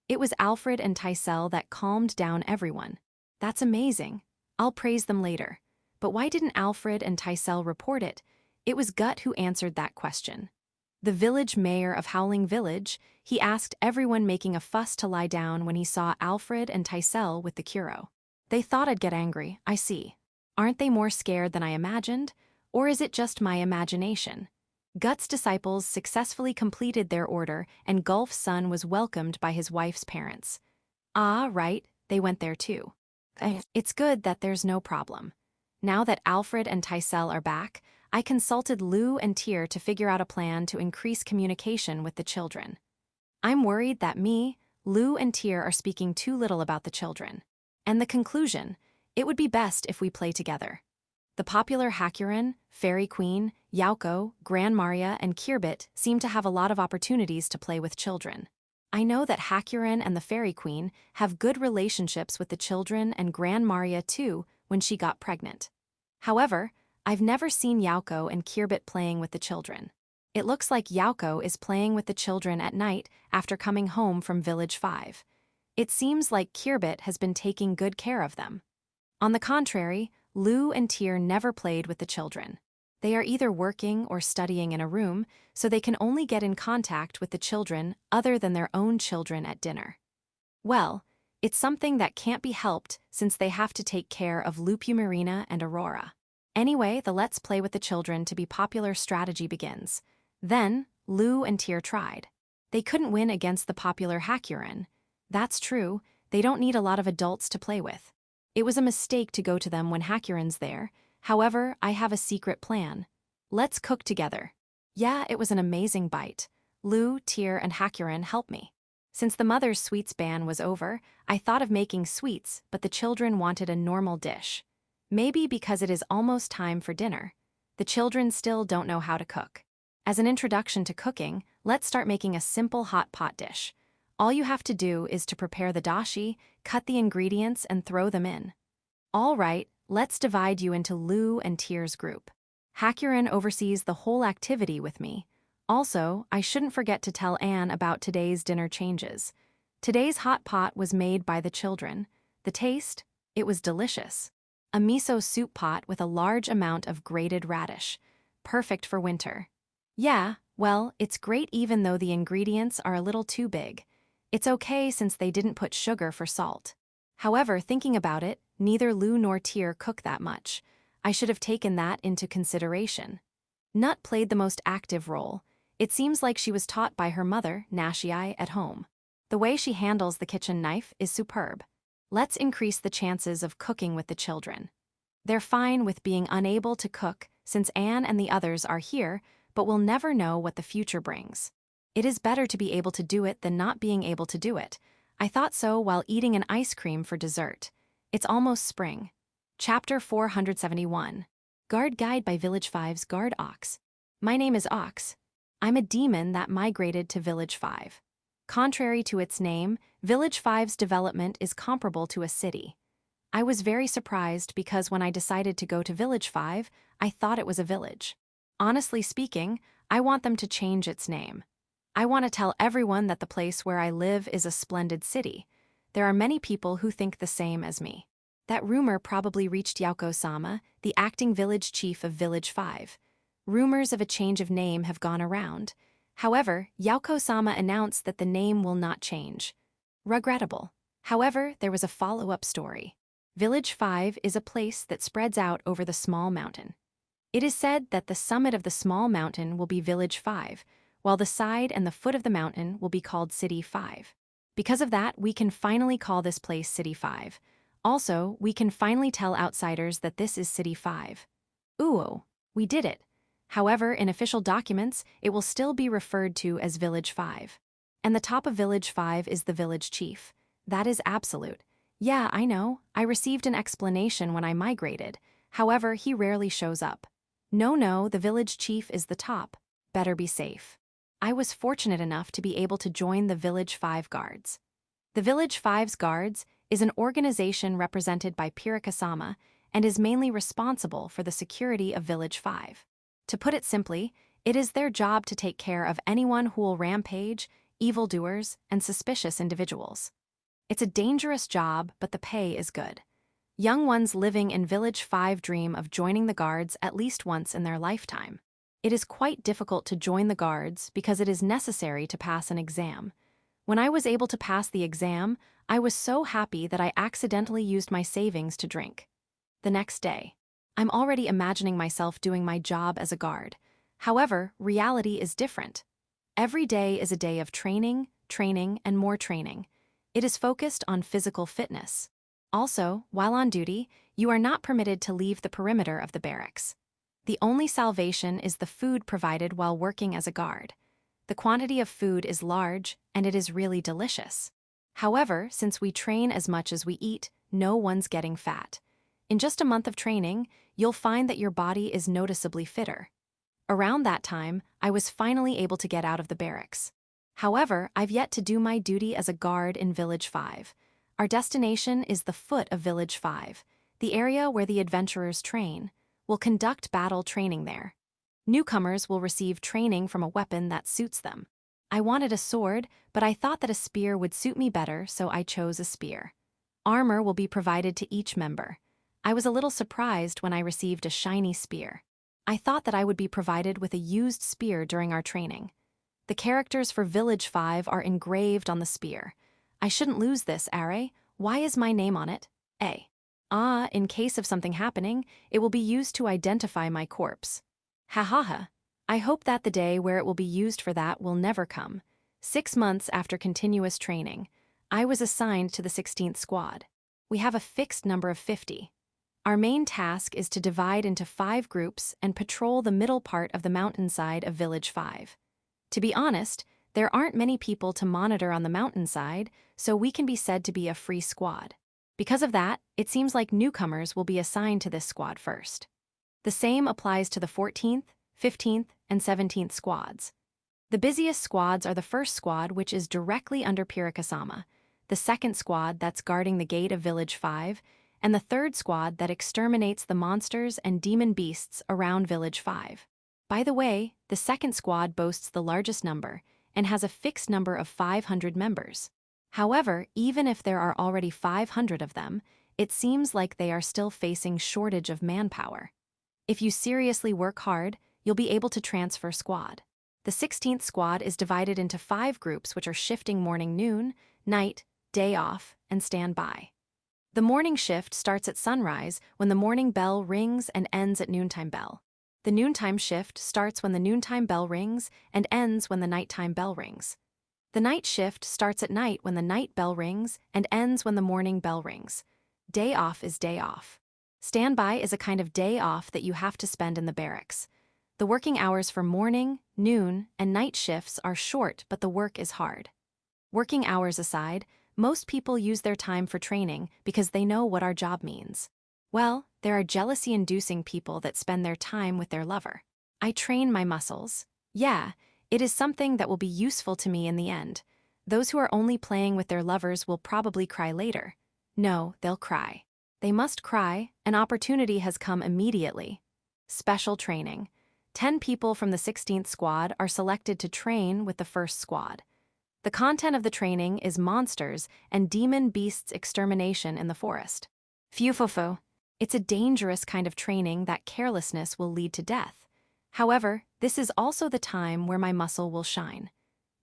It was Alfred and Tysel that calmed down everyone. That's amazing. I'll praise them later. But why didn't Alfred and Tysel report it? It was Gut who answered that question. The village mayor of Howling Village, he asked everyone making a fuss to lie down when he saw Alfred and Tysel with the Kuro. They thought I'd get angry, I see. Aren't they more scared than I imagined? Or is it just my imagination? Gut's disciples successfully completed their order, and Gulf's son was welcomed by his wife's parents. Ah, right, they went there too. It's good that there's no problem. Now that Alfred and Tysel are back, I consulted Lou and Tyr to figure out a plan to increase communication with the children. I'm worried that me, Lou, and Tyr are speaking too little about the children. And the conclusion: it would be best if we play together. The popular Hakuren, Fairy Queen, Yauko, Gran Maria, and Kirbit seem to have a lot of opportunities to play with children. I know that Hakuren and the Fairy Queen have good relationships with the children and Gran Maria too when she got pregnant. However, I've never seen Yauko and Kirbit playing with the children. It looks like Yauko is playing with the children at night after coming home from Village 5. It seems like Kirbit has been taking good care of them. On the contrary, Lou and Tyr never played with the children. They are either working or studying in a room, so they can only get in contact with the children other than their own children at dinner. Well, it's something that can't be helped since they have to take care of Lupumarina and Aurora. Anyway, the let's play with the children to be popular strategy begins. Then, Lou and Tyr tried. They couldn't win against the popular Hakuren. That's true, they don't need a lot of adults to play with. It was a mistake to go to them when Hakuren's there. However, I have a secret plan. Let's cook together. Yeah, it was an amazing bite. Lou, Tyr, and Hakuren helped me. Since the mother's sweets ban was over, I thought of making sweets, but the children wanted a normal dish. Maybe because it is almost time for dinner. The children still don't know how to cook. As an introduction to cooking, let's start making a simple hot pot dish. All you have to do is to prepare the dashi, cut the ingredients, and throw them in. All right, let's divide you into Lou and Tyr's group. Hakuren oversees the whole activity with me. Also, I shouldn't forget to tell Anne about today's dinner changes. Today's hot pot was made by the children. The taste? It was delicious. A miso soup pot with a large amount of grated radish. Perfect for winter. Yeah, well, it's great even though the ingredients are a little too big. It's okay since they didn't put sugar for salt. However, thinking about it, neither Lou nor Tyr cook that much. I should have taken that into consideration. Nut played the most active role. It seems like she was taught by her mother, Nashii, at home. The way she handles the kitchen knife is superb. Let's increase the chances of cooking with the children. They're fine with being unable to cook since Anne and the others are here, but we'll never know what the future brings. It is better to be able to do it than not being able to do it. I thought so while eating an ice cream for dessert. It's almost spring. Chapter 471. Guard Guide by Village 5's Guard Ox. My name is Ox. I'm a demon that migrated to Village 5. Contrary to its name, Village 5's development is comparable to a city. I was very surprised because when I decided to go to Village 5, I thought it was a village. Honestly speaking, I want them to change its name. I want to tell everyone that the place where I live is a splendid city. There are many people who think the same as me. That rumor probably reached Yauko-sama, the acting village chief of Village 5. Rumors of a change of name have gone around. However, Yauko-sama announced that the name will not change. Regrettable. However, there was a follow-up story. Village 5 is a place that spreads out over the small mountain. It is said that the summit of the small mountain will be Village 5, while the side and the foot of the mountain will be called City 5. Because of that, we can finally call this place City 5. Also, we can finally tell outsiders that this is City 5. Ooh, we did it. However, in official documents, it will still be referred to as Village 5. And the top of Village 5 is the village chief. That is absolute. Yeah, I know. I received an explanation when I migrated. However, he rarely shows up. No, the village chief is the top. Better be safe. I was fortunate enough to be able to join the Village 5 Guards. The Village 5's Guards is an organization represented by Pirika-sama and is mainly responsible for the security of Village 5. To put it simply, it is their job to take care of anyone who will rampage, evildoers, and suspicious individuals. It's a dangerous job, but the pay is good. Young ones living in Village 5 dream of joining the Guards at least once in their lifetime. It is quite difficult to join the Guards because it is necessary to pass an exam. When I was able to pass the exam, I was so happy that I accidentally used my savings to drink. The next day, I'm already imagining myself doing my job as a guard. However, reality is different. Every day is a day of training, and more training. It is focused on physical fitness. Also, while on duty, you are not permitted to leave the perimeter of the barracks. The only salvation is the food provided while working as a guard. The quantity of food is large, and it is really delicious. However, since we train as much as we eat, no one's getting fat. In just a month of training, you'll find that your body is noticeably fitter. Around that time, I was finally able to get out of the barracks. However, I've yet to do my duty as a guard in Village 5. Our destination is the foot of Village 5, the area where the adventurers train. We'll conduct battle training there. Newcomers will receive training from a weapon that suits them. I wanted a sword, but I thought that a spear would suit me better, so I chose a spear. Armor will be provided to each member. I was a little surprised when I received a shiny spear. I thought that I would be provided with a used spear during our training. The characters for Village 5 are engraved on the spear. I shouldn't lose this, Are. Why is my name on it? A. In case of something happening, it will be used to identify my corpse. Ha ha ha. I hope that the day where it will be used for that will never come. 6 months after continuous training, I was assigned to the 16th Squad. We have a fixed number of 50. Our main task is to divide into 5 groups and patrol the middle part of the mountainside of Village 5. To be honest, there aren't many people to monitor on the mountainside, so we can be said to be a free squad. Because of that, it seems like newcomers will be assigned to this squad first. The same applies to the 14th, 15th, and 17th squads. The busiest squads are the first squad, which is directly under Pirikasama, the second squad that's guarding the gate of Village 5, and the third squad that exterminates the monsters and demon beasts around Village 5. By the way, the second squad boasts the largest number and has a fixed number of 500 members. However, even if there are already 500 of them, it seems like they are still facing shortage of manpower. If you seriously work hard, you'll be able to transfer squad. The 16th squad is divided into 5 groups which are shifting morning, noon, night, day off, and standby. The morning shift starts at sunrise when the morning bell rings and ends at noontime bell. The noontime shift starts when the noontime bell rings and ends when the nighttime bell rings. The night shift starts at night when the night bell rings and ends when the morning bell rings. Day off is day off. Standby is a kind of day off that you have to spend in the barracks. The working hours for morning, noon, and night shifts are short, but the work is hard. Working hours aside, most people use their time for training because they know what our job means. Well, there are jealousy-inducing people that spend their time with their lover. I train my muscles. Yeah, it is something that will be useful to me in the end. Those who are only playing with their lovers will probably cry later. No, they'll cry. They must cry. An opportunity has come immediately. Special training. 10 people from the 16th squad are selected to train with the first squad. The content of the training is monsters and demon beasts extermination in the forest. Phew. It's a dangerous kind of training that carelessness will lead to death. However, this is also the time where my muscle will shine.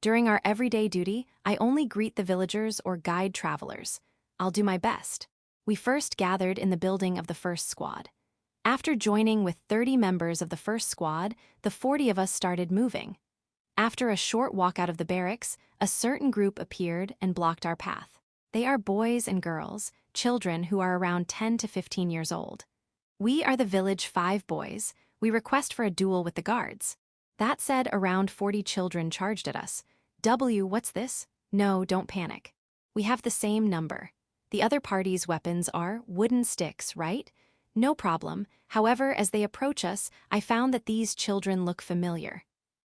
During our everyday duty, I only greet the villagers or guide travelers. I'll do my best. We first gathered in the building of the first squad. After joining with 30 members of the first squad, the 40 of us started moving. After a short walk out of the barracks, a certain group appeared and blocked our path. They are boys and girls, children who are around 10 to 15 years old. We are the Village 5 boys. We request for a duel with the guards. That said, around 40 children charged at us. What's this? No, don't panic. We have the same number. The other party's weapons are wooden sticks, right? No problem. However, as they approach us, I found that these children look familiar.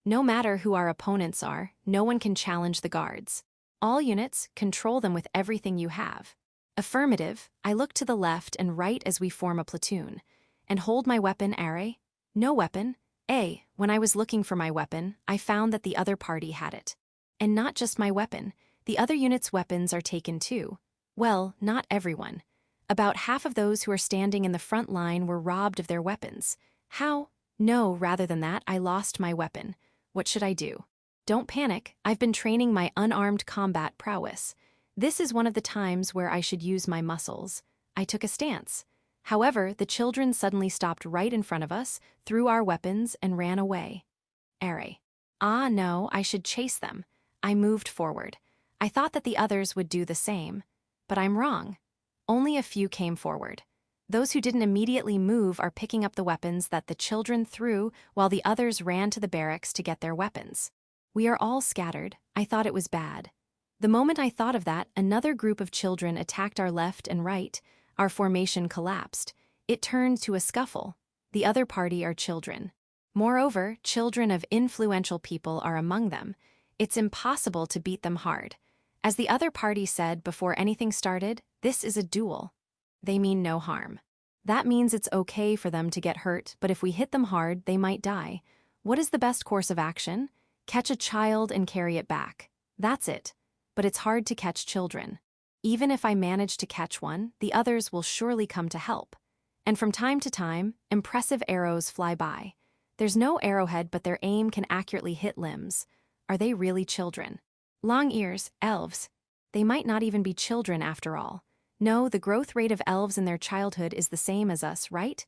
No matter who our opponents are, no one can challenge the guards. All units, control them with everything you have. Affirmative. I look to the left and right as we form a platoon. And hold my weapon, Are? No weapon. When I was looking for my weapon, I found that the other party had it. And not just my weapon. The other unit's weapons are taken too. Well, not everyone. About half of those who are standing in the front line were robbed of their weapons. How? No, rather than that, I lost my weapon. What should I do? Don't panic. I've been training my unarmed combat prowess. This is one of the times where I should use my muscles. I took a stance. However, the children suddenly stopped right in front of us, threw our weapons, and ran away. Are. No, I should chase them. I moved forward. I thought that the others would do the same. But I'm wrong. Only a few came forward. Those who didn't immediately move are picking up the weapons that the children threw while the others ran to the barracks to get their weapons. We are all scattered. I thought it was bad. The moment I thought of that, another group of children attacked our left and right. Our formation collapsed. It turned to a scuffle. The other party are children. Moreover, children of influential people are among them. It's impossible to beat them hard. As the other party said before anything started, this is a duel. They mean no harm. That means it's okay for them to get hurt, but if we hit them hard, they might die. What is the best course of action? Catch a child and carry it back. That's it. But it's hard to catch children. Even if I manage to catch one, the others will surely come to help. And from time to time, impressive arrows fly by. There's no arrowhead, but their aim can accurately hit limbs. Are they really children? Long ears, elves. They might not even be children after all. No, the growth rate of elves in their childhood is the same as us, right?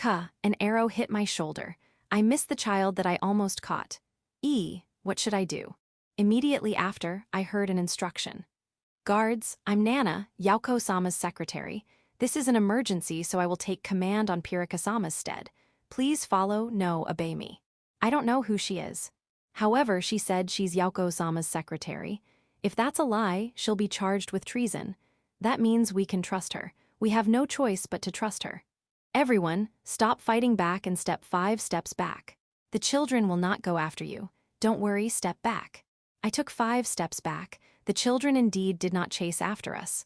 An arrow hit my shoulder. I missed the child that I almost caught. What should I do? Immediately after, I heard an instruction. Guards, I'm Nana, Yauko-sama's secretary. This is an emergency, so I will take command on Pirika-sama's stead. Please follow, no, obey me. I don't know who she is. However, she said she's Yauko-sama's secretary. If that's a lie, she'll be charged with treason. That means we can trust her. We have no choice but to trust her. Everyone, stop fighting back and step 5 steps back. The children will not go after you. Don't worry, step back. I took 5 steps back. The children indeed did not chase after us.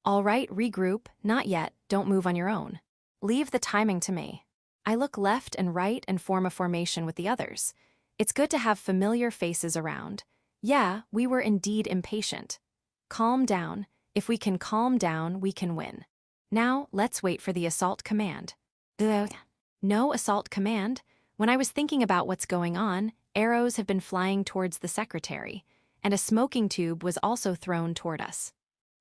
All right, regroup. Not yet. Don't move on your own. Leave the timing to me. I look left and right and form a formation with the others. It's good to have familiar faces around. Yeah, we were indeed impatient. Calm down. If we can calm down, we can win. Now, let's wait for the assault command. No assault command? When I was thinking about what's going on, arrows have been flying towards the secretary, and a smoking tube was also thrown toward us.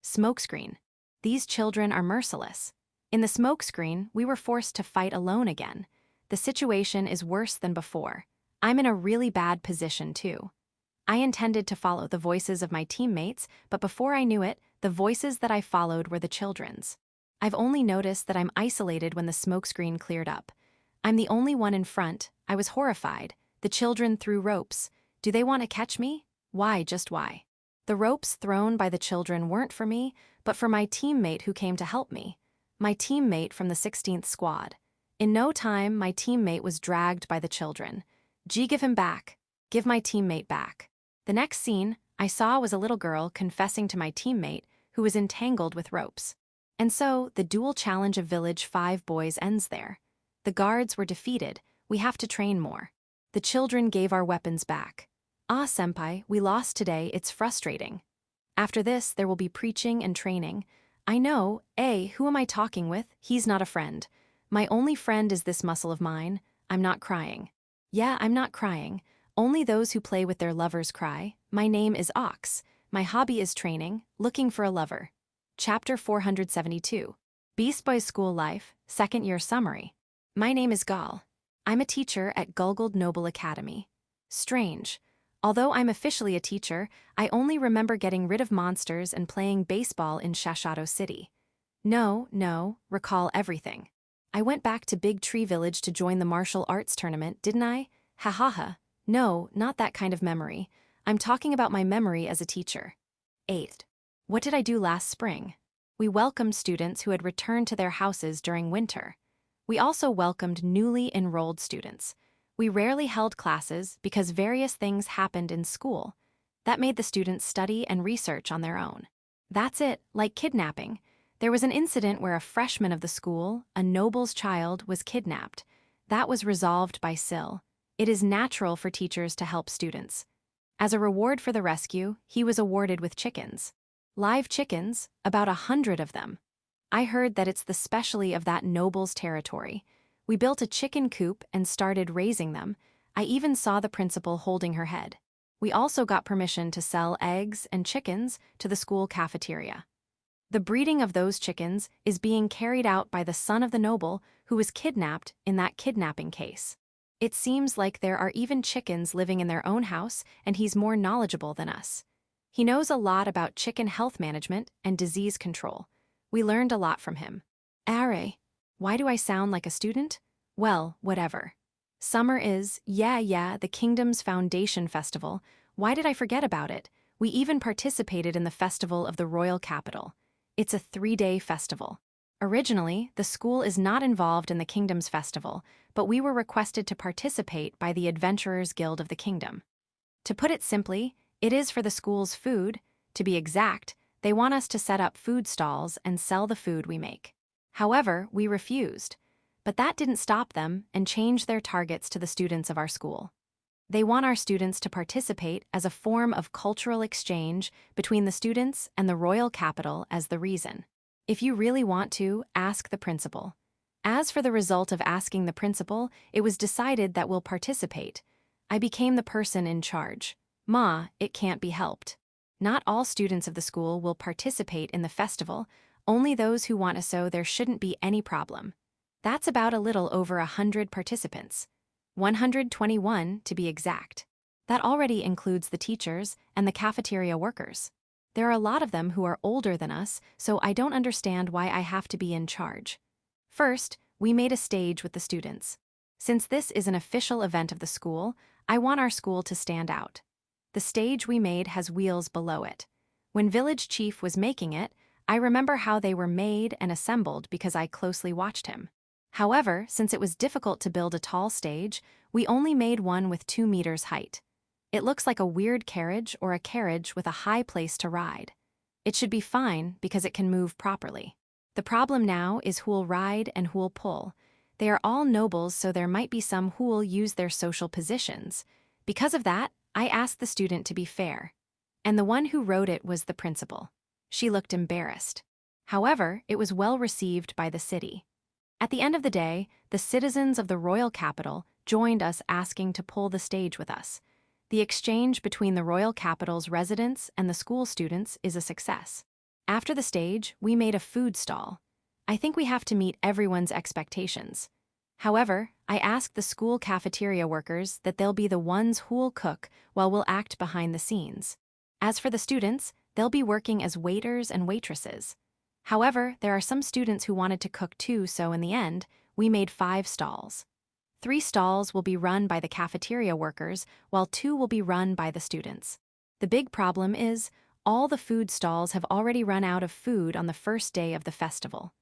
Smokescreen. These children are merciless. In the smokescreen, we were forced to fight alone again. The situation is worse than before. I'm in a really bad position, too. I intended to follow the voices of my teammates, but before I knew it, the voices that I followed were the children's. I've only noticed that I'm isolated when the smokescreen cleared up. I'm the only one in front. I was horrified. The children threw ropes. Do they want to catch me? Why, just why? The ropes thrown by the children weren't for me, but for my teammate who came to help me. My teammate from the 16th squad. In no time, my teammate was dragged by the children. Give him back. Give my teammate back. The next scene I saw was a little girl confessing to my teammate who was entangled with ropes. And so, the dual challenge of Village 5 boys ends there. The guards were defeated. We have to train more. The children gave our weapons back. Senpai, we lost today. It's frustrating. After this, there will be preaching and training. I know, who am I talking with? He's not a friend. My only friend is this muscle of mine. I'm not crying. Yeah, I'm not crying. Only those who play with their lovers cry. My name is Ox. My hobby is training, looking for a lover. Chapter 472. Beast Boys School Life, 2nd Year Summary. My name is Gal. I'm a teacher at Gulgold Noble Academy. Strange. Although I'm officially a teacher, I only remember getting rid of monsters and playing baseball in Shashato City. No, recall everything. I went back to Big Tree Village to join the martial arts tournament, didn't I? Ha ha ha. No, not that kind of memory. I'm talking about my memory as a teacher. 8th. What did I do last spring? We welcomed students who had returned to their houses during winter. We also welcomed newly enrolled students. We rarely held classes because various things happened in school. That made the students study and research on their own. That's it, like kidnapping. There was an incident where a freshman of the school, a noble's child, was kidnapped. That was resolved by Syl. It is natural for teachers to help students. As a reward for the rescue, he was awarded with chickens. Live chickens, about 100 of them. I heard that it's the specialty of that noble's territory. We built a chicken coop and started raising them. I even saw the principal holding her head. We also got permission to sell eggs and chickens to the school cafeteria. The breeding of those chickens is being carried out by the son of the noble who was kidnapped in that kidnapping case. It seems like there are even chickens living in their own house, and he's more knowledgeable than us. He knows a lot about chicken health management and disease control. We learned a lot from him. Why do I sound like a student? Well, whatever. Summer is, the kingdom's foundation festival. Why did I forget about it? We even participated in the festival of the royal capital. It's a 3-day festival. Originally, the school is not involved in the kingdom's festival, but we were requested to participate by the Adventurers Guild of the Kingdom. To put it simply, it is for the school's food. To be exact, they want us to set up food stalls and sell the food we make. However, we refused. But that didn't stop them and change their targets to the students of our school. They want our students to participate as a form of cultural exchange between the students and the royal capital as the reason. If you really want to, ask the principal. As for the result of asking the principal, it was decided that we'll participate. I became the person in charge. Ma, it can't be helped. Not all students of the school will participate in the festival, only those who want to, so there shouldn't be any problem. That's about a little over 100 participants. 121 to be exact. That already includes the teachers and the cafeteria workers. There are a lot of them who are older than us, so I don't understand why I have to be in charge. First, we made a stage with the students. Since this is an official event of the school, I want our school to stand out. The stage we made has wheels below it. When Village Chief was making it, I remember how they were made and assembled because I closely watched him. However, since it was difficult to build a tall stage, we only made one with 2 meters height. It looks like a weird carriage or a carriage with a high place to ride. It should be fine because it can move properly. The problem now is who'll ride and who'll pull. They are all nobles, so there might be some who'll use their social positions. Because of that, I asked the student to be fair. And the one who wrote it was the principal. She looked embarrassed. However, it was well received by the city. At the end of the day, the citizens of the royal capital joined us asking to pull the stage with us. The exchange between the royal capital's residents and the school students is a success. After the stage, we made a food stall. I think we have to meet everyone's expectations. However, I asked the school cafeteria workers that they'll be the ones who'll cook while we'll act behind the scenes. As for the students, they'll be working as waiters and waitresses. However, there are some students who wanted to cook too, so in the end, we made 5 stalls. 3 stalls will be run by the cafeteria workers, while 2 will be run by the students. The big problem is, all the food stalls have already run out of food on the first day of the festival.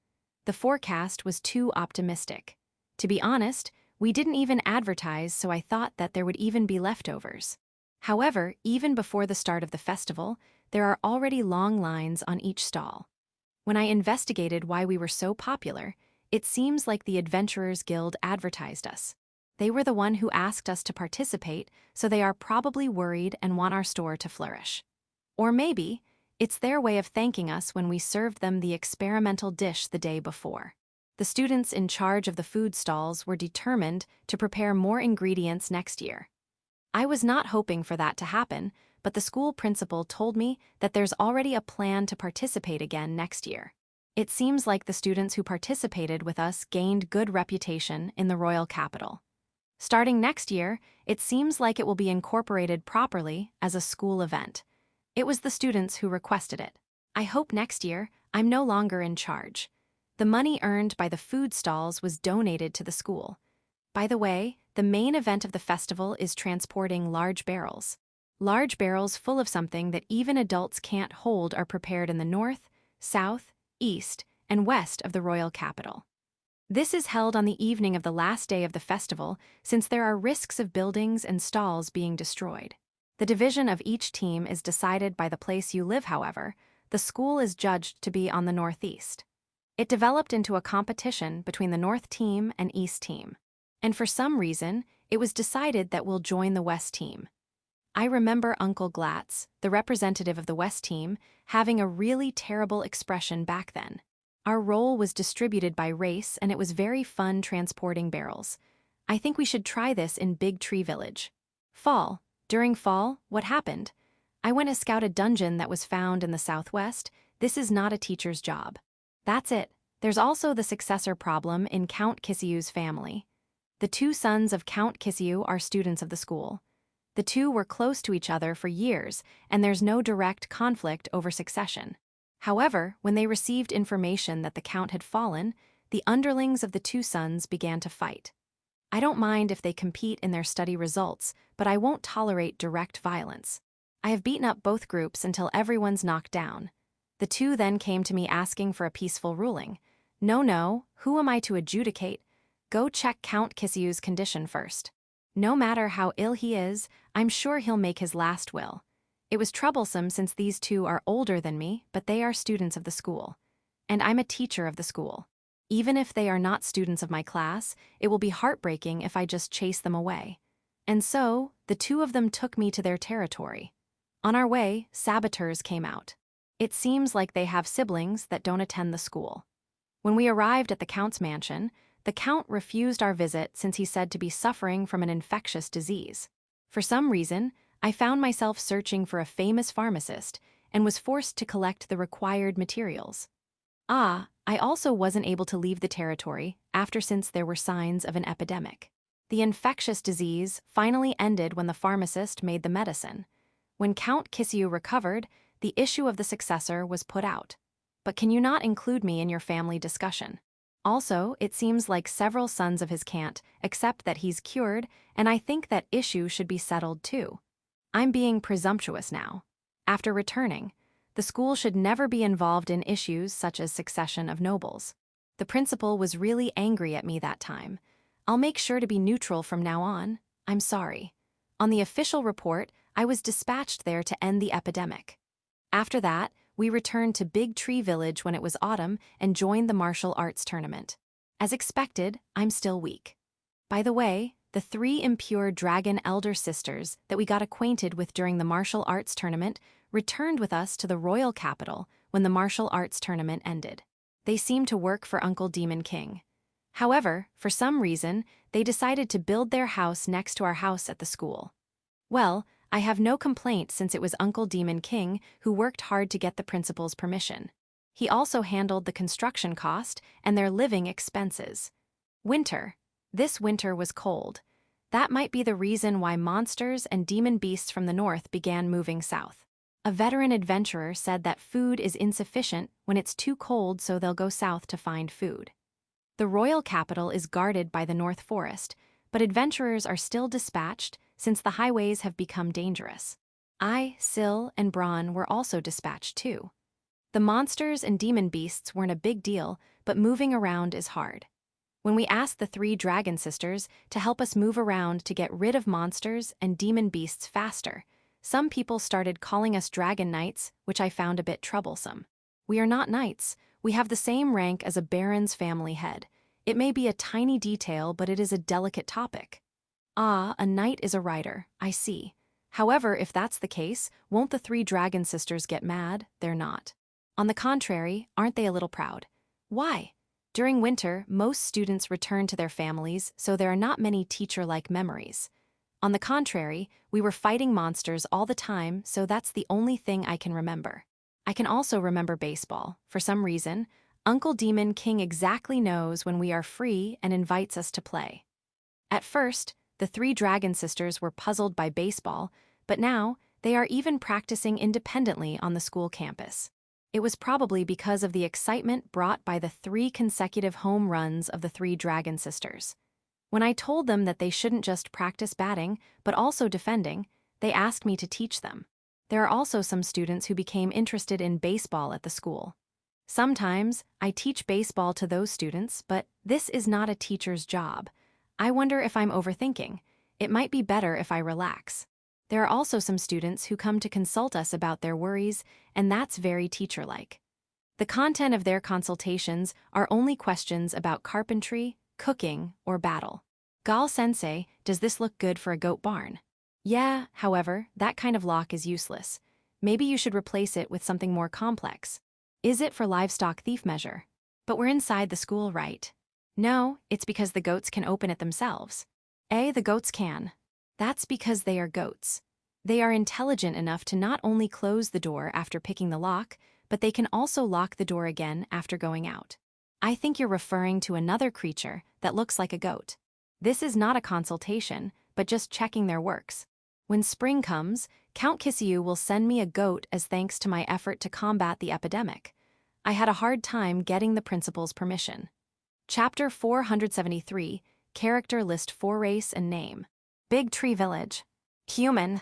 The forecast was too optimistic. To be honest, we didn't even advertise, so I thought that there would even be leftovers. However, even before the start of the festival, there are already long lines on each stall. When I investigated why we were so popular, it seems like the Adventurers Guild advertised us. They were the one who asked us to participate, so they are probably worried and want our store to flourish. Or maybe, it's their way of thanking us when we served them the experimental dish the day before. The students in charge of the food stalls were determined to prepare more ingredients next year. I was not hoping for that to happen, but the school principal told me that there's already a plan to participate again next year. It seems like the students who participated with us gained good reputation in the royal capital. Starting next year, it seems like it will be incorporated properly as a school event. It was the students who requested it. I hope next year I'm no longer in charge. The money earned by the food stalls was donated to the school. By the way, the main event of the festival is transporting large barrels. Large barrels full of something that even adults can't hold are prepared in the north, south, east, and west of the royal capital. This is held on the evening of the last day of the festival, since there are risks of buildings and stalls being destroyed. The division of each team is decided by the place you live, however. The school is judged to be on the northeast. It developed into a competition between the north team and east team. And for some reason, it was decided that we'll join the west team. I remember Uncle Glatz, the representative of the west team, having a really terrible expression back then. Our role was distributed by race, and it was very fun transporting barrels. I think we should try this in Big Tree Village. Fall. During fall, what happened? I went to scout a dungeon that was found in the southwest. This is not a teacher's job. That's it. There's also the successor problem in Count Kisiu's family. The 2 sons of Count Kisiu are students of the school. The 2 were close to each other for years, and there's no direct conflict over succession. However, when they received information that the count had fallen, the underlings of the 2 sons began to fight. I don't mind if they compete in their study results, but I won't tolerate direct violence. I have beaten up both groups until everyone's knocked down. The two then came to me asking for a peaceful ruling. No, who am I to adjudicate? Go check Count Kisyu's condition first. No matter how ill he is, I'm sure he'll make his last will. It was troublesome since these two are older than me, but they are students of the school. And I'm a teacher of the school. Even if they are not students of my class, it will be heartbreaking if I just chase them away. And so, the two of them took me to their territory. On our way, saboteurs came out. It seems like they have siblings that don't attend the school. When we arrived at the Count's mansion, the Count refused our visit since he said to be suffering from an infectious disease. For some reason, I found myself searching for a famous pharmacist and was forced to collect the required materials. I also wasn't able to leave the territory since there were signs of an epidemic. The infectious disease finally ended when the pharmacist made the medicine. When Count Kisyu recovered, the issue of the successor was put out. But can you not include me in your family discussion? Also, it seems like several sons of his can't accept that he's cured, and I think that issue should be settled too. I'm being presumptuous now. After returning, the school should never be involved in issues such as succession of nobles. The principal was really angry at me that time. I'll make sure to be neutral from now on. I'm sorry. On the official report, I was dispatched there to end the epidemic. After that, we returned to Big Tree Village when it was autumn and joined the martial arts tournament. As expected, I'm still weak. By the way, the 3 impure dragon elder sisters that we got acquainted with during the martial arts tournament returned with us to the royal capital when the martial arts tournament ended. They seemed to work for Uncle Demon King. However, for some reason, they decided to build their house next to our house at the school. Well, I have no complaint since it was Uncle Demon King who worked hard to get the principal's permission. He also handled the construction cost and their living expenses. Winter. This winter was cold. That might be the reason why monsters and demon beasts from the north began moving south. A veteran adventurer said that food is insufficient when it's too cold, so they'll go south to find food. The royal capital is guarded by the North Forest, but adventurers are still dispatched since the highways have become dangerous. Syl, and Braun were also dispatched too. The monsters and demon beasts weren't a big deal, but moving around is hard. When we asked the 3 dragon sisters to help us move around to get rid of monsters and demon beasts faster, some people started calling us dragon knights, which I found a bit troublesome. We are not knights. We have the same rank as a baron's family head. It may be a tiny detail, but it is a delicate topic. A knight is a rider, I see. However, if that's the case, won't the 3 dragon sisters get mad? They're not. On the contrary, aren't they a little proud? Why? During winter, most students return to their families, so there are not many teacher-like memories. On the contrary, we were fighting monsters all the time, so that's the only thing I can remember. I can also remember baseball. For some reason, Uncle Demon King exactly knows when we are free and invites us to play. At first, the 3 dragon sisters were puzzled by baseball, but now they are even practicing independently on the school campus. It was probably because of the excitement brought by the 3 consecutive home runs of the 3 dragon sisters. When I told them that they shouldn't just practice batting, but also defending, they asked me to teach them. There are also some students who became interested in baseball at the school. Sometimes, I teach baseball to those students, but this is not a teacher's job. I wonder if I'm overthinking. It might be better if I relax. There are also some students who come to consult us about their worries, and that's very teacher-like. The content of their consultations are only questions about carpentry, cooking, or battle. Gal-sensei, does this look good for a goat barn? Yeah, however, that kind of lock is useless. Maybe you should replace it with something more complex. Is it for livestock thief measure? But we're inside the school, right? No, it's because the goats can open it themselves. The goats can. That's because they are goats. They are intelligent enough to not only close the door after picking the lock, but they can also lock the door again after going out. I think you're referring to another creature that looks like a goat. This is not a consultation, but just checking their works. When spring comes, Count Kisyu will send me a goat as thanks to my effort to combat the epidemic. I had a hard time getting the principal's permission. Chapter 473, Character List for Race and Name. Big Tree Village. Human.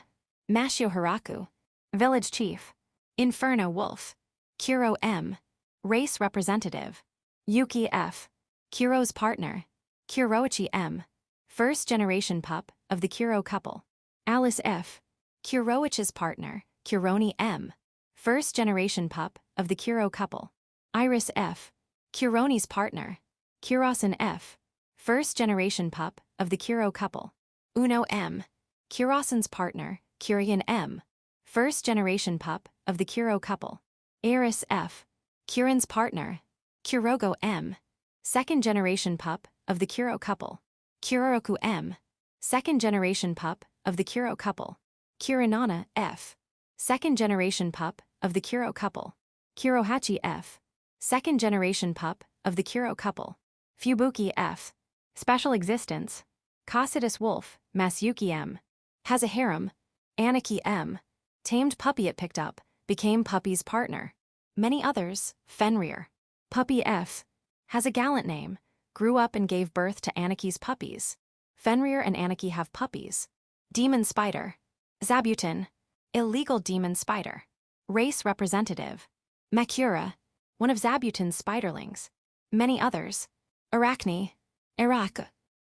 Mashio Hiraku. Village chief. Inferno wolf. Kuro M. Race representative. Yuki F. Kuro's partner. Kuroichi M. First generation pup of the Kuro couple. Alice F. Kuroichi's partner. Kuroni M. First generation pup of the Kuro couple. Iris F. Kuroni's partner. Kurosan F. First generation pup of the Kuro couple. Uno M. Kurosan's partner. Kurian M. First generation pup of the Kuro couple. Eris F. Kurin's partner. Kurogo M. Second generation pup of the Kuro couple. Kuroroku M. Second generation pup of the Kuro couple. Kurinana F. Second generation pup of the Kuro couple. Kurohachi F. Second generation pup of the Kuro couple. Fubuki F. Special existence. Cossidus Wolf, Masayuki M. Has a harem. Aniki M. Tamed puppy it picked up, became puppy's partner. Many others, Fenrir. Puppy F. Has a gallant name, grew up and gave birth to Aniki's puppies. Fenrir and Aniki have puppies. Demon Spider. Zabuton. Illegal demon spider. Race representative. Makura. One of Zabuton's spiderlings. Many others. Arachne. Iraq.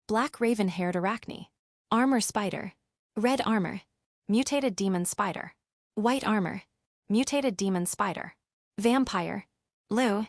Black raven-haired arachne. Armor spider. Red armor. Mutated demon spider. White armor. Mutated demon spider. Vampire. Lu.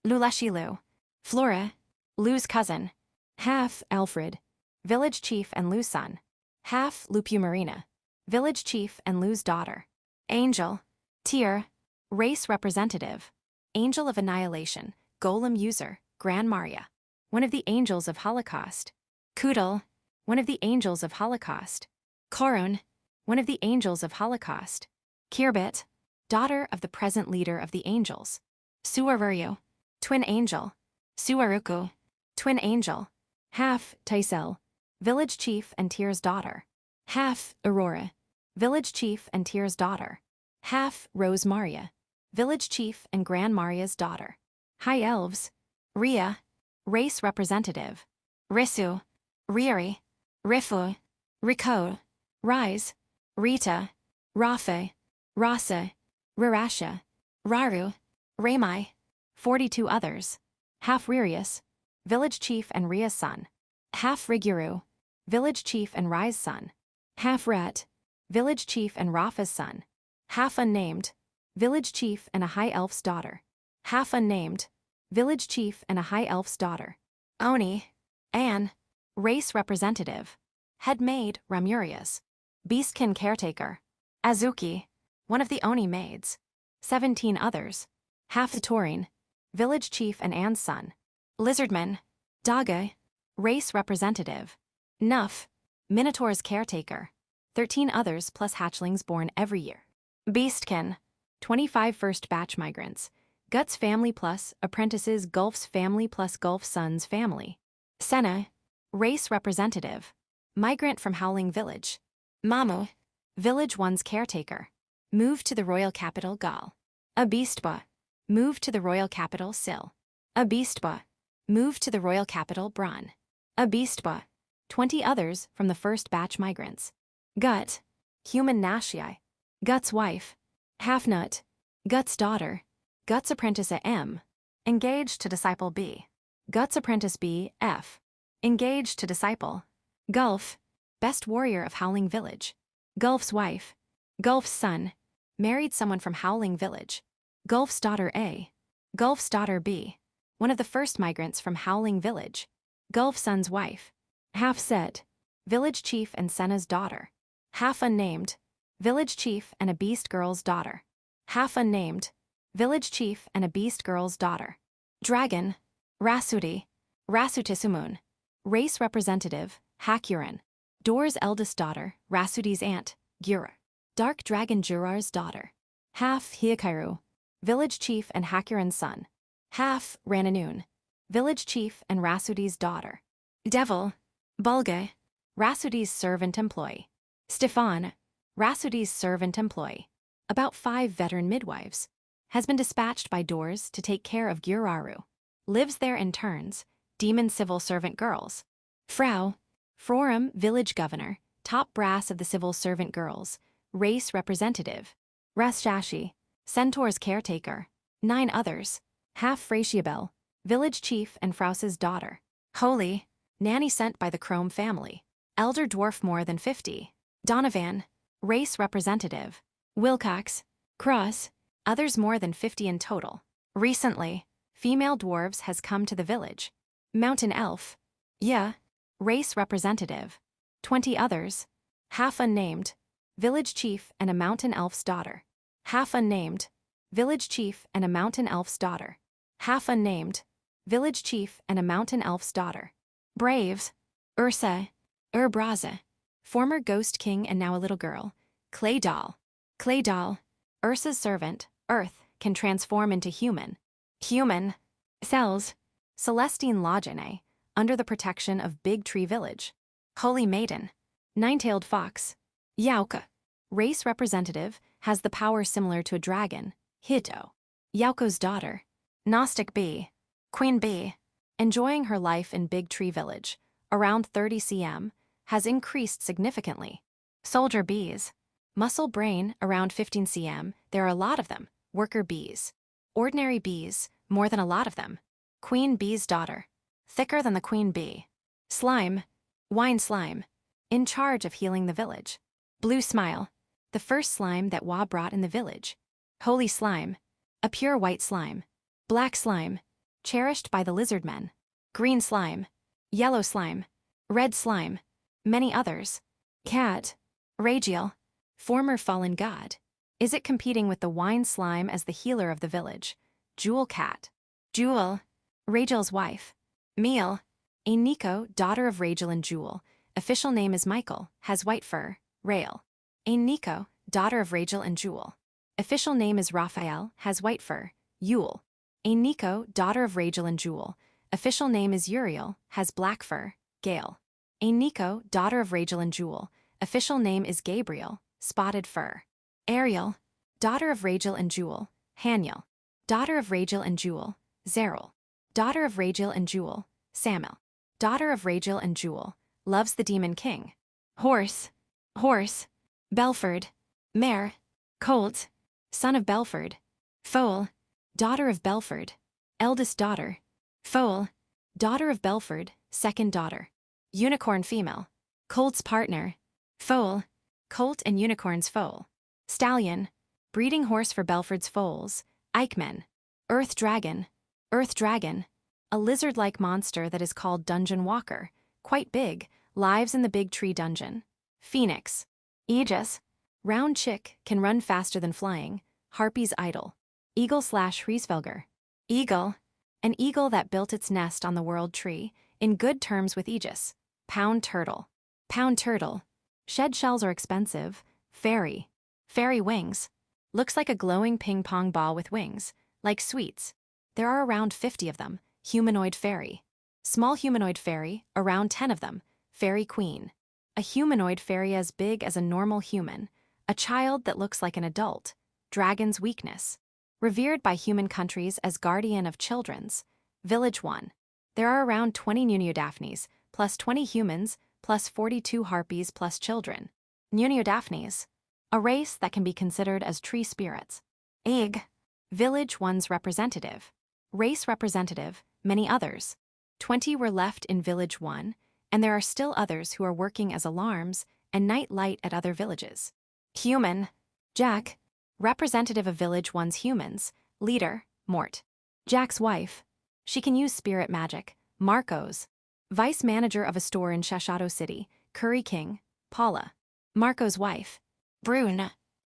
Luleshi Lu. Flora. Lu's cousin. Half Alfred. Village chief and Lu's son. Half Lupumarina. Village chief and Lu's daughter. Angel. Tyr. Race representative. Angel of Annihilation. Golem user. Gran Maria. One of the angels of Holocaust. Kudal. One of the angels of Holocaust. Korun. One of the angels of Holocaust. Kirbit. Daughter of the present leader of the angels. Suaruryu. Twin angel. Suaruku. Twin angel. Half Taisel. Village chief and Tyr's daughter. Half Aurora. Village chief and Tyr's daughter. Half Rose Maria. Village chief and Gran Maria's daughter. High elves. Ria. Race representative. Risu. Rieri. Rifu. Riko. Rise. Rita. Rafe. Rasa. Rarasha. Raru. Ramai. 42 others. Half Ririus. Village chief and Ria's son. Half Riguru. Village chief and Rai's son. Half Ret. Village chief and Rafa's son. Half unnamed. Village chief and a high elf's daughter. Half unnamed. Village chief and a high elf's daughter. Oni. Anne. Race representative. Head maid, Ramurias. Beastkin caretaker. Azuki. One of the Oni maids. 17 others. Half the Taurine. Village chief and Anne's son. Lizardman. Daga. Race representative. Nuff. Minotaur's caretaker. 13 others plus hatchlings born every year. Beastkin. 25 first batch migrants. Guts family plus apprentices Gulf's family plus Gulf Sons family. Senna. Race representative. Migrant from Howling Village. Mamu. Village 1's caretaker. Moved to the royal capital Gal. A Beastba. Moved to the royal capital Sil. A Beastba. Moved to the royal capital Bran. A Beastba. 20 others from the first batch migrants. Gut. Human Nashii. Gut's wife. Half-nut. Gut's daughter. Gut's apprentice M. Engaged to disciple B. Gut's apprentice B. F. Engaged to disciple. Gulf. Best warrior of Howling Village. Gulf's wife. Gulf's son. Married someone from Howling Village. Gulf's daughter A. Gulf's daughter B. One of the first migrants from Howling Village. Gulf's son's wife. Half Set. Village chief and Senna's daughter. Half unnamed. Village chief and a beast girl's daughter. Half unnamed. Village chief and a beast girl's daughter. Dragon. Rasuti. Rasutisumun. Race representative. Hakurin. Dor's eldest daughter, Rasuti's aunt, Gura. Dark dragon Jurar's daughter. Half Hyakairu. Village chief and Hakurin's son. Half Rananoon. Village chief and Rasuti's daughter. Devil. Bulga. Rasuti's servant employee. Stefan. Rasuti's servant employee. About 5 veteran midwives. Has been dispatched by Dors to take care of Guraru. Lives there in turns. Demon civil servant girls. Frau. Frorum village governor. Top brass of the civil servant girls. Race representative. Rashashi, Centaur's caretaker. 9 others. Half Fratiabel, village chief and Frause's daughter. Holy, nanny sent by the Chrome family. Elder dwarf more than 50. Donovan, race representative. Wilcox, Cross, others more than 50 in total. Recently, female dwarves has come to the village. Mountain elf, yeah, race representative. 20 others. Half unnamed, village chief and a mountain elf's daughter. Half unnamed, village chief and a mountain elf's daughter. Half unnamed, village chief and a mountain elf's daughter. Braves, Ursa, Urbraza, former ghost king and now a little girl. Clay doll, Ursa's servant, Earth, can transform into human. Human, cells, Celestine Logene, under the protection of Big Tree Village. Holy Maiden, Nine-tailed fox, Yauka, race representative, has the power similar to a dragon. Hito, Yauko's daughter. Gnostic bee, Queen bee, enjoying her life in Big Tree Village, around 30 cm, has increased significantly. Soldier bees, muscle brain, around 15 cm, there are a lot of them. Worker bees. Ordinary bees, more than a lot of them. Queen bee's daughter, thicker than the queen bee. Slime, wine slime, in charge of healing the village. Blue smile, the first slime that Wa brought in the village. Holy slime, a pure white slime. Black slime, cherished by the lizard men. Green slime, yellow slime, red slime, many others. Cat, Ragiel, former fallen god. Is it competing with the wine slime as the healer of the village? Jewel cat, Jewel, Ragiel's wife. Meal, a Nico, daughter of Ragiel and Jewel. Official name is Michael, has white fur. Rael, a Nico, daughter of Ragiel and Jewel. Official name is Raphael, has white fur. Yule, a Nico, daughter of Ragiel and Jewel. Official name is Uriel, has black fur. Gale, a Nico, daughter of Ragiel and Jewel. Official name is Gabriel, spotted fur. Ariel, daughter of Ragiel and Jewel. Haniel, daughter of Ragiel and Jewel. Zeril, daughter of Ragiel and Jewel. Samuel, daughter of Ragiel and Jewel, loves the Demon King. Horse, Belford. Mare, Colt, son of Belford. Foal, daughter of Belford. Eldest daughter. Foal, daughter of Belford, second daughter. Unicorn female. Colt's partner. Foal, Colt and unicorn's foal. Stallion, breeding horse for Belford's foals. Eichmann. Earth dragon, a lizard-like monster that is called Dungeon Walker, quite big, lives in the Big Tree Dungeon. Phoenix, Aegis, round chick, can run faster than flying. Harpy's idol. Eagle/Hriesvelger. Eagle, an eagle that built its nest on the world tree, in good terms with Aegis. Pound turtle, shed shells are expensive. Fairy, wings, looks like a glowing ping-pong ball with wings, like sweets. There are around 50 of them. Humanoid fairy. Small humanoid fairy, around 10 of them. Fairy queen. A humanoid fairy as big as a normal human. A child that looks like an adult. Dragon's weakness. Revered by human countries as guardian of children's. Village 1. There are around 20 Nuniodaphnes, plus 20 humans, plus 42 harpies plus children. Nuniodaphnes. A race that can be considered as tree spirits. Egg. Village 1's representative. Race representative, many others. 20 were left in Village 1, and there are still others who are working as alarms and night light at other villages. Human. Jack, representative of Village 1's humans. Leader, Mort. Jack's wife. She can use spirit magic. Marco's. Vice manager of a store in Shashato City. Curry King. Paula. Marco's wife. Brune.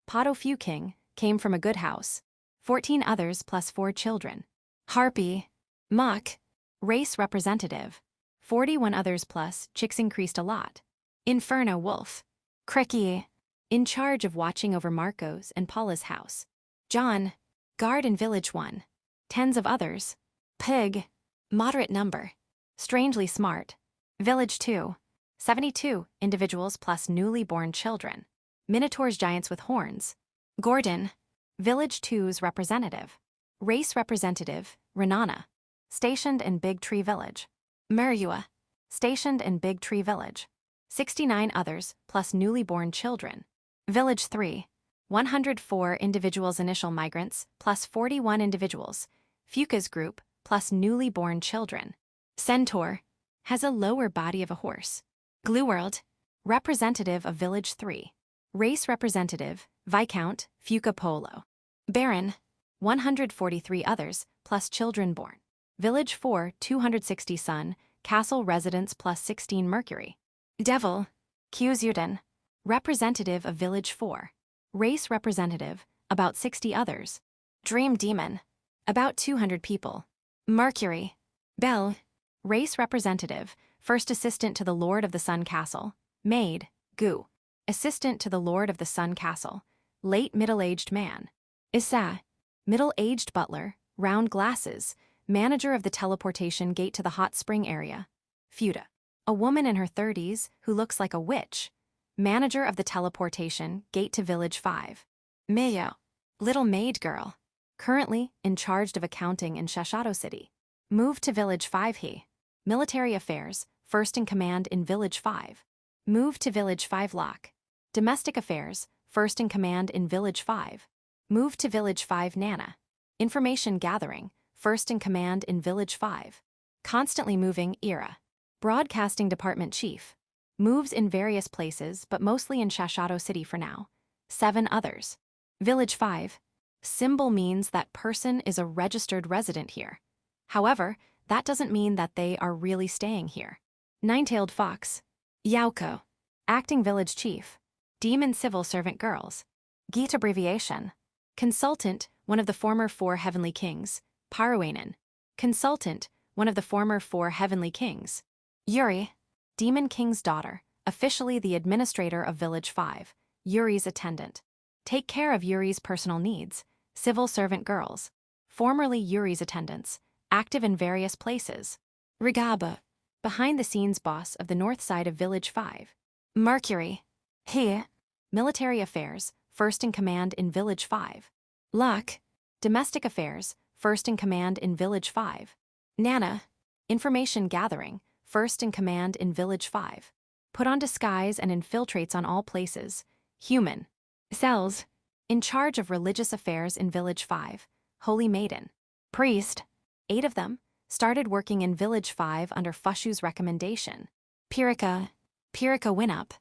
Potofu King, came from a good house. 14 others plus 4 children. Harpy. Mock. Race representative. 41 others plus, chicks increased a lot. Inferno Wolf. Cricky. In charge of watching over Marco's and Paula's house. John. Guard in Village 1. Tens of others. Pig. Moderate number. Strangely smart. Village 2. 72 individuals plus newly born children. Minotaurs giants with horns. Gordon. Village 2's representative. Race representative, Renana. Stationed in Big Tree Village. Merua. Stationed in Big Tree Village. 69 others, plus newly born children. Village 3. 104 individuals initial migrants plus 41 individuals. Fuca's group plus newly born children. Centaur has a lower body of a horse. Glueworld, representative of Village 3. Race representative, Viscount, Fuca Polo. Baron, 143 others, plus children born. Village 4, 260 Sun, Castle residents plus 16 Mercury. Devil, Kyuzuden, representative of Village 4. Race representative, about 60 others. Dream Demon, about 200 people. Mercury. Bell, race representative, first assistant to the Lord of the Sun Castle. Maid, Gu, assistant to the Lord of the Sun Castle. Late middle-aged man. Issa, middle-aged butler, round glasses, manager of the teleportation gate to the hot spring area. Fuda, a woman in her 30s who looks like a witch, manager of the teleportation gate to Village 5. Mayo, little maid girl, currently in charge of accounting in Shashato City. Moved to Village 5 he. Military affairs, first in command in Village 5. Moved to Village 5 Lock. Domestic affairs, first in command in Village 5. Moved to Village 5 Nana. Information gathering, first in command in Village 5. Constantly moving Era. Broadcasting department chief. Moves in various places but mostly in Shashato City for now. 7 others. Village 5. Symbol means that person is a registered resident here. However, that doesn't mean that they are really staying here. Nine-tailed fox. Yauko. Acting village chief. Demon civil servant girls. Geet abbreviation. Consultant, one of the former 4 heavenly kings. Paruanen. Consultant, one of the former 4 heavenly kings. Yuri. Demon king's daughter, officially the administrator of Village 5. Yuri's attendant. Take care of Yuri's personal needs. Civil servant girls. Formerly Yuri's attendants. Active in various places. Rigaba, behind-the-scenes boss of the north side of Village 5. Mercury. He. Military affairs, first in command in Village 5. Luck. Domestic affairs, first in command in Village 5. Nana. Information gathering, first in command in Village 5. Put on disguise and infiltrates on all places. Human. Cells. In charge of religious affairs in Village 5. Holy Maiden. Priest. 8 of them started working in Village 5 under Fushu's recommendation. Pirika. Pirika Winup.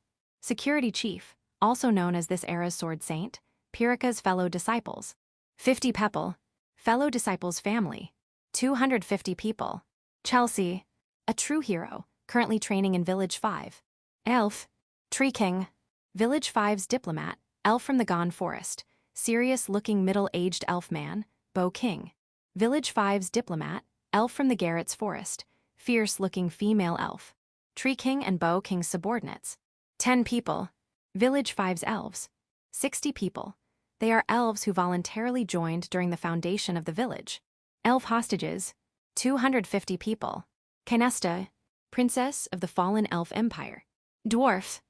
Security chief, also known as this era's sword saint. Pirika's fellow disciples. 50 Pepple. Fellow disciples family. 250 people. Chelsea. A true hero, currently training in Village 5. Elf. Tree King. Village 5's diplomat, elf from the Gone Forest. Serious-looking middle-aged elf man, Bo King. Village 5's diplomat, elf from the Garrett's Forest. Fierce-looking female elf. Tree King and Bo King's subordinates. 10 people. Village 5's elves. 60 people. They are elves who voluntarily joined during the foundation of the village. Elf hostages. 250 people. Canesta, princess of the fallen elf empire. Dwarf.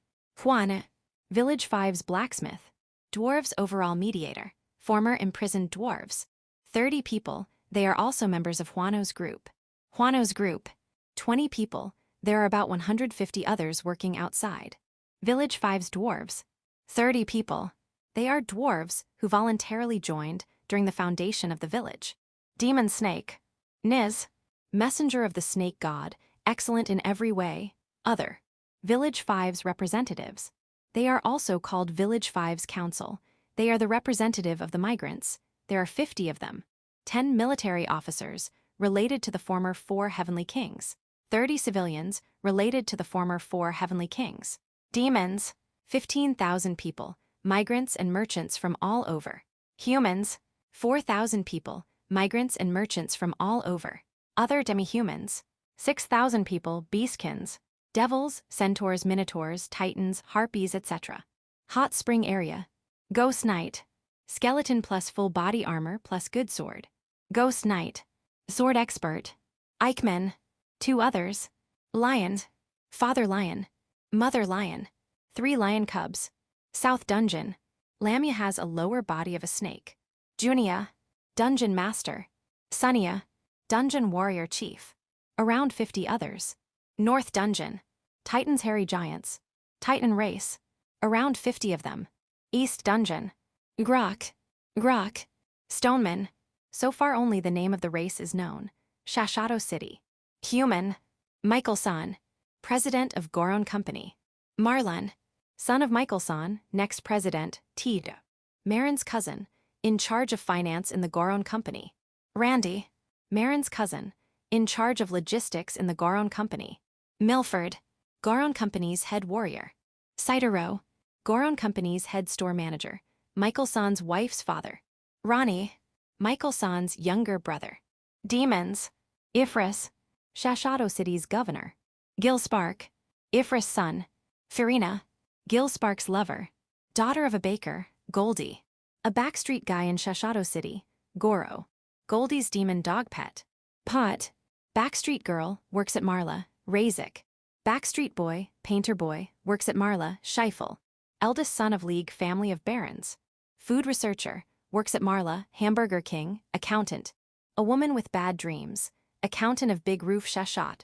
Juan. Village 5's blacksmith. Dwarves' overall mediator. Former imprisoned dwarves. 30 people. They are also members of Juano's group. Juano's group. 20 people. There are about 150 others working outside. Village 5's dwarves. 30 people. They are dwarves who voluntarily joined during the foundation of the village. Demon Snake. Niz. Messenger of the snake god, excellent in every way. Other. Village 5's representatives. They are also called Village 5's council. They are the representative of the migrants. There are 50 of them. 10 military officers, related to the former 4 heavenly kings. 30 civilians, related to the former 4 heavenly kings. Demons. 15,000 people, migrants and merchants from all over. Humans. 4,000 people, migrants and merchants from all over. Other demi-humans. 6,000 people, beastkins. Devils, centaurs, minotaurs, titans, harpies, etc. Hot spring area. Ghost Knight. Skeleton plus full body armor plus good sword. Ghost Knight. Sword expert. Eichmann. 2 others. Lion. Father Lion. Mother Lion. 3 lion cubs. South Dungeon. Lamia has a lower body of a snake. Junia. Dungeon Master. Sunia. Dungeon Warrior Chief. Around 50 others. North Dungeon. Titans Hairy Giants. Titan Race. Around 50 of them. East Dungeon. Grok. Grok. Stoneman. So far only the name of the race is known. Shashato City. Human. Michael-san. President of Goron Company. Marlon. Son of Michael-san, next president, Tida. Marin's cousin, in charge of finance in the Goron Company. Randy. Marin's cousin, in charge of logistics in the Goron Company. Milford. Goron Company's head warrior. Saitaro. Goron Company's head store manager. Michael-san's wife's father. Ronnie. Michael-san's younger brother. Demons. Ifris. Shashato City's governor. Gil Spark. Ifris' son. Farina. Gil Spark's lover. Daughter of a baker, Goldie. A backstreet guy in Shashato City, Goro. Goldie's demon dog pet. Pot. Backstreet girl, works at Marla, Razik. Backstreet boy, painter boy, works at Marla, Scheifel. Eldest son of League family of barons. Food researcher, works at Marla, Hamburger King, accountant. A woman with bad dreams, accountant of Big Roof Shashat.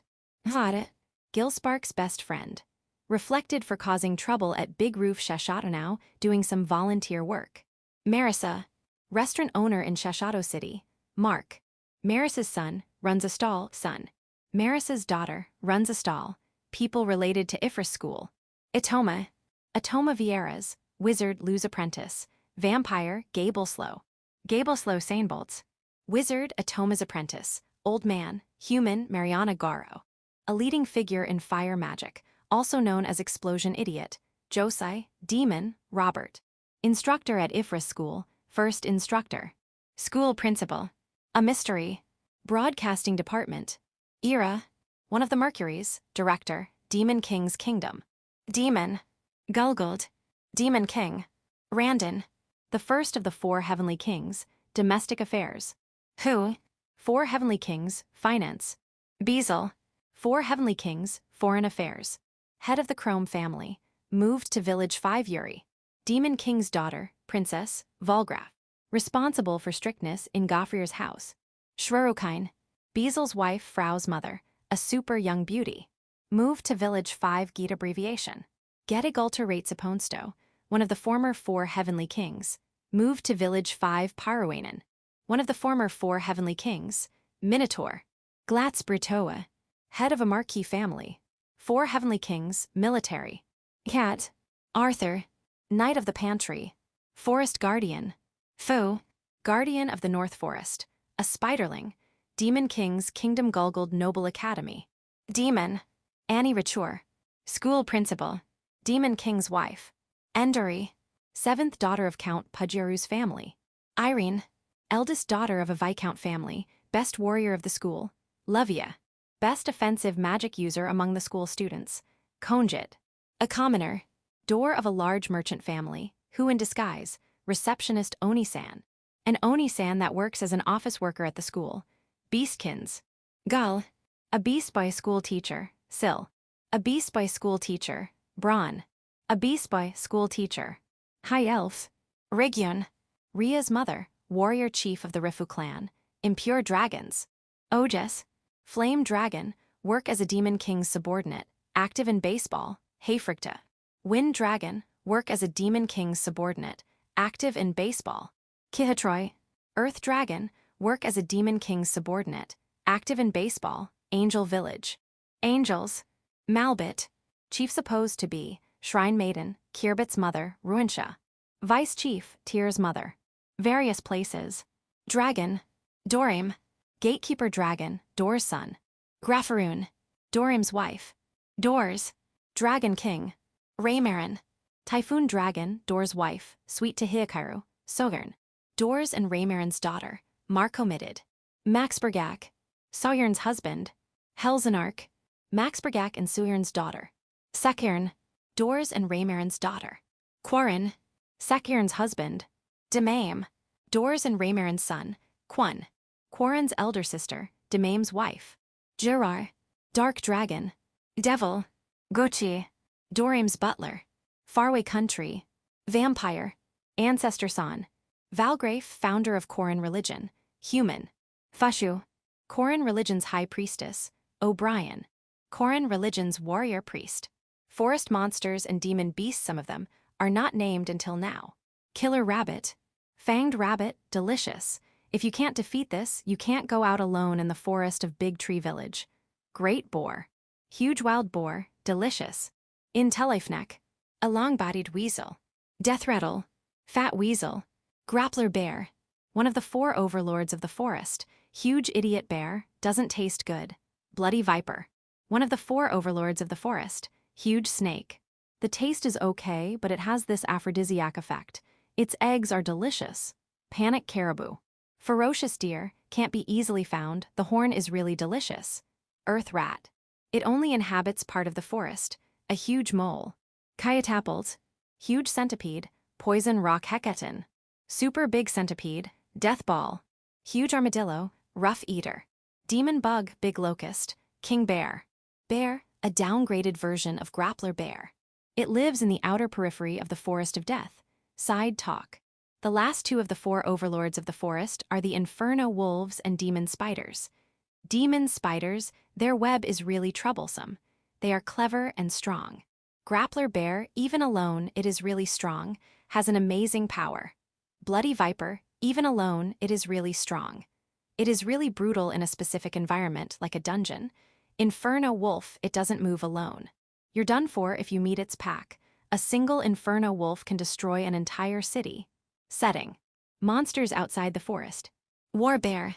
Hot. Gil Spark's best friend. Reflected for causing trouble at Big Roof Shashato now, doing some volunteer work. Marissa. Restaurant owner in Shashato City, Mark. Marissa's son, runs a stall, son. Marissa's daughter, runs a stall, people related to Ifris school. Itoma. Atoma Vieira's, wizard Lou's apprentice. Vampire, Gableslow. Gableslow Sainbolts. Wizard, Atoma's apprentice. Old man, human, Mariana Garo. A leading figure in fire magic, also known as Explosion Idiot. Josai, Demon, Robert. Instructor at Ifris School, first instructor. School principal. A mystery. Broadcasting department. Ira. One of the Mercuries, director, Demon King's Kingdom. Demon. Gulguld. Demon King. Randon. The first of the 4 heavenly kings, domestic affairs. Who. 4 heavenly kings, finance. Beazle. 4 heavenly kings, foreign affairs. Head of the Chrome family, moved to village 5 Yuri. Demon King's daughter, Princess, Volgraf. Responsible for strictness in Gofrier's house. Shrurukine. Beazle's wife, Frau's mother, a super young beauty. Moved to village 5 Geet abbreviation. Gettigulter Ratesaponsto, one of the former 4 heavenly kings. Moved to village 5 Paruanen. One of the former 4 heavenly kings. Minotaur. Glatz Brutoa. Head of a marquis family. 4 heavenly kings, military. Cat. Arthur. Knight of the Pantry. Forest Guardian. Fu. Guardian of the North Forest. A spiderling. Demon King's Kingdom Gulguld Noble Academy. Demon. Annie Richour. School principal. Demon King's wife. Enduri. 7th daughter of Count Pudjaru's family. Irene. Eldest daughter of a Viscount family, best warrior of the school. Lovia. Best offensive magic user among the school students. Konjit. A commoner. Door of a large merchant family, who in disguise, receptionist Oni-san. An Oni-san that works as an office worker at the school. Beastkins. Gull. A beast boy school teacher, Sil. A beast boy school teacher, Braun. A beast boy school teacher. High Elf. Rigyun. Ria's mother, warrior chief of the Rifu clan. Impure dragons. Ojas. Flame Dragon, work as a Demon King's subordinate, active in baseball, Hayfricta. Wind Dragon, work as a Demon King's subordinate, active in baseball. Kihatroy. Earth Dragon, work as a Demon King's subordinate, active in baseball, Angel Village. Angels. Malbit. Chief supposed to be, Shrine Maiden, Kirbit's mother, Ruinsha. Vice Chief, Tyr's mother. Various places. Dragon. Dorim. Gatekeeper Dragon, Dor's son. Graffaroon. Dorim's wife. Dors. Dragon King. Raymarin. Typhoon Dragon, Dor's wife, sweet to Hikaru, Sogern. Dors and Raymarin's daughter, Marcomitted. Maxbergak. Sawyern's husband. Helzenark. Maxbergak and Sawyern's daughter. Sekirn. Dors and Raymarin's daughter. Quarren. Sekirn's husband. Demaim. Dors and Raymarin's son, Quan. Quarren's elder sister, Demaim's wife. Jurar. Dark Dragon. Devil. Gochi. Dorim's butler. Faraway Country. Vampire. Ancestor San. Valgrafe, founder of Quarren religion. Human. Fushu. Quarren religion's high priestess. O'Brien. Quarren religion's warrior priest. Forest monsters and demon beasts, some of them, are not named until now. Killer Rabbit. Fanged rabbit, delicious. If you can't defeat this, you can't go out alone in the forest of Big Tree Village. Great boar. Huge wild boar, delicious. Intelifneck. A long-bodied weasel. Death rattle. Fat weasel. Grappler bear. One of the 4 overlords of the forest. Huge idiot bear, doesn't taste good. Bloody viper. One of the 4 overlords of the forest. Huge snake. The taste is okay, but it has this aphrodisiac effect. Its eggs are delicious. Panic caribou. Ferocious deer, can't be easily found, the horn is really delicious. Earth rat. It only inhabits part of the forest. A huge mole. Kayatapples. Huge centipede, poison rock hecaton. Super big centipede, death ball. Huge armadillo, rough eater. Demon bug, big locust, king bear. Bear, a downgraded version of grappler bear. It lives in the outer periphery of the forest of death. Side talk. The last 2 of the 4 overlords of the forest are the inferno wolves and demon spiders. Demon spiders, their web is really troublesome. They are clever and strong. Grappler bear, even alone, it is really strong, has an amazing power. Bloody viper, even alone, it is really strong. It is really brutal in a specific environment, like a dungeon. Inferno wolf, it doesn't move alone. You're done for if you meet its pack. A single inferno wolf can destroy an entire city. Setting. Monsters outside the forest. War bear.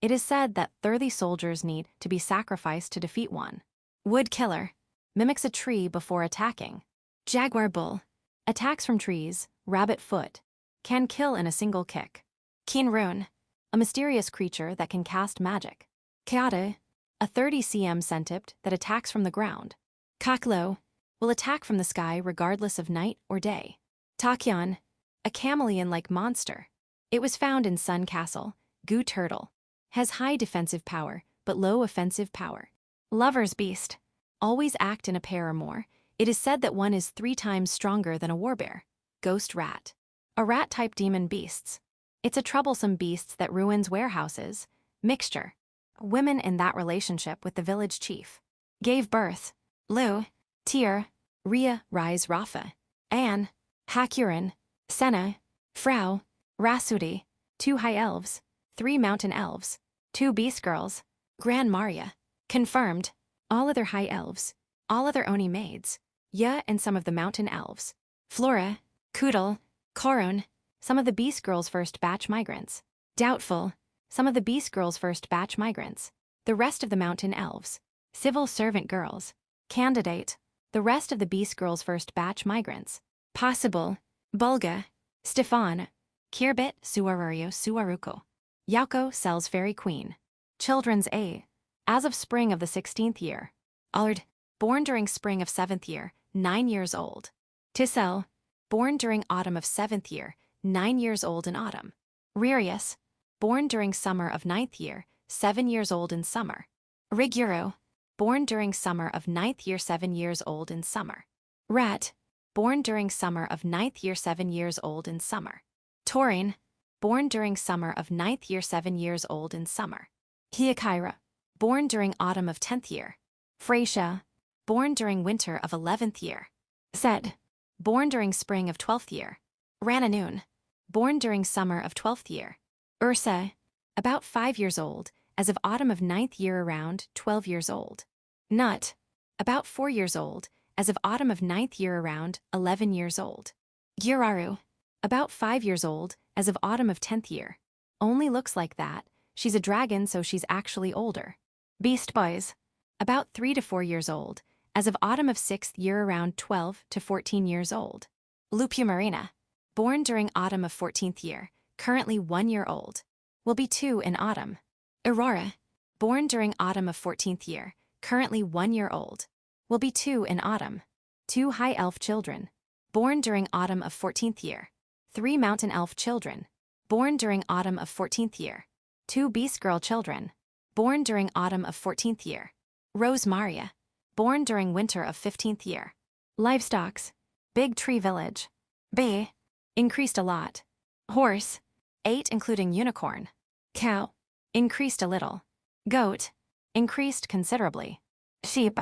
It is said that 30 soldiers need to be sacrificed to defeat one. Wood killer. Mimics a tree before attacking. Jaguar bull. Attacks from trees, rabbit foot. Can kill in a single kick. Keen rune. A mysterious creature that can cast magic. Keate. A 30 cm centipede that attacks from the ground. Kaklo. Will attack from the sky regardless of night or day. Takyan. A chameleon-like monster. It was found in Sun Castle. Goo turtle. Has high defensive power, but low offensive power. Lover's beast. Always act in a pair or more. It is said that one is 3 times stronger than a warbear. Ghost rat. A rat-type demon beasts. It's a troublesome beast that ruins warehouses. Mixture. Women in that relationship with the village chief. Gave birth. Lu. Tyr. Rhea, Rise Rafa. Anne. Hakurin. Senna. Frau. Rasudi. 2 high elves. 3 mountain elves. 2 beast girls. Gran Maria. Confirmed. All other high elves. All other Oni maids. Ya and some of the mountain elves. Flora. Koodle. Korun. Some of the beast girls' first batch migrants. Doubtful. Some of the beast girls' first batch migrants. The rest of the mountain elves. Civil servant girls. Candidate. The rest of the beast girls' first batch migrants. Possible. Bulga. Stefan. Kirbit Suarurio Suaruko. Yauko sells Fairy Queen. Children's A. As of spring of the 16th year. Ard. Born during spring of 7th year, 9 years old. Tissel. Born during autumn of 7th year, 9 years old in autumn. Ririus. Born during summer of 9th year, 7 years old in summer. Riguro. Born during summer of 9th year, 7 years old in summer. Rat. Born during summer of 9th year, 7 years old in summer. Taurine. Born during summer of 9th year, 7 years old in summer. Hiakaira. Born during autumn of 10th year. Freysia. Born during winter of 11th year. Sed. Born during spring of 12th year. Rananoon. Born during summer of 12th year. Ursa. About 5 years old, as of autumn of 9th year around 12 years old. Nut. About 4 years old, as of autumn of 9th year around 11 years old. Giraru. About 5 years old, as of autumn of 10th year. Only looks like that. She's a dragon, so she's actually older. Beast Boys. About 3 to 4 years old, as of autumn of 6th year around 12 to 14 years old. Lupumarina. Born during autumn of 14th year, currently 1 year old. Will be 2 in autumn. Aurora. Born during autumn of 14th year, currently 1 year old. Will be 2 in autumn. 2 high elf children. Born during autumn of 14th year. 3 mountain elf children. Born during autumn of 14th year. 2 beast girl children. Born during autumn of 14th year. Rose Maria. Born during winter of 15th year. Livestocks. Big Tree Village. B. Increased a lot. Horse. 8 including unicorn. Cow. Increased a little. Goat. Increased considerably. Sheep.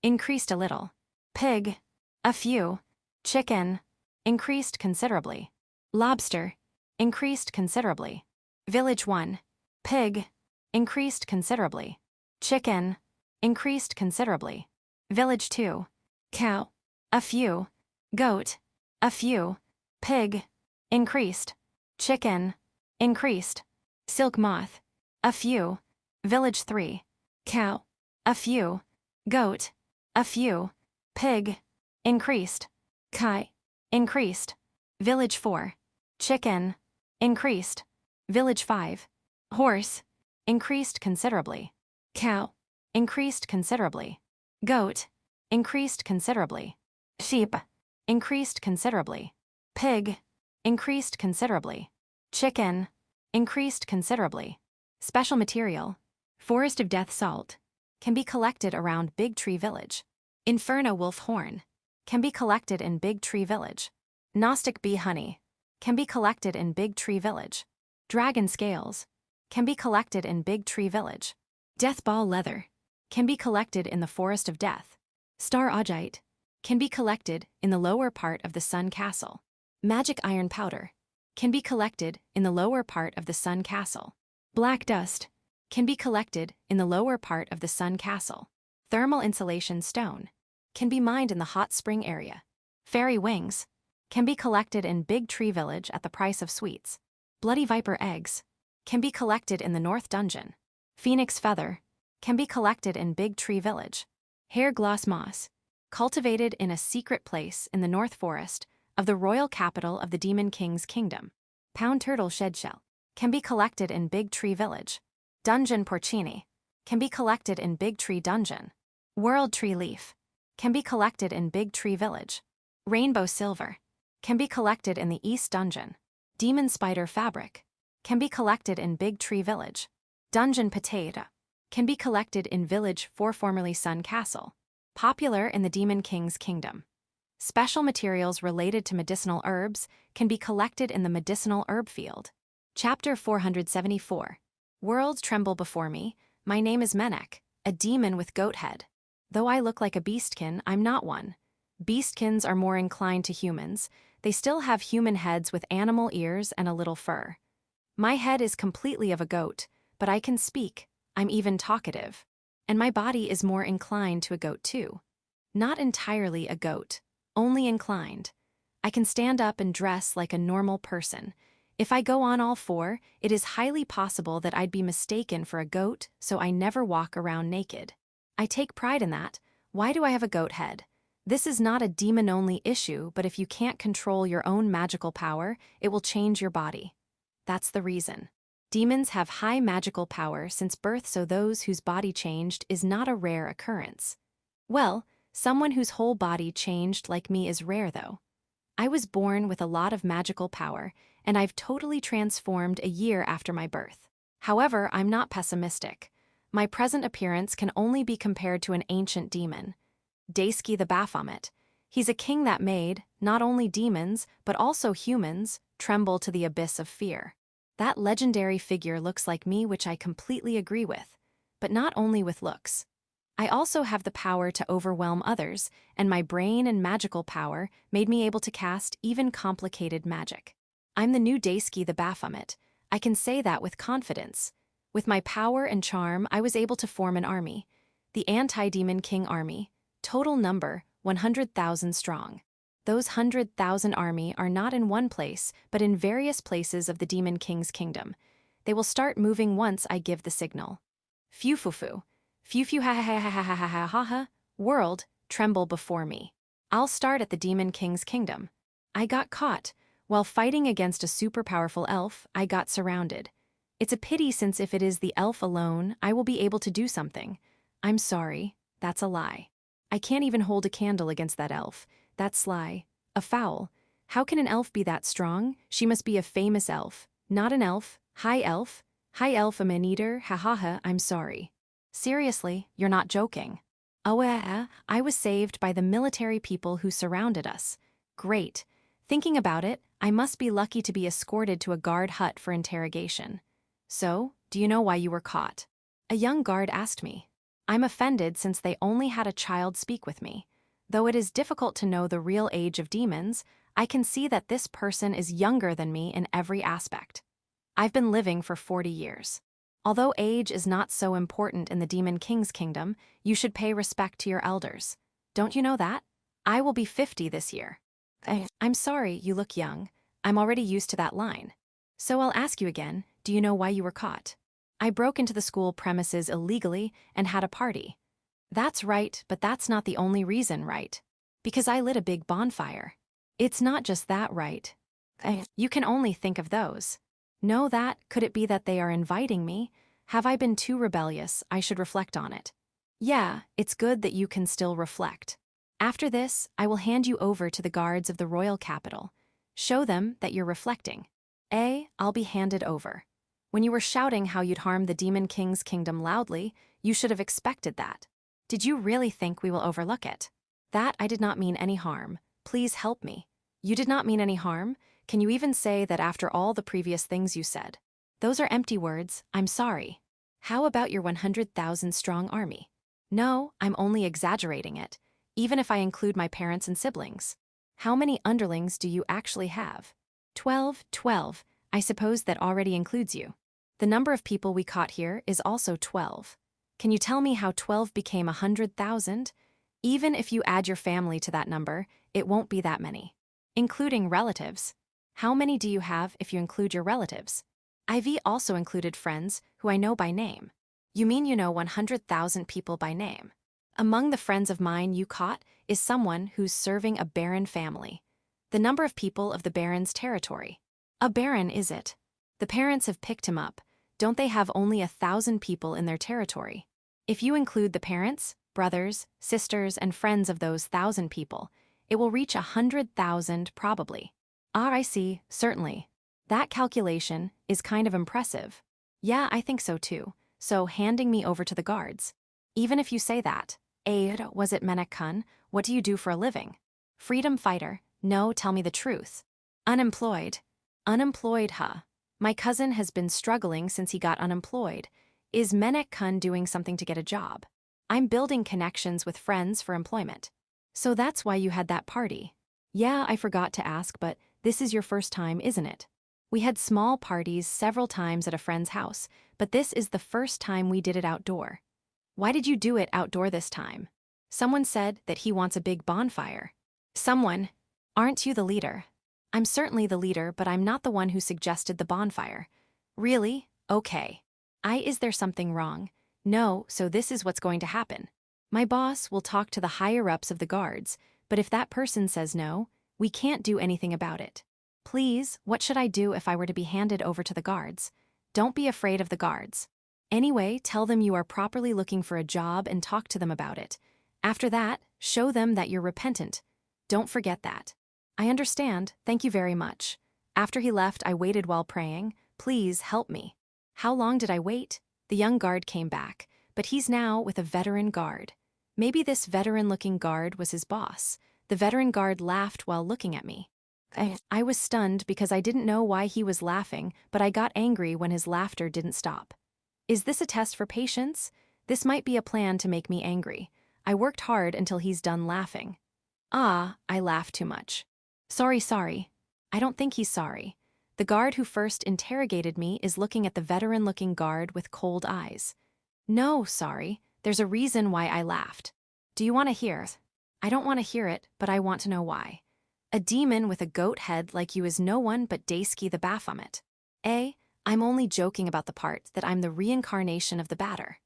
Increased a little. Pig. A few. Chicken. Increased considerably. Lobster. increased considerably. Village 1. Pig, increased considerably. Chicken, increased considerably. Village 2. Cow, a few. Goat, a few. Pig, increased. Chicken, increased. Silk moth, a few. Village 3. Cow, a few. Goat, a few. Pig, increased. Kai, increased. Village 4. Chicken, increased. Village 5. Horse, increased considerably. Cow, increased considerably. Goat, increased considerably. Sheep, increased considerably. Pig, increased considerably. Chicken, increased considerably. Special material, Forest of Death salt, can be collected around Big Tree Village. Inferno wolf horn, can be collected in Big Tree Village. Gnostic bee honey, can be collected in Big Tree Village. Dragon scales, can be collected in Big Tree Village. Death ball leather, can be collected in the Forest of Death. Star augite, can be collected in the lower part of the Sun Castle. Magic iron powder, can be collected in the lower part of the Sun Castle. Black dust, can be collected in the lower part of the Sun Castle. Thermal insulation stone, can be mined in the hot spring area. Fairy wings, can be collected in Big Tree Village at the price of sweets. Bloody viper eggs, can be collected in the North Dungeon. Phoenix feather, can be collected in Big Tree Village. Hair gloss moss, cultivated in a secret place in the North Forest of the royal capital of the Demon King's kingdom. Pound turtle shed shell, can be collected in Big Tree Village. Dungeon porcini, can be collected in Big Tree Dungeon. World tree leaf, can be collected in Big Tree Village. Rainbow silver, can be collected in the East Dungeon. Demon spider fabric, can be collected in Big Tree Village. Dungeon potato, can be collected in Village 4 formerly Sun Castle. Popular in the Demon King's kingdom. Special materials related to medicinal herbs can be collected in the medicinal herb field. Chapter 474. Worlds tremble before me. My name is Menek, a demon with goat head. Though I look like a beastkin, I'm not one. Beastkins are more inclined to humans. They still have human heads with animal ears and a little fur. My head is completely of a goat, but I can speak. I'm even talkative. And my body is more inclined to a goat too. Not entirely a goat, only inclined. I can stand up and dress like a normal person. If I go on all four, it is highly possible that I'd be mistaken for a goat, so I never walk around naked. I take pride in that. Why do I have a goat head? This is not a demon-only issue, but if you can't control your own magical power, it will change your body. That's the reason. Demons have high magical power since birth, so those whose body changed is not a rare occurrence. Well, someone whose whole body changed like me is rare though. I was born with a lot of magical power, and I've totally transformed a year after my birth. However, I'm not pessimistic. My present appearance can only be compared to an ancient demon. Daisuke the Baphomet. He's a king that made, not only demons, but also humans, tremble to the abyss of fear. That legendary figure looks like me, which I completely agree with. But not only with looks. I also have the power to overwhelm others, and my brain and magical power made me able to cast even complicated magic. I'm the new Daisuke the Baphomet. I can say that with confidence. With my power and charm, I was able to form an army. The Anti-Demon King Army. Total number, 100,000 strong. Those 100,000 army are not in one place, but in various places of the Demon King's kingdom. They will start moving once I give the signal. Fufufu. Fufu ha ha ha ha ha ha ha ha ha. World, tremble before me. I'll start at the Demon King's kingdom. I got caught. While fighting against a super powerful elf, I got surrounded. It's a pity, since if it is the elf alone, I will be able to do something. I'm sorry, that's a lie. I can't even hold a candle against that elf. That's sly. A foul. How can an elf be that strong? She must be a famous elf. Not an elf. Hi elf. Hi elf, a man-eater. Ha ha ha, I'm sorry. Seriously, you're not joking. Oh I was saved by the military people who surrounded us. Great. Thinking about it, I must be lucky to be escorted to a guard hut for interrogation. So, do you know why you were caught? A young guard asked me. I'm offended since they only had a child speak with me. Though it is difficult to know the real age of demons, I can see that this person is younger than me in every aspect. I've been living for 40 years. Although age is not so important in the Demon King's kingdom, you should pay respect to your elders. Don't you know that? I will be 50 this year. I'm sorry, you look young. I'm already used to that line. So I'll ask you again, do you know why you were caught? I broke into the school premises illegally and had a party. That's right, but that's not the only reason, right? Because I lit a big bonfire. It's not just that, right? You can only think of those. Know that, could it be that they are inviting me? Have I been too rebellious? I should reflect on it. Yeah, it's good that you can still reflect. After this, I will hand you over to the guards of the royal capital. Show them that you're reflecting. I'll be handed over. When you were shouting how you'd harm the Demon King's kingdom loudly, you should have expected that. Did you really think we will overlook it? That I did not mean any harm. Please help me. You did not mean any harm? Can you even say that after all the previous things you said? Those are empty words, I'm sorry. How about your 100,000 strong army? No, I'm only exaggerating it, even if I include my parents and siblings. How many underlings do you actually have? 12. I suppose that already includes you. The number of people we caught here is also 12. Can you tell me how 12 became 100,000? Even if you add your family to that number, it won't be that many. Including relatives. How many do you have if you include your relatives? I've also included friends who I know by name. You mean you know 100,000 people by name? Among the friends of mine you caught is someone who's serving a baron family. The number of people of the baron's territory. A baron, is it? The parents have picked him up. Don't they have only 1,000 people in their territory? If you include the parents, brothers, sisters, and friends of those 1,000 people, it will reach 100,000 probably. I see, certainly. That calculation is kind of impressive. Yeah, I think so too. So handing me over to the guards. Even if you say that. Was it Menek-kun? What do you do for a living? Freedom fighter. No, tell me the truth. Unemployed. Unemployed, huh? My cousin has been struggling since he got unemployed. Is Menek-kun doing something to get a job? I'm building connections with friends for employment. So that's why you had that party. Yeah, I forgot to ask, but this is your first time, isn't it? We had small parties several times at a friend's house, but this is the first time we did it outdoor. Why did you do it outdoor this time? Someone said that he wants a big bonfire. Someone? Aren't you the leader? I'm certainly the leader, but I'm not the one who suggested the bonfire. Really? Okay. Is there something wrong? No, so this is what's going to happen. My boss will talk to the higher-ups of the guards, but if that person says no, we can't do anything about it. Please, what should I do if I were to be handed over to the guards? Don't be afraid of the guards. Anyway, tell them you are properly looking for a job and talk to them about it. After that, show them that you're repentant. Don't forget that. I understand, thank you very much. After he left, I waited while praying. Please help me. How long did I wait? The young guard came back, but he's now with a veteran guard. Maybe this veteran-looking guard was his boss. The veteran guard laughed while looking at me. I was stunned because I didn't know why he was laughing, but I got angry when his laughter didn't stop. Is this a test for patience? This might be a plan to make me angry. I worked hard until he's done laughing. I laughed too much. Sorry. I don't think he's sorry. The guard who first interrogated me is looking at the veteran-looking guard with cold eyes. No, sorry. There's a reason why I laughed. Do you want to hear? I don't want to hear it, but I want to know why. A demon with a goat head like you is no one but Daisuke the Baphomet. I'm only joking about the part that I'm the reincarnation of the batter.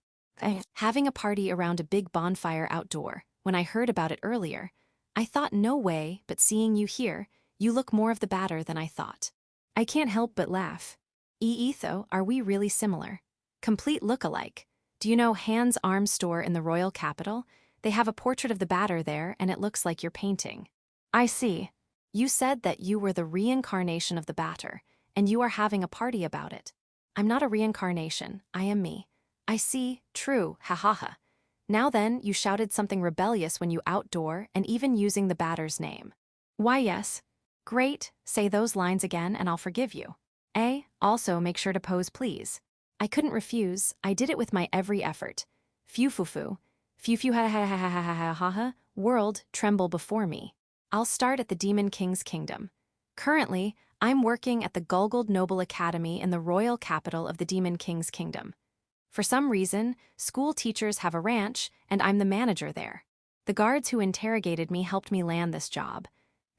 Having a party around a big bonfire outdoor, when I heard about it earlier, I thought no way, but seeing you here, you look more of the batter than I thought. I can't help but laugh. Though, are we really similar? Complete look-alike. Do you know Han's Arms store in the royal capital? They have a portrait of the batter there, and it looks like you're painting. I see. You said that you were the reincarnation of the batter, and you are having a party about it. I'm not a reincarnation, I am me. I see, true, ha. Now then, you shouted something rebellious when you outdoor and even using the batter's name. Why yes. Great, say those lines again and I'll forgive you. Also make sure to pose please. I couldn't refuse, I did it with my every effort. Few ha, world tremble before me. I'll start at the Demon King's kingdom. Currently, I'm working at the Gulgold Noble Academy in the royal capital of the Demon King's kingdom. For some reason, school teachers have a ranch, and I'm the manager there. The guards who interrogated me helped me land this job.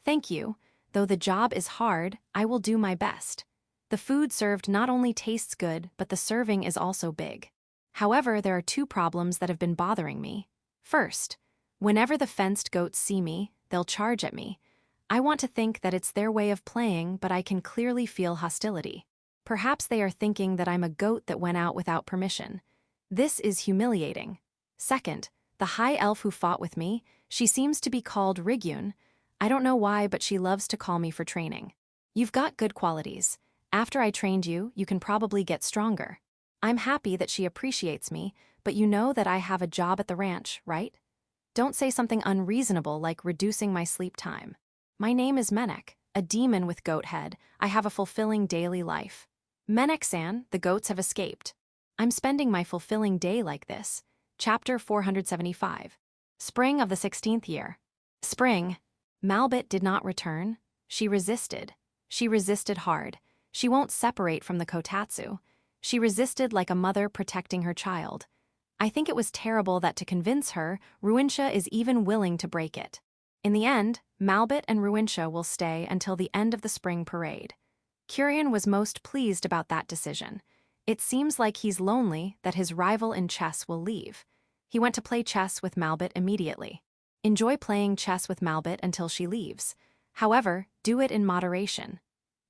Thank you. Though the job is hard, I will do my best. The food served not only tastes good, but the serving is also big. However, there are two problems that have been bothering me. First, whenever the fenced goats see me, they'll charge at me. I want to think that it's their way of playing, but I can clearly feel hostility. Perhaps they are thinking that I'm a goat that went out without permission. This is humiliating. Second, the high elf who fought with me, she seems to be called Rigyun. I don't know why, but she loves to call me for training. You've got good qualities. After I trained you, you can probably get stronger. I'm happy that she appreciates me, but you know that I have a job at the ranch, right? Don't say something unreasonable like reducing my sleep time. My name is Menek, a demon with goat head. I have a fulfilling daily life. Menek-san, the goats have escaped. I'm spending my fulfilling day like this. Chapter 475. Spring of the 16th year. Spring. Malbit did not return. She resisted. She resisted hard. She won't separate from the kotatsu. She resisted like a mother protecting her child. I think it was terrible that to convince her, Ruinsha is even willing to break it. In the end, Malbit and Ruinsha will stay until the end of the spring parade. Kurian was most pleased about that decision. It seems like he's lonely that his rival in chess will leave. He went to play chess with Malbit immediately. Enjoy playing chess with Malbit until she leaves. However, do it in moderation.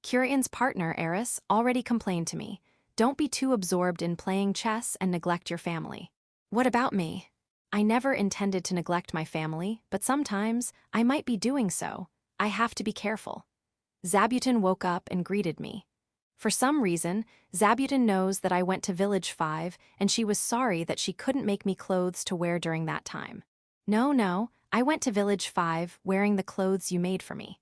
Kurian's partner, Eris, already complained to me. Don't be too absorbed in playing chess and neglect your family. What about me? I never intended to neglect my family, but sometimes I might be doing so. I have to be careful. Zabuton woke up and greeted me. For some reason, Zabuton knows that I went to Village 5 and she was sorry that she couldn't make me clothes to wear during that time. No, I went to Village 5 wearing the clothes you made for me.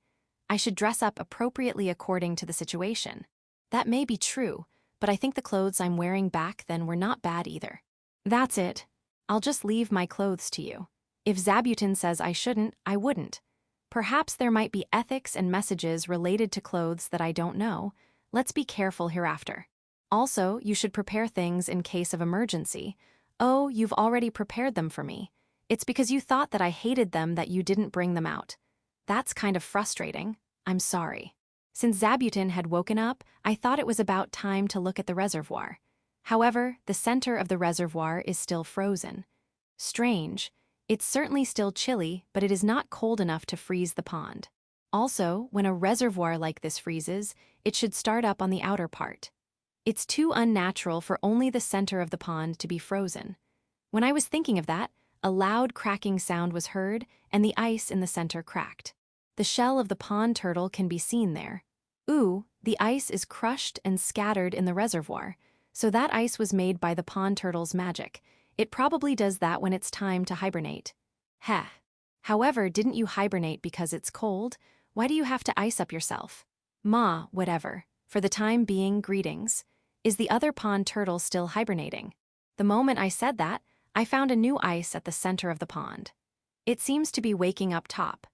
I should dress up appropriately according to the situation. That may be true, but I think the clothes I'm wearing back then were not bad either. That's it. I'll just leave my clothes to you. If Zabuton says I shouldn't, I wouldn't. Perhaps there might be ethics and messages related to clothes that I don't know. Let's be careful hereafter. Also, you should prepare things in case of emergency. Oh, you've already prepared them for me. It's because you thought that I hated them that you didn't bring them out. That's kind of frustrating. I'm sorry. Since Zabuton had woken up, I thought it was about time to look at the reservoir. However, the center of the reservoir is still frozen. Strange. It's certainly still chilly, but it is not cold enough to freeze the pond. Also, when a reservoir like this freezes, it should start up on the outer part. It's too unnatural for only the center of the pond to be frozen. When I was thinking of that, a loud cracking sound was heard, and the ice in the center cracked. The shell of the pond turtle can be seen there. Ooh, the ice is crushed and scattered in the reservoir, so that ice was made by the pond turtle's magic. It probably does that when it's time to hibernate. Heh. However, didn't you hibernate because it's cold? Why do you have to ice up yourself? Ma, whatever. For the time being, greetings. Is the other pond turtle still hibernating? The moment I said that, I found a new ice at the center of the pond. It seems to be waking up top.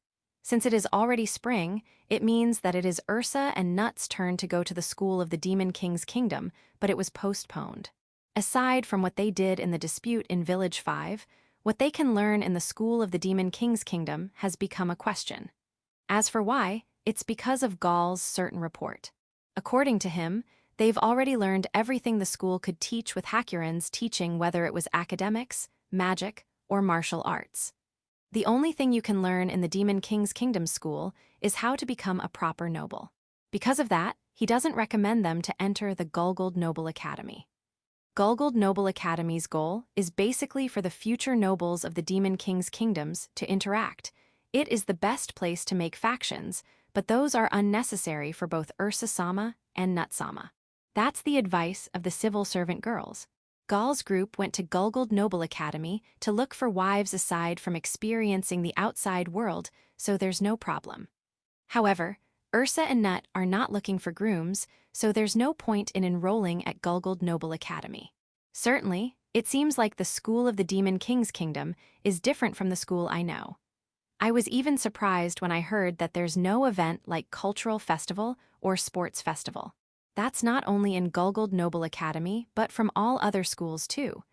Since it is already spring, it means that it is Ursa and Nut's turn to go to the school of the Demon King's kingdom, but it was postponed. Aside from what they did in the dispute in Village 5, what they can learn in the school of the Demon King's kingdom has become a question. As for why, it's because of Gaul's certain report. According to him, they've already learned everything the school could teach with Hakuren's teaching, whether it was academics, magic, or martial arts. The only thing you can learn in the Demon King's Kingdom School is how to become a proper noble. Because of that, he doesn't recommend them to enter the Gulgold Noble Academy. Gulgold Noble Academy's goal is basically for the future nobles of the Demon King's kingdoms to interact. It is the best place to make factions, but those are unnecessary for both Ursa-sama and Nut-sama. That's the advice of the civil servant girls. Gaul's group went to Gulgold Noble Academy to look for wives aside from experiencing the outside world, so there's no problem. However, Ursa and Nut are not looking for grooms, so there's no point in enrolling at Gulgold Noble Academy. Certainly, it seems like the school of the Demon King's kingdom is different from the school I know. I was even surprised when I heard that there's no event like cultural festival or sports festival. That's not only in Gulgold Noble Academy, but from all other schools too.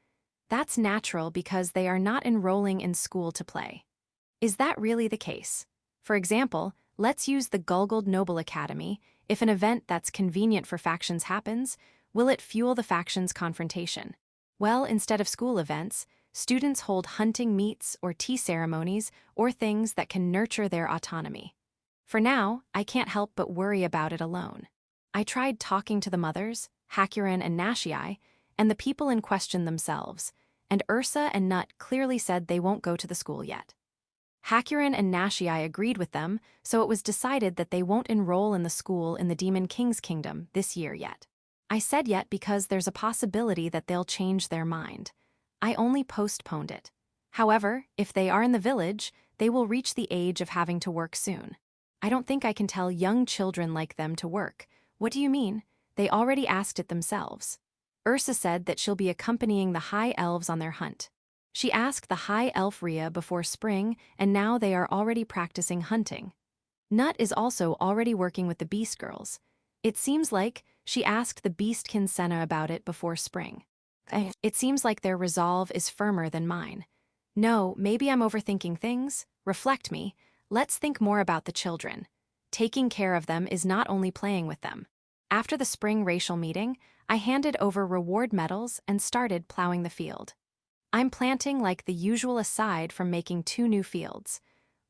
That's natural because they are not enrolling in school to play. Is that really the case? For example, let's use the Gulgold Noble Academy. If an event that's convenient for factions happens, will it fuel the factions' confrontation? Well, instead of school events, students hold hunting meets or tea ceremonies or things that can nurture their autonomy. For now, I can't help but worry about it alone. I tried talking to the mothers, Hakurin and Nashii, and the people in question themselves, and Ursa and Nut clearly said they won't go to the school yet. Hakurin and Nashii agreed with them, so it was decided that they won't enroll in the school in the Demon King's kingdom this year yet. I said yet because there's a possibility that they'll change their mind. I only postponed it. However, if they are in the village, they will reach the age of having to work soon. I don't think I can tell young children like them to work. What do you mean? They already asked it themselves. Ursa said that she'll be accompanying the High Elves on their hunt. She asked the High Elf Rhea before spring, and now they are already practicing hunting. Nut is also already working with the Beast Girls. It seems like she asked the Beastkin Senna about it before spring. It seems like their resolve is firmer than mine. No, maybe I'm overthinking things. Reflect me. Let's think more about the children. Taking care of them is not only playing with them. After the spring racial meeting, I handed over reward medals and started plowing the field. I'm planting like the usual aside from making 2 new fields.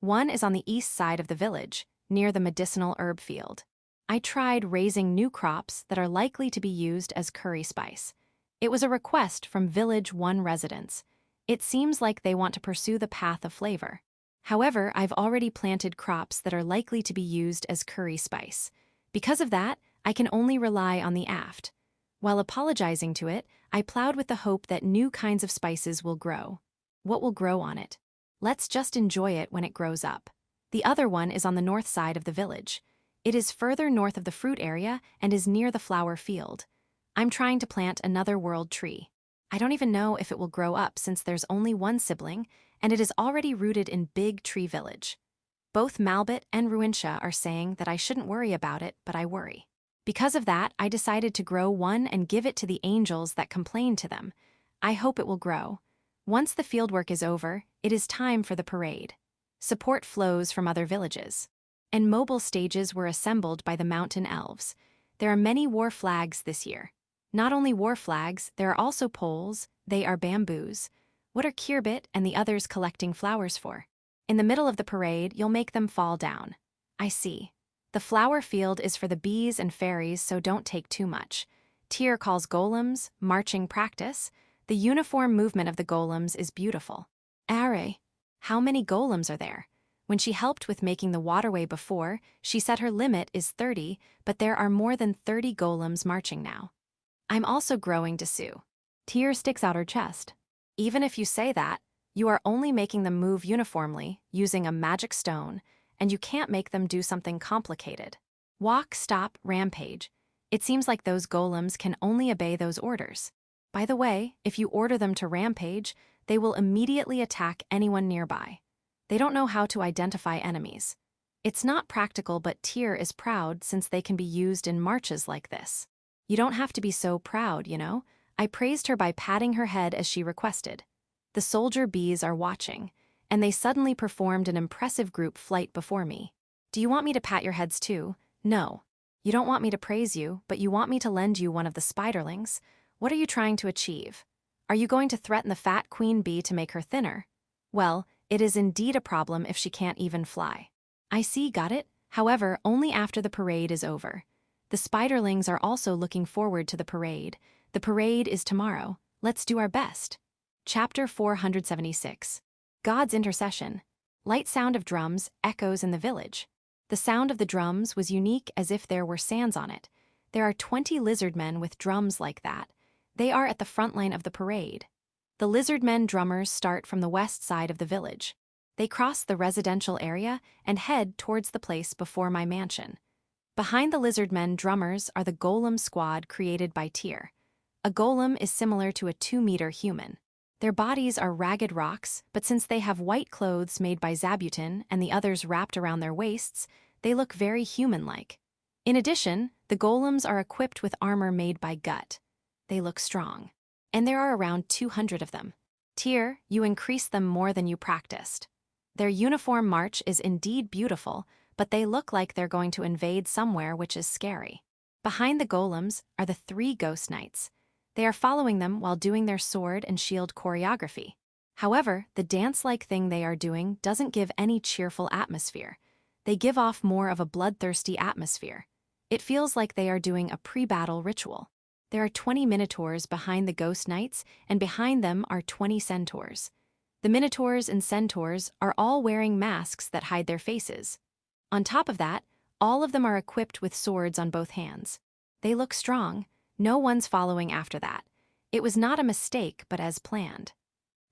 One is on the east side of the village, near the medicinal herb field. I tried raising new crops that are likely to be used as curry spice. It was a request from Village 1 residents. It seems like they want to pursue the path of flavor. However, I've already planted crops that are likely to be used as curry spice. Because of that, I can only rely on the aft. While apologizing to it, I plowed with the hope that new kinds of spices will grow. What will grow on it? Let's just enjoy it when it grows up. The other one is on the north side of the village. It is further north of the fruit area and is near the flower field. I'm trying to plant another world tree. I don't even know if it will grow up since there's only one sibling, and it is already rooted in Big Tree Village. Both Malbit and Ruintia are saying that I shouldn't worry about it, but I worry. Because of that, I decided to grow one and give it to the angels that complained to them. I hope it will grow. Once the fieldwork is over, it is time for the parade. Support flows from other villages. And mobile stages were assembled by the mountain elves. There are many war flags this year. Not only war flags, there are also poles. They are bamboos. What are Kirbit and the others collecting flowers for? In the middle of the parade, you'll make them fall down. I see. The flower field is for the bees and fairies, so don't take too much. Tyr calls golems marching practice. The uniform movement of the golems is beautiful. Are, how many golems are there? When she helped with making the waterway before, she said her limit is 30, but there are more than 30 golems marching now. I'm also growing to sue. Tyr sticks out her chest. Even if you say that, you are only making them move uniformly, using a magic stone, and you can't make them do something complicated. Walk, stop, rampage. It seems like those golems can only obey those orders. By the way, if you order them to rampage, they will immediately attack anyone nearby. They don't know how to identify enemies. It's not practical, but Tyr is proud since they can be used in marches like this. You don't have to be so proud, you know? I praised her by patting her head as she requested. The soldier bees are watching, and they suddenly performed an impressive group flight before me. Do you want me to pat your heads too? No. You don't want me to praise you, but you want me to lend you one of the spiderlings? What are you trying to achieve? Are you going to threaten the fat queen bee to make her thinner? Well, it is indeed a problem if she can't even fly. I see, got it? However, only after the parade is over. The spiderlings are also looking forward to the parade. The parade is tomorrow. Let's do our best. Chapter 476. God's Intercession. Light sound of drums echoes in the village. The sound of the drums was unique as if there were sands on it. There are 20 lizard men with drums like that. They are at the front line of the parade. The lizard men drummers start from the west side of the village. They cross the residential area and head towards the place before my mansion. Behind the lizard men drummers are the golem squad created by Tyr. A golem is similar to a 2-meter human. Their bodies are ragged rocks, but since they have white clothes made by Zabuton and the others wrapped around their waists, they look very human-like. In addition, the golems are equipped with armor made by gut. They look strong. And there are around 200 of them. Tier, you increase them more than you practiced. Their uniform march is indeed beautiful, but they look like they're going to invade somewhere, which is scary. Behind the golems are the 3 ghost knights. They are following them while doing their sword and shield choreography. However, the dance-like thing they are doing doesn't give any cheerful atmosphere. They give off more of a bloodthirsty atmosphere. It feels like they are doing a pre-battle ritual. There are 20 minotaurs behind the ghost knights, and behind them are 20 centaurs. The minotaurs and centaurs are all wearing masks that hide their faces. On top of that, all of them are equipped with swords on both hands. They look strong. No one's following after that. It was not a mistake, but as planned.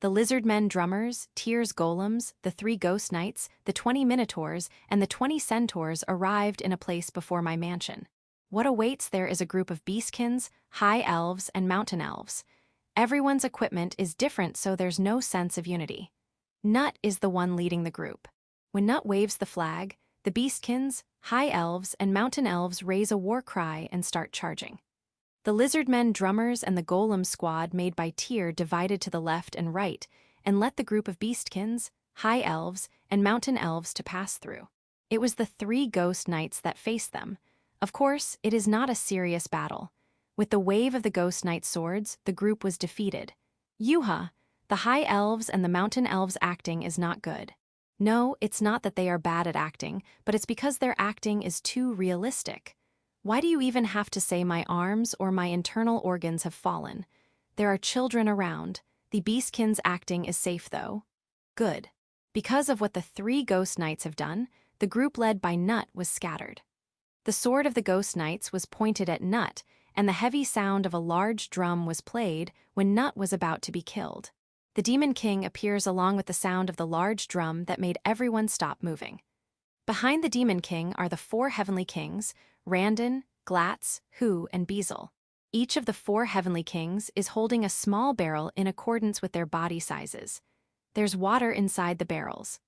The lizardmen drummers, Tyr's golems, the 3 ghost knights, the 20 minotaurs, and the 20 centaurs arrived in a place before my mansion. What awaits there is a group of beastkins, high elves, and mountain elves. Everyone's equipment is different, so there's no sense of unity. Nut is the one leading the group. When Nut waves the flag, the beastkins, high elves, and mountain elves raise a war cry and start charging. The lizardmen drummers and the golem squad made by Tyr divided to the left and right and let the group of beastkins, high elves, and mountain elves to pass through. It was the 3 ghost knights that faced them. Of course, it is not a serious battle. With the wave of the ghost knight swords, the group was defeated. Yuha, the high elves and the mountain elves' acting is not good. No, it's not that they are bad at acting, but it's because their acting is too realistic. Why do you even have to say my arms or my internal organs have fallen? There are children around. The beastkins' acting is safe though. Good. Because of what the 3 ghost knights have done, the group led by Nut was scattered. The sword of the ghost knights was pointed at Nut, and the heavy sound of a large drum was played when Nut was about to be killed. The Demon King appears along with the sound of the large drum that made everyone stop moving. Behind the Demon King are the 4 heavenly kings, Randon, Glatz, Hu, and Bezel. Each of the 4 heavenly kings is holding a small barrel in accordance with their body sizes. There's water inside the barrels.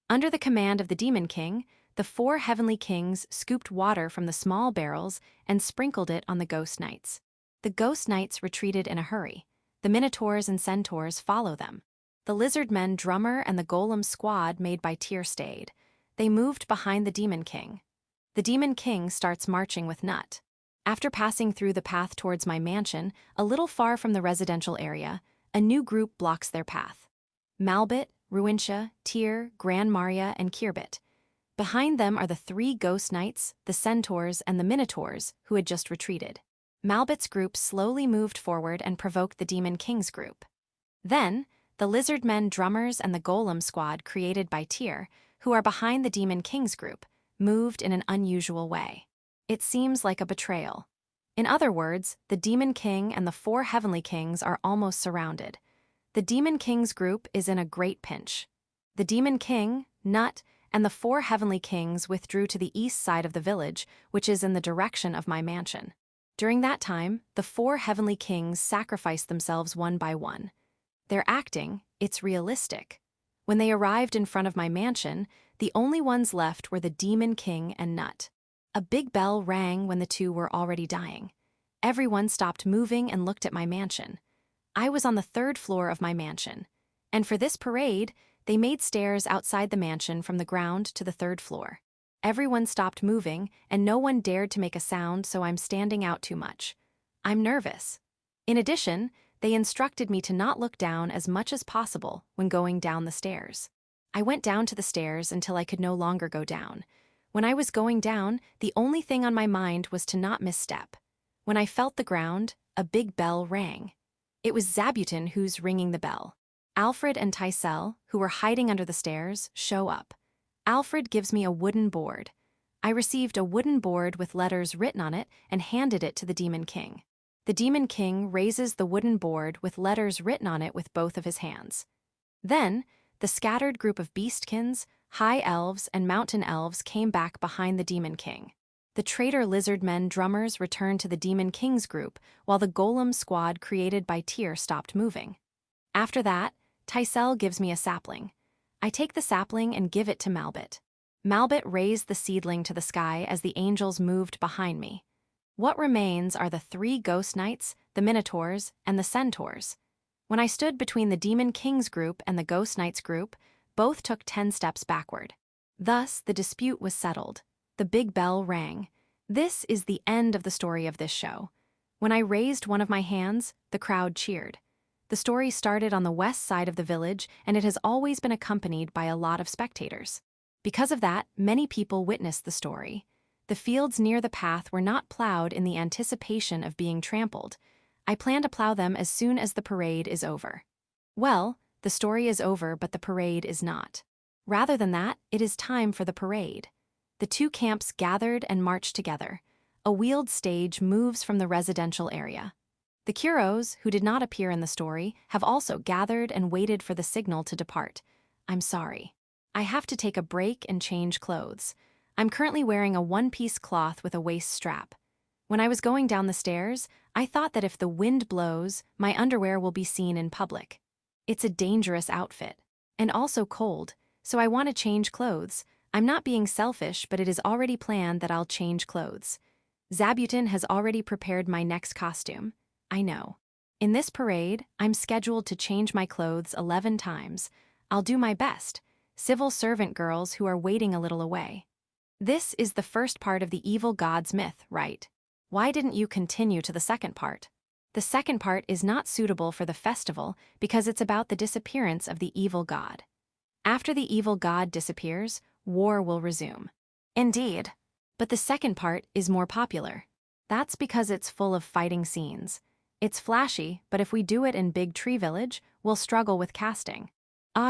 Under the command of the Demon King, the 4 heavenly kings scooped water from the small barrels and sprinkled it on the ghost knights. The ghost knights retreated in a hurry. The minotaurs and centaurs follow them. The lizardmen drummer and the golem squad made by Tyr stayed. They moved behind the Demon King. The Demon King starts marching with Nut. After passing through the path towards my mansion, a little far from the residential area, a new group blocks their path. Malbit, Ruintia, Tyr, Gran Maria, and Kirbit. Behind them are the 3 ghost knights, the centaurs, and the minotaurs, who had just retreated. Malbit's group slowly moved forward and provoked the Demon King's group. Then, the lizardmen drummers and the golem squad created by Tyr, who are behind the Demon King's group, moved in an unusual way. It seems like a betrayal. In other words, the Demon King and the 4 heavenly kings are almost surrounded. The Demon King's group is in a great pinch. The Demon King, Nut, and the 4 heavenly kings withdrew to the east side of the village, which is in the direction of my mansion. During that time, the 4 heavenly kings sacrificed themselves one by one. Their acting, it's realistic. When they arrived in front of my mansion, the only ones left were the Demon King and Nut. A big bell rang when the 2 were already dying. Everyone stopped moving and looked at my mansion. I was on the 3rd floor of my mansion, and for this parade, they made stairs outside the mansion from the ground to the 3rd floor. Everyone stopped moving, and no one dared to make a sound, so I'm standing out too much. I'm nervous. In addition, they instructed me to not look down as much as possible when going down the stairs. I went down to the stairs until I could no longer go down. When I was going down, the only thing on my mind was to not misstep. When I felt the ground, a big bell rang. It was Zabuton who's ringing the bell. Alfred and Tysel, who were hiding under the stairs, show up. Alfred gives me a wooden board. I received a wooden board with letters written on it and handed it to the Demon King. The Demon King raises the wooden board with letters written on it with both of his hands. Then, the scattered group of beastkins, high elves, and mountain elves came back behind the Demon King. The traitor lizardmen drummers returned to the Demon King's group, while the golem squad created by Tyr stopped moving. After that, Tysel gives me a sapling. I take the sapling and give it to Malbit. Malbit raised the seedling to the sky as the angels moved behind me. What remains are the 3 ghost knights, the minotaurs, and the centaurs. When I stood between the Demon King's group and the Ghost Knights group, both took 10 steps backward. Thus, the dispute was settled. The big bell rang. This is the end of the story of this show. When I raised one of my hands, the crowd cheered. The story started on the west side of the village, and it has always been accompanied by a lot of spectators. Because of that, many people witnessed the story. The fields near the path were not plowed in the anticipation of being trampled. I plan to plow them as soon as the parade is over. Well, the story is over, but the parade is not. Rather than that, it is time for the parade. The 2 camps gathered and marched together. A wheeled stage moves from the residential area. The Kuros, who did not appear in the story, have also gathered and waited for the signal to depart. I'm sorry. I have to take a break and change clothes. I'm currently wearing a one-piece cloth with a waist strap. When I was going down the stairs, I thought that if the wind blows, my underwear will be seen in public. It's a dangerous outfit. And also cold, so I want to change clothes. I'm not being selfish, but it is already planned that I'll change clothes. Zabutin has already prepared my next costume. I know. In this parade, I'm scheduled to change my clothes 11 times. I'll do my best. Civil servant girls who are waiting a little away. This is the first part of the evil god's myth, right? Why didn't you continue to the second part? The second part is not suitable for the festival because it's about the disappearance of the evil god. After the evil god disappears, war will resume. Indeed. But the second part is more popular. That's because it's full of fighting scenes. It's flashy, but if we do it in Big Tree Village, we'll struggle with casting.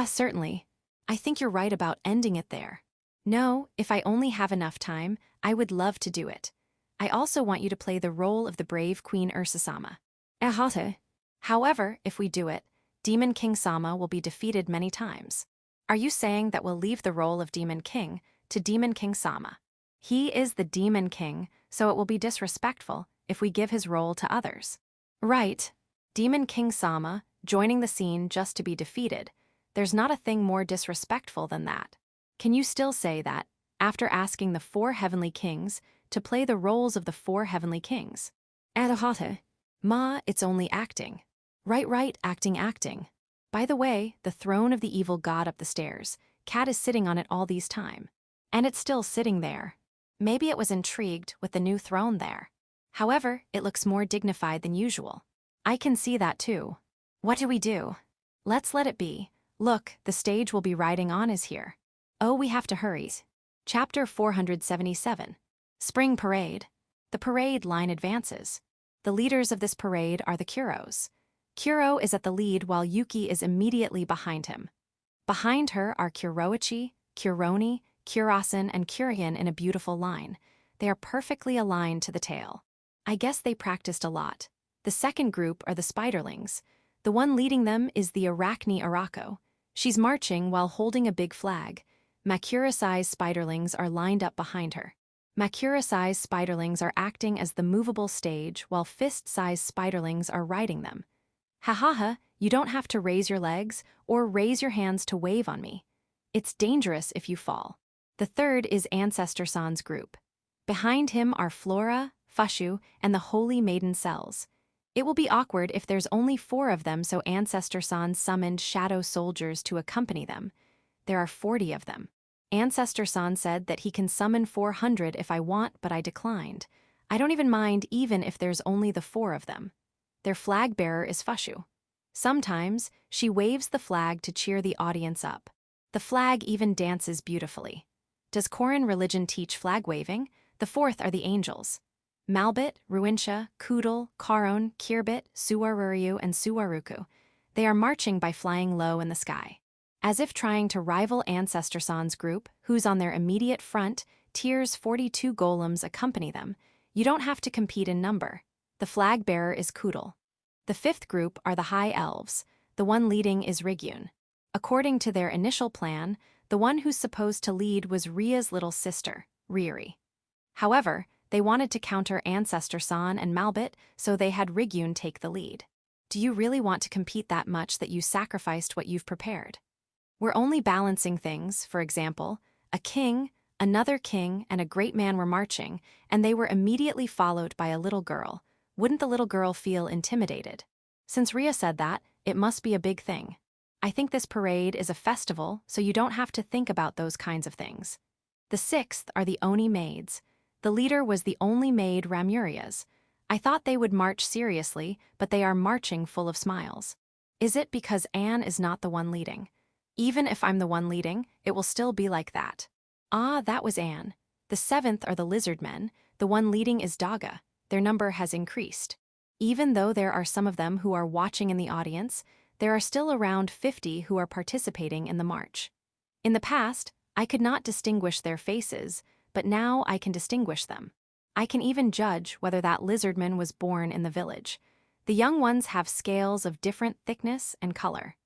Certainly. I think you're right about ending it there. No, if I only have enough time, I would love to do it. I also want you to play the role of the brave Queen Ursa-sama. However, if we do it, Demon King Sama will be defeated many times. Are you saying that we'll leave the role of Demon King to Demon King Sama? He is the Demon King, so it will be disrespectful if we give his role to others. Right. Demon King Sama, joining the scene just to be defeated. There's not a thing more disrespectful than that. Can you still say that, after asking the 4 heavenly kings to play the roles of the 4 heavenly kings? Ma, it's only acting. Right, acting. By the way, the throne of the evil god up the stairs, Cat is sitting on it all these time. And it's still sitting there. Maybe it was intrigued with the new throne there. However, it looks more dignified than usual. I can see that too. What do we do? Let's let it be. Look, the stage we'll be riding on is here. Oh, we have to hurry. Chapter 477. Spring Parade. The parade line advances. The leaders of this parade are the Kuros. Kuro is at the lead while Yuki is immediately behind him. Behind her are Kuroichi, Kuroni, Kurasan, and Kurian in a beautiful line. They are perfectly aligned to the tail. I guess they practiced a lot. The second group are the Spiderlings. The one leading them is the Arachne Arako. She's marching while holding a big flag. Makura-sized Spiderlings are lined up behind her. Makura-sized Spiderlings are acting as the movable stage while fist-sized Spiderlings are riding them. Ha, you don't have to raise your legs or raise your hands to wave on me. It's dangerous if you fall. The third is Ancestor San's group. Behind him are Flora, Fushu, and the Holy Maiden Cells. It will be awkward if there's only 4 of them, so Ancestor San summoned shadow soldiers to accompany them. There are 40 of them. Ancestor San said that he can summon 400 if I want, but I declined. I don't even mind even if there's only the 4 of them. Their flag bearer is Fushu. Sometimes, she waves the flag to cheer the audience up. The flag even dances beautifully. Does Koran religion teach flag waving? The 4th are the angels. Malbit, Ruinsha, Kudal, Karon, Kirbit, Suwaruryu, and Suwaruku. They are marching by flying low in the sky. As if trying to rival Ancestor San's group, who's on their immediate front, Tier's 42 golems accompany them. You don't have to compete in number. The flag bearer is Kudal. The 5th group are the High Elves. The one leading is Rigyun. According to their initial plan, the one who's supposed to lead was Ria's little sister, Riri. However, they wanted to counter Ancestor San and Malbit, so they had Rigyun take the lead. Do you really want to compete that much that you sacrificed what you've prepared? We're only balancing things, for example, a king, another king, and a great man were marching, and they were immediately followed by a little girl. Wouldn't the little girl feel intimidated? Since Rhea said that, it must be a big thing. I think this parade is a festival, so you don't have to think about those kinds of things. The sixth are the Oni maids. The leader was the only maid Ramuria's. I thought they would march seriously, but they are marching full of smiles. Is it because Anne is not the one leading? Even if I'm the one leading, it will still be like that. Ah, that was Anne. The seventh are the lizard men. The one leading is Daga. Their number has increased. Even though there are some of them who are watching in the audience, there are still around 50 who are participating in the march. In the past, I could not distinguish their faces, but now I can distinguish them. I can even judge whether that lizardman was born in the village. The young ones have scales of different thickness and color.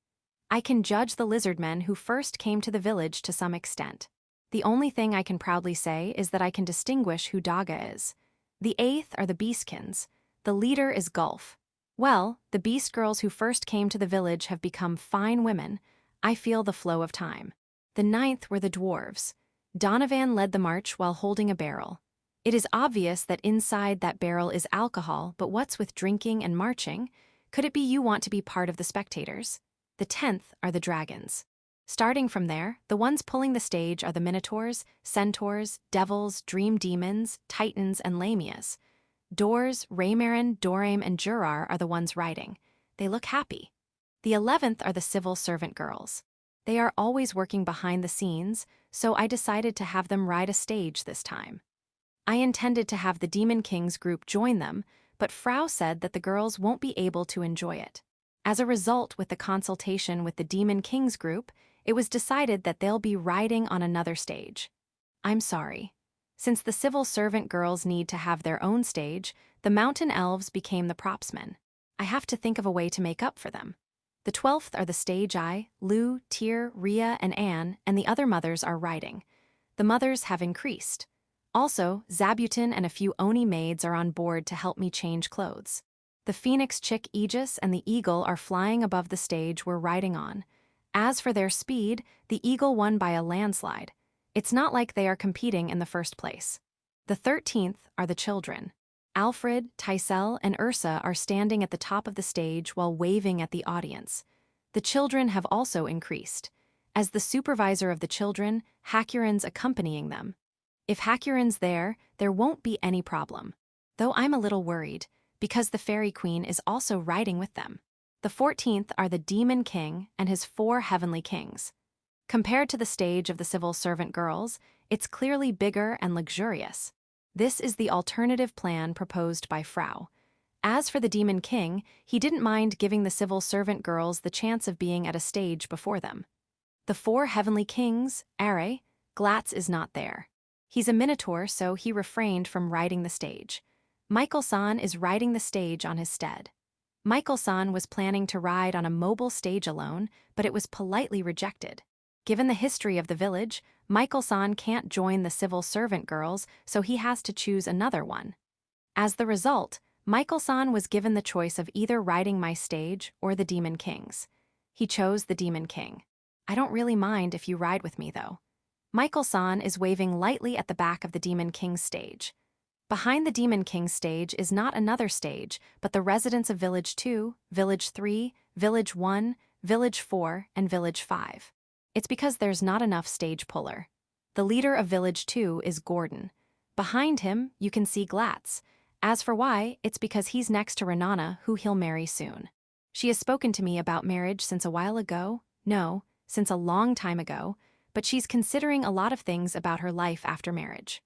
I can judge the lizardmen who first came to the village to some extent. The only thing I can proudly say is that I can distinguish who Daga is. The eighth are the beastkins. The leader is Gulf. Well, the beast girls who first came to the village have become fine women. I feel the flow of time. The ninth were the dwarves. Donovan led the march while holding a barrel. It is obvious that inside that barrel is alcohol, but what's with drinking and marching? Could it be you want to be part of the spectators? The 10th are the dragons. Starting from there, the ones pulling the stage are the minotaurs, centaurs, devils, dream demons, titans, and lamias. Dors, Raymarin, Dorame, and Jurar are the ones riding. They look happy. The 11th are the civil servant girls. They are always working behind the scenes, so I decided to have them ride a stage this time. I intended to have the Demon Kings group join them, but Frau said that the girls won't be able to enjoy it. As a result, with the consultation with the Demon Kings group, it was decided that they'll be riding on another stage. I'm sorry. Since the civil servant girls need to have their own stage, the mountain elves became the propsmen. I have to think of a way to make up for them. The 12th are the stage I, Lou, Tyr, Rhea, and Anne, and the other mothers are riding. The mothers have increased. Also, Zabutin and a few Oni maids are on board to help me change clothes. The phoenix chick Aegis and the eagle are flying above the stage we're riding on. As for their speed, the eagle won by a landslide. It's not like they are competing in the first place. The 13th are the children. Alfred, Tysel, and Ursa are standing at the top of the stage while waving at the audience. The children have also increased. As the supervisor of the children, Hakurin's accompanying them. If Hakurin's there won't be any problem. Though I'm a little worried, because the Fairy Queen is also riding with them. The 14th are the Demon King and his 4 heavenly kings. Compared to the stage of the civil servant girls, it's clearly bigger and luxurious. This is the alternative plan proposed by Frau. As for the Demon King, he didn't mind giving the civil servant girls the chance of being at a stage before them. The 4 heavenly kings, Are, Glatz is not there. He's a minotaur, so he refrained from riding the stage. Michael-san is riding the stage on his stead. Michael-san was planning to ride on a mobile stage alone, but it was politely rejected. Given the history of the village, Michael-san can't join the civil servant girls, so he has to choose another one. As the result, Michael-san was given the choice of either riding my stage or the Demon King's. He chose the Demon King. I don't really mind if you ride with me, though. Michael-san is waving lightly at the back of the Demon King's stage. Behind the Demon King's stage is not another stage, but the residents of Village 2, Village 3, Village 1, Village 4, and Village 5. It's because there's not enough stage puller. The leader of Village 2 is Gordon. Behind him, you can see Glatz. As for why, it's because he's next to Renana, who he'll marry soon. She has spoken to me about marriage since a while ago. No, since a long time ago, but she's considering a lot of things about her life after marriage.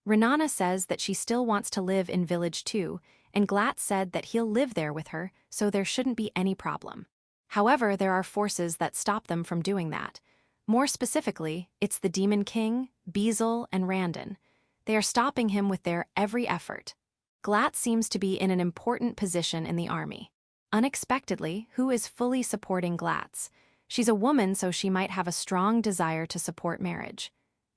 Renana says that she still wants to live in Village 2, and Glatz said that he'll live there with her, so there shouldn't be any problem. However, there are forces that stop them from doing that. More specifically, it's the Demon King, Beazle, and Randon. They are stopping him with their every effort. Glatz seems to be in an important position in the army. Unexpectedly, who is fully supporting Glatz? She's a woman, so she might have a strong desire to support marriage.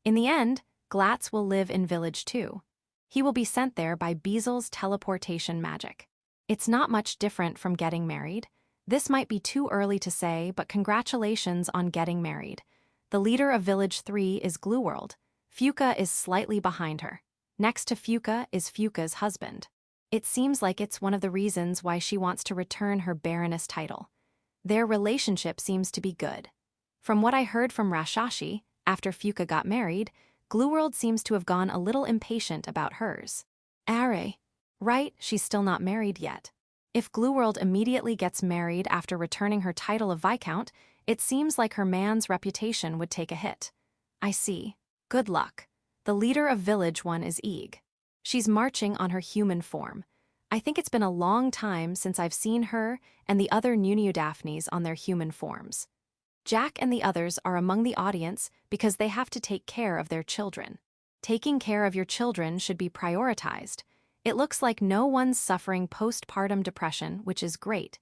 In the end, Glatz will live in Village 2. He will be sent there by Beazle's teleportation magic. It's not much different from getting married. This might be too early to say, but congratulations on getting married. The leader of Village 3 is Glueworld. Fuka is slightly behind her. Next to Fuka is Fuka's husband. It seems like it's one of the reasons why she wants to return her Baroness title. Their relationship seems to be good. From what I heard from Rashashi, after Fuka got married, Glueworld seems to have gone a little impatient about hers. Are. Right, she's still not married yet. If Glueworld immediately gets married after returning her title of Viscount, it seems like her man's reputation would take a hit. I see. Good luck. The leader of Village 1 is Eeg. She's marching on her human form. I think it's been a long time since I've seen her and the other Nunio-Daphnes on their human forms. Jack and the others are among the audience because they have to take care of their children. Taking care of your children should be prioritized. It looks like no one's suffering postpartum depression, which is great.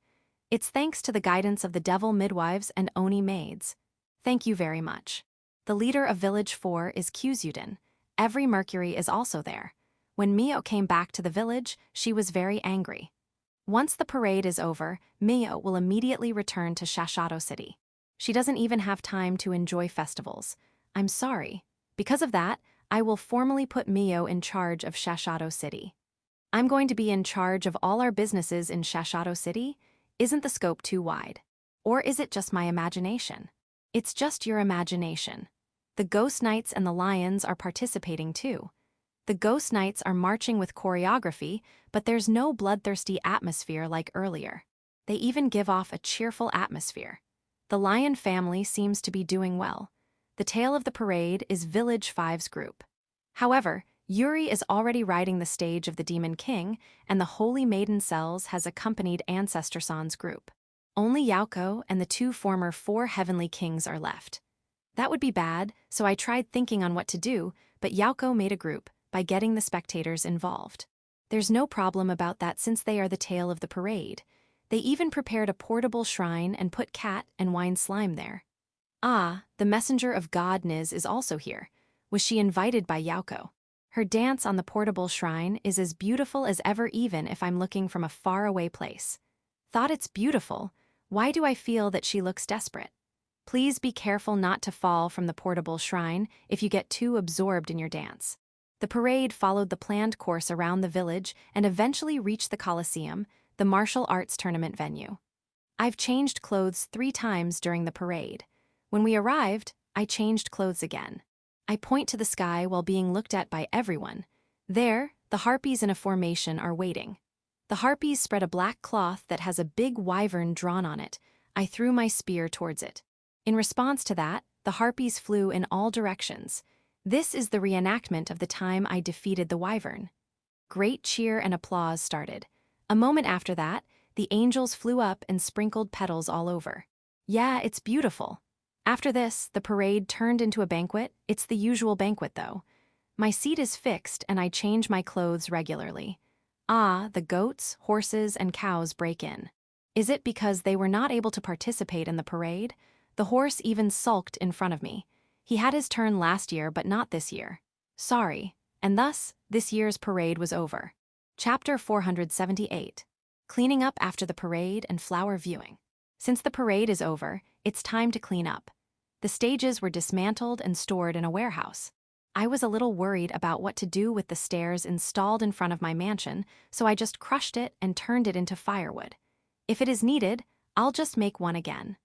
It's thanks to the guidance of the Devil Midwives and Oni Maids. Thank you very much. The leader of Village 4 is Kyuzuden. Every Mercury is also there. When Mio came back to the village, she was very angry. Once the parade is over, Mio will immediately return to Shashato City. She doesn't even have time to enjoy festivals. I'm sorry. Because of that, I will formally put Mio in charge of Shashato City. I'm going to be in charge of all our businesses in Shashato City? Isn't the scope too wide? Or is it just my imagination? It's just your imagination. The Ghost Knights and the Lions are participating too. The Ghost Knights are marching with choreography, but there's no bloodthirsty atmosphere like earlier. They even give off a cheerful atmosphere. The Lion family seems to be doing well. The tail of the parade is Village 5's group. However, Yuri is already riding the stage of the Demon King, and the Holy Maiden Cells has accompanied Ancestor San's group. Only Yauko and the two former 4 Heavenly Kings are left. That would be bad, so I tried thinking on what to do, but Yauko made a group by getting the spectators involved. There's no problem about that since they are the tail of the parade. They even prepared a portable shrine and put cat and wine slime there. Ah, the messenger of God Niz is also here. Was she invited by Yauko? Her dance on the portable shrine is as beautiful as ever even if I'm looking from a faraway place. Thought it's beautiful. Why do I feel that she looks desperate? Please be careful not to fall from the portable shrine if you get too absorbed in your dance. The parade followed the planned course around the village and eventually reached the Colosseum, the martial arts tournament venue. I've changed clothes 3 times during the parade. When we arrived, I changed clothes again. I point to the sky while being looked at by everyone. There, the harpies in a formation are waiting. The harpies spread a black cloth that has a big wyvern drawn on it. I threw my spear towards it. In response to that, the harpies flew in all directions. This is the reenactment of the time I defeated the wyvern. Great cheer and applause started. A moment after that, the angels flew up and sprinkled petals all over. Yeah, it's beautiful. After this, the parade turned into a banquet. It's the usual banquet, though. My seat is fixed and I change my clothes regularly. Ah, the goats, horses, and cows break in. Is it because they were not able to participate in the parade? The horse even sulked in front of me. He had his turn last year, but not this year. Sorry. And thus, this year's parade was over. Chapter 478. Cleaning up after the parade and flower viewing. Since the parade is over, it's time to clean up. The stages were dismantled and stored in a warehouse. I was a little worried about what to do with the stairs installed in front of my mansion, so I just crushed it and turned it into firewood. If it is needed, I'll just make one again.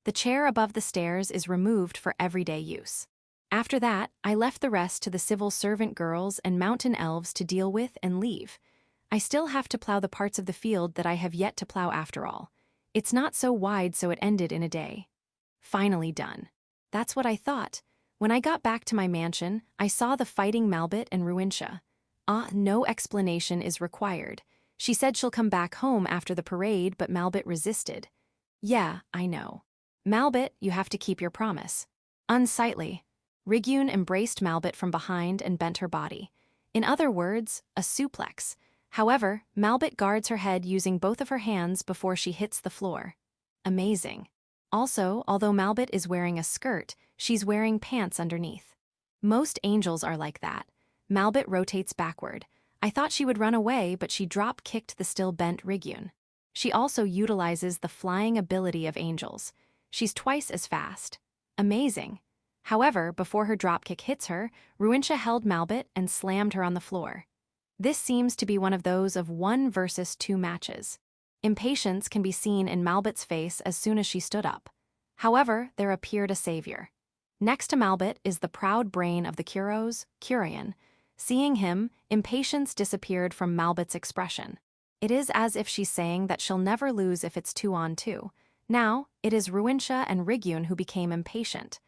The chair above the stairs is removed for everyday use. After that, I left the rest to the civil servant girls and mountain elves to deal with and leave. I still have to plow the parts of the field that I have yet to plow after all. It's not so wide, so it ended in a day. Finally done. That's what I thought. When I got back to my mansion, I saw the fighting Malbit and Ruintia. No explanation is required. She said she'll come back home after the parade, but Malbit resisted. Yeah, I know. Malbit, you have to keep your promise. Unsightly. Rigyun embraced Malbit from behind and bent her body. In other words, a suplex. However, Malbit guards her head using both of her hands before she hits the floor. Amazing. Also, although Malbit is wearing a skirt, she's wearing pants underneath. Most angels are like that. Malbit rotates backward. I thought she would run away, but she drop-kicked the still-bent Rigyun. She also utilizes the flying ability of angels. She's twice as fast. Amazing. However, before her dropkick hits her, Ruintia held Malbit and slammed her on the floor. This seems to be one of those of 1 versus 2 matches. Impatience can be seen in Malbit's face as soon as she stood up. However, there appeared a savior. Next to Malbit is the proud brain of the Kuros, Kurian. Seeing him, impatience disappeared from Malbit's expression. It is as if she's saying that she'll never lose if it's 2-on-2. Now, it is Ruintia and Rigyun who became impatient.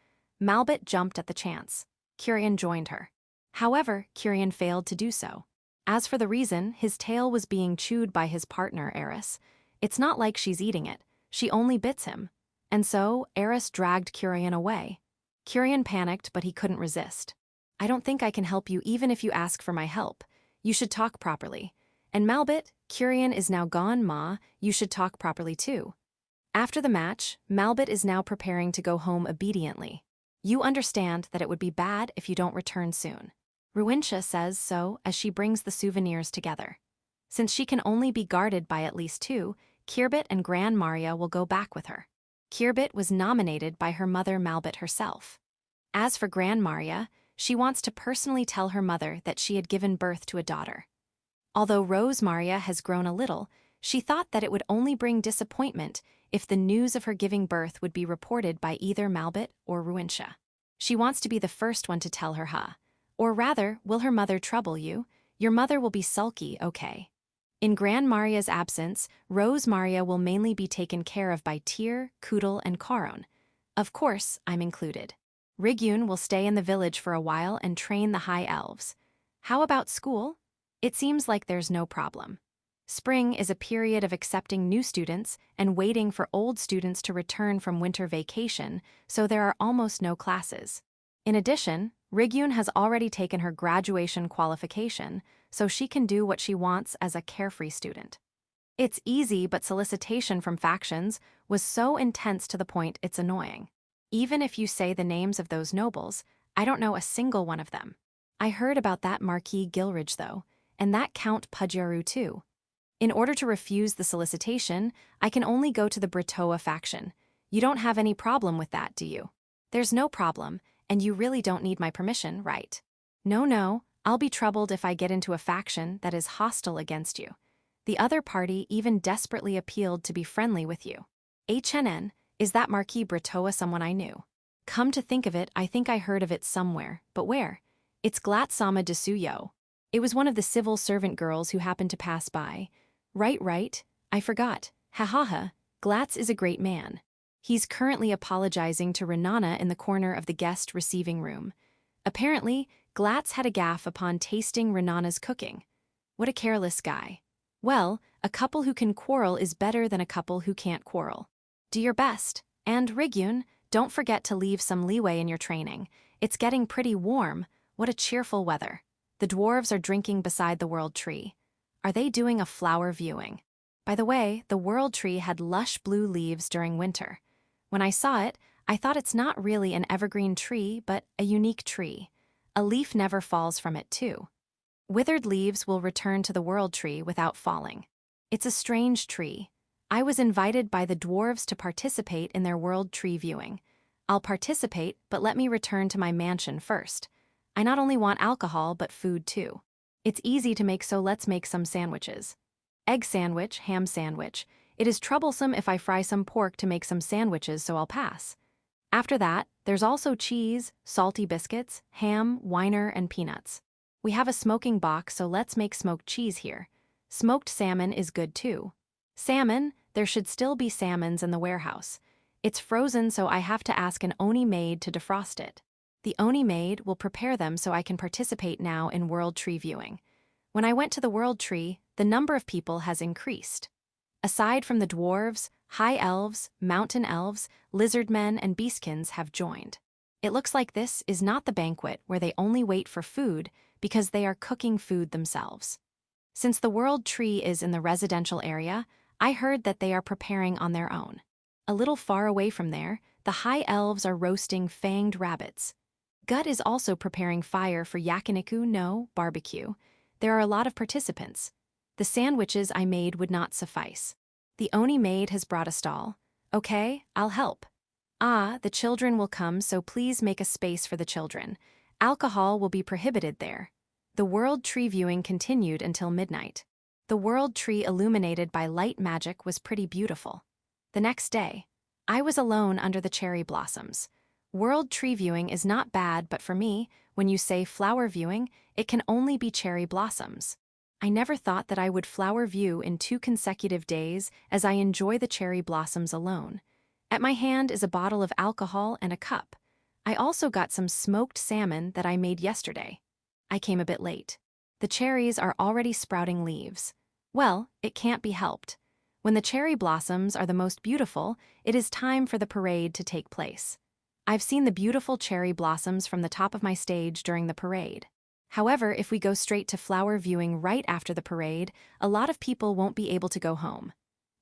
Malbit jumped at the chance. Kurian joined her. However, Kurian failed to do so. As for the reason, his tail was being chewed by his partner, Eris. It's not like she's eating it, she only bits him. And so, Eris dragged Kurian away. Kurian panicked, but he couldn't resist. I don't think I can help you even if you ask for my help. You should talk properly. And Malbit, Kurian is now gone, Ma, you should talk properly too. After the match, Malbit is now preparing to go home obediently. You understand that it would be bad if you don't return soon. Ruintia says so as she brings the souvenirs together. Since she can only be guarded by at least 2, Kirbit and Gran Maria will go back with her. Kirbit was nominated by her mother Malbit herself. As for Gran Maria, she wants to personally tell her mother that she had given birth to a daughter. Although Rose Maria has grown a little, she thought that it would only bring disappointment if the news of her giving birth would be reported by either Malbit or Ruintia. She wants to be the first one to tell her, Or rather, will her mother trouble you? Your mother will be sulky, okay? In Gran Maria's absence, Rose Maria will mainly be taken care of by Tyr, Kudel, and Karon. Of course, I'm included. Rigyun will stay in the village for a while and train the high elves. How about school? It seems like there's no problem. Spring is a period of accepting new students and waiting for old students to return from winter vacation, so there are almost no classes. In addition, Rigyun has already taken her graduation qualification, so she can do what she wants as a carefree student. It's easy, but solicitation from factions was so intense to the point it's annoying. Even if you say the names of those nobles, I don't know a single one of them. I heard about that Marquis Gilridge, though, and that Count Pudjaru too. In order to refuse the solicitation, I can only go to the Britoa faction. You don't have any problem with that, do you? There's no problem, and you really don't need my permission, right? No, I'll be troubled if I get into a faction that is hostile against you. The other party even desperately appealed to be friendly with you. HNN, is that Marquis Britoa someone I knew? Come to think of it, I think I heard of it somewhere, but where? It's Glatsama Desuyo. It was one of the civil servant girls who happened to pass by. Right, I forgot. Ha, Glatz is a great man. He's currently apologizing to Renana in the corner of the guest receiving room. Apparently, Glatz had a gaffe upon tasting Renana's cooking. What a careless guy. Well, a couple who can quarrel is better than a couple who can't quarrel. Do your best, and Rigyun, don't forget to leave some leeway in your training. It's getting pretty warm. What a cheerful weather. The dwarves are drinking beside the world tree. Are they doing a flower viewing? By the way, the world tree had lush blue leaves during winter. When I saw it, I thought it's not really an evergreen tree, but a unique tree. A leaf never falls from it, too. Withered leaves will return to the world tree without falling. It's a strange tree. I was invited by the dwarves to participate in their world tree viewing. I'll participate, but let me return to my mansion first. I not only want alcohol, but food too. It's easy to make, so let's make some sandwiches. Egg sandwich, ham sandwich. It is troublesome if I fry some pork to make some sandwiches, so I'll pass. After that, there's also cheese, salty biscuits, ham, weiner, and peanuts. We have a smoking box, so let's make smoked cheese here. Smoked salmon is good too. Salmon, there should still be salmons in the warehouse. It's frozen, so I have to ask an Oni maid to defrost it. The Oni maid will prepare them so I can participate now in World Tree viewing. When I went to the World Tree, the number of people has increased. Aside from the dwarves, high elves, mountain elves, lizard men, and beastkins have joined. It looks like this is not the banquet where they only wait for food because they are cooking food themselves. Since the World Tree is in the residential area, I heard that they are preparing on their own. A little far away from there, the high elves are roasting fanged rabbits. Gut is also preparing fire for yakiniku no barbecue. There are a lot of participants. The sandwiches I made would not suffice. The Oni maid has brought a stall. Okay, I'll help. Ah, the children will come, so please make a space for the children. Alcohol will be prohibited there. The World Tree viewing continued until midnight. The World Tree illuminated by light magic was pretty beautiful. The next day, I was alone under the cherry blossoms. World Tree viewing is not bad, but for me, when you say flower viewing, it can only be cherry blossoms. I never thought that I would flower view in 2 consecutive days as I enjoy the cherry blossoms alone. At my hand is a bottle of alcohol and a cup. I also got some smoked salmon that I made yesterday. I came a bit late. The cherries are already sprouting leaves. Well, it can't be helped. When the cherry blossoms are the most beautiful, it is time for the parade to take place. I've seen the beautiful cherry blossoms from the top of my stage during the parade. However, if we go straight to flower viewing right after the parade, a lot of people won't be able to go home.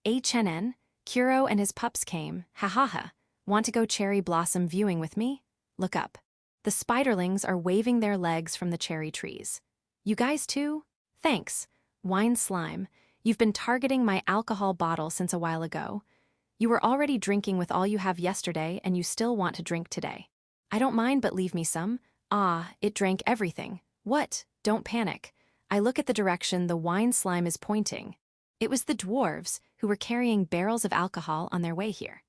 HNN, Kuro and his pups came, ha. Want to go cherry blossom viewing with me? Look up. The spiderlings are waving their legs from the cherry trees. You guys too? Thanks. Wine slime, you've been targeting my alcohol bottle since a while ago. You were already drinking with all you have yesterday and you still want to drink today. I don't mind, but leave me some. Ah, it drank everything. What? Don't panic. I look at the direction the wine slime is pointing. It was the dwarves who were carrying barrels of alcohol on their way here.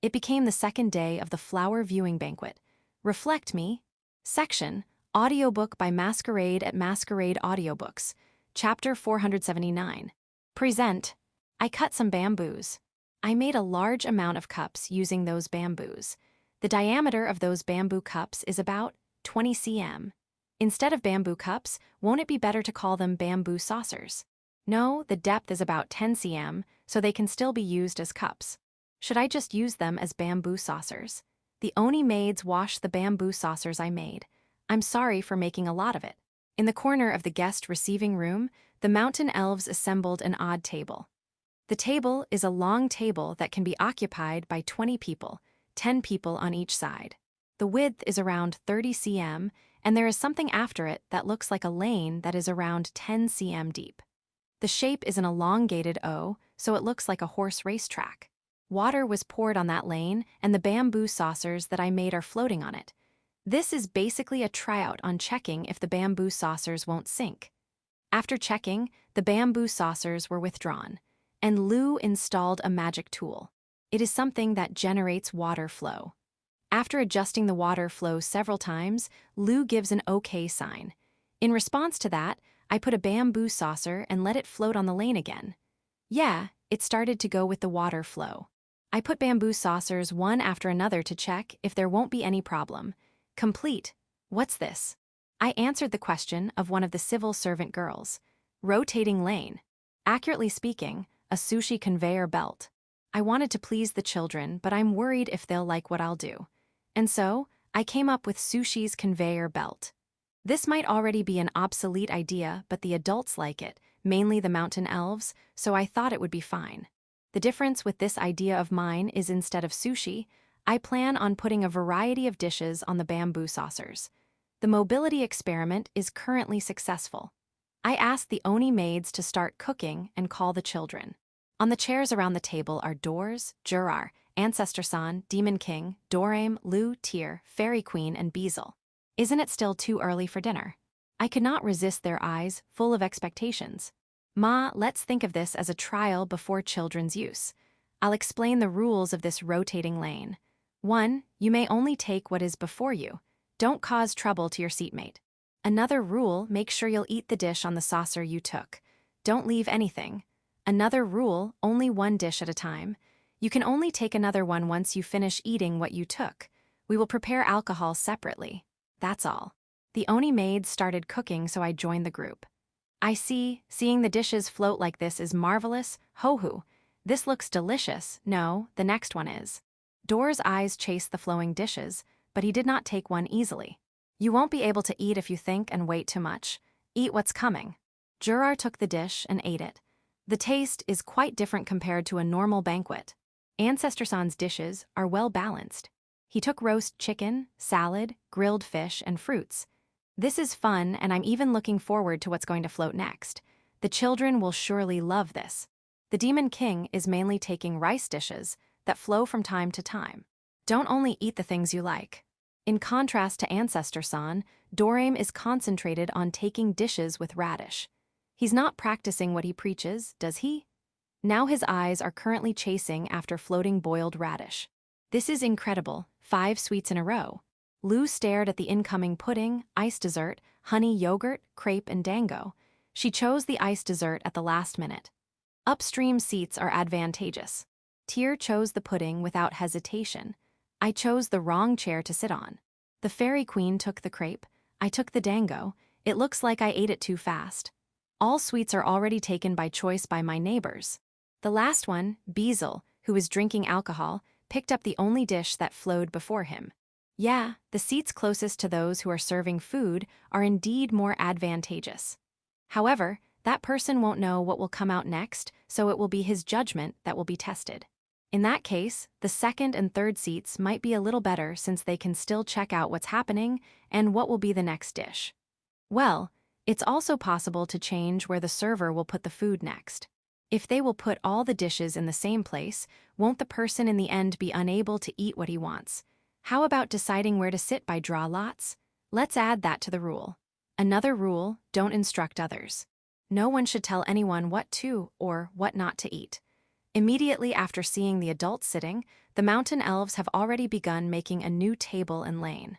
It became the second day of the flower viewing banquet. Reflect Me. Section, Audiobook by Masquerade at Masquerade Audiobooks. Chapter 479. Present. I cut some bamboos. I made a large amount of cups using those bamboos. The diameter of those bamboo cups is about 20 cm. Instead of bamboo cups, won't it be better to call them bamboo saucers? No, the depth is about 10 cm, so they can still be used as cups. Should I just use them as bamboo saucers? The Oni maids washed the bamboo saucers I made. I'm sorry for making a lot of it. In the corner of the guest receiving room, the mountain elves assembled an odd table. The table is a long table that can be occupied by 20 people, 10 people on each side. The width is around 30 cm, and there is something after it that looks like a lane that is around 10 cm deep. The shape is an elongated O, so it looks like a horse racetrack. Water was poured on that lane, and the bamboo saucers that I made are floating on it. This is basically a tryout on checking if the bamboo saucers won't sink. After checking, the bamboo saucers were withdrawn, and Lou installed a magic tool. It is something that generates water flow. After adjusting the water flow several times, Lou gives an OK sign. In response to that, I put a bamboo saucer and let it float on the lane again. Yeah, it started to go with the water flow. I put bamboo saucers one after another to check if there won't be any problem. Complete. What's this? I answered the question of one of the civil servant girls. Rotating lane. Accurately speaking, a sushi conveyor belt. I wanted to please the children, but I'm worried if they'll like what I'll do. And so, I came up with sushi's conveyor belt. This might already be an obsolete idea, but the adults like it, mainly the mountain elves, so I thought it would be fine. The difference with this idea of mine is instead of sushi, I plan on putting a variety of dishes on the bamboo saucers. The mobility experiment is currently successful. I asked the Oni maids to start cooking and call the children. On the chairs around the table are Doors, Jurar, Ancestor-san, Demon King, Dorame, Lu, Tyr, Fairy Queen, and Beezle. Isn't it still too early for dinner? I could not resist their eyes, full of expectations. Ma, let's think of this as a trial before children's use. I'll explain the rules of this rotating lane. 1. You may only take what is before you. Don't cause trouble to your seatmate. Another rule, make sure you'll eat the dish on the saucer you took. Don't leave anything. Another rule, only one dish at a time. You can only take another one once you finish eating what you took. We will prepare alcohol separately. That's all. The Oni maids started cooking, so I joined the group. I see, seeing the dishes float like this is marvelous. Ho-hoo. This looks delicious. No, the next one is. Door's eyes chased the flowing dishes, but he did not take one easily. You won't be able to eat if you think and wait too much. Eat what's coming. Jurar took the dish and ate it. The taste is quite different compared to a normal banquet. Ancestor-san's dishes are well balanced. He took roast chicken, salad, grilled fish, and fruits. This is fun, and I'm even looking forward to what's going to float next. The children will surely love this. The Demon King is mainly taking rice dishes that flow from time to time. Don't only eat the things you like. In contrast to Ancestor-san, Dorame is concentrated on taking dishes with radish. He's not practicing what he preaches, does he? Now his eyes are currently chasing after floating boiled radish. This is incredible, 5 sweets in a row. Lou stared at the incoming pudding, ice dessert, honey yogurt, crepe, and dango. She chose the ice dessert at the last minute. Upstream seats are advantageous. Tyr chose the pudding without hesitation. I chose the wrong chair to sit on. The Fairy Queen took the crepe. I took the dango. It looks like I ate it too fast. All sweets are already taken by choice by my neighbors. The last one, Beazle, who is drinking alcohol, picked up the only dish that flowed before him. Yeah, the seats closest to those who are serving food are indeed more advantageous. However, that person won't know what will come out next, so it will be his judgment that will be tested. In that case, the second and third seats might be a little better since they can still check out what's happening and what will be the next dish. Well, it's also possible to change where the server will put the food next. If they will put all the dishes in the same place, won't the person in the end be unable to eat what he wants? How about deciding where to sit by draw lots? Let's add that to the rule. Another rule, don't instruct others. No one should tell anyone what to or what not to eat. Immediately after seeing the adults sitting, the mountain elves have already begun making a new table and lane.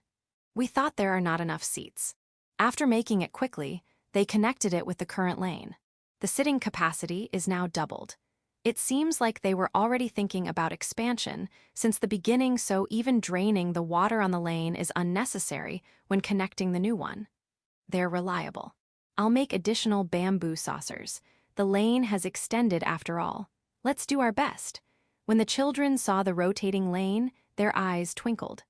We thought there are not enough seats. After making it quickly, they connected it with the current lane. The sitting capacity is now doubled. It seems like they were already thinking about expansion since the beginning, so even draining the water on the lane is unnecessary when connecting the new one. They're reliable. I'll make additional bamboo saucers. The lane has extended after all. Let's do our best. When the children saw the rotating lane, their eyes twinkled.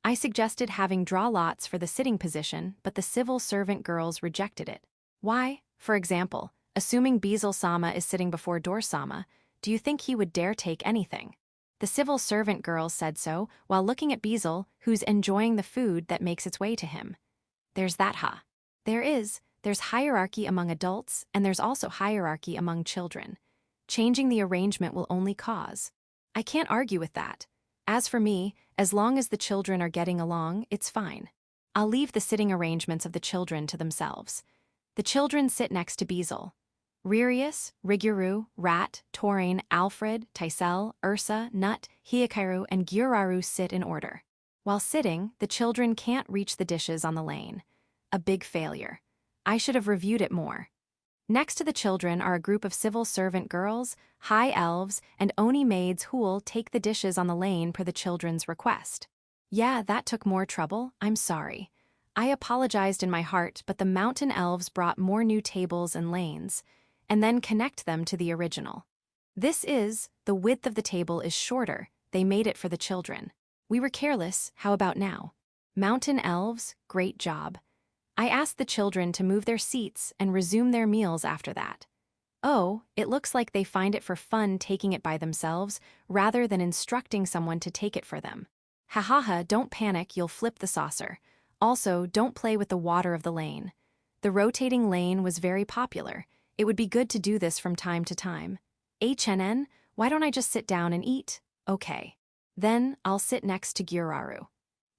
I suggested having draw lots for the sitting position, but the civil servant girls rejected it. Why? For example, assuming Beazle-sama is sitting before Door-sama, do you think he would dare take anything? The civil servant girls said so while looking at Beazle, who's enjoying the food that makes its way to him. There's that, huh? There's hierarchy among adults, and there's also hierarchy among children. Changing the arrangement will only cause. I can't argue with that. As for me, as long as the children are getting along, it's fine. I'll leave the sitting arrangements of the children to themselves. The children sit next to Beazle. Ririus, Riguru, Rat, Taurine, Alfred, Tysel, Ursa, Nut, Hikaru, and Gyuraru sit in order. While sitting, the children can't reach the dishes on the lane. A big failure. I should have reviewed it more. Next to the children are a group of civil servant girls, high elves, and Oni maids who'll take the dishes on the lane per the children's request. Yeah, that took more trouble, I'm sorry. I apologized in my heart, but the mountain elves brought more new tables and lanes, and then connect them to the original. The width of the table is shorter, they made it for the children. We were careless, how about now? Mountain elves, great job. I asked the children to move their seats and resume their meals after that. Oh, it looks like they find it for fun taking it by themselves rather than instructing someone to take it for them. Hahaha, don't panic, you'll flip the saucer. Also, don't play with the water of the lane. The rotating lane was very popular. It would be good to do this from time to time. HNN, why don't I just sit down and eat? Okay. Then, I'll sit next to Gyuraru.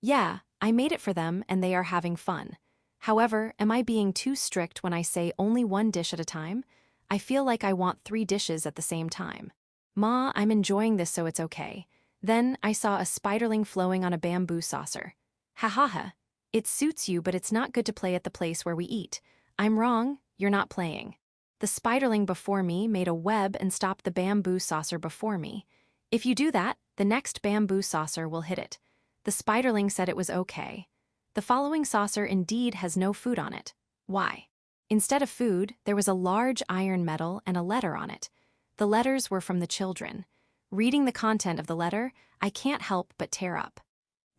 Yeah, I made it for them and they are having fun. However, am I being too strict when I say only one dish at a time? I feel like I want 3 dishes at the same time. Ma, I'm enjoying this so it's okay. Then, I saw a spiderling flowing on a bamboo saucer. Hahaha. It suits you, but it's not good to play at the place where we eat. I'm wrong, you're not playing. The spiderling before me made a web and stopped the bamboo saucer before me. If you do that, the next bamboo saucer will hit it. The spiderling said it was okay. The following saucer indeed has no food on it. Why? Instead of food, there was a large iron medal and a letter on it. The letters were from the children. Reading the content of the letter, I can't help but tear up.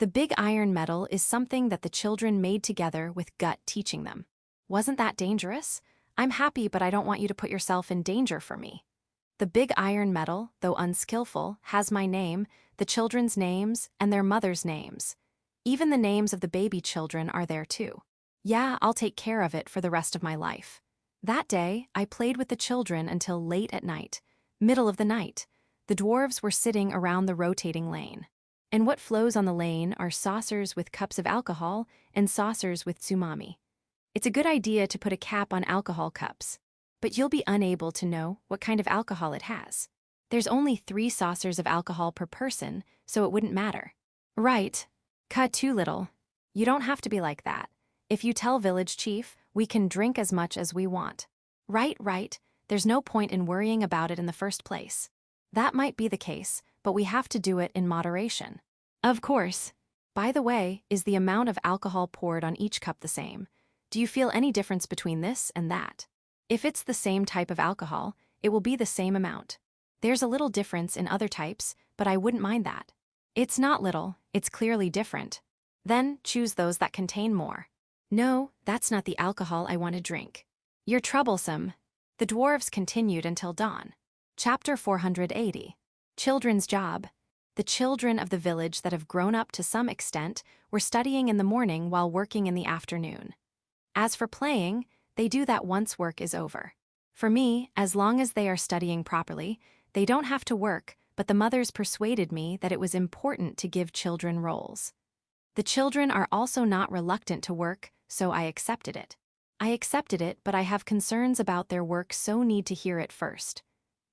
The big iron medal is something that the children made together with gut teaching them. Wasn't that dangerous? I'm happy, but I don't want you to put yourself in danger for me. The big iron medal, though unskillful, has my name, the children's names, and their mother's names. Even the names of the baby children are there too. Yeah, I'll take care of it for the rest of my life. That day, I played with the children until late at night. Middle of the night, the dwarves were sitting around the rotating lane. And what flows on the lane are saucers with cups of alcohol and saucers with tsumami. It's a good idea to put a cap on alcohol cups, but you'll be unable to know what kind of alcohol it has. There's only 3 saucers of alcohol per person, so it wouldn't matter. Right. Cut too little. You don't have to be like that. If you tell village chief, we can drink as much as we want. Right. There's no point in worrying about it in the first place. That might be the case, but we have to do it in moderation. Of course. By the way, is the amount of alcohol poured on each cup the same? Do you feel any difference between this and that? If it's the same type of alcohol, it will be the same amount. There's a little difference in other types, but I wouldn't mind that. It's not little, it's clearly different. Then choose those that contain more. No, that's not the alcohol I want to drink. You're troublesome. The dwarves continued until dawn. Chapter 480. Children's Job. The children of the village that have grown up to some extent were studying in the morning while working in the afternoon. As for playing, they do that once work is over. For me, as long as they are studying properly, they don't have to work, but the mothers persuaded me that it was important to give children roles. The children are also not reluctant to work, so I accepted it. But I have concerns about their work, so need to hear it first.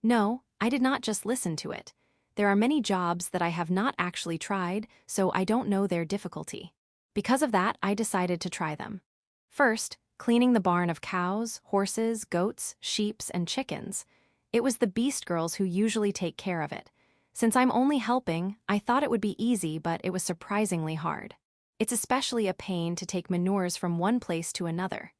No, I did not just listen to it. There are many jobs that I have not actually tried, so I don't know their difficulty. Because of that, I decided to try them. First, cleaning the barn of cows, horses, goats, sheep, and chickens. It was the beast girls who usually take care of it. Since I'm only helping, I thought it would be easy, but it was surprisingly hard. It's especially a pain to take manures from one place to another.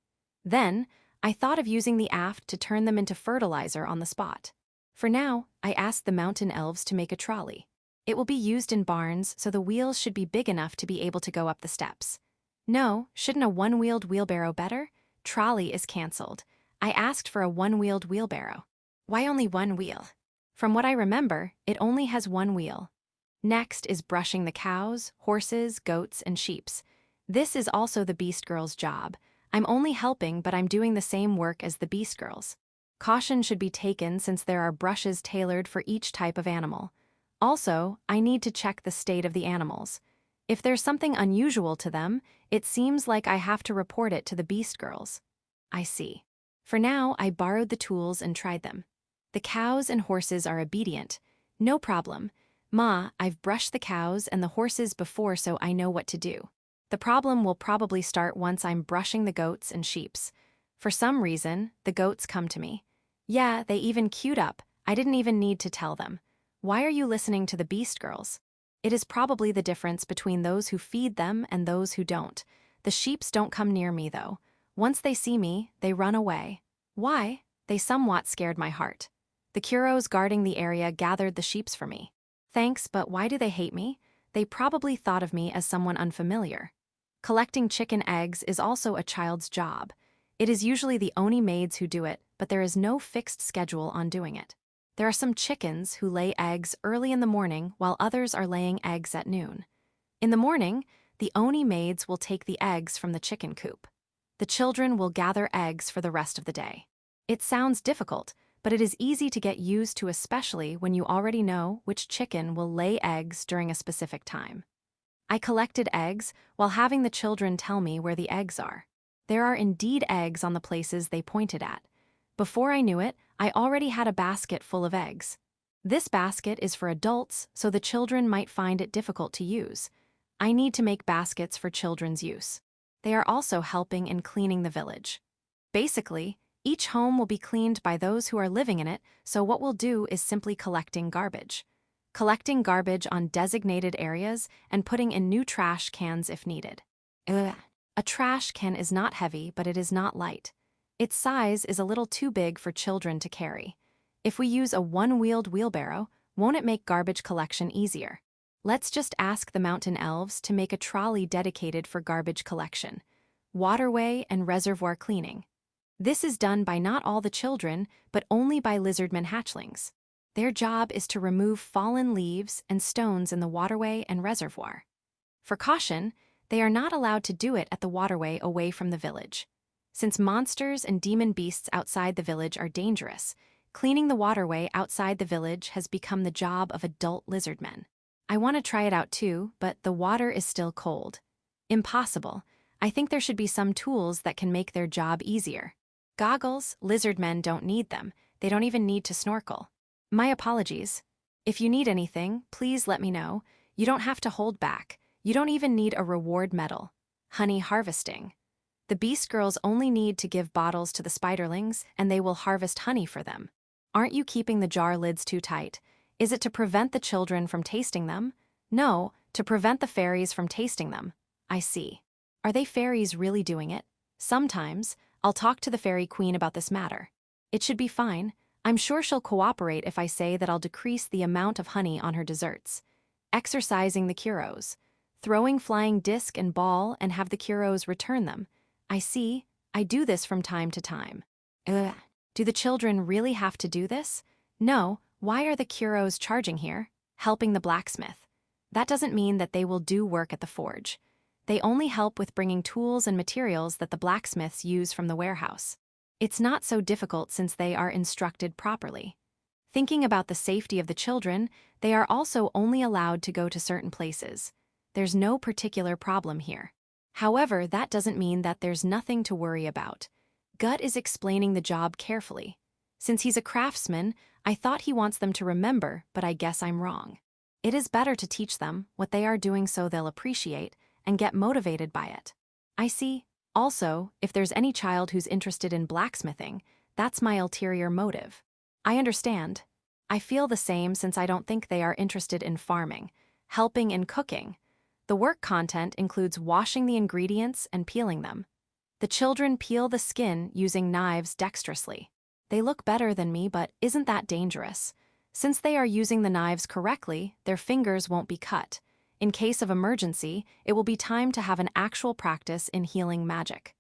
Then, I thought of using the aft to turn them into fertilizer on the spot. For now, I asked the mountain elves to make a trolley. It will be used in barns, so the wheels should be big enough to be able to go up the steps. No, shouldn't a one-wheeled wheelbarrow better? Trolley is cancelled. I asked for a one-wheeled wheelbarrow. Why only one wheel? From what I remember, it only has one wheel. Next is brushing the cows, horses, goats, and sheep. This is also the beast girl's job. I'm only helping, but I'm doing the same work as the beast girls. Caution should be taken since there are brushes tailored for each type of animal. Also, I need to check the state of the animals. If there's something unusual to them, it seems like I have to report it to the beast girls. I see. For now, I borrowed the tools and tried them. The cows and horses are obedient. No problem. Ma, I've brushed the cows and the horses before, so I know what to do. The problem will probably start once I'm brushing the goats and sheeps. For some reason, the goats come to me. Yeah, they even queued up. I didn't even need to tell them. Why are you listening to the beast girls? It is probably the difference between those who feed them and those who don't. The sheeps don't come near me, though. Once they see me, they run away. Why? They somewhat scared my heart. The curos guarding the area gathered the sheeps for me. Thanks, but why do they hate me? They probably thought of me as someone unfamiliar. Collecting chicken eggs is also a child's job. It is usually the Oni maids who do it, but there is no fixed schedule on doing it. There are some chickens who lay eggs early in the morning while others are laying eggs at noon. In the morning, the Oni maids will take the eggs from the chicken coop. The children will gather eggs for the rest of the day. It sounds difficult, but it is easy to get used to, especially when you already know which chicken will lay eggs during a specific time. I collected eggs while having the children tell me where the eggs are. There are indeed eggs on the places they pointed at. Before I knew it, I already had a basket full of eggs. This basket is for adults, so the children might find it difficult to use. I need to make baskets for children's use. They are also helping in cleaning the village. Basically, each home will be cleaned by those who are living in it, so what we'll do is simply collecting garbage. Collecting garbage on designated areas and putting in new trash cans if needed. A trash can is not heavy, but it is not light. Its size is a little too big for children to carry. If we use a one-wheeled wheelbarrow, won't it make garbage collection easier? Let's just ask the mountain elves to make a trolley dedicated for garbage collection, waterway and reservoir cleaning. This is done by not all the children, but only by lizardmen hatchlings. Their job is to remove fallen leaves and stones in the waterway and reservoir. For caution, They are not allowed to do it at the waterway away from the village. Since monsters and demon beasts outside the village are dangerous, cleaning the waterway outside the village has become the job of adult lizardmen. I want to try it out too, but the water is still cold. Impossible. I think there should be some tools that can make their job easier. Goggles, lizardmen don't need them. They don't even need to snorkel. My apologies. If you need anything, please let me know. You don't have to hold back. You don't even need a reward medal. Honey harvesting. The beast girls only need to give bottles to the spiderlings, and they will harvest honey for them. Aren't you keeping the jar lids too tight? Is it to prevent the children from tasting them? No, to prevent the fairies from tasting them. I see. Are they fairies really doing it? Sometimes. I'll talk to the fairy queen about this matter. It should be fine. I'm sure she'll cooperate if I say that I'll decrease the amount of honey on her desserts. Exercising the curos. Throwing flying disc and ball and have the curos return them. I see. I do this from time to time. Ugh. Do the children really have to do this? No. Why are the curos charging here? Helping the blacksmith. That doesn't mean that they will do work at the forge. They only help with bringing tools and materials that the blacksmiths use from the warehouse. It's not so difficult since they are instructed properly. Thinking about the safety of the children, they are also only allowed to go to certain places. There's no particular problem here. However, that doesn't mean that there's nothing to worry about. Gut is explaining the job carefully. Since he's a craftsman, I thought he wants them to remember, but I guess I'm wrong. It is better to teach them what they are doing so they'll appreciate and get motivated by it. I see. Also, if there's any child who's interested in blacksmithing, that's my ulterior motive. I understand. I feel the same since I don't think they are interested in farming, helping and cooking. The work content includes washing the ingredients and peeling them. The children peel the skin using knives dexterously. They look better than me, but isn't that dangerous? Since they are using the knives correctly, their fingers won't be cut. In case of emergency, it will be time to have an actual practice in healing magic.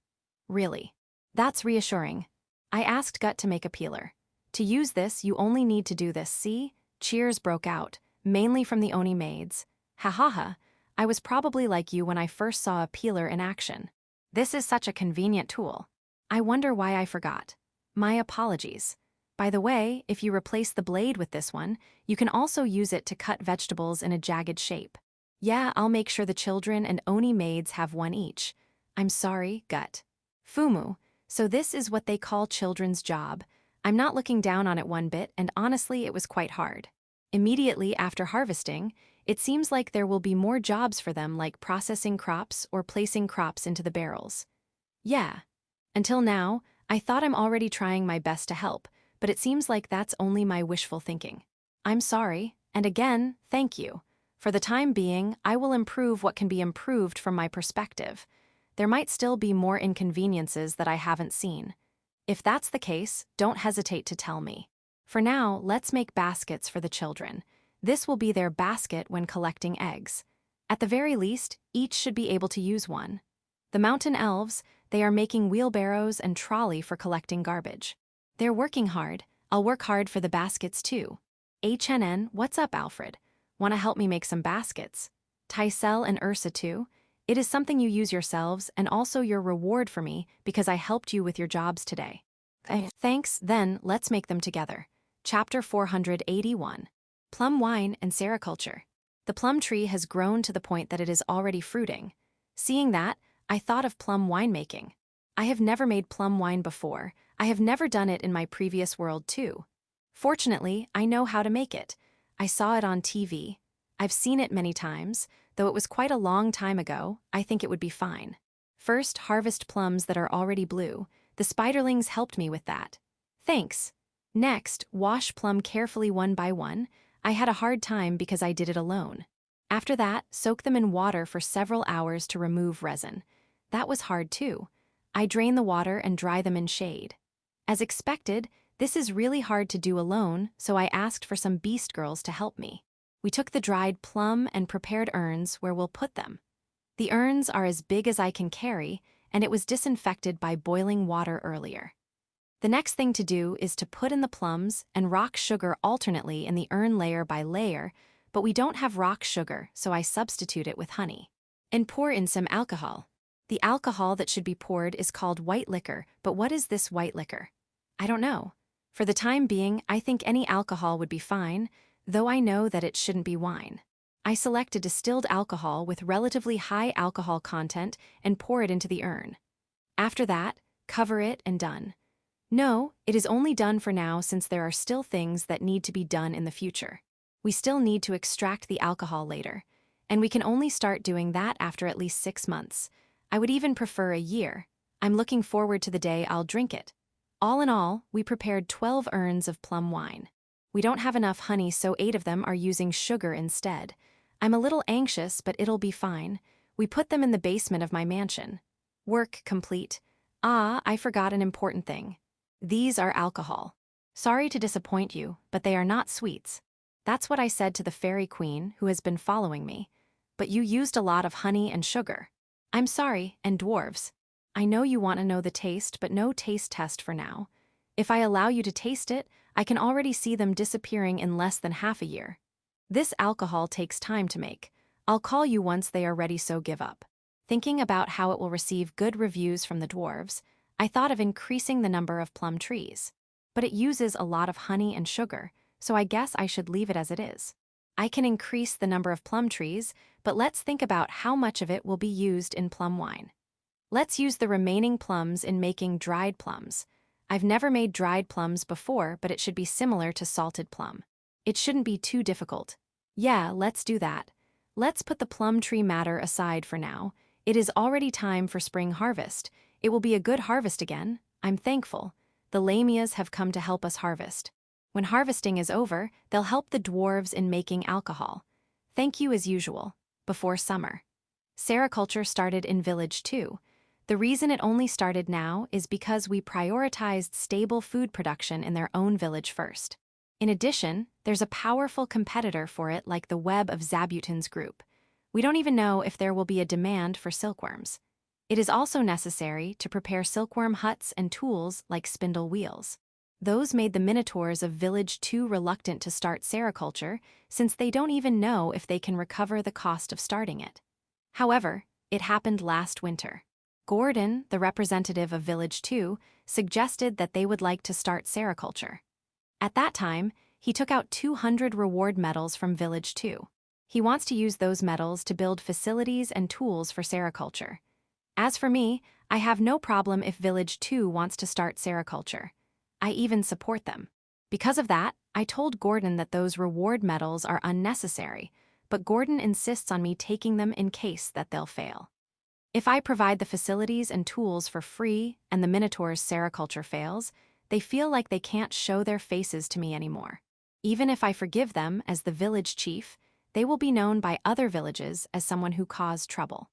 Really. That's reassuring. I asked Gut to make a peeler. To use this, you only need to do this, see? Cheers broke out, mainly from the Oni maids. Ha ha ha, I was probably like you when I first saw a peeler in action. This is such a convenient tool. I wonder why I forgot. My apologies. By the way, if you replace the blade with this one, you can also use it to cut vegetables in a jagged shape. Yeah, I'll make sure the children and Oni maids have one each. I'm sorry, Gut. Fumu, so this is what they call children's job. I'm not looking down on it one bit, and honestly, it was quite hard. Immediately after harvesting, it seems like there will be more jobs for them, like processing crops or placing crops into the barrels. Yeah. Until now, I thought I'm already trying my best to help, but it seems like that's only my wishful thinking. I'm sorry, and again, thank you. For the time being, I will improve what can be improved from my perspective. There might still be more inconveniences that I haven't seen. If that's the case, don't hesitate to tell me. For now, let's make baskets for the children. This will be their basket when collecting eggs. At the very least, each should be able to use one. The mountain elves, they are making wheelbarrows and trolley for collecting garbage. They're working hard. I'll work hard for the baskets too. HNN, what's up, Alfred? Want to help me make some baskets? Tysel and Ursa too? It is something you use yourselves and also your reward for me because I helped you with your jobs today. Thanks, then let's make them together. Chapter 481. Plum wine and sericulture. The plum tree has grown to the point that it is already fruiting. Seeing that, I thought of plum winemaking. I have never made plum wine before. I have never done it in my previous world too. Fortunately, I know how to make it. I saw it on TV. I've seen it many times, though it was quite a long time ago. I think it would be fine. First, harvest plums that are already blue. The spiderlings helped me with that. Thanks. Next, wash plum carefully one by one. I had a hard time because I did it alone. After that, soak them in water for several hours to remove resin. That was hard too. I drain the water and dry them in shade. As expected, this is really hard to do alone, so I asked for some beast girls to help me. We took the dried plum and prepared urns where we'll put them. The urns are as big as I can carry, and it was disinfected by boiling water earlier. The next thing to do is to put in the plums and rock sugar alternately in the urn layer by layer, but we don't have rock sugar, so I substitute it with honey. And pour in some alcohol. The alcohol that should be poured is called white liquor, but what is this white liquor? I don't know. For the time being, I think any alcohol would be fine, though I know that it shouldn't be wine. I select a distilled alcohol with relatively high alcohol content and pour it into the urn. After that, cover it and done. No, it is only done for now since there are still things that need to be done in the future. We still need to extract the alcohol later, and we can only start doing that after at least 6 months. I would even prefer a year. I'm looking forward to the day I'll drink it. All in all, we prepared 12 urns of plum wine. We don't have enough honey, so 8 of them are using sugar instead. I'm a little anxious, but it'll be fine. We put them in the basement of my mansion. Work complete. Ah, I forgot an important thing. These are alcohol. Sorry to disappoint you, but they are not sweets. That's what I said to the fairy queen who has been following me. But you used a lot of honey and sugar. I'm sorry, and dwarves. I know you want to know the taste, but no taste test for now. If I allow you to taste it, I can already see them disappearing in less than half a year. This alcohol takes time to make. I'll call you once they are ready, so give up. Thinking about how it will receive good reviews from the dwarves, I thought of increasing the number of plum trees. But it uses a lot of honey and sugar, so I guess I should leave it as it is. I can increase the number of plum trees, but let's think about how much of it will be used in plum wine. Let's use the remaining plums in making dried plums. I've never made dried plums before, but it should be similar to salted plum. It shouldn't be too difficult. Yeah, let's do that. Let's put the plum tree matter aside for now. It is already time for spring harvest. It will be a good harvest again. I'm thankful. The lamias have come to help us harvest. When harvesting is over, they'll help the dwarves in making alcohol. Thank you as usual. Before summer. Sericulture started in Village 2. The reason it only started now is because we prioritized stable food production in their own village first. In addition, there's a powerful competitor for it like the web of Zabutin's group. We don't even know if there will be a demand for silkworms. It is also necessary to prepare silkworm huts and tools like spindle wheels. Those made the minotaurs of Village 2 reluctant to start sericulture since they don't even know if they can recover the cost of starting it. However, it happened last winter. Gordon, the representative of Village 2, suggested that they would like to start sericulture. At that time, he took out 200 reward medals from Village 2. He wants to use those medals to build facilities and tools for sericulture. As for me, I have no problem if Village 2 wants to start sericulture. I even support them. Because of that, I told Gordon that those reward medals are unnecessary, but Gordon insists on me taking them in case that they'll fail. If I provide the facilities and tools for free and the Minotaur's sericulture fails, they feel like they can't show their faces to me anymore. Even if I forgive them as the village chief, they will be known by other villages as someone who caused trouble.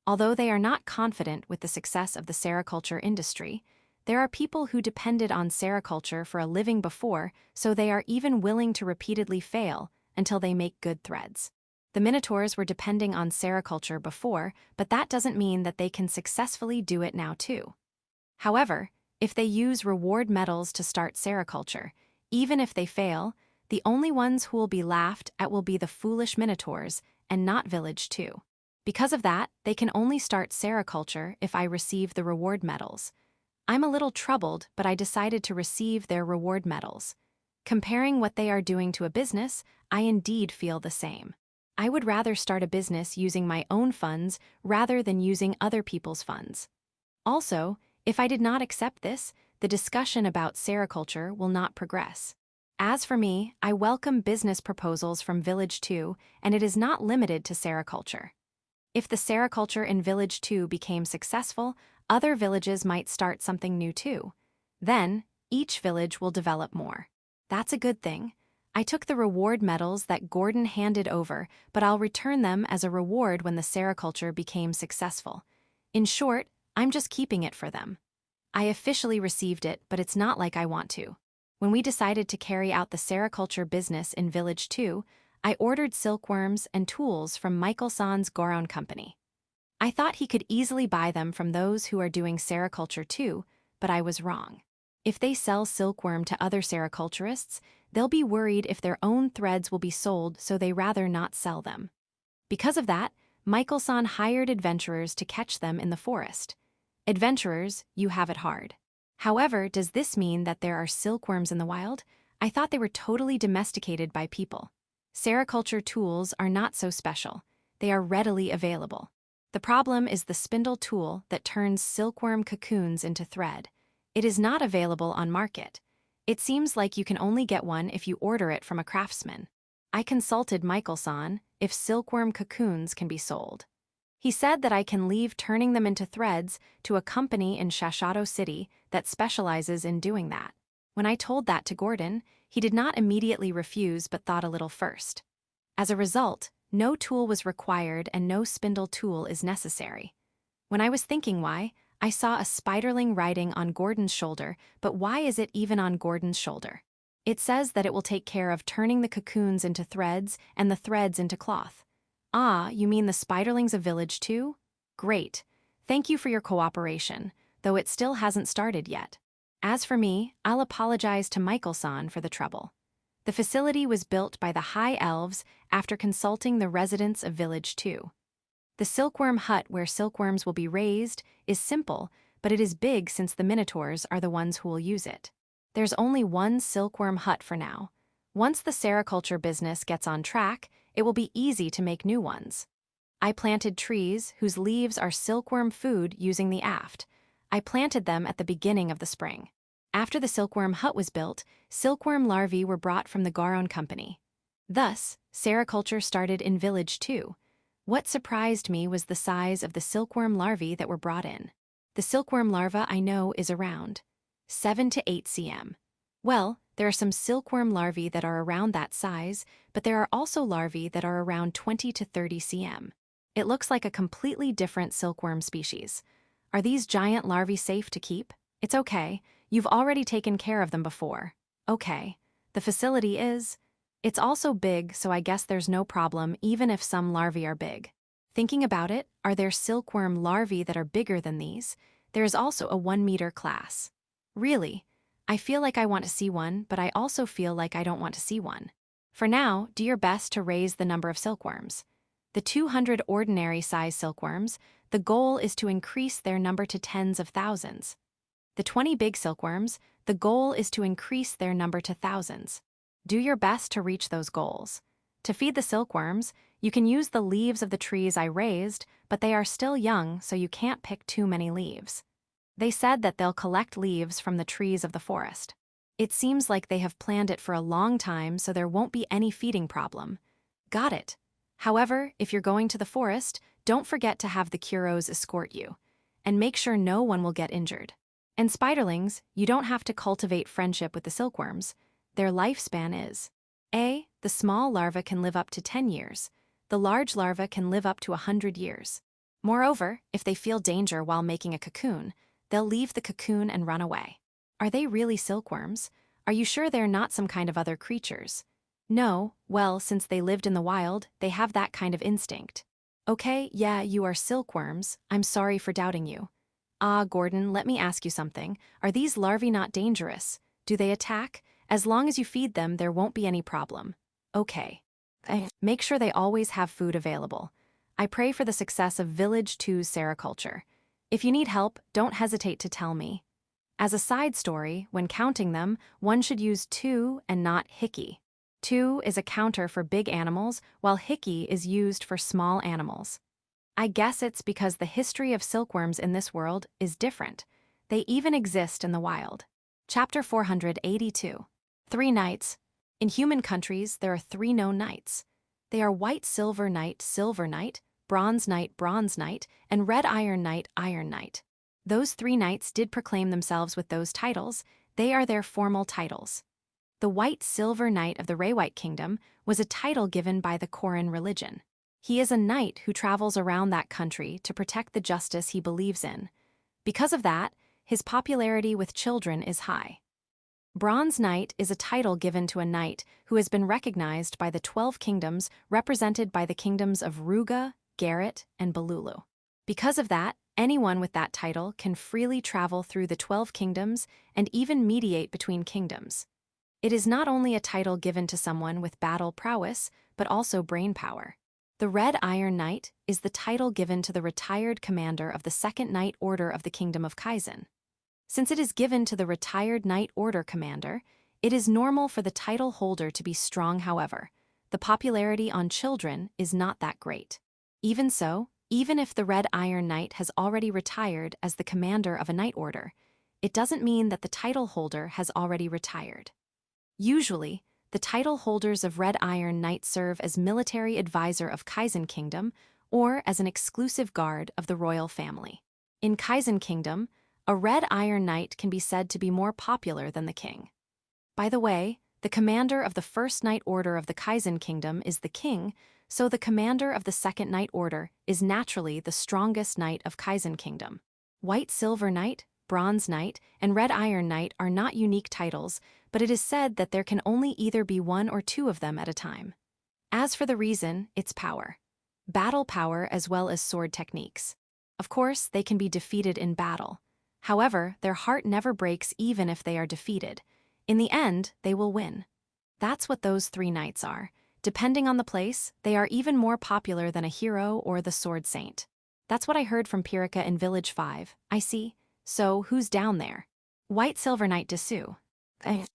Although they are not confident with the success of the sericulture industry, there are people who depended on sericulture for a living before, so they are even willing to repeatedly fail until they make good threads. The Minotaurs were depending on sericulture before, but that doesn't mean that they can successfully do it now too. However, if they use reward medals to start sericulture, even if they fail, the only ones who will be laughed at will be the foolish Minotaurs and not Village 2. Because of that, they can only start sericulture if I receive the reward medals. I'm a little troubled, but I decided to receive their reward medals. Comparing what they are doing to a business, I indeed feel the same. I would rather start a business using my own funds rather than using other people's funds. Also, if I did not accept this, the discussion about sericulture will not progress. As for me, I welcome business proposals from Village 2, and it is not limited to sericulture. If the sericulture in Village 2 became successful, other villages might start something new too. Then, each village will develop more. That's a good thing. I took the reward medals that Gordon handed over, but I'll return them as a reward when the sericulture became successful. In short, I'm just keeping it for them. I officially received it, but it's not like I want to. When we decided to carry out the sericulture business in Village 2, I ordered silkworms and tools from Michael-san's Goron company. I thought he could easily buy them from those who are doing sericulture too, but I was wrong. If they sell silkworm to other sericulturists, they'll be worried if their own threads will be sold, so they rather not sell them. Because of that, Michael-san hired adventurers to catch them in the forest. Adventurers, you have it hard. However, does this mean that there are silkworms in the wild? I thought they were totally domesticated by people. Sericulture tools are not so special. They are readily available. The problem is the spindle tool that turns silkworm cocoons into thread. It is not available on market. It seems like you can only get one if you order it from a craftsman. I consulted Michael-san if silkworm cocoons can be sold. He said that I can leave turning them into threads to a company in Shashato City that specializes in doing that. When I told that to Gordon, he did not immediately refuse but thought a little first. As a result, no tool was required and no spindle tool is necessary. When I was thinking why, I saw a spiderling riding on Gordon's shoulder, but why is it even on Gordon's shoulder? It says that it will take care of turning the cocoons into threads and the threads into cloth. Ah, you mean the spiderling's a village too? Great. Thank you for your cooperation, though it still hasn't started yet. As for me, I'll apologize to Michael-san for the trouble. The facility was built by the High Elves after consulting the residents of Village 2. The silkworm hut where silkworms will be raised is simple, but it is big since the minotaurs are the ones who will use it. There's only one silkworm hut for now. Once the sericulture business gets on track, it will be easy to make new ones. I planted trees whose leaves are silkworm food using the aft. I planted them at the beginning of the spring. After the silkworm hut was built, silkworm larvae were brought from the Garon company. Thus, sericulture started in Village 2. What surprised me was the size of the silkworm larvae that were brought in. The silkworm larva I know is around 7 to 8 cm. Well, there are some silkworm larvae that are around that size, but there are also larvae that are around 20 to 30 cm. It looks like a completely different silkworm species. Are these giant larvae safe to keep? It's okay. You've already taken care of them before. Okay. The facility is. It's also big, so I guess there's no problem even if some larvae are big. Thinking about it, are there silkworm larvae that are bigger than these? There is also a 1-meter class. Really? I feel like I want to see one, but I also feel like I don't want to see one. For now, do your best to raise the number of silkworms. The 200 ordinary size silkworms, the goal is to increase their number to tens of thousands. The 20 big silkworms, the goal is to increase their number to thousands. Do your best to reach those goals. To feed the silkworms, you can use the leaves of the trees I raised, but they are still young, so you can't pick too many leaves. They said that they'll collect leaves from the trees of the forest. It seems like they have planned it for a long time, so there won't be any feeding problem. Got it. However, if you're going to the forest, don't forget to have the Kuros escort you. And make sure no one will get injured. And spiderlings, you don't have to cultivate friendship with the silkworms. Their lifespan is. The small larva can live up to 10 years. The large larva can live up to 100 years. Moreover, if they feel danger while making a cocoon, they'll leave the cocoon and run away. Are they really silkworms? Are you sure they're not some kind of other creatures? No, well, since they lived in the wild, they have that kind of instinct. Okay, yeah, you are silkworms. I'm sorry for doubting you. Ah, Gordon, let me ask you something. Are these larvae not dangerous? Do they attack? As long as you feed them, there won't be any problem. Okay. Make sure they always have food available. I pray for the success of Village 2's sericulture. If you need help, don't hesitate to tell me. As a side story, when counting them, one should use 2 and not hickey. 2 is a counter for big animals, while hickey is used for small animals. I guess it's because the history of silkworms in this world is different. They even exist in the wild. Chapter 482. 3 Knights. In human countries, there are 3 known knights. They are White Silver Knight, Bronze Knight, and Red Iron Knight. Those 3 knights did proclaim themselves with those titles. They are their formal titles. The White Silver Knight of the Raywhite Kingdom was a title given by the Koran religion. He is a knight who travels around that country to protect the justice he believes in. Because of that, his popularity with children is high. Bronze Knight is a title given to a knight who has been recognized by the 12 kingdoms represented by the kingdoms of Ruga, Garrett, and Balulu. Because of that, anyone with that title can freely travel through the 12 kingdoms and even mediate between kingdoms. It is not only a title given to someone with battle prowess, but also brain power. The Red Iron Knight is the title given to the retired commander of the Second Knight Order of the Kingdom of Kaizen. Since it is given to the retired Knight Order commander, it is normal for the title holder to be strong. However, the popularity on children is not that great. Even so, even if the Red Iron Knight has already retired as the commander of a Knight Order, it doesn't mean that the title holder has already retired. Usually, the title holders of Red Iron Knight serve as military advisor of Kaizen Kingdom or as an exclusive guard of the royal family. In Kaizen Kingdom, a Red Iron Knight can be said to be more popular than the king. By the way, the commander of the First Knight Order of the Kaizen Kingdom is the king, so the commander of the Second Knight Order is naturally the strongest knight of Kaizen Kingdom. White Silver Knight, Bronze Knight, and Red Iron Knight are not unique titles, but it is said that there can only either be one or two of them at a time. As for the reason, it's power. Battle power as well as sword techniques. Of course, they can be defeated in battle. However, their heart never breaks even if they are defeated. In the end, they will win. That's what those three knights are. Depending on the place, they are even more popular than a hero or the sword saint. That's what I heard from Pirika in Village 5. I see. So, who's down there? White Silver Knight Desu.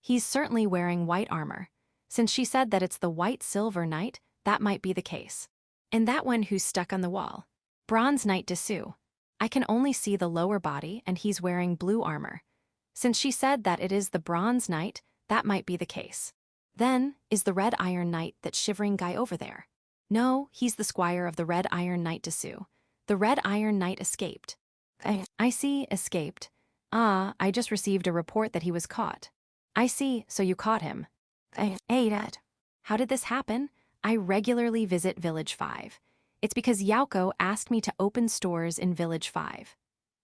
He's certainly wearing white armor. Since she said that it's the White Silver Knight, that might be the case. And that one who's stuck on the wall. Bronze Knight Desu. I can only see the lower body and he's wearing blue armor. Since she said that it is the Bronze Knight, that might be the case. Then, is the Red Iron Knight that shivering guy over there? No, he's the squire of the Red Iron Knight Desu. The Red Iron Knight escaped. I see, escaped. I just received a report that he was caught. I see, so you caught him. Hey, Dad. How did this happen? I regularly visit Village 5. It's because Yauko asked me to open stores in Village 5.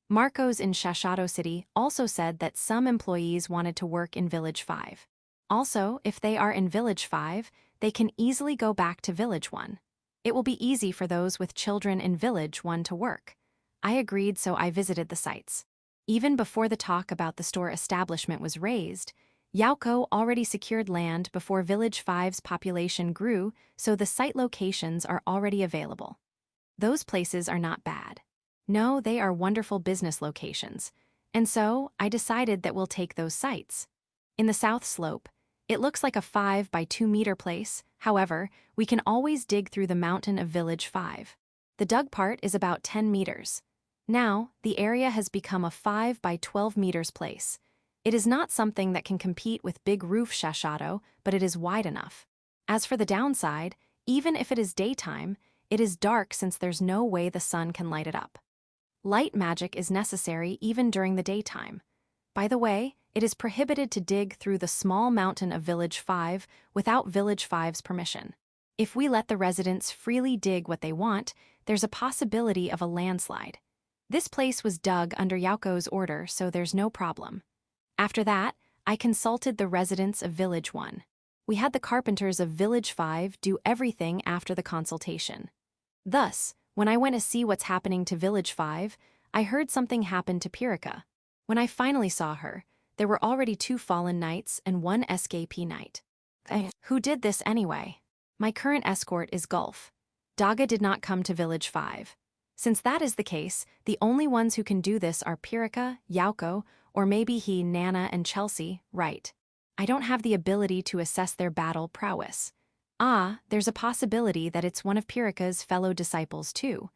Marcos in Shashato City also said that some employees wanted to work in Village 5. Also, if they are in Village 5, they can easily go back to Village 1. It will be easy for those with children in Village 1 to work. I agreed, so I visited the sites. Even before the talk about the store establishment was raised, Yauko already secured land before Village 5's population grew, so the site locations are already available. Those places are not bad. No, they are wonderful business locations. And so, I decided that we'll take those sites. In the South Slope, it looks like a 5 by 2 meter place. However, we can always dig through the mountain of Village 5. The dug part is about 10 meters. Now, the area has become a 5 by 12 meters place. It is not something that can compete with big roof Shashato, but it is wide enough. As for the downside, even if it is daytime, it is dark since there's no way the sun can light it up. Light magic is necessary even during the daytime. By the way, it is prohibited to dig through the small mountain of Village 5 without Village 5's permission. If we let the residents freely dig what they want, there's a possibility of a landslide. This place was dug under Yauko's order, so there's no problem. After that, I consulted the residents of Village 1. We had the carpenters of Village 5 do everything after the consultation. Thus, when I went to see what's happening to Village 5, I heard something happen to Pirika. When I finally saw her, there were already 2 fallen knights and 1 SKP knight. Who did this anyway? My current escort is Gulf. Daga did not come to Village 5. Since that is the case, the only ones who can do this are Pirika, Yauko, or maybe he, Nana, and Chelsea, right? I don't have the ability to assess their battle prowess. There's a possibility that it's one of Pirika's fellow disciples too.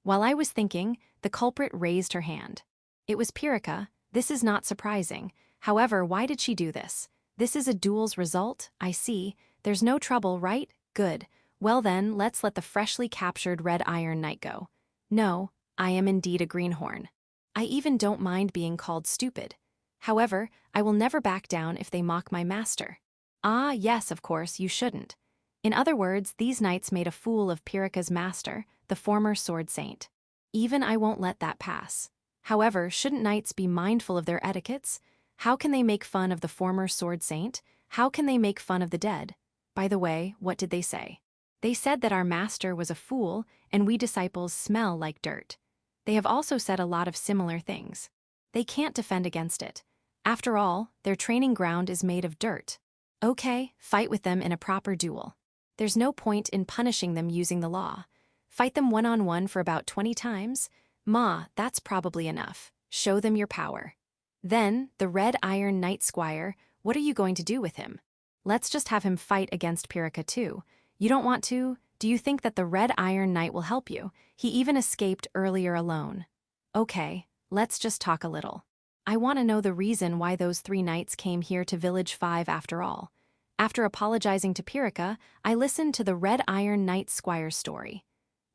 While I was thinking, the culprit raised her hand. It was Pirika. This is not surprising. However, why did she do this? This is a duel's result, I see. There's no trouble, right? Good. Well then, let's let the freshly captured Red Iron Knight go. No, I am indeed a greenhorn. I even don't mind being called stupid. However, I will never back down if they mock my master. Yes, of course, you shouldn't. In other words, these knights made a fool of Pirika's master, the former sword saint. Even I won't let that pass. However, shouldn't knights be mindful of their etiquettes? How can they make fun of the former sword saint? How can they make fun of the dead? By the way, what did they say? They said that our master was a fool and we disciples smell like dirt. They have also said a lot of similar things. They can't defend against it. After all, their training ground is made of dirt. Okay, fight with them in a proper duel. There's no point in punishing them using the law. Fight them one-on-one for about 20 times? Ma, that's probably enough. Show them your power. Then, the Red Iron Knight Squire, what are you going to do with him? Let's just have him fight against Pirika too. You don't want to? Do you think that the Red Iron Knight will help you? He even escaped earlier alone. Okay, let's just talk a little. I want to know the reason why those 3 knights came here to Village 5 after all. After apologizing to Pirika, I listened to the Red Iron Knight Squire's story.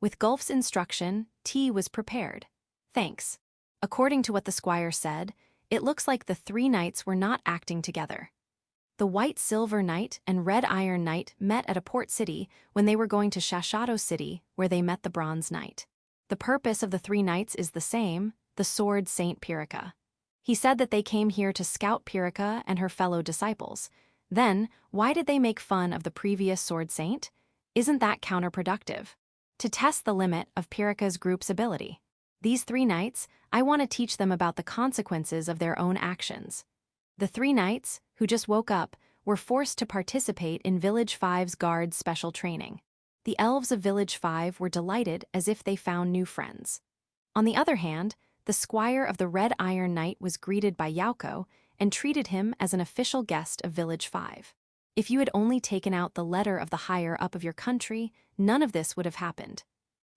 With Gulf's instruction, tea was prepared. Thanks. According to what the squire said, it looks like the 3 knights were not acting together. The White Silver Knight and Red Iron Knight met at a port city when they were going to Shashato City, where they met the Bronze Knight. The purpose of the 3 knights is the same, the Sword Saint Pirika. He said that they came here to scout Pirika and her fellow disciples. Then, why did they make fun of the previous Sword Saint? Isn't that counterproductive? To test the limit of Pirika's group's ability. These 3 knights, I want to teach them about the consequences of their own actions. The 3 knights, who just woke up, were forced to participate in Village 5's Guards special training. The elves of Village 5 were delighted as if they found new friends. On the other hand, the squire of the Red Iron Knight was greeted by Yauko and treated him as an official guest of Village 5. If you had only taken out the letter of the higher up of your country, none of this would have happened.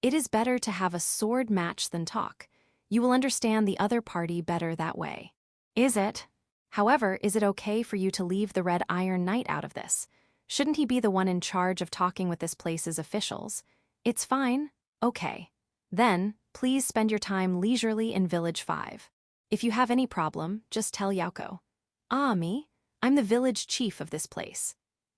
It is better to have a sword match than talk. You will understand the other party better that way. Is it? However, is it okay for you to leave the Red Iron Knight out of this? Shouldn't he be the one in charge of talking with this place's officials? It's fine. Okay. Then, please spend your time leisurely in Village 5. If you have any problem, just tell Yauko. Ah, me? I'm the village chief of this place.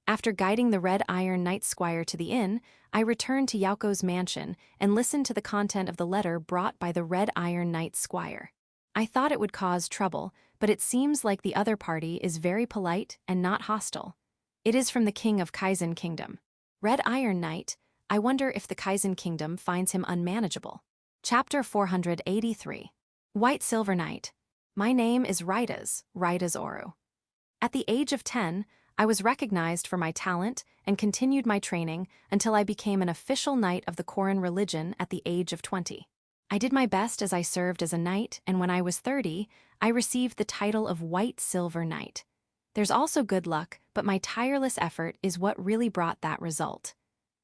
After guiding the Red Iron Knight Squire to the inn, I returned to Yauko's mansion and listened to the content of the letter brought by the Red Iron Knight Squire. I thought it would cause trouble, but it seems like the other party is very polite and not hostile. It is from the king of Kaizen Kingdom. Red Iron Knight, I wonder if the Kaizen Kingdom finds him unmanageable. Chapter 483. White Silver Knight. My name is Raitas Oru. At the age of 10, I was recognized for my talent and continued my training until I became an official knight of the Koran religion at the age of 20. I did my best as I served as a knight, and when I was 30, I received the title of White Silver Knight. There's also good luck, but my tireless effort is what really brought that result.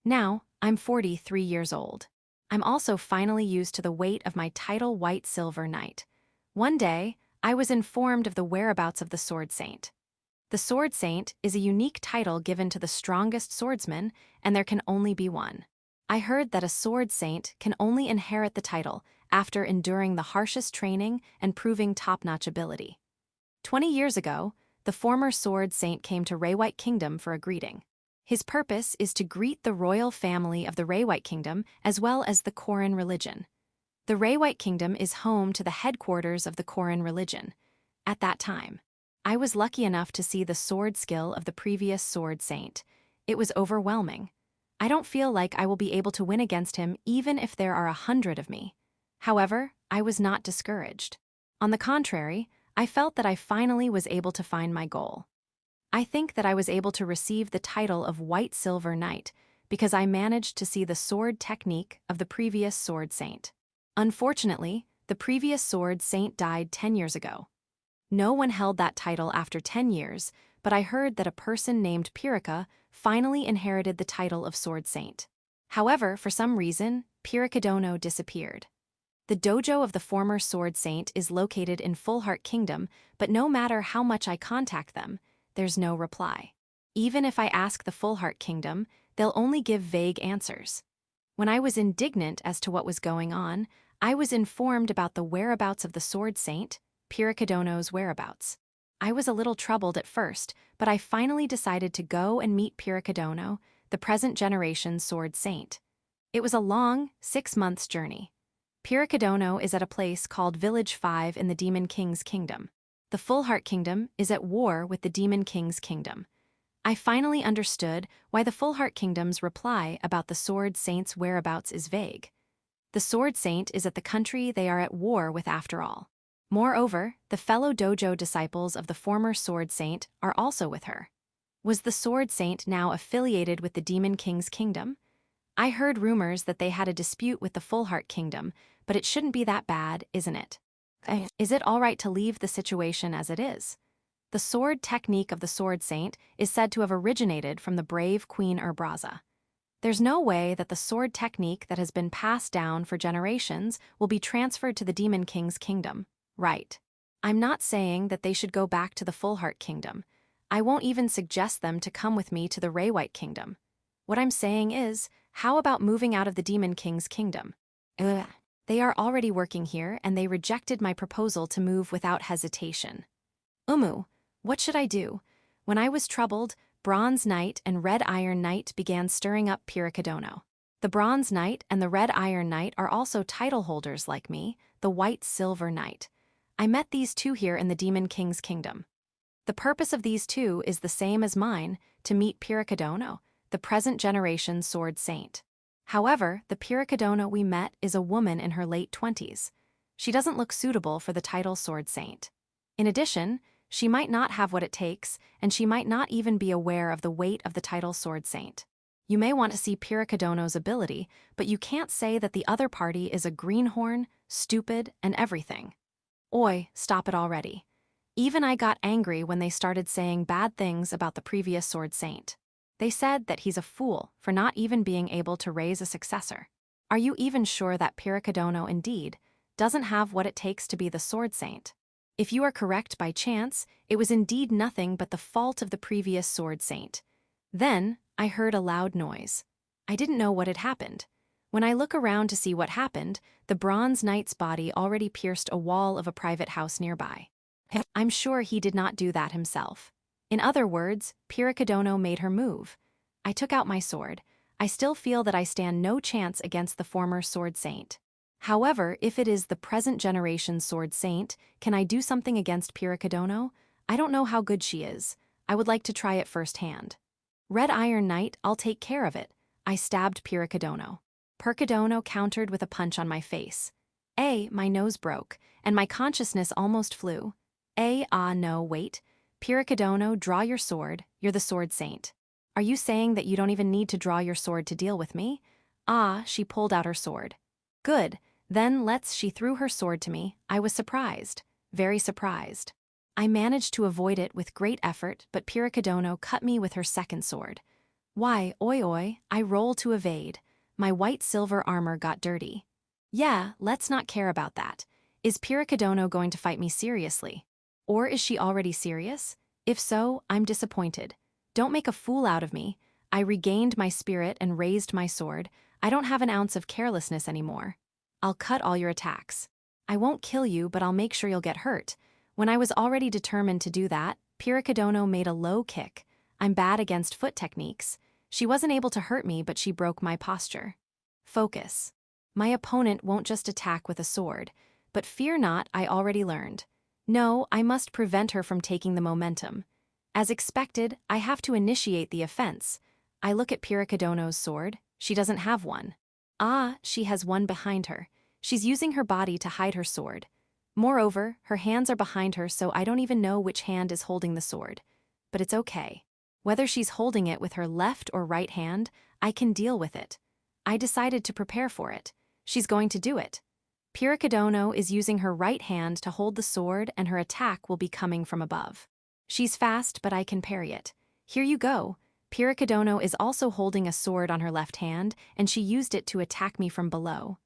Now, I'm 43 years old. I'm also finally used to the weight of my title White Silver Knight. One day, I was informed of the whereabouts of the Sword Saint. The Sword Saint is a unique title given to the strongest swordsman, and there can only be one. I heard that a Sword Saint can only inherit the title after enduring the harshest training and proving top-notch ability. 20 years ago, the former Sword Saint came to Raywhite Kingdom for a greeting. His purpose is to greet the royal family of the Raywhite Kingdom as well as the Koran religion. The Raywhite Kingdom is home to the headquarters of the Koran religion. At that time, I was lucky enough to see the sword skill of the previous Sword Saint. It was overwhelming. I don't feel like I will be able to win against him even if there are 100 of me. However, I was not discouraged. On the contrary, I felt that I finally was able to find my goal. I think that I was able to receive the title of White Silver Knight because I managed to see the sword technique of the previous Sword Saint. Unfortunately, the previous Sword Saint died 10 years ago. No one held that title after 10 years, but I heard that a person named Pirika finally inherited the title of Sword Saint. However, for some reason, Pirikadono disappeared. The dojo of the former Sword Saint is located in Fullheart Kingdom, but no matter how much I contact them, there's no reply. Even if I ask the Fullheart Kingdom, they'll only give vague answers. When I was indignant as to what was going on, I was informed about the whereabouts of the Sword Saint, Pirikadono's whereabouts. I was a little troubled at first, but I finally decided to go and meet Pirikadono, the present generation Sword Saint. It was a long, 6 months journey. Pirikadono is at a place called Village 5 in the Demon King's Kingdom. The Fullheart Kingdom is at war with the Demon King's Kingdom. I finally understood why the Fullheart Kingdom's reply about the Sword Saint's whereabouts is vague. The Sword Saint is at the country they are at war with after all. Moreover, the fellow dojo disciples of the former Sword Saint are also with her. Was the Sword Saint now affiliated with the Demon King's Kingdom? I heard rumors that they had a dispute with the Full Heart Kingdom, but it shouldn't be that bad, isn't it? Is it all right to leave the situation as it is? The sword technique of the Sword Saint is said to have originated from the brave Queen Urbraza. There's no way that the sword technique that has been passed down for generations will be transferred to the Demon King's kingdom, right? I'm not saying that they should go back to the Full Heart Kingdom. I won't even suggest them to come with me to the Ray White Kingdom. What I'm saying is, how about moving out of the Demon King's kingdom? Ugh. They are already working here, and they rejected my proposal to move without hesitation. What should I do? When I was troubled, Bronze Knight and Red Iron Knight began stirring up Piracadono. The Bronze Knight and the Red Iron Knight are also title holders like me, the White Silver Knight. I met these two here in the Demon King's kingdom. The purpose of these two is the same as mine, to meet Piracadono, the present generation Sword Saint. However, the Piracadono we met is a woman in her late 20s. She doesn't look suitable for the title Sword Saint. In addition, she might not have what it takes, and she might not even be aware of the weight of the title Sword Saint. You may want to see Piracadono's ability, but you can't say that the other party is a greenhorn, stupid, and everything. Oi, stop it already. Even I got angry when they started saying bad things about the previous Sword Saint. They said that he's a fool for not even being able to raise a successor. Are you even sure that Piracadono indeed doesn't have what it takes to be the Sword Saint? If you are correct by chance, it was indeed nothing but the fault of the previous Sword Saint. Then, I heard a loud noise. I didn't know what had happened. When I look around to see what happened, the Bronze Knight's body already pierced a wall of a private house nearby. I'm sure he did not do that himself. In other words, Piracadono made her move. I took out my sword. I still feel that I stand no chance against the former Sword Saint. However, if it is the present generation Sword Saint, can I do something against Piracadono? I don't know how good she is. I would like to try it firsthand. Red Iron Knight, I'll take care of it. I stabbed Piracadono. Piracadono countered with a punch on my face. My nose broke, and my consciousness almost flew. No, wait. Piracadono, draw your sword. You're the Sword Saint. Are you saying that you don't even need to draw your sword to deal with me? She pulled out her sword. Good. Then she threw her sword to me. I was surprised. Very surprised. I managed to avoid it with great effort, but Piracadono cut me with her second sword. Why, oi, I roll to evade. My white-silver armor got dirty. Yeah, let's not care about that. Is Piracadono going to fight me seriously? Or is she already serious? If so, I'm disappointed. Don't make a fool out of me. I regained my spirit and raised my sword. I don't have an ounce of carelessness anymore. I'll cut all your attacks. I won't kill you, but I'll make sure you'll get hurt. When I was already determined to do that, Piracadono made a low kick. I'm bad against foot techniques. She wasn't able to hurt me, but she broke my posture. Focus. My opponent won't just attack with a sword, but fear not, I already learned. No, I must prevent her from taking the momentum. As expected, I have to initiate the offense. I look at Piracadono's sword. She doesn't have one. She has one behind her. She's using her body to hide her sword. Moreover, her hands are behind her, so I don't even know which hand is holding the sword. But it's okay. Whether she's holding it with her left or right hand, I can deal with it. I decided to prepare for it. She's going to do it. Piracadono is using her right hand to hold the sword, and her attack will be coming from above. She's fast, but I can parry it. Here you go. Piracadono is also holding a sword on her left hand, and she used it to attack me from below.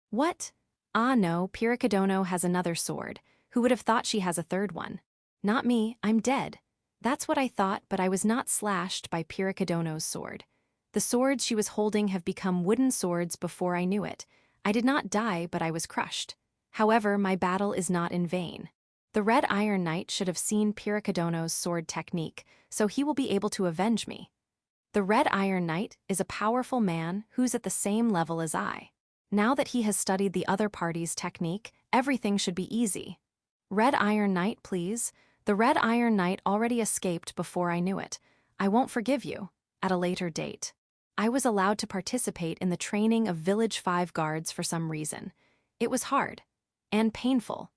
What? No, Piracadono has another sword. Who would have thought she has a third one? Not me, I'm dead. That's what I thought, but I was not slashed by Piracadono's sword. The swords she was holding have become wooden swords before I knew it. I did not die, but I was crushed. However, my battle is not in vain. The Red Iron Knight should have seen Piracadono's sword technique, so he will be able to avenge me. The Red Iron Knight is a powerful man who's at the same level as I. Now that he has studied the other party's technique, everything should be easy. Red Iron Knight, please. The Red Iron Knight already escaped before I knew it. I won't forgive you. At a later date. I was allowed to participate in the training of Village 5 guards for some reason. It was hard. And painful.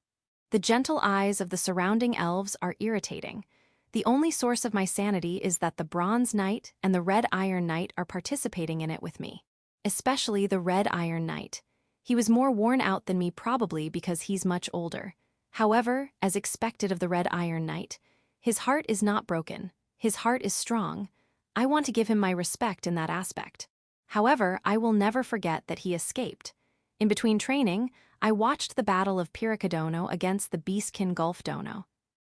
The gentle eyes of the surrounding elves are irritating. The only source of my sanity is that the Bronze Knight and the Red Iron Knight are participating in it with me. especially the Red Iron Knight. He was more worn out than me, probably because he's much older. However, as expected of the Red Iron Knight, his heart is not broken. His heart is strong. I want to give him my respect in that aspect. However, I will never forget that he escaped. In between training, I watched the battle of Piricadono against the Beastkin Gulf Dono.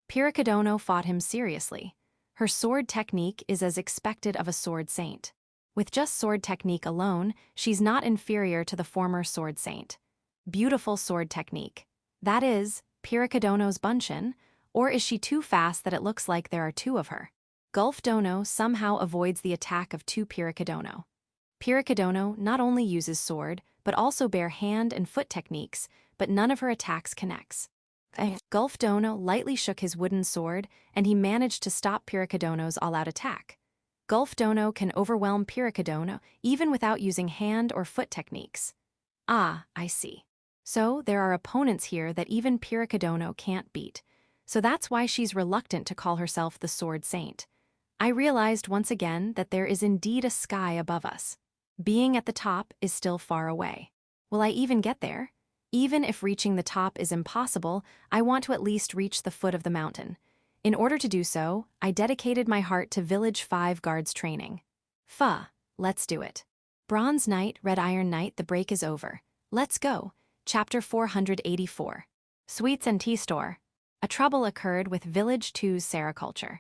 Piricadono fought him seriously. Her sword technique is as expected of a sword saint. With just sword technique alone, she's not inferior to the former sword saint. Beautiful sword technique. That is, Piricadono's Bunshin, or is she too fast that it looks like there are two of her? Gulf Dono somehow avoids the attack of two Piricadono. Piricadono not only uses sword, but also bare hand and foot techniques, but none of her attacks connects. Gulf Dono lightly shook his wooden sword, and he managed to stop Piricadono's all-out attack. Gulf Dono can overwhelm Piricadono even without using hand or foot techniques. Ah, I see. So there are opponents here that even Piricadono can't beat. So that's why she's reluctant to call herself the Sword Saint. I realized once again that there is indeed a sky above us. Being at the top is still far away. Will I even get there? Even if reaching the top is impossible, I want to at least reach the foot of the mountain. In order to do so, I dedicated my heart to Village 5 guards training. Let's do it. Bronze Knight, Red Iron Knight, the break is over. Let's go. Chapter 484. Sweets and Tea Store. A trouble occurred with Village 2's sericulture.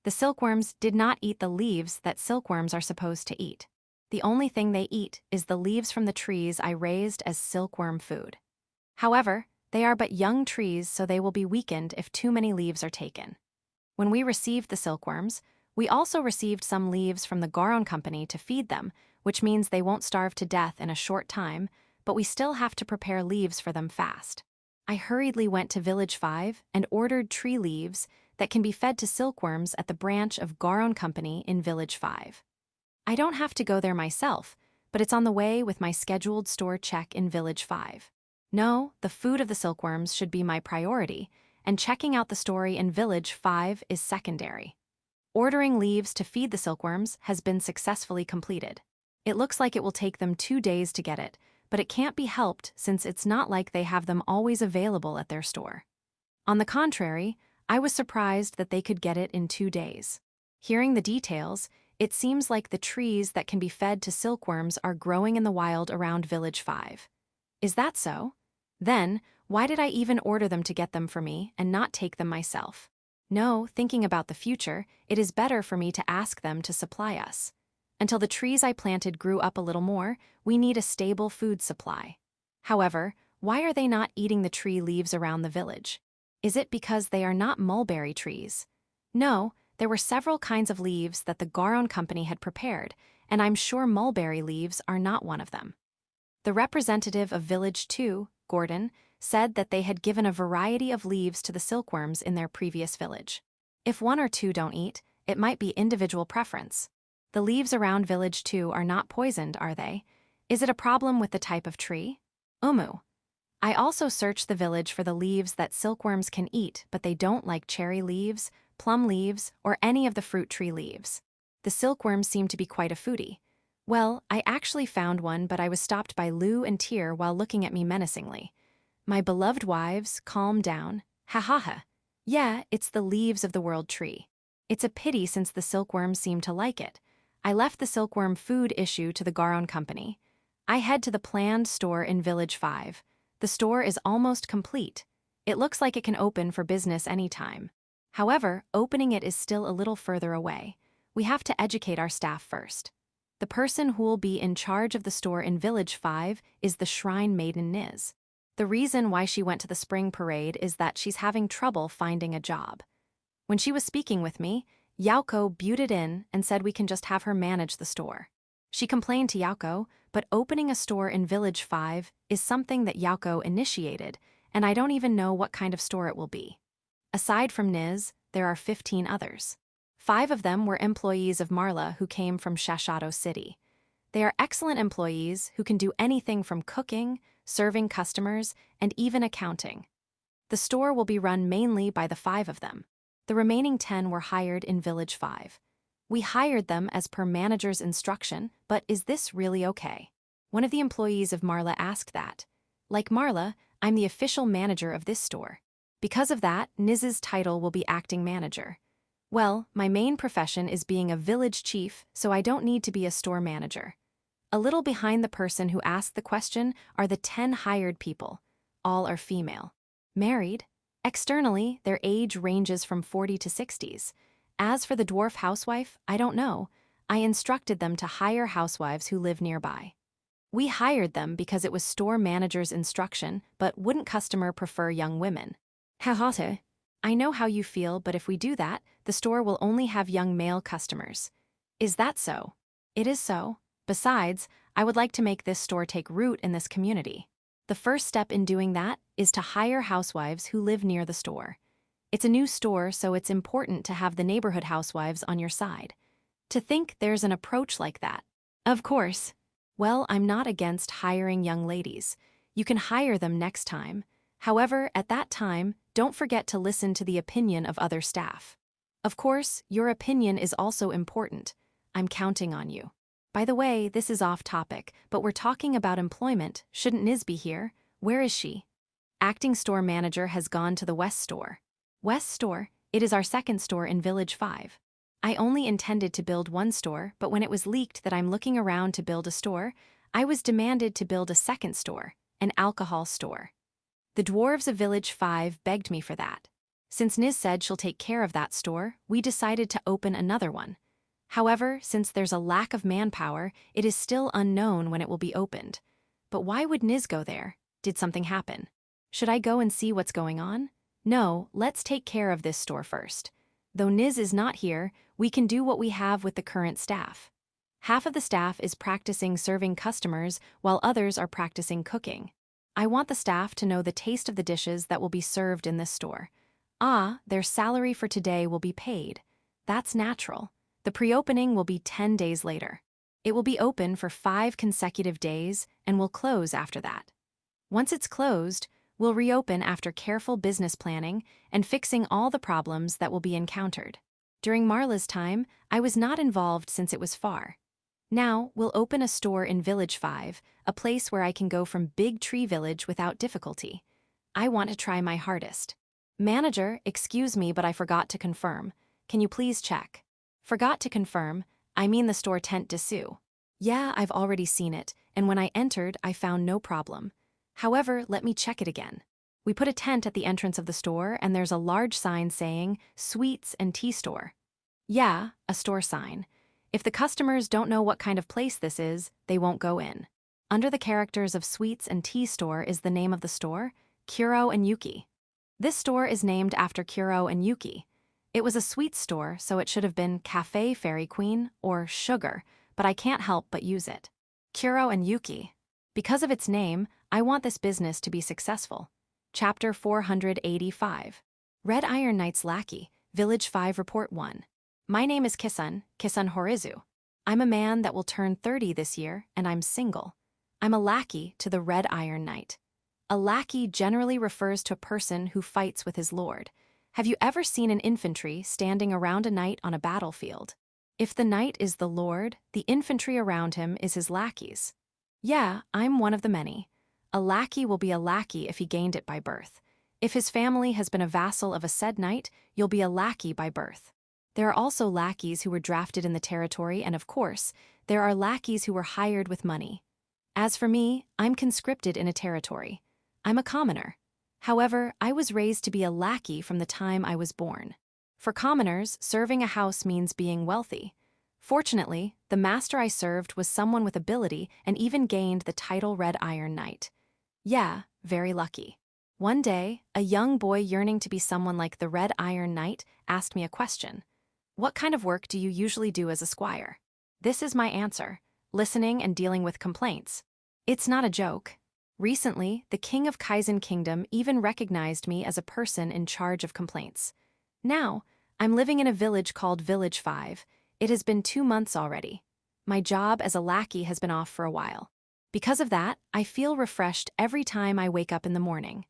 The silkworms did not eat the leaves that silkworms are supposed to eat. The only thing they eat is the leaves from the trees I raised as silkworm food. However, they are but young trees, so they will be weakened if too many leaves are taken. When we received the silkworms, we also received some leaves from the Garon Company to feed them, which means they won't starve to death in a short time, but we still have to prepare leaves for them fast. I hurriedly went to Village 5 and ordered tree leaves that can be fed to silkworms at the branch of Garon Company in Village 5. I don't have to go there myself, but it's on the way with my scheduled store check in Village 5. No, the food of the silkworms should be my priority, and checking out the story in Village 5 is secondary. Ordering leaves to feed the silkworms has been successfully completed. It looks like it will take them 2 days to get it, but it can't be helped since it's not like they have them always available at their store. On the contrary, I was surprised that they could get it in 2 days. Hearing the details, it seems like the trees that can be fed to silkworms are growing in the wild around Village 5. Is that so? Then, why did I even order them to get them for me and not take them myself? No, thinking about the future, it is better for me to ask them to supply us. Until the trees I planted grew up a little more, we need a stable food supply. However, why are they not eating the tree leaves around the village? Is it because they are not mulberry trees? No, there were several kinds of leaves that the Garon Company had prepared, and I'm sure mulberry leaves are not one of them. The representative of Village 2, Gordon, said that they had given a variety of leaves to the silkworms in their previous village. If one or two don't eat, it might be individual preference. The leaves around Village 2 are not poisoned, are they? Is it a problem with the type of tree? I also searched the village for the leaves that silkworms can eat, but they don't like cherry leaves, plum leaves, or any of the fruit tree leaves. The silkworms seem to be quite a foodie. Well, I actually found one, but I was stopped by Lou and Tyr while looking at me menacingly. My beloved wives, calm down. Ha ha ha. Yeah, it's the leaves of the world tree. It's a pity since the silkworms seem to like it. I left the silkworm food issue to the Garon Company. I head to the planned store in Village 5. The store is almost complete. It looks like it can open for business anytime. However, opening it is still a little further away. We have to educate our staff first. The person who will be in charge of the store in Village 5 is the Shrine Maiden Niz. The reason why she went to the spring parade is that she's having trouble finding a job. When she was speaking with me, Yauko butted in and said we can just have her manage the store. She complained to Yauko, but opening a store in Village 5 is something that Yauko initiated, and I don't even know what kind of store it will be. Aside from Niz, there are 15 others. 5 of them were employees of Marla who came from Shashato City. They are excellent employees who can do anything from cooking, serving customers, and even accounting. The store will be run mainly by the 5 of them. The remaining 10 were hired in Village 5. We hired them as per manager's instruction, but is this really okay? One of the employees of Marla asked that. Like Marla, I'm the official manager of this store. Because of that, Niz's title will be acting manager. Well, my main profession is being a village chief, so I don't need to be a store manager. A little behind the person who asked the question are the 10 hired people. All are female. Married. Externally, their age ranges from 40 to 60s. As for the dwarf housewife, I don't know. I instructed them to hire housewives who live nearby. We hired them because it was store manager's instruction, but wouldn't customer prefer young women? Hahote. I know how you feel, but if we do that, the store will only have young male customers. Is that so? It is so. Besides, I would like to make this store take root in this community. The first step in doing that is to hire housewives who live near the store. It's a new store, so it's important to have the neighborhood housewives on your side. To think there's an approach like that. Of course. Well, I'm not against hiring young ladies. You can hire them next time. However, at that time, don't forget to listen to the opinion of other staff. Of course, your opinion is also important. I'm counting on you. By the way, this is off topic, but we're talking about employment. Shouldn't Niz be here? Where is she? Acting store manager has gone to the West store. West store? It is our second store in Village 5. I only intended to build one store, but when it was leaked that I'm looking around to build a store, I was demanded to build a second store, an alcohol store. The dwarves of Village 5 begged me for that. Since Niz said she'll take care of that store, we decided to open another one. However, since there's a lack of manpower, it is still unknown when it will be opened. But why would Niz go there? Did something happen? Should I go and see what's going on? No, let's take care of this store first. Though Niz is not here, we can do what we have with the current staff. Half of the staff is practicing serving customers while others are practicing cooking. I want the staff to know the taste of the dishes that will be served in this store. Their salary for today will be paid. That's natural. The pre-opening will be 10 days later. It will be open for 5 consecutive days and will close after that. Once it's closed, we'll reopen after careful business planning and fixing all the problems that will be encountered. During Marla's time, I was not involved since it was far. Now, we'll open a store in Village 5, a place where I can go from Big Tree Village without difficulty. I want to try my hardest. Manager, excuse me, but I forgot to confirm. Can you please check? Forgot to confirm, I mean the store tent dessous. Yeah, I've already seen it, and when I entered, I found no problem. However, let me check it again. We put a tent at the entrance of the store, and there's a large sign saying, Sweets and Tea Store. Yeah, a store sign. If the customers don't know what kind of place this is, they won't go in. Under the characters of Sweets and Tea Store is the name of the store, Kuro and Yuki. This store is named after Kuro and Yuki. It was a sweets store, so it should have been Cafe Fairy Queen or Sugar, but I can't help but use it. Kuro and Yuki. Because of its name, I want this business to be successful. Chapter 485. Red Iron Knight's Lackey, Village 5 Report 1. My name is Kisun Horizu. I'm a man that will turn 30 this year, and I'm single. I'm a lackey to the Red Iron Knight. A lackey generally refers to a person who fights with his lord. Have you ever seen an infantry standing around a knight on a battlefield? If the knight is the lord, the infantry around him is his lackeys. Yeah, I'm one of the many. A lackey will be a lackey if he gained it by birth. If his family has been a vassal of a said knight, you'll be a lackey by birth. There are also lackeys who were drafted in the territory, and of course, there are lackeys who were hired with money. As for me, I'm conscripted in a territory. I'm a commoner. However, I was raised to be a lackey from the time I was born. For commoners, serving a house means being wealthy. Fortunately, the master I served was someone with ability and even gained the title Red Iron Knight. Yeah, very lucky. One day, a young boy yearning to be someone like the Red Iron Knight asked me a question. What kind of work do you usually do as a squire? This is my answer: listening and dealing with complaints. It's not a joke. Recently, the king of Kaizen Kingdom even recognized me as a person in charge of complaints. Now, I'm living in a village called Village 5. It has been 2 months already. My job as a lackey has been off for a while. Because of that, I feel refreshed every time I wake up in the morning.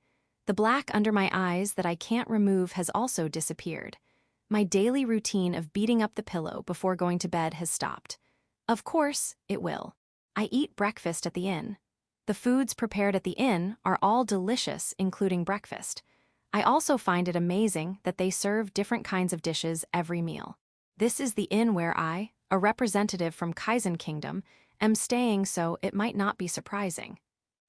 The black under my eyes that I can't remove has also disappeared. My daily routine of beating up the pillow before going to bed has stopped. Of course, it will. I eat breakfast at the inn. The foods prepared at the inn are all delicious, including breakfast. I also find it amazing that they serve different kinds of dishes every meal. This is the inn where I, a representative from Kaizen Kingdom, am staying, so it might not be surprising.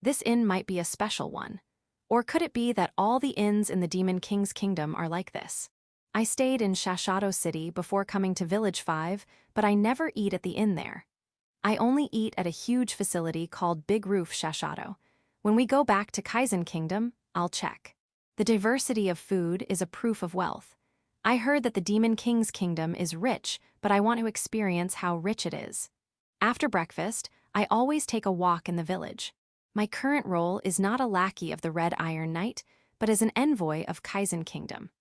This inn might be a special one. Or could it be that all the inns in the Demon King's kingdom are like this? I stayed in Shashato City before coming to Village 5, but I never eat at the inn there. I only eat at a huge facility called Big Roof Shashato. When we go back to Kaizen Kingdom, I'll check. The diversity of food is a proof of wealth. I heard that the Demon King's kingdom is rich, but I want to experience how rich it is. After breakfast, I always take a walk in the village. My current role is not a lackey of the Red Iron Knight, but as an envoy of Kaizen Kingdom.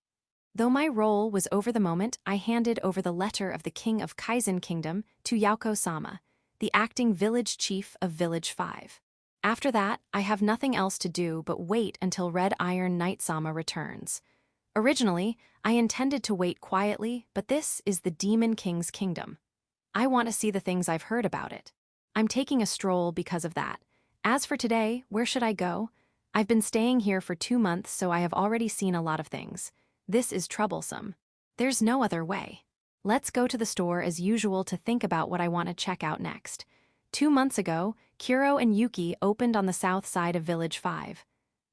Though my role was over the moment, I handed over the letter of the King of Kaizen Kingdom to Yauko-sama, the acting village chief of Village 5. After that, I have nothing else to do but wait until Red Iron Knight-sama returns. Originally, I intended to wait quietly, but this is the Demon King's kingdom. I want to see the things I've heard about it. I'm taking a stroll because of that. As for today, where should I go? I've been staying here for 2 months, so I have already seen a lot of things. This is troublesome. There's no other way. Let's go to the store as usual to think about what I want to check out next. 2 months ago, Kuro and Yuki opened on the south side of Village 5.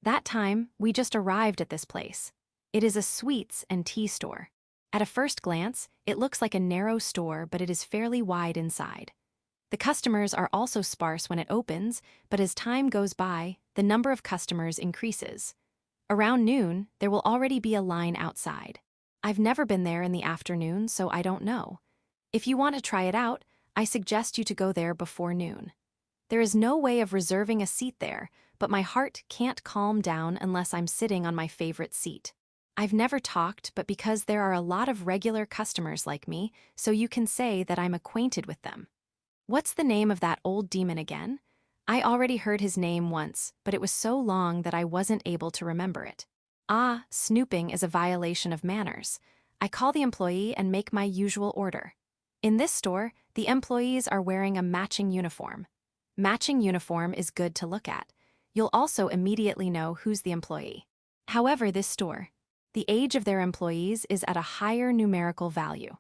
That time, we just arrived at this place. It is a sweets and tea store. At a first glance, it looks like a narrow store, but it is fairly wide inside. The customers are also sparse when it opens, but as time goes by, the number of customers increases. Around noon, there will already be a line outside. I've never been there in the afternoon, so I don't know. If you want to try it out, I suggest you to go there before noon. There is no way of reserving a seat there, but my heart can't calm down unless I'm sitting on my favorite seat. I've never talked, but because there are a lot of regular customers like me, so you can say that I'm acquainted with them. What's the name of that old demon again? I already heard his name once, but it was so long that I wasn't able to remember it. Ah, snooping is a violation of manners. I call the employee and make my usual order. In this store, the employees are wearing a matching uniform. Matching uniform is good to look at. You'll also immediately know who's the employee. However, this store, the age of their employees is at a higher numerical value.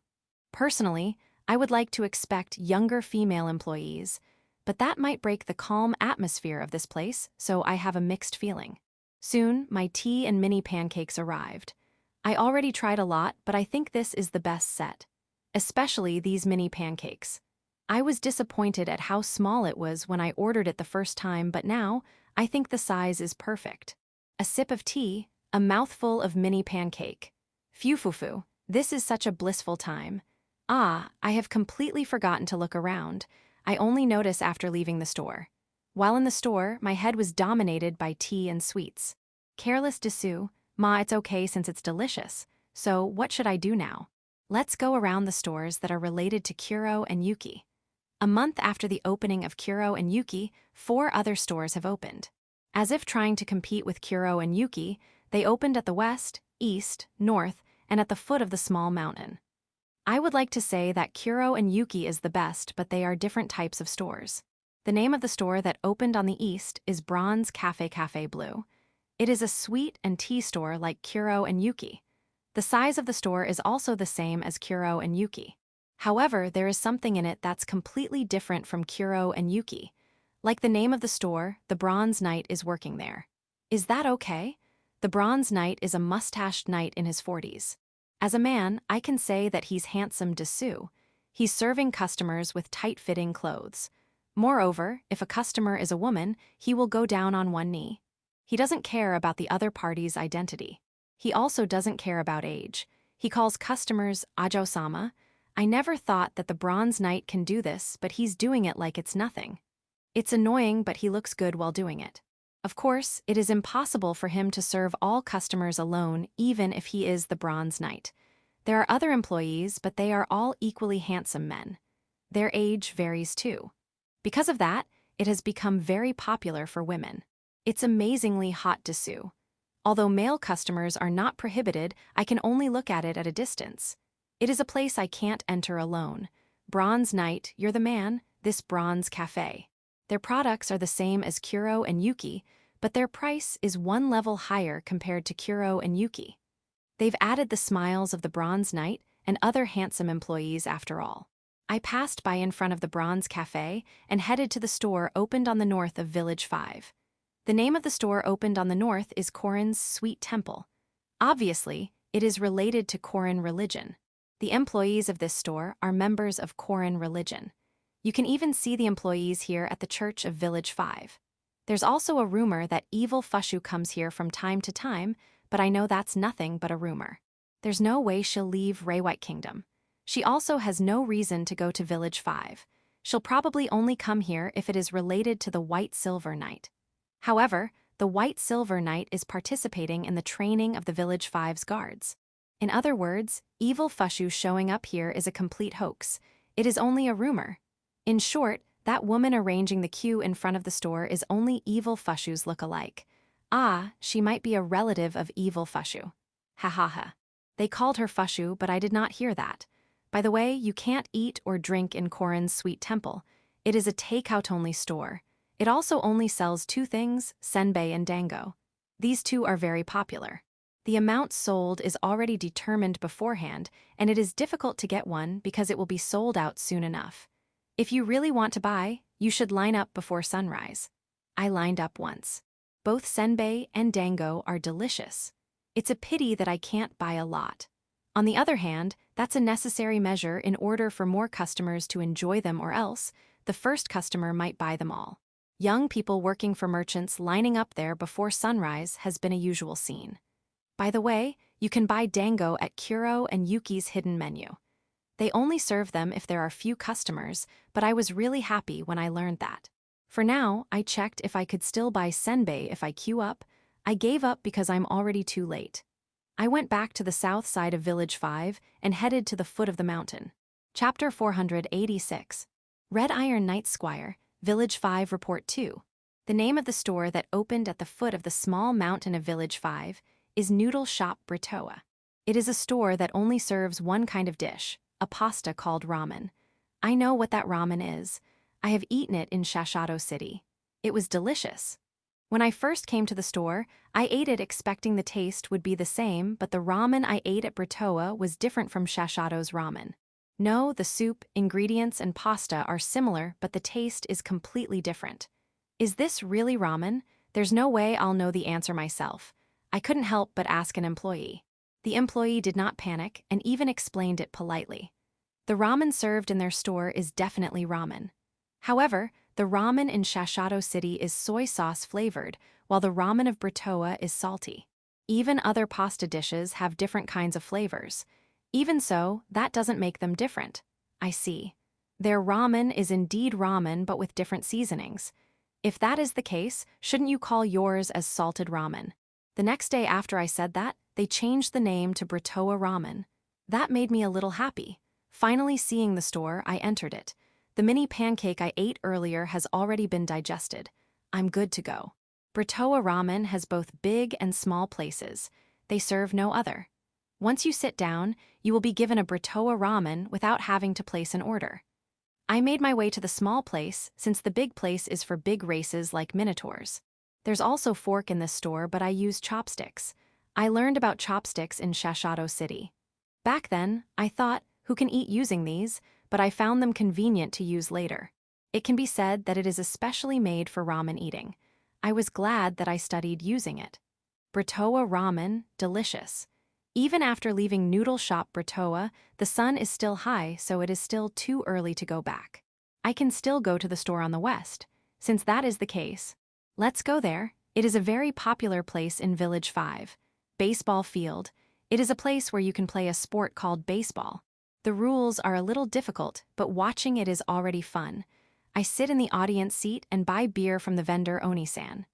Personally, I would like to expect younger female employees, but that might break the calm atmosphere of this place, so I have a mixed feeling. Soon, my tea and mini pancakes arrived. I already tried a lot, but I think this is the best set. Especially these mini pancakes. I was disappointed at how small it was when I ordered it the first time, but now, I think the size is perfect. A sip of tea, a mouthful of mini pancake. Phew, this is such a blissful time. Ah, I have completely forgotten to look around. I only notice after leaving the store. While in the store, my head was dominated by tea and sweets. Careless Dessous, Ma, it's okay since it's delicious. So, what should I do now? Let's go around the stores that are related to Kuro and Yuki. A month after the opening of Kuro and Yuki, 4 other stores have opened. As if trying to compete with Kuro and Yuki, they opened at the west, east, north, and at the foot of the small mountain. I would like to say that Kuro and Yuki is the best, but they are different types of stores. The name of the store that opened on the east is Bronze Cafe Blue. It is a sweet and tea store like Kuro and Yuki. The size of the store is also the same as Kuro and Yuki. However, there is something in it that's completely different from Kuro and Yuki. Like the name of the store, the Bronze Knight is working there. Is that okay? The Bronze Knight is a mustached knight in his 40s. As a man, I can say that he's handsome Dessous. He's serving customers with tight-fitting clothes. Moreover, if a customer is a woman, he will go down on one knee. He doesn't care about the other party's identity. He also doesn't care about age. He calls customers Ajo-sama. I never thought that the Bronze Knight can do this, but he's doing it like it's nothing. It's annoying, but he looks good while doing it. Of course, it is impossible for him to serve all customers alone, even if he is the Bronze Knight. There are other employees, but they are all equally handsome men. Their age varies too. Because of that, it has become very popular for women. It's amazingly hot Dessous. Although male customers are not prohibited, I can only look at it at a distance. It is a place I can't enter alone. Bronze Knight, you're the man, this Bronze Cafe. Their products are the same as Kuro and Yuki, but their price is one level higher compared to Kuro and Yuki. They've added the smiles of the Bronze Knight and other handsome employees after all. I passed by in front of the Bronze Cafe and headed to the store opened on the north of Village 5. The name of the store opened on the north is Korin's Sweet Temple. Obviously, it is related to Korin religion. The employees of this store are members of Korin religion. You can even see the employees here at the Church of Village 5. There's also a rumor that evil Fushu comes here from time to time, but I know that's nothing but a rumor. There's no way she'll leave White Kingdom. She also has no reason to go to Village 5. She'll probably only come here if it is related to the White Silver Knight. However, the White Silver Knight is participating in the training of the Village 5's guards. In other words, evil Fushu showing up here is a complete hoax. It is only a rumor. In short, that woman arranging the queue in front of the store is only evil Fushu's look-alike. Ah, she might be a relative of evil Fushu. Ha ha ha. They called her Fushu, but I did not hear that. By the way, you can't eat or drink in Korin's Sweet Temple. It is a takeout-only store. It also only sells two things, senbei and dango. These two are very popular. The amount sold is already determined beforehand, and it is difficult to get one because it will be sold out soon enough. If you really want to buy, you should line up before sunrise. I lined up once. Both senbei and dango are delicious. It's a pity that I can't buy a lot. On the other hand, that's a necessary measure in order for more customers to enjoy them, or else the first customer might buy them all. Young people working for merchants lining up there before sunrise has been a usual scene. By the way, you can buy dango at Kuro and Yuki's hidden menu. They only serve them if there are few customers, but I was really happy when I learned that. For now, I checked if I could still buy senbei if I queue up. I gave up because I'm already too late. I went back to the south side of Village 5 and headed to the foot of the mountain. Chapter 486. Red Iron Knight Squire, Village 5 Report 2. The name of the store that opened at the foot of the small mountain of Village 5 is Noodle Shop Britoa. It is a store that only serves one kind of dish, a pasta called ramen. I know what that ramen is. I have eaten it in Shashado City. It was delicious. When I first came to the store, I ate it expecting the taste would be the same, but the ramen I ate at Britoa was different from Shashado's ramen. No, the soup, ingredients, and pasta are similar, but the taste is completely different. Is this really ramen? There's no way I'll know the answer myself. I couldn't help but ask an employee. The employee did not panic and even explained it politely. The ramen served in their store is definitely ramen. However, the ramen in Shashado City is soy sauce flavored, while the ramen of Britoa is salty. Even other pasta dishes have different kinds of flavors. Even so, that doesn't make them different. I see. Their ramen is indeed ramen but with different seasonings. If that is the case, shouldn't you call yours as salted ramen? The next day after I said that, they changed the name to Britoa Ramen. That made me a little happy. Finally seeing the store, I entered it. The mini pancake I ate earlier has already been digested. I'm good to go. Britoa Ramen has both big and small places. They serve no other. Once you sit down, you will be given a Britoa Ramen without having to place an order. I made my way to the small place since the big place is for big races like minotaurs. There's also fork in this store, but I use chopsticks. I learned about chopsticks in Shashado City. Back then, I thought, who can eat using these, but I found them convenient to use later. It can be said that it is especially made for ramen eating. I was glad that I studied using it. Britoa Ramen, delicious. Even after leaving Noodle Shop Britoa, the sun is still high, so it is still too early to go back. I can still go to the store on the west. Since that is the case, let's go there. It is a very popular place in Village 5. Baseball field. It is a place where you can play a sport called baseball. The rules are a little difficult, but watching it is already fun. I sit in the audience seat and buy beer from the vendor Oni-san.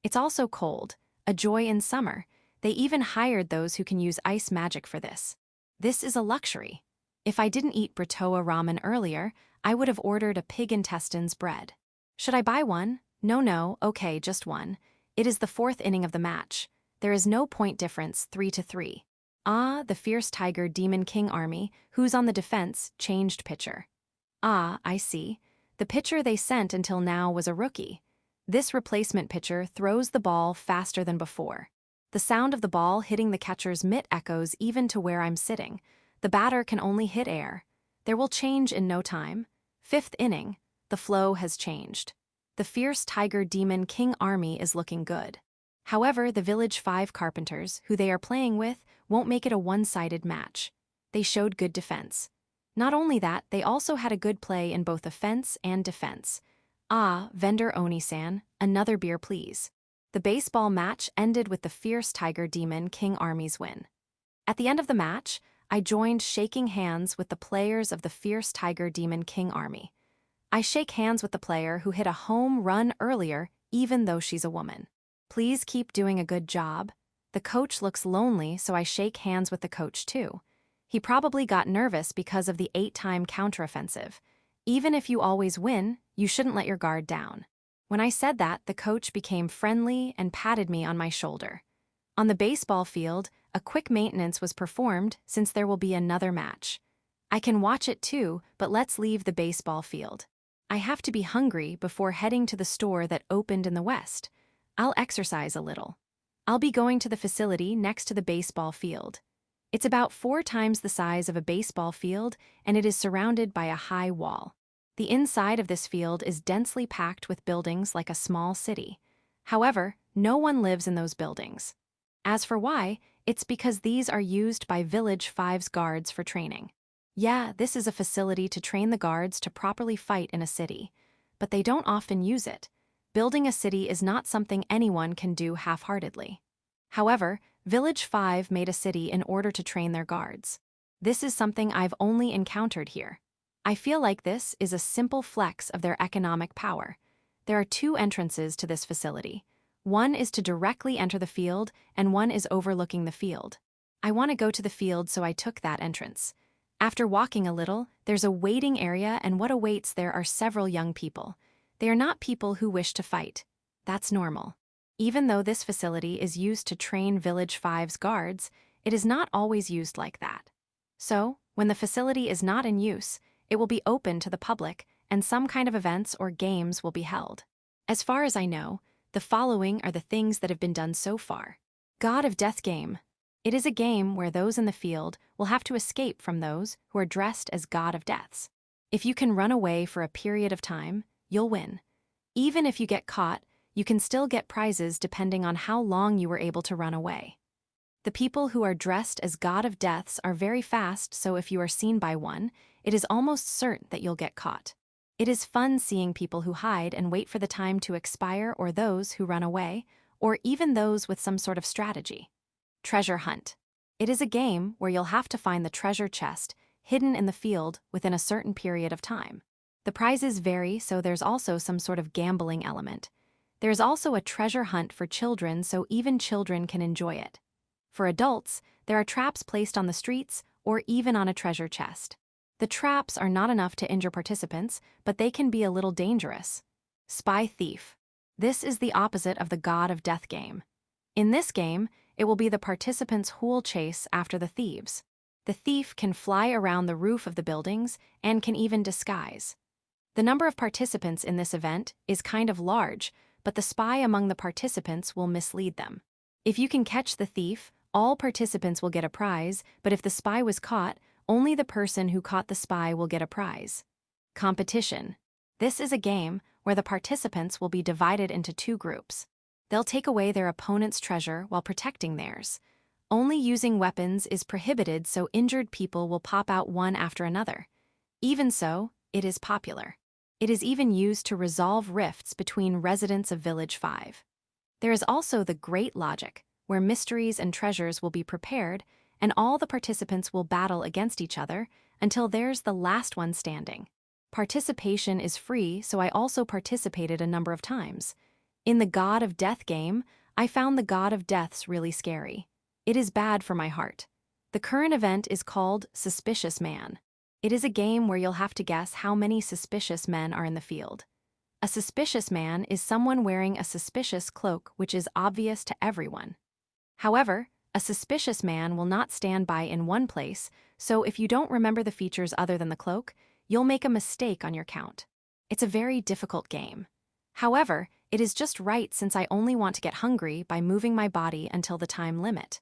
It's also cold, a joy in summer. They even hired those who can use ice magic for this. This is a luxury. If I didn't eat Britoa Ramen earlier, I would have ordered a pig intestines bread. Should I buy one? No, okay, just one. It is the fourth inning of the match. There is no point difference, 3-3. Ah, the fierce tiger Demon King army, who's on the defense, changed pitcher. Ah, I see. The pitcher they sent until now was a rookie. This replacement pitcher throws the ball faster than before. The sound of the ball hitting the catcher's mitt echoes even to where I'm sitting. The batter can only hit air. There will change in no time. 5th inning, the flow has changed. The fierce tiger demon king army is looking good. However, the Village 5 Carpenters, who they are playing with, won't make it a one-sided match. They showed good defense. Not only that, they also had a good play in both offense and defense. Ah, vendor Oni-san, another beer please. The baseball match ended with the fierce tiger demon king army's win. At the end of the match, I joined shaking hands with the players of the fierce tiger demon king army. I shake hands with the player who hit a home run earlier, even though she's a woman. Please keep doing a good job. The coach looks lonely, so I shake hands with the coach too. He probably got nervous because of the 8-time counteroffensive. Even if you always win, you shouldn't let your guard down. When I said that, the coach became friendly and patted me on my shoulder. On the baseball field, a quick maintenance was performed since there will be another match. I can watch it too, but let's leave the baseball field. I have to be hungry before heading to the store that opened in the west. I'll exercise a little. I'll be going to the facility next to the baseball field. It's about 4 times the size of a baseball field, and it is surrounded by a high wall. The inside of this field is densely packed with buildings like a small city. However, no one lives in those buildings. As for why, it's because these are used by Village 5's guards for training. Yeah, this is a facility to train the guards to properly fight in a city, but they don't often use it. Building a city is not something anyone can do half-heartedly. However, Village 5 made a city in order to train their guards. This is something I've only encountered here. I feel like this is a simple flex of their economic power. There are 2 entrances to this facility. One is to directly enter the field, and one is overlooking the field. I want to go to the field, so I took that entrance. After walking a little, there's a waiting area, and what awaits there are several young people. They are not people who wish to fight. That's normal. Even though this facility is used to train Village 5's guards, it is not always used like that. So, when the facility is not in use, it will be open to the public, and some kind of events or games will be held. As far as I know, the following are the things that have been done so far. God of Death Game. It is a game where those in the field will have to escape from those who are dressed as God of Deaths. If you can run away for a period of time, you'll win. Even if you get caught, you can still get prizes depending on how long you were able to run away. The people who are dressed as God of Deaths are very fast, so if you are seen by one, it is almost certain that you'll get caught. It is fun seeing people who hide and wait for the time to expire, or those who run away, or even those with some sort of strategy. Treasure Hunt. It is a game where you'll have to find the treasure chest hidden in the field within a certain period of time. The prizes vary, so there's also some sort of gambling element. There's also a treasure hunt for children, so even children can enjoy it. For adults, there are traps placed on the streets or even on a treasure chest. The traps are not enough to injure participants, but they can be a little dangerous. Spy Thief. This is the opposite of the God of Death game. In this game, it will be the participants who will chase after the thieves. The thief can fly around the roof of the buildings and can even disguise. The number of participants in this event is kind of large, but the spy among the participants will mislead them. If you can catch the thief, all participants will get a prize, but if the spy was caught, only the person who caught the spy will get a prize. Competition. This is a game where the participants will be divided into 2 groups. They'll take away their opponent's treasure while protecting theirs. Only using weapons is prohibited, so injured people will pop out one after another. Even so, it is popular. It is even used to resolve rifts between residents of Village 5. There is also the Great Logic, where mysteries and treasures will be prepared, and all the participants will battle against each other until there's the last one standing. Participation is free, so I also participated a number of times. In the God of Death game, I found the God of Deaths really scary. It is bad for my heart. The current event is called Suspicious Man. It is a game where you'll have to guess how many suspicious men are in the field. A suspicious man is someone wearing a suspicious cloak, which is obvious to everyone. However, a suspicious man will not stand by in one place, so if you don't remember the features other than the cloak, you'll make a mistake on your count. It's a very difficult game. However, it is just right since I only want to get hungry by moving my body until the time limit.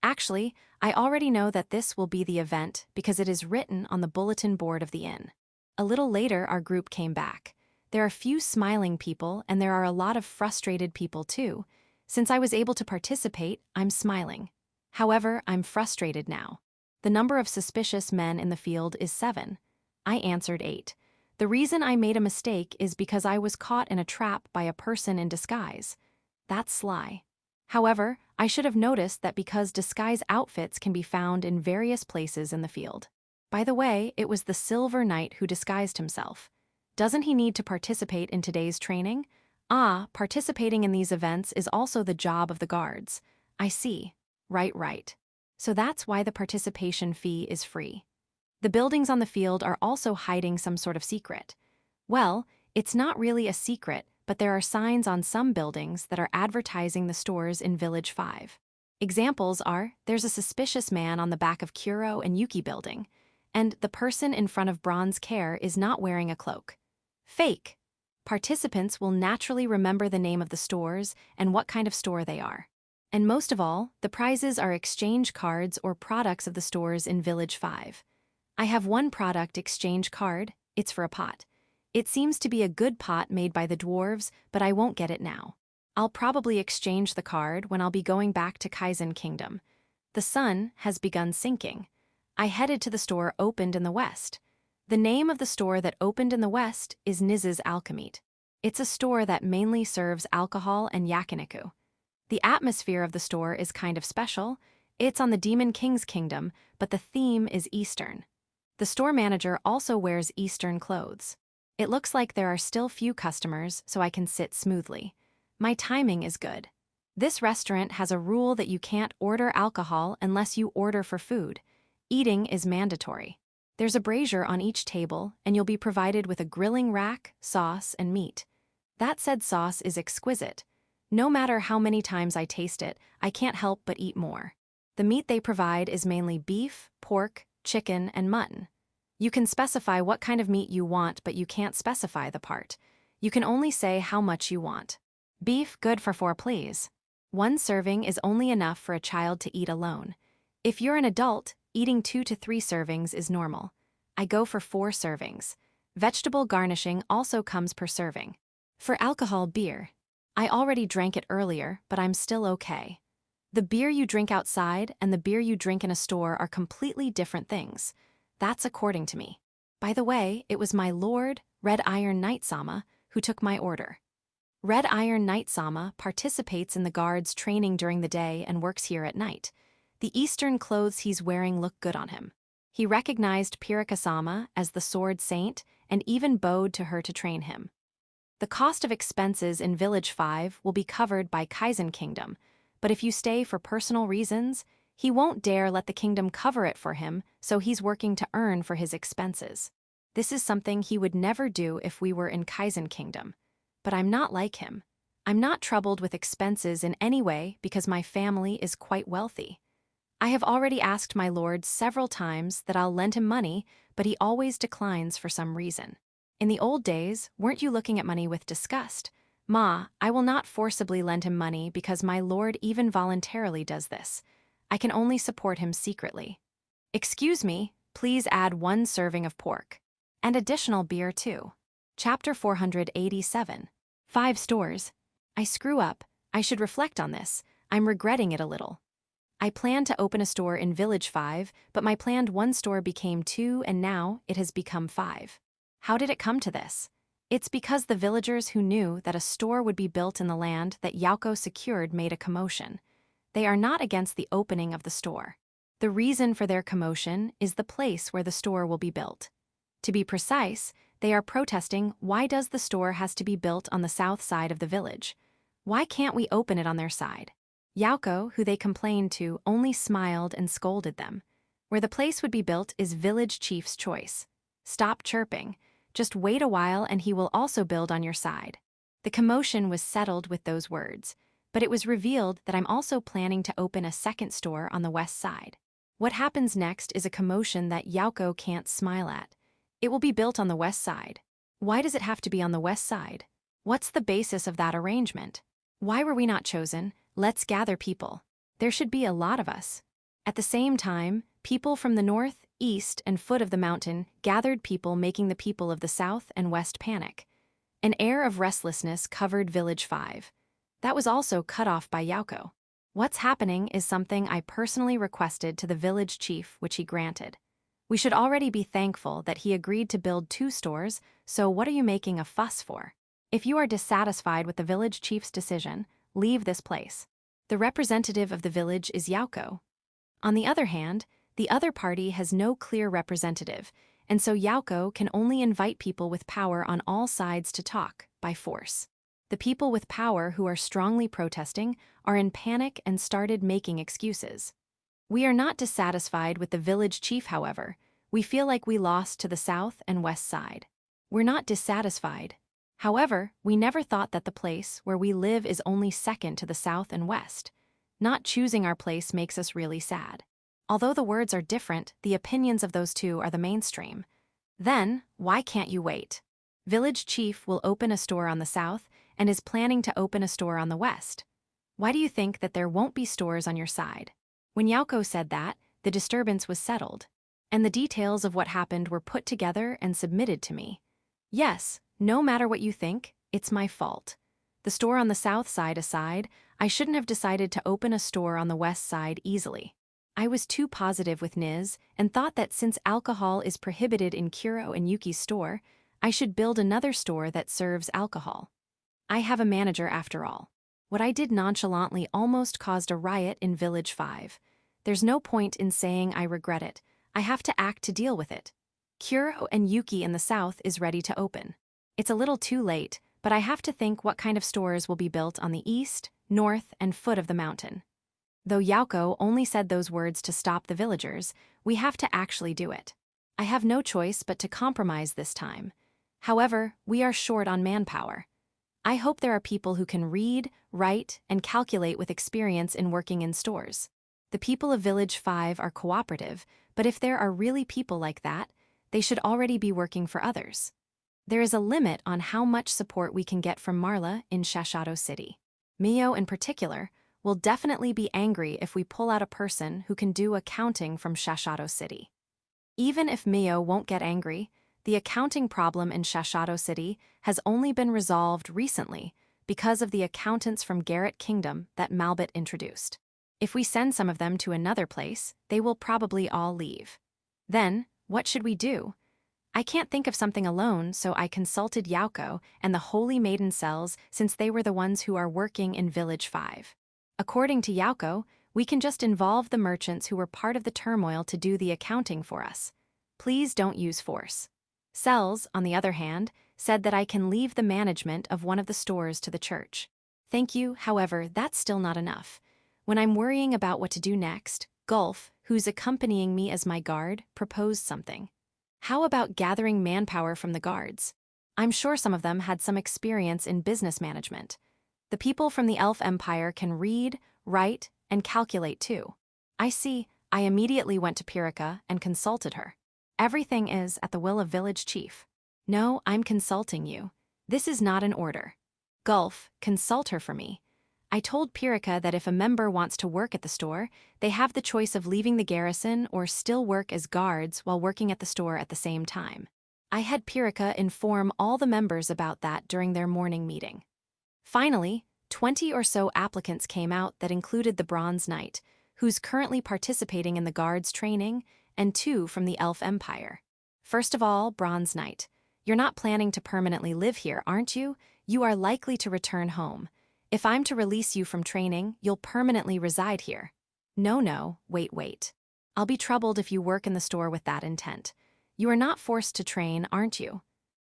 Actually, I already know that this will be the event because it is written on the bulletin board of the inn. A little later, our group came back. There are few smiling people and there are a lot of frustrated people too. Since I was able to participate, I'm smiling. However, I'm frustrated now. The number of suspicious men in the field is 7. I answered 8. The reason I made a mistake is because I was caught in a trap by a person in disguise. That's sly. However, I should have noticed that because disguise outfits can be found in various places in the field. By the way, it was the Silver Knight who disguised himself. Doesn't he need to participate in today's training? Participating in these events is also the job of the guards. I see. Right. So that's why the participation fee is free. The buildings on the field are also hiding some sort of secret. Well, it's not really a secret, but there are signs on some buildings that are advertising the stores in Village 5. Examples are, there's a suspicious man on the back of Kuro and Yuki building, and the person in front of Bronze Care is not wearing a cloak. Fake. Participants will naturally remember the name of the stores and what kind of store they are. And most of all, the prizes are exchange cards or products of the stores in Village 5. I have one product exchange card, it's for a pot. It seems to be a good pot made by the dwarves, but I won't get it now. I'll probably exchange the card when I'll be going back to Kaizen Kingdom. The sun has begun sinking. I headed to the store opened in the west. The name of the store that opened in the west is Niz's Alchemete. It's a store that mainly serves alcohol and yakiniku. The atmosphere of the store is kind of special. It's on the Demon King's kingdom, but the theme is Eastern. The store manager also wears Eastern clothes. It looks like there are still few customers, so I can sit smoothly. My timing is good. This restaurant has a rule that you can't order alcohol unless you order for food. Eating is mandatory. There's a brazier on each table, and you'll be provided with a grilling rack, sauce, and meat. That said sauce is exquisite. No matter how many times I taste it, I can't help but eat more. The meat they provide is mainly beef, pork, chicken, and mutton. You can specify what kind of meat you want, but you can't specify the part. You can only say how much you want. Beef, good for 4, please. 1 serving is only enough for a child to eat alone. If you're an adult, eating 2 to 3 servings is normal. I go for 4 servings. Vegetable garnishing also comes per serving. For alcohol, beer. I already drank it earlier, but I'm still okay. The beer you drink outside and the beer you drink in a store are completely different things. That's according to me. By the way, it was my lord, Red Iron Knight Sama, who took my order. Red Iron Knight Sama participates in the guards' training during the day and works here at night. The Eastern clothes he's wearing look good on him. He recognized Pirika-sama as the sword saint and even bowed to her to train him. The cost of expenses in Village 5 will be covered by Kaizen Kingdom, but if you stay for personal reasons, he won't dare let the kingdom cover it for him, so he's working to earn for his expenses. This is something he would never do if we were in Kaizen Kingdom. But I'm not like him. I'm not troubled with expenses in any way because my family is quite wealthy. I have already asked my lord several times that I'll lend him money, but he always declines for some reason. In the old days, weren't you looking at money with disgust? Ma, I will not forcibly lend him money because my lord even voluntarily does this. I can only support him secretly. Excuse me, please add 1 serving of pork. And additional beer too. Chapter 487. 5 stores. I screw up. I should reflect on this. I'm regretting it a little. I planned to open a store in Village 5, but my planned 1 store became 2 and now it has become 5. How did it come to this? It's because the villagers who knew that a store would be built in the land that Yauko secured made a commotion. They are not against the opening of the store. The reason for their commotion is the place where the store will be built. To be precise, they are protesting why does the store has to be built on the south side of the village? Why can't we open it on their side? Yauko, who they complained to, only smiled and scolded them. Where the place would be built is village chief's choice. Stop chirping. Just wait a while and he will also build on your side. The commotion was settled with those words, but it was revealed that I'm also planning to open a second store on the west side. What happens next is a commotion that Yauko can't smile at. It will be built on the west side. Why does it have to be on the west side? What's the basis of that arrangement? Why were we not chosen? Let's gather people. There should be a lot of us. At the same time, people from the north, east, and foot of the mountain gathered people, making the people of the south and west panic. An air of restlessness covered Village 5. That was also cut off by Yauko. What's happening is something I personally requested to the village chief, which he granted. We should already be thankful that he agreed to build 2 stores, so what are you making a fuss for? If you are dissatisfied with the village chief's decision, leave this place. The representative of the village is Yauko. On the other hand, the other party has no clear representative, and so Yauko can only invite people with power on all sides to talk, by force. The people with power who are strongly protesting are in panic and started making excuses. We are not dissatisfied with the village chief, however. We feel like we lost to the south and west side. We're not dissatisfied. However, we never thought that the place where we live is only second to the south and west. Not choosing our place makes us really sad. Although the words are different, the opinions of those two are the mainstream. Then, why can't you wait? Village chief will open a store on the south and is planning to open a store on the west. Why do you think that there won't be stores on your side? When Yauko said that, the disturbance was settled, and the details of what happened were put together and submitted to me. Yes, no matter what you think, it's my fault. The store on the south side aside, I shouldn't have decided to open a store on the west side easily. I was too positive with Niz and thought that since alcohol is prohibited in Kuro and Yuki's store, I should build another store that serves alcohol. I have a manager after all. What I did nonchalantly almost caused a riot in Village 5. There's no point in saying I regret it. I have to act to deal with it. Kuro and Yuki in the south is ready to open. It's a little too late, but I have to think what kind of stores will be built on the east, north, and foot of the mountain. Though Yauko only said those words to stop the villagers, we have to actually do it. I have no choice but to compromise this time. However, we are short on manpower. I hope there are people who can read, write, and calculate with experience in working in stores. The people of Village 5 are cooperative, but if there are really people like that, they should already be working for others. There is a limit on how much support we can get from Marla in Shashato City. Mio, in particular, will definitely be angry if we pull out a person who can do accounting from Shashato City. Even if Mio won't get angry, the accounting problem in Shashato City has only been resolved recently because of the accountants from Garrett Kingdom that Malbit introduced. If we send some of them to another place, they will probably all leave. Then, what should we do? I can't think of something alone, so I consulted Yauko and the Holy Maiden cells since they were the ones who are working in Village 5. According to Yauko, we can just involve the merchants who were part of the turmoil to do the accounting for us. Please don't use force. Cells, on the other hand, said that I can leave the management of one of the stores to the church. Thank you, however, that's still not enough. When I'm worrying about what to do next, Gulf, who's accompanying me as my guard, proposed something. How about gathering manpower from the guards? I'm sure some of them had some experience in business management. The people from the Elf Empire can read, write, and calculate too. I see. I immediately went to Pirika and consulted her. Everything is at the will of village chief. No, I'm consulting you. This is not an order. Gulf, consult her for me. I told Pirika that if a member wants to work at the store, they have the choice of leaving the garrison or still work as guards while working at the store at the same time. I had Pirika inform all the members about that during their morning meeting. Finally, 20 or so applicants came out that included the Bronze Knight, who's currently participating in the guards training, and 2 from the Elf Empire. First of all, Bronze Knight, you're not planning to permanently live here, aren't you? You are likely to return home. If I'm to release you from training, you'll permanently reside here. No, wait. I'll be troubled if you work in the store with that intent. You are not forced to train, aren't you?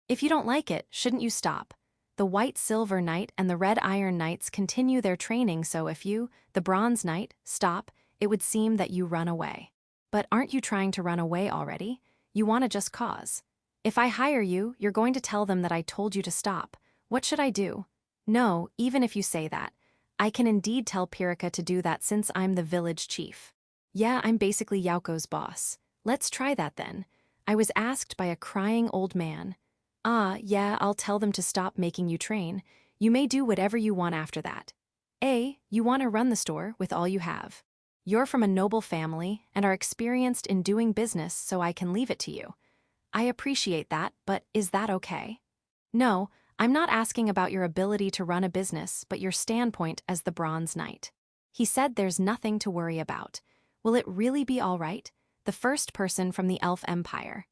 If you don't like it, shouldn't you stop? The White Silver Knight and the Red Iron Knights continue their training, so if you, the Bronze Knight, stop, it would seem that you run away. But aren't you trying to run away already? You want to just cause. If I hire you, you're going to tell them that I told you to stop. What should I do? No, even if you say that. I can indeed tell Pirika to do that since I'm the village chief. Yeah, I'm basically Yauko's boss. Let's try that then. I was asked by a crying old man. Ah, yeah, I'll tell them to stop making you train. You may do whatever you want after that. A, you want to run the store with all you have. You're from a noble family and are experienced in doing business, so I can leave it to you. I appreciate that, but is that okay? No, I'm not asking about your ability to run a business, but your standpoint as the Bronze Knight. He said there's nothing to worry about. Will it really be all right? The first person from the Elf Empire.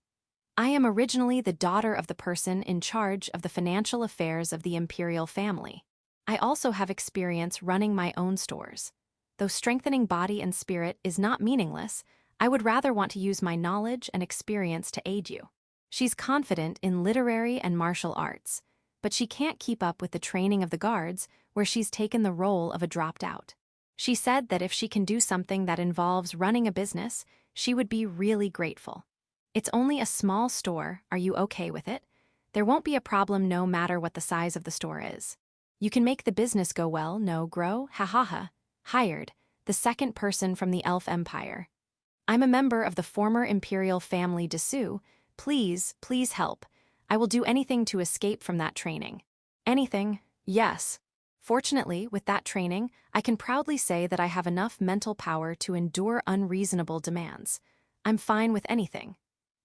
I am originally the daughter of the person in charge of the financial affairs of the imperial family. I also have experience running my own stores. Though strengthening body and spirit is not meaningless, I would rather want to use my knowledge and experience to aid you. She's confident in literary and martial arts, but she can't keep up with the training of the guards, where she's taken the role of a dropped out. She said that if she can do something that involves running a business, she would be really grateful. It's only a small store, are you okay with it? There won't be a problem no matter what the size of the store is. You can make the business go well, no grow, ha ha ha. Hired, the second person from the Elf Empire. I'm a member of the former imperial family Dessous. Please help. I will do anything to escape from that training. Anything, yes. Fortunately, with that training, I can proudly say that I have enough mental power to endure unreasonable demands. I'm fine with anything.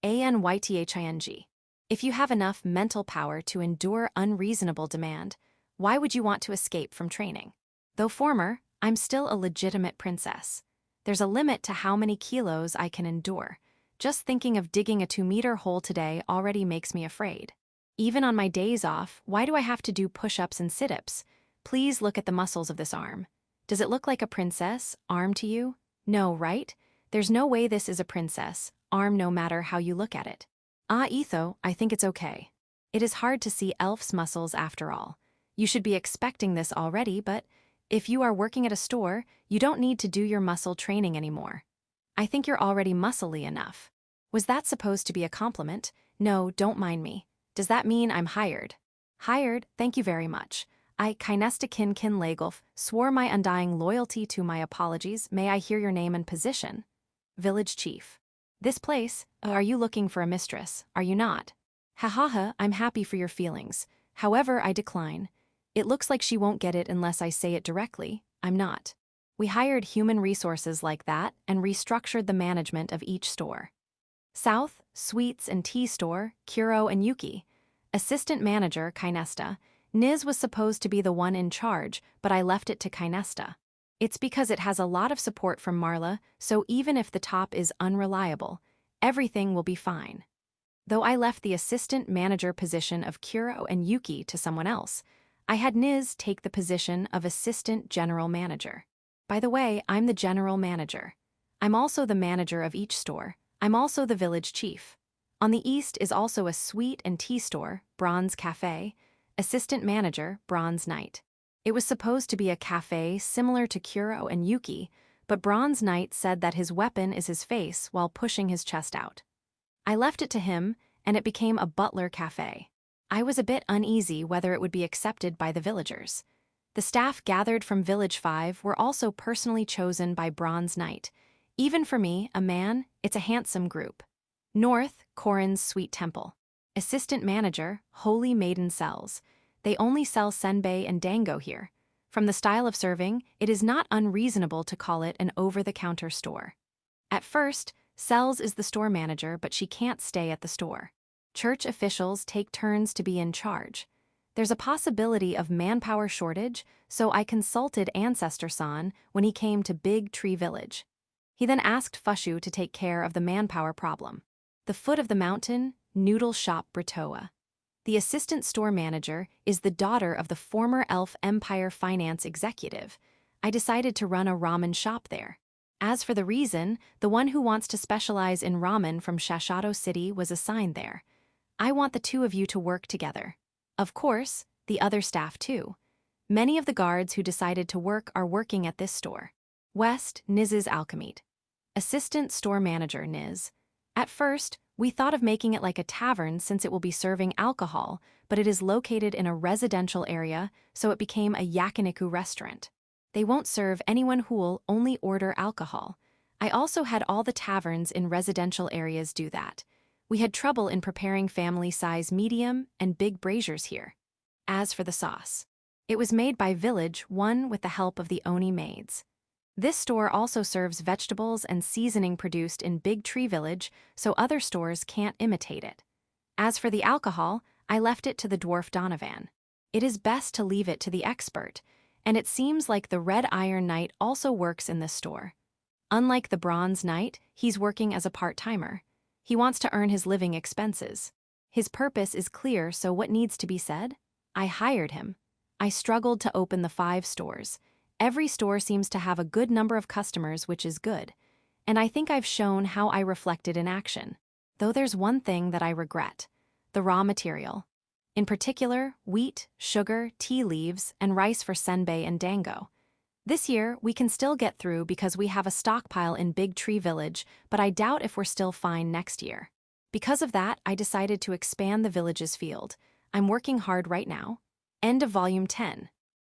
Anything. If you have enough mental power to endure unreasonable demand, why would you want to escape from training? Though former, I'm still a legitimate princess. There's a limit to how many kilos I can endure. Just thinking of digging a 2-meter hole today already makes me afraid. Even on my days off, why do I have to do push-ups and sit-ups? Please look at the muscles of this arm. Does it look like a princess arm to you? No, right? There's no way this is a princess arm no matter how you look at it. Etho, I think it's okay. It is hard to see elf's muscles after all. You should be expecting this already, but if you are working at a store, you don't need to do your muscle training anymore. I think you're already muscly enough. Was that supposed to be a compliment? No, don't mind me. Does that mean I'm hired? Hired, thank you very much. I, Kynesta Kin Lagolf, swore my undying loyalty to my apologies. May I hear your name and position? Village Chief. This place, are you looking for a mistress, are you not? Ha ha ha, I'm happy for your feelings. However, I decline. It looks like she won't get it unless I say it directly. I'm not. We hired human resources like that and restructured the management of each store. South, Sweets and Tea Store, Kuro and Yuki. Assistant Manager, Kynesta. Niz was supposed to be the one in charge, but I left it to Kynesta. It's because it has a lot of support from Marla, so even if the top is unreliable, everything will be fine. Though I left the assistant manager position of Kuro and Yuki to someone else, I had Niz take the position of assistant general manager. By the way, I'm the general manager. I'm also the manager of each store. I'm also the village chief. On the east is also a sweet and tea store, Bronze Cafe, assistant manager, Bronze Knight. It was supposed to be a cafe similar to Kuro and Yuki, but Bronze Knight said that his weapon is his face while pushing his chest out. I left it to him, and it became a butler cafe. I was a bit uneasy whether it would be accepted by the villagers. The staff gathered from Village 5 were also personally chosen by Bronze Knight. Even for me, a man, it's a handsome group. North, Korin's Sweet Temple. Assistant Manager, Holy Maiden Cells. They only sell senbei and dango here. From the style of serving, it is not unreasonable to call it an over-the-counter store. At first, Cells is the store manager, but she can't stay at the store. Church officials take turns to be in charge. There's a possibility of manpower shortage, so I consulted Ancestor-san when he came to Big Tree Village. He then asked Fushu to take care of the manpower problem. The foot of the mountain, Noodle Shop Britoa. The assistant store manager is the daughter of the former Elf Empire finance executive. I decided to run a ramen shop there. As for the reason, the one who wants to specialize in ramen from Shashato City was assigned there. I want the two of you to work together. Of course, the other staff too. Many of the guards who decided to work are working at this store. West, Niz's Alchemete. Assistant store manager, Niz. At first, we thought of making it like a tavern since it will be serving alcohol, but it is located in a residential area, so it became a yakiniku restaurant. They won't serve anyone who will only order alcohol. I also had all the taverns in residential areas do that. We had trouble in preparing family-size medium and big braziers here. As for the sauce, it was made by Village One with the help of the Oni maids. This store also serves vegetables and seasoning produced in Big Tree Village, so other stores can't imitate it. As for the alcohol, I left it to the dwarf Donovan. It is best to leave it to the expert, and it seems like the Red Iron Knight also works in this store. Unlike the Bronze Knight, he's working as a part-timer. He wants to earn his living expenses. His purpose is clear, so what needs to be said? I hired him. I struggled to open the 5 stores. Every store seems to have a good number of customers, which is good. And I think I've shown how I reflected in action. Though there's one thing that I regret: the raw material. In particular, wheat, sugar, tea leaves, and rice for senbei and dango. This year, we can still get through because we have a stockpile in Big Tree Village, but I doubt if we're still fine next year. Because of that, I decided to expand the village's field. I'm working hard right now. End of Volume 10.